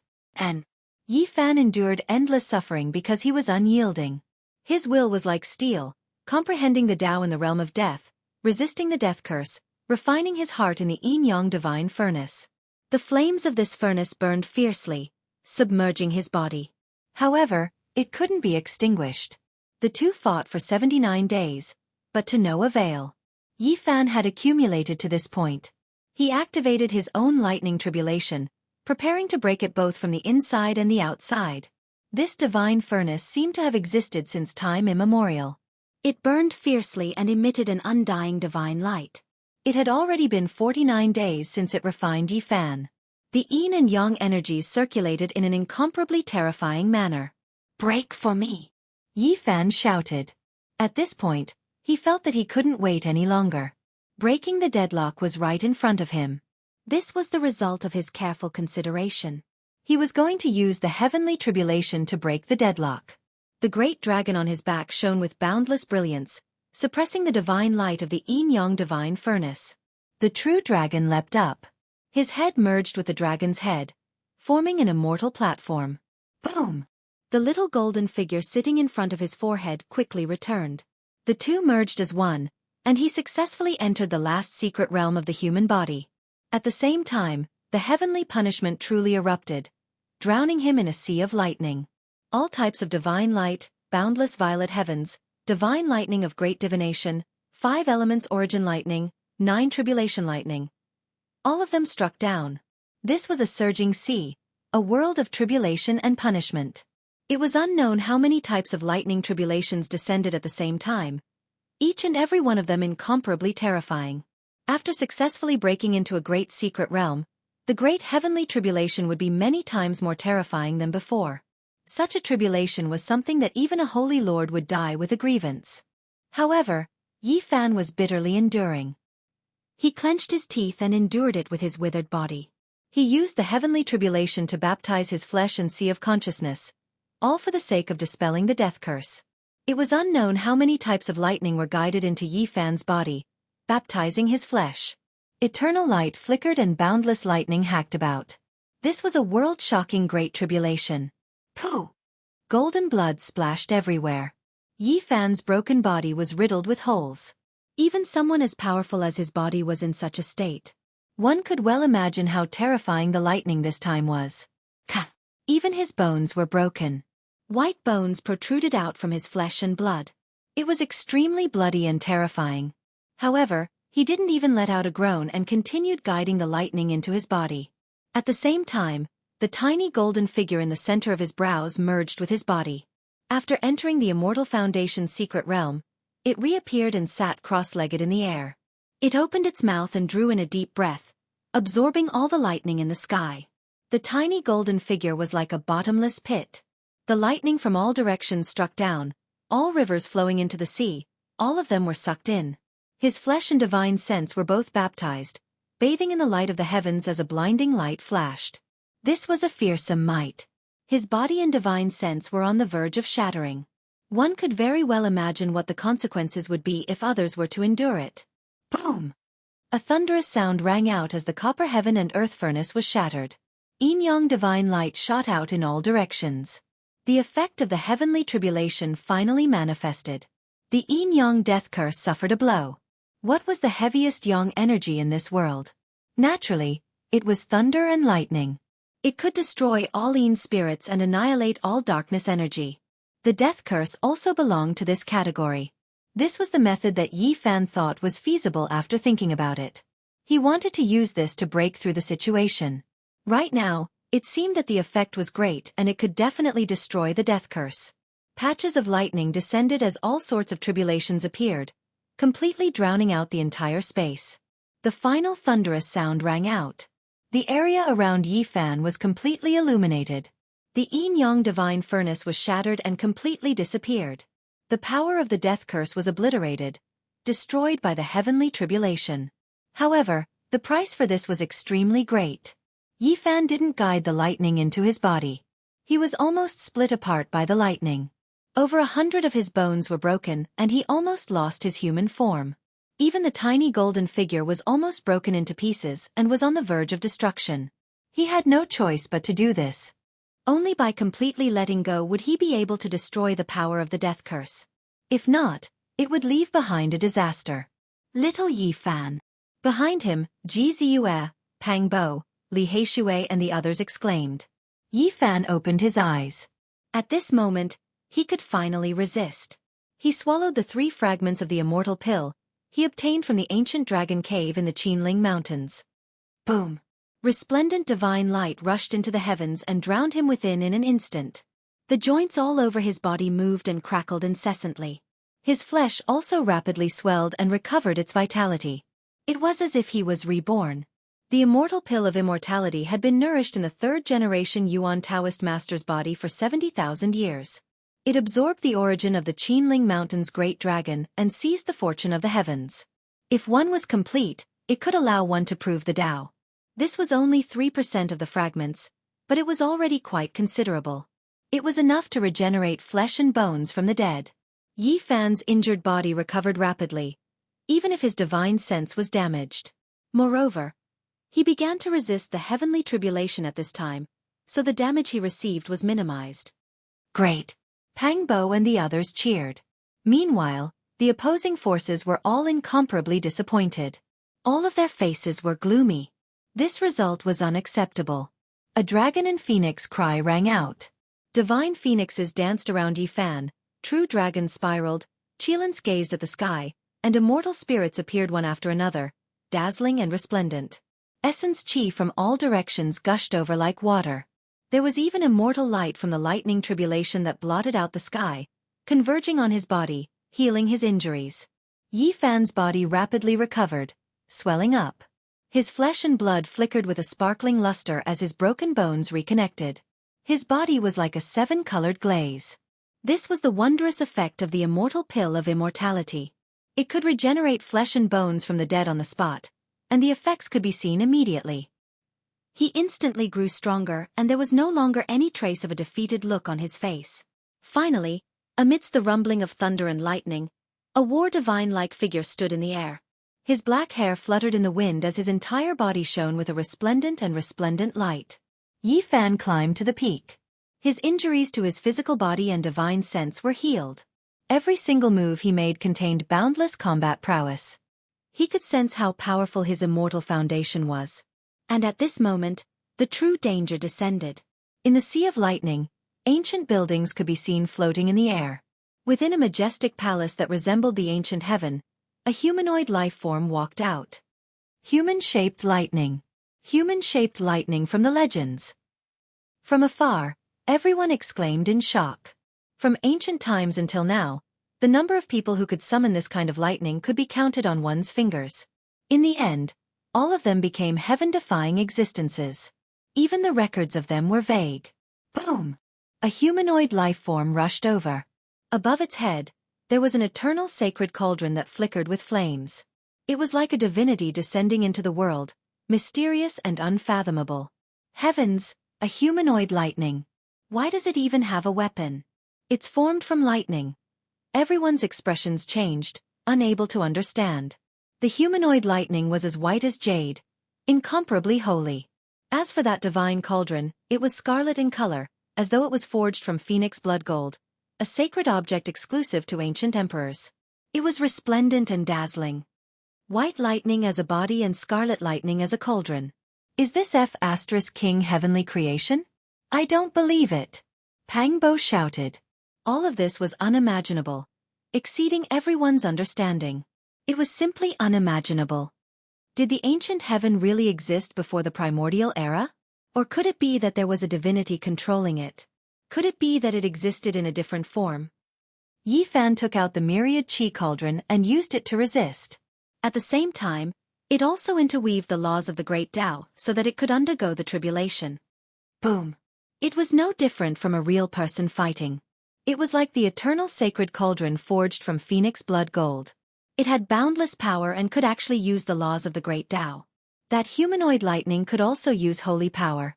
Yi Fan endured endless suffering because he was unyielding. His will was like steel, comprehending the Tao in the realm of death, resisting the death curse, refining his heart in the yin-yang divine furnace. The flames of this furnace burned fiercely, submerging his body. However, it couldn't be extinguished. The two fought for 79 days, but to no avail. Yi Fan had accumulated to this point. He activated his own lightning tribulation, preparing to break it both from the inside and the outside. This divine furnace seemed to have existed since time immemorial. It burned fiercely and emitted an undying divine light. It had already been 49 days since it refined Yi Fan. The yin and yang energies circulated in an incomparably terrifying manner. "Break for me!" Yi Fan shouted. At this point, he felt that he couldn't wait any longer. Breaking the deadlock was right in front of him. This was the result of his careful consideration. He was going to use the heavenly tribulation to break the deadlock. The great dragon on his back shone with boundless brilliance, suppressing the divine light of the yin-yang divine furnace. The true dragon leapt up. His head merged with the dragon's head, forming an immortal platform. Boom! The little golden figure sitting in front of his forehead quickly returned. The two merged as one, and he successfully entered the last secret realm of the human body. At the same time, the heavenly punishment truly erupted, drowning him in a sea of lightning. All types of divine light, boundless violet heavens, divine lightning of great divination, 5 elements origin lightning, 9 tribulation lightning. All of them struck down. This was a surging sea, a world of tribulation and punishment. It was unknown how many types of lightning tribulations descended at the same time, each and every one of them incomparably terrifying. After successfully breaking into a great secret realm, the great heavenly tribulation would be many times more terrifying than before. Such a tribulation was something that even a holy lord would die with a grievance. However, Yi Fan was bitterly enduring. He clenched his teeth and endured it with his withered body. He used the heavenly tribulation to baptize his flesh and sea of consciousness, all for the sake of dispelling the death curse. It was unknown how many types of lightning were guided into Yi Fan's body, baptizing his flesh. Eternal light flickered and boundless lightning hacked about. This was a world-shocking great tribulation. Pooh! Golden blood splashed everywhere. Yi Fan's broken body was riddled with holes. Even someone as powerful as his body was in such a state. One could well imagine how terrifying the lightning this time was. Ka! Even his bones were broken. White bones protruded out from his flesh and blood. It was extremely bloody and terrifying. However, he didn't even let out a groan and continued guiding the lightning into his body. At the same time, the tiny golden figure in the center of his brows merged with his body. After entering the Immortal Foundation's secret realm, it reappeared and sat cross-legged in the air. It opened its mouth and drew in a deep breath, absorbing all the lightning in the sky. The tiny golden figure was like a bottomless pit. The lightning from all directions struck down, all rivers flowing into the sea, all of them were sucked in. His flesh and divine sense were both baptized, bathing in the light of the heavens as a blinding light flashed. This was a fearsome might. His body and divine sense were on the verge of shattering. One could very well imagine what the consequences would be if others were to endure it. Boom! A thunderous sound rang out as the copper heaven and earth furnace was shattered. Yin-yang divine light shot out in all directions. The effect of the heavenly tribulation finally manifested. The yin-yang death curse suffered a blow. What was the heaviest yang energy in this world? Naturally, it was thunder and lightning. It could destroy all yin spirits and annihilate all darkness energy. The death curse also belonged to this category. This was the method that Yi Fan thought was feasible after thinking about it. He wanted to use this to break through the situation. Right now, it seemed that the effect was great and it could definitely destroy the death curse. Patches of lightning descended as all sorts of tribulations appeared, completely drowning out the entire space. The final thunderous sound rang out. The area around Yi Fan was completely illuminated. The yin-yang divine furnace was shattered and completely disappeared. The power of the death curse was obliterated, destroyed by the heavenly tribulation. However, the price for this was extremely great. Yi Fan didn't guide the lightning into his body. He was almost split apart by the lightning. Over 100 of his bones were broken and he almost lost his human form. Even the tiny golden figure was almost broken into pieces and was on the verge of destruction. He had no choice but to do this. Only by completely letting go would he be able to destroy the power of the death curse. If not, it would leave behind a disaster. Little Yi Fan. Behind him, Ji Ziyue, Pang Bo, Li Heishui and the others exclaimed. Yi Fan opened his eyes. At this moment, he could finally resist. He swallowed the 3 fragments of the immortal pill he obtained from the ancient dragon cave in the Qinling Mountains. Boom! Resplendent divine light rushed into the heavens and drowned him within in an instant. The joints all over his body moved and crackled incessantly. His flesh also rapidly swelled and recovered its vitality. It was as if he was reborn. The immortal pill of immortality had been nourished in the 3rd generation Yuan Taoist master's body for 70,000 years. It absorbed the origin of the Qinling Mountain's great dragon and seized the fortune of the heavens. If one was complete, it could allow one to prove the Tao. This was only 3% of the fragments, but it was already quite considerable. It was enough to regenerate flesh and bones from the dead. Yi Fan's injured body recovered rapidly, even if his divine sense was damaged. Moreover, he began to resist the heavenly tribulation at this time, so the damage he received was minimized. Great! Pang Bo and the others cheered. Meanwhile, the opposing forces were all incomparably disappointed. All of their faces were gloomy. This result was unacceptable. A dragon and phoenix cry rang out. Divine phoenixes danced around Yi Fan, true dragons spiraled, Qilins gazed at the sky, and immortal spirits appeared one after another, dazzling and resplendent. Essence chi from all directions gushed over like water. There was even immortal light from the lightning tribulation that blotted out the sky, converging on his body, healing his injuries. Yi Fan's body rapidly recovered, swelling up. His flesh and blood flickered with a sparkling luster as his broken bones reconnected. His body was like a 7-colored glaze. This was the wondrous effect of the immortal pill of immortality. It could regenerate flesh and bones from the dead on the spot, and the effects could be seen immediately. He instantly grew stronger and there was no longer any trace of a defeated look on his face. Finally, amidst the rumbling of thunder and lightning, a war divine-like figure stood in the air. His black hair fluttered in the wind as his entire body shone with a resplendent light. Yi Fan climbed to the peak. His injuries to his physical body and divine sense were healed. Every single move he made contained boundless combat prowess. He could sense how powerful his immortal foundation was. And at this moment, the true danger descended. In the sea of lightning, ancient buildings could be seen floating in the air. Within a majestic palace that resembled the ancient heaven, a humanoid life form walked out. Human-shaped lightning. Human-shaped lightning from the legends. From afar, everyone exclaimed in shock. From ancient times until now, the number of people who could summon this kind of lightning could be counted on one's fingers. In the end, all of them became heaven-defying existences. Even the records of them were vague. Boom! A humanoid life form rushed over. Above its head, there was an eternal sacred cauldron that flickered with flames. It was like a divinity descending into the world, mysterious and unfathomable. Heavens, a humanoid lightning. Why does it even have a weapon? It's formed from lightning. Everyone's expressions changed, unable to understand. The humanoid lightning was as white as jade, incomparably holy. As for that divine cauldron, it was scarlet in color, as though it was forged from phoenix blood gold, a sacred object exclusive to ancient emperors. It was resplendent and dazzling. White lightning as a body and scarlet lightning as a cauldron. Is this King heavenly creation? I don't believe it. Pangbo shouted. All of this was unimaginable, exceeding everyone's understanding. It was simply unimaginable. Did the ancient heaven really exist before the primordial era? Or could it be that there was a divinity controlling it? Could it be that it existed in a different form? Yi Fan took out the myriad chi cauldron and used it to resist. At the same time, it also interweaved the laws of the great Tao so that it could undergo the tribulation. Boom! It was no different from a real person fighting. It was like the eternal sacred cauldron forged from phoenix blood gold. It had boundless power and could actually use the laws of the great Tao. That humanoid lightning could also use holy power.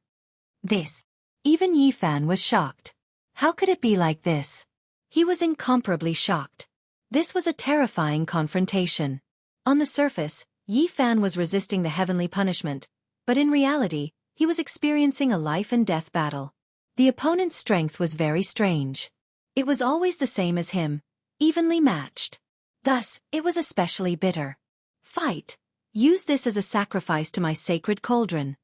Even Yi Fan was shocked. How could it be like this? He was incomparably shocked. This was a terrifying confrontation. On the surface, Yi Fan was resisting the heavenly punishment, but in reality, he was experiencing a life-and-death battle. The opponent's strength was very strange. It was always the same as him, evenly matched. Thus, it was especially bitter. Fight! Use this as a sacrifice to my sacred cauldron.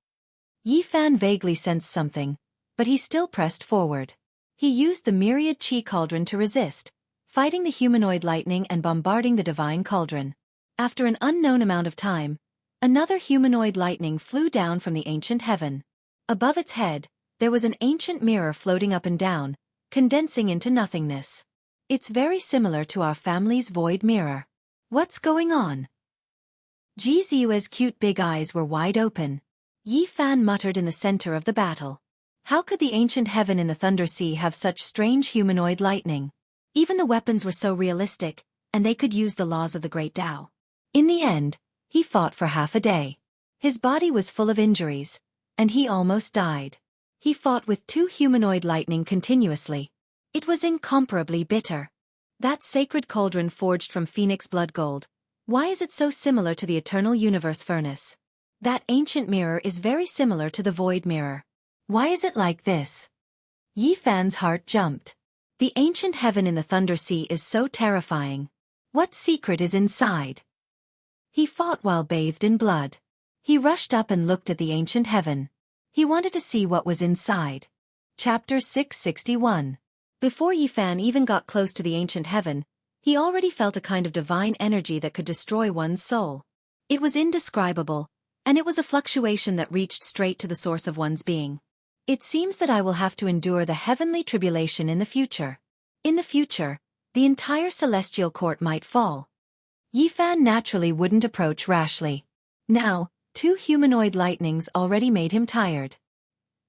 Yi Fan vaguely sensed something, but he still pressed forward. He used the myriad chi cauldron to resist, fighting the humanoid lightning and bombarding the divine cauldron. After an unknown amount of time, another humanoid lightning flew down from the ancient heaven. Above its head, there was an ancient mirror floating up and down, condensing into nothingness. It's very similar to our family's void mirror. What's going on? Ji Ziyue's cute big eyes were wide open. Yi Fan muttered in the center of the battle. How could the ancient heaven in the Thunder Sea have such strange humanoid lightning? Even the weapons were so realistic, and they could use the laws of the great Tao. In the end, he fought for half a day. His body was full of injuries, and he almost died. He fought with two humanoid lightning continuously. It was incomparably bitter. That sacred cauldron forged from phoenix blood gold, why is it so similar to the eternal universe furnace? That ancient mirror is very similar to the void mirror. Why is it like this? Yi Fan's heart jumped. The ancient heaven in the Thunder Sea is so terrifying. What secret is inside? He fought while bathed in blood. He rushed up and looked at the ancient heaven. He wanted to see what was inside. Chapter 661. Before Yi Fan even got close to the ancient heaven, he already felt a kind of divine energy that could destroy one's soul. It was indescribable, and it was a fluctuation that reached straight to the source of one's being. It seems that I will have to endure the heavenly tribulation in the future. In the future, the entire celestial court might fall. Yi Fan naturally wouldn't approach rashly. Now, two humanoid lightnings already made him tired.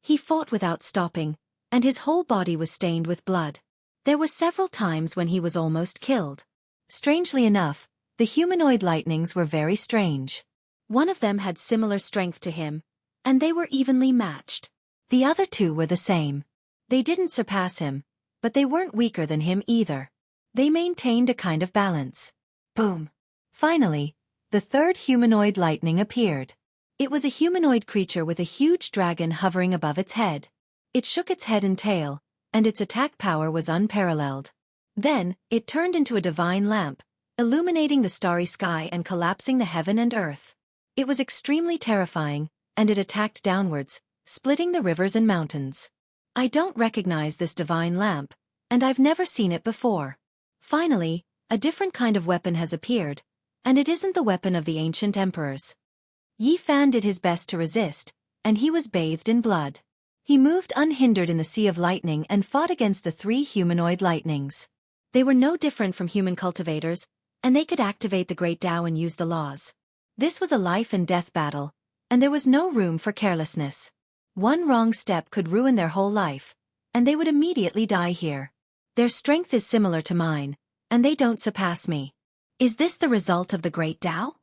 He fought without stopping, and his whole body was stained with blood. There were several times when he was almost killed. Strangely enough, the humanoid lightnings were very strange. One of them had similar strength to him, and they were evenly matched. The other two were the same. They didn't surpass him, but they weren't weaker than him either. They maintained a kind of balance. Boom! Finally, the third humanoid lightning appeared. It was a humanoid creature with a huge dragon hovering above its head. It shook its head and tail, and its attack power was unparalleled. Then, it turned into a divine lamp, illuminating the starry sky and collapsing the heaven and earth. It was extremely terrifying, and it attacked downwards, splitting the rivers and mountains. I don't recognize this divine lamp, and I've never seen it before. Finally, a different kind of weapon has appeared, and it isn't the weapon of the ancient emperors. Yi Fan did his best to resist, and he was bathed in blood. He moved unhindered in the sea of lightning and fought against the three humanoid lightnings. They were no different from human cultivators, and they could activate the great Tao and use the laws. This was a life-and-death battle, and there was no room for carelessness. One wrong step could ruin their whole life, and they would immediately die here. Their strength is similar to mine, and they don't surpass me. Is this the result of the great Tao?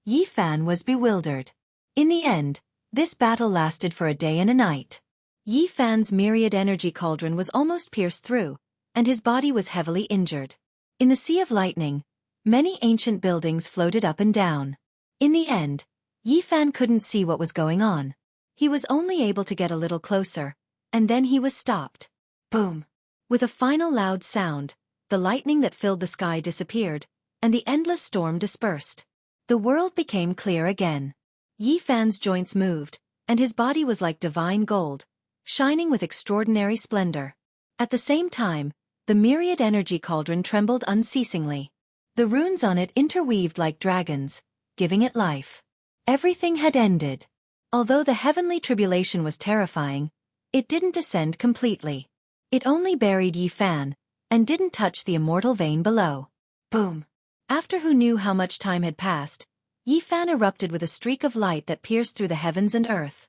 Yi Fan was bewildered. In the end, this battle lasted for a day and a night. Yi Fan's myriad energy cauldron was almost pierced through, and his body was heavily injured. In the sea of lightning, many ancient buildings floated up and down. In the end, Yi Fan couldn't see what was going on. He was only able to get a little closer, and then he was stopped. Boom! With a final loud sound, the lightning that filled the sky disappeared, and the endless storm dispersed. The world became clear again. Yi Fan's joints moved, and his body was like divine gold, shining with extraordinary splendor. At the same time, the myriad energy cauldron trembled unceasingly. The runes on it interweaved like dragons, giving it life. Everything had ended. Although the heavenly tribulation was terrifying, it didn't descend completely. It only buried Yi Fan, and didn't touch the immortal vein below. Boom! After who knew how much time had passed, Yi Fan erupted with a streak of light that pierced through the heavens and earth.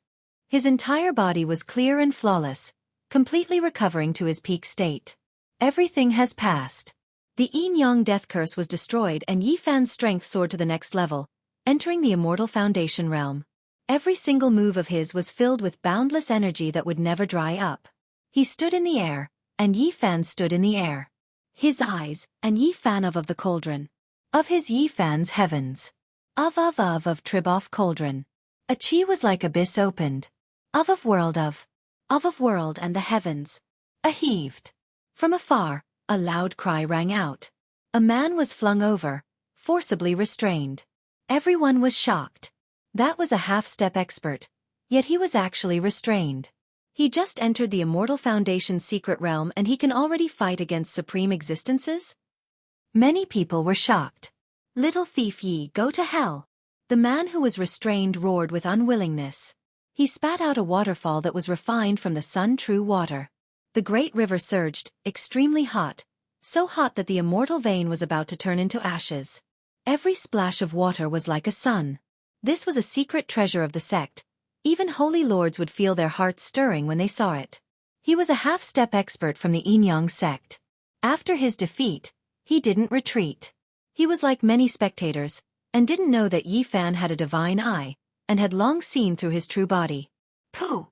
His entire body was clear and flawless, completely recovering to his peak state. Everything has passed. The Yin-Yang death curse was destroyed and Yi Fan's strength soared to the next level, entering the immortal foundation realm. Every single move of his was filled with boundless energy that would never dry up. He stood in the air, and Yi Fan stood in the air. His eyes, and Yi Fan of the cauldron. Of his Yi Fan's heavens. Of Triboff cauldron. A chi was like abyss opened. Of world and the heavens. A heaved. From afar, a loud cry rang out. A man was flung over, forcibly restrained. Everyone was shocked. That was a half-step expert, yet he was actually restrained. He just entered the Immortal Foundation's secret realm and he can already fight against supreme existences? Many people were shocked. Little thief Yi, go to hell! The man who was restrained roared with unwillingness. He spat out a waterfall that was refined from the sun-true water. The great river surged, extremely hot, so hot that the immortal vein was about to turn into ashes. Every splash of water was like a sun. This was a secret treasure of the sect. Even holy lords would feel their hearts stirring when they saw it. He was a half-step expert from the Yin-Yang sect. After his defeat, he didn't retreat. He was like many spectators, and didn't know that Yi Fan had a divine eye, and had long seen through his true body. Pooh!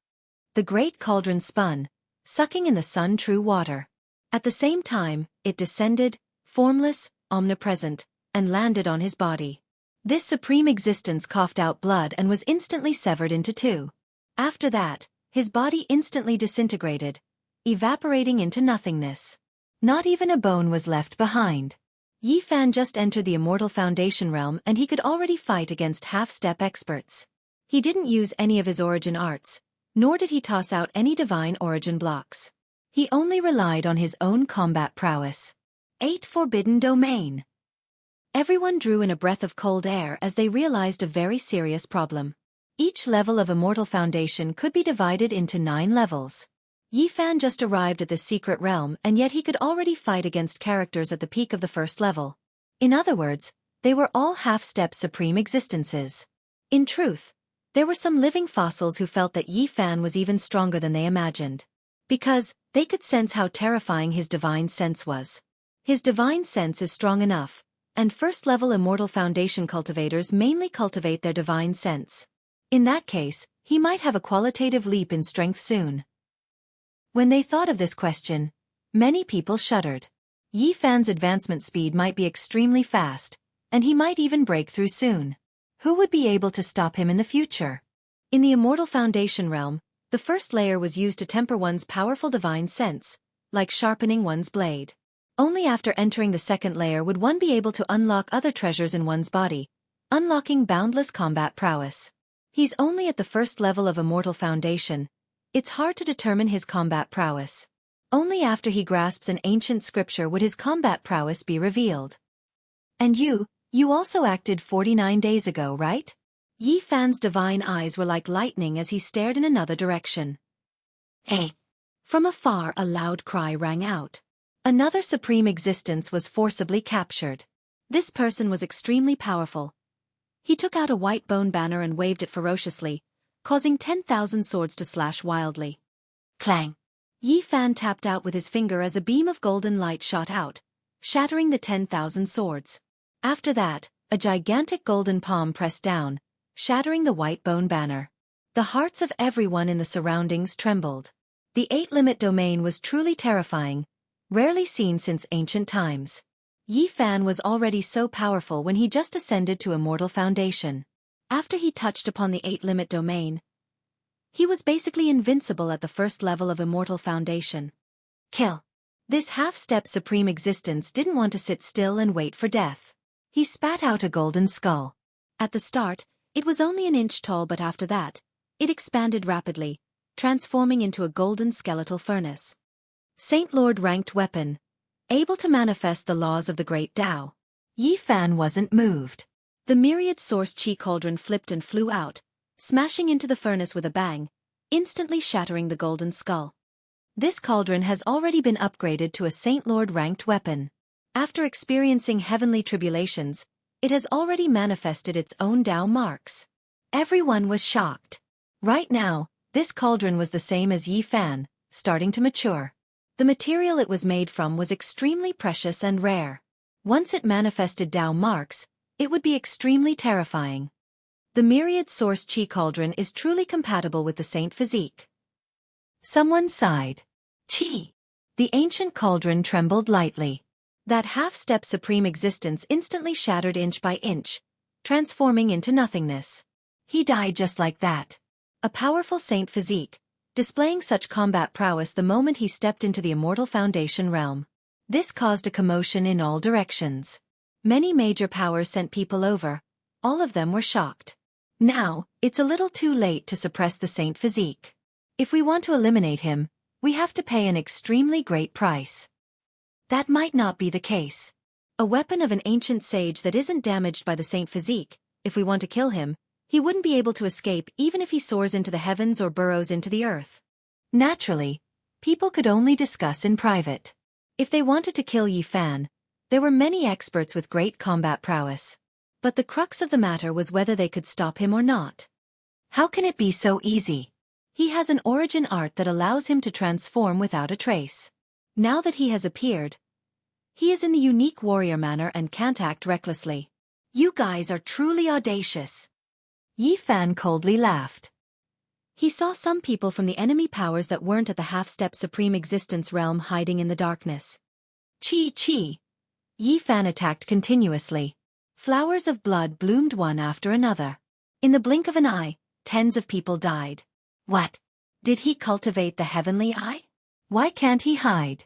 The great cauldron spun, sucking in the sun-true water. At the same time, it descended, formless, omnipresent, and landed on his body. This supreme existence coughed out blood and was instantly severed into two. After that, his body instantly disintegrated, evaporating into nothingness. Not even a bone was left behind. Yi Fan just entered the Immortal Foundation realm and he could already fight against half-step experts. He didn't use any of his origin arts, nor did he toss out any divine origin blocks. He only relied on his own combat prowess. 8 Forbidden Domain. Everyone drew in a breath of cold air as they realized a very serious problem. Each level of Immortal Foundation could be divided into 9 levels. Yi Fan just arrived at the secret realm and yet he could already fight against characters at the peak of the first level. In other words, they were all half-step supreme existences. In truth, there were some living fossils who felt that Yi Fan was even stronger than they imagined. Because, they could sense how terrifying his divine sense was. His divine sense is strong enough, and first-level Immortal Foundation cultivators mainly cultivate their divine sense. In that case, he might have a qualitative leap in strength soon. When they thought of this question, many people shuddered. Yi Fan's advancement speed might be extremely fast, and he might even break through soon. Who would be able to stop him in the future? In the Immortal Foundation realm, the first layer was used to temper one's powerful divine sense, like sharpening one's blade. Only after entering the second layer would one be able to unlock other treasures in one's body, unlocking boundless combat prowess. He's only at the first level of Immortal Foundation. It's hard to determine his combat prowess. Only after he grasps an ancient scripture would his combat prowess be revealed. And you also acted 49 days ago, right? Yi Fan's divine eyes were like lightning as he stared in another direction. Hey! From afar a loud cry rang out. Another supreme existence was forcibly captured. This person was extremely powerful. He took out a white bone banner and waved it ferociously, causing 10,000 swords to slash wildly. Clang! Yi Fan tapped out with his finger as a beam of golden light shot out, shattering the 10,000 swords. After that, a gigantic golden palm pressed down, shattering the white bone banner. The hearts of everyone in the surroundings trembled. The 8-limit domain was truly terrifying, rarely seen since ancient times. Yi Fan was already so powerful when he just ascended to Immortal Foundation. After he touched upon the 8-limit domain, he was basically invincible at the first level of Immortal Foundation. Kill! This half-step supreme existence didn't want to sit still and wait for death. He spat out a golden skull. At the start, it was only an inch tall, but after that, it expanded rapidly, transforming into a golden skeletal furnace. Saint Lord ranked weapon, able to manifest the laws of the Great Tao. Yi Fan wasn't moved. The myriad source chi cauldron flipped and flew out, smashing into the furnace with a bang, instantly shattering the golden skull. This cauldron has already been upgraded to a Saint Lord ranked weapon. After experiencing heavenly tribulations, it has already manifested its own Tao marks. Everyone was shocked. Right now, this cauldron was the same as Yi Fan, starting to mature. The material it was made from was extremely precious and rare. Once it manifested Tao marks, it would be extremely terrifying. The myriad source chi cauldron is truly compatible with the saint physique. Someone sighed. Chi! The ancient cauldron trembled lightly. That half-step supreme existence instantly shattered inch by inch, transforming into nothingness. He died just like that. A powerful saint physique, displaying such combat prowess the moment he stepped into the Immortal Foundation realm. This caused a commotion in all directions. Many major powers sent people over. All of them were shocked. Now, it's a little too late to suppress the saint physique. If we want to eliminate him, we have to pay an extremely great price. That might not be the case. A weapon of an ancient sage that isn't damaged by the saint physique, if we want to kill him, he wouldn't be able to escape even if he soars into the heavens or burrows into the earth. Naturally, people could only discuss in private. If they wanted to kill Yi Fan, there were many experts with great combat prowess. But the crux of the matter was whether they could stop him or not. How can it be so easy? He has an origin art that allows him to transform without a trace. Now that he has appeared, he is in the unique warrior manner and can't act recklessly. You guys are truly audacious. Yi Fan coldly laughed. He saw some people from the enemy powers that weren't at the half-step supreme existence realm hiding in the darkness. Chi! Yi Fan attacked continuously. Flowers of blood bloomed one after another. In the blink of an eye, tens of people died. What? Did he cultivate the heavenly eye? Why can't he hide?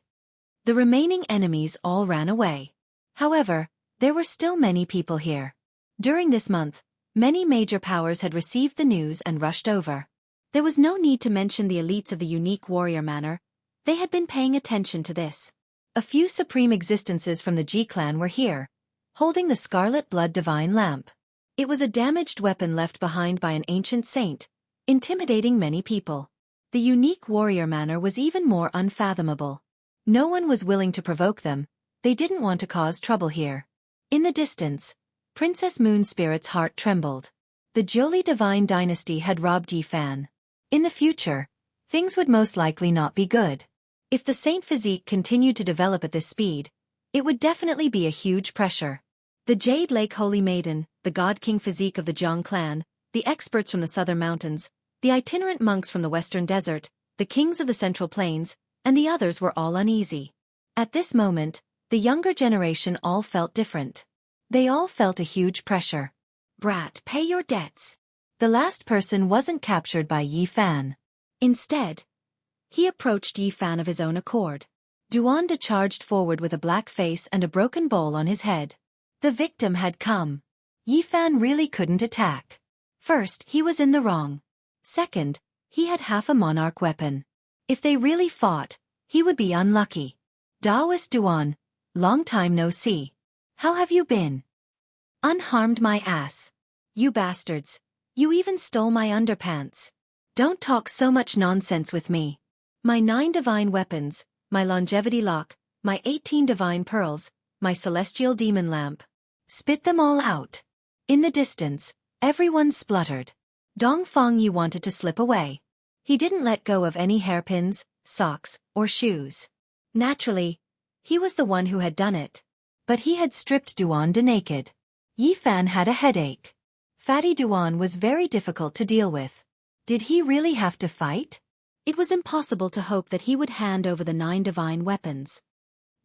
The remaining enemies all ran away. However, there were still many people here. During this month, many major powers had received the news and rushed over. There was no need to mention the elites of the unique warrior manor. They had been paying attention to this. A few supreme existences from the Ji clan were here, holding the Scarlet Blood Divine Lamp. It was a damaged weapon left behind by an ancient saint, intimidating many people. The unique warrior manor was even more unfathomable. No one was willing to provoke them. They didn't want to cause trouble here. In the distance, Princess Moon Spirit's heart trembled. The Jolie Divine Dynasty had robbed Yi Fan. In the future, things would most likely not be good. If the saint physique continued to develop at this speed, it would definitely be a huge pressure. The Jade Lake Holy Maiden, the God King physique of the Jiang clan, the experts from the southern mountains, the itinerant monks from the western desert, the kings of the central plains, and the others were all uneasy. At this moment, the younger generation all felt different. They all felt a huge pressure. Brat, pay your debts. The last person wasn't captured by Yi Fan. Instead, he approached Yi Fan of his own accord. Duanda charged forward with a black face and a broken bowl on his head. The victim had come. Yi Fan really couldn't attack. First, he was in the wrong. Second, he had half a monarch weapon. If they really fought, he would be unlucky. Daoist Duan, long time no see. How have you been? Unharmed my ass. You bastards. You even stole my underpants. Don't talk so much nonsense with me. My 9 divine weapons, my longevity lock, my 18 divine pearls, my celestial demon lamp. Spit them all out. In the distance, everyone spluttered. Dongfang Yi wanted to slip away. He didn't let go of any hairpins, socks, or shoes. Naturally, he was the one who had done it. But he had stripped Duan de naked. Yi Fan had a headache. Fatty Duan was very difficult to deal with. Did he really have to fight? It was impossible to hope that he would hand over the 9 divine weapons.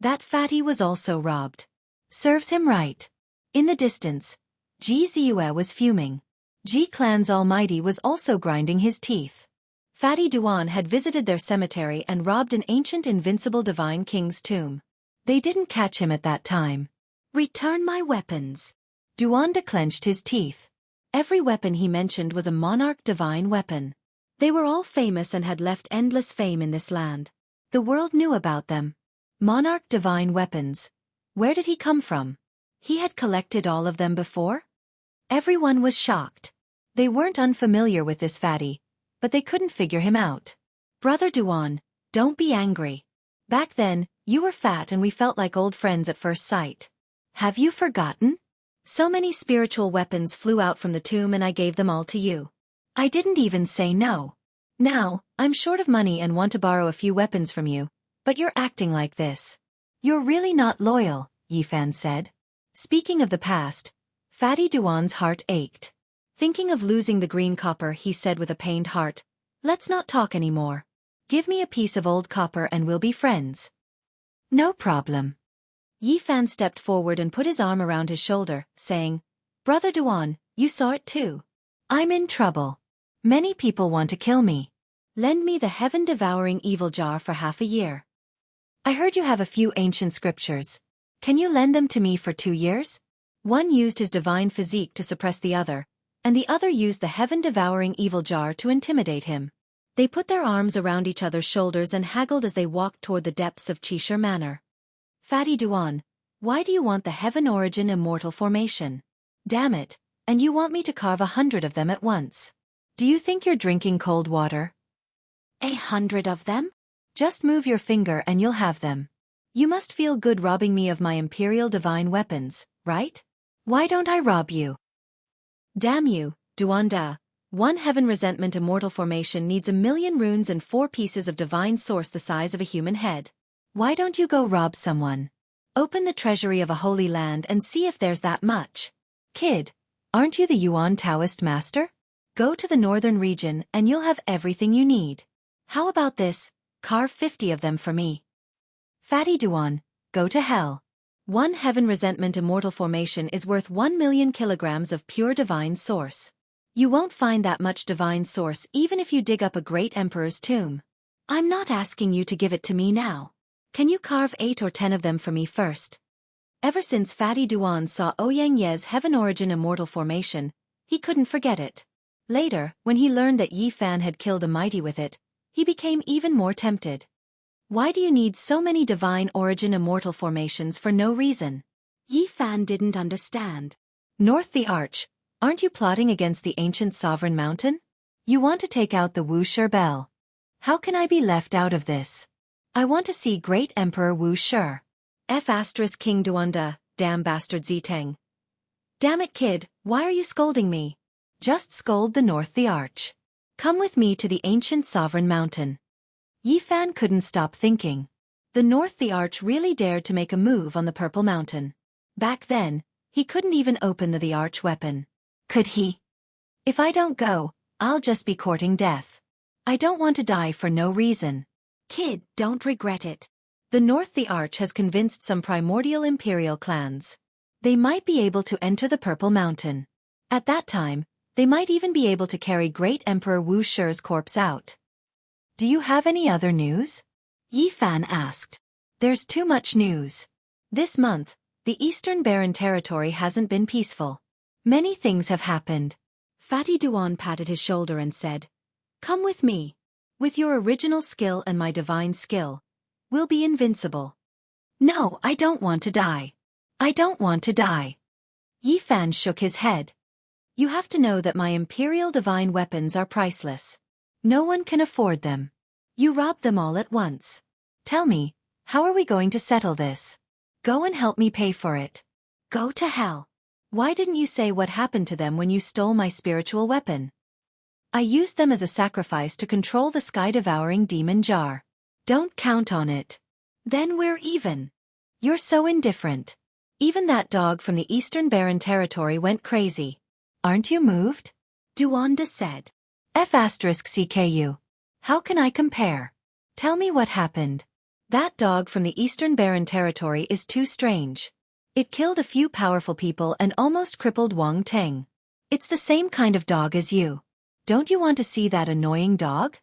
That fatty was also robbed. Serves him right. In the distance, Ji Ziyue was fuming. Ji Clan's Almighty was also grinding his teeth. Fatty Duan had visited their cemetery and robbed an ancient invincible divine king's tomb. They didn't catch him at that time. Return my weapons. Duan de clenched his teeth. Every weapon he mentioned was a monarch divine weapon. They were all famous and had left endless fame in this land. The world knew about them. Monarch divine weapons. Where did he come from? He had collected all of them before? Everyone was shocked. They weren't unfamiliar with this fatty, but they couldn't figure him out. Brother Duan, don't be angry. Back then, you were fat and we felt like old friends at first sight. Have you forgotten? So many spiritual weapons flew out from the tomb and I gave them all to you. I didn't even say no. Now, I'm short of money and want to borrow a few weapons from you, but you're acting like this. You're really not loyal, Yi Fan said. Speaking of the past, Fatty Duan's heart ached. Thinking of losing the green copper, he said with a pained heart, let's not talk anymore. Give me a piece of old copper and we'll be friends. No problem. Yi Fan stepped forward and put his arm around his shoulder, saying, Brother Duan, you saw it too. I'm in trouble. Many people want to kill me. Lend me the heaven-devouring evil jar for half a year. I heard you have a few ancient scriptures. Can you lend them to me for 2 years? One used his divine physique to suppress the other, and the other used the heaven-devouring evil jar to intimidate him. They put their arms around each other's shoulders and haggled as they walked toward the depths of Qishir Manor. Fatty Duan, why do you want the heaven origin immortal formation? Damn it, and you want me to carve 100 of them at once. Do you think you're drinking cold water? 100 of them? Just move your finger and you'll have them. You must feel good robbing me of my imperial divine weapons, right? Why don't I rob you? Damn you, Duanda. 1 heaven resentment immortal formation needs 1,000,000 runes and 4 pieces of divine source the size of a human head. Why don't you go rob someone? Open the treasury of a holy land and see if there's that much. Kid, aren't you the Yuan Taoist master? Go to the northern region and you'll have everything you need. How about this? Carve 50 of them for me. Fatty Duan, go to hell. 1 heaven resentment immortal formation is worth 1,000,000 kilograms of pure divine source. You won't find that much divine source even if you dig up a great emperor's tomb. I'm not asking you to give it to me now. Can you carve 8 or 10 of them for me first? Ever since Fatty Duan saw Ouyang Ye's heaven origin immortal formation, he couldn't forget it. Later, when he learned that Yi Fan had killed a mighty with it, he became even more tempted. Why do you need so many divine origin immortal formations for no reason? Yi Fan didn't understand. North the Arch, aren't you plotting against the ancient sovereign mountain? You want to take out the Wuxia bell. How can I be left out of this? I want to see Great Emperor Wuxia. King Duanda, damn bastard Ziteng. Damn it kid, why are you scolding me? Just scold the North the Arch. Come with me to the ancient sovereign mountain. Yi Fan couldn't stop thinking. The North the Arch really dared to make a move on the Purple Mountain. Back then, he couldn't even open the Arch weapon. Could he? If I don't go, I'll just be courting death. I don't want to die for no reason. Kid, don't regret it. The North the Arch has convinced some primordial imperial clans. They might be able to enter the Purple Mountain. At that time, they might even be able to carry Great Emperor Wuxia's corpse out. Do you have any other news? Yi Fan asked. There's too much news. This month, the Eastern Barren Territory hasn't been peaceful. Many things have happened. Fatty Duan patted his shoulder and said, Come with me. With your original skill and my divine skill, we'll be invincible. No, I don't want to die. I don't want to die. Yi Fan shook his head. You have to know that my imperial divine weapons are priceless. No one can afford them. You robbed them all at once. Tell me, how are we going to settle this? Go and help me pay for it. Go to hell. Why didn't you say what happened to them when you stole my spiritual weapon? I used them as a sacrifice to control the sky-devouring demon jar. Don't count on it. Then we're even. You're so indifferent. Even that dog from the Eastern Barren Territory went crazy. Aren't you moved? Duanda said. F*CKU. How can I compare? Tell me what happened. That dog from the Eastern Barren Territory is too strange. It killed a few powerful people and almost crippled Wang Teng. It's the same kind of dog as you. Don't you want to see that annoying dog?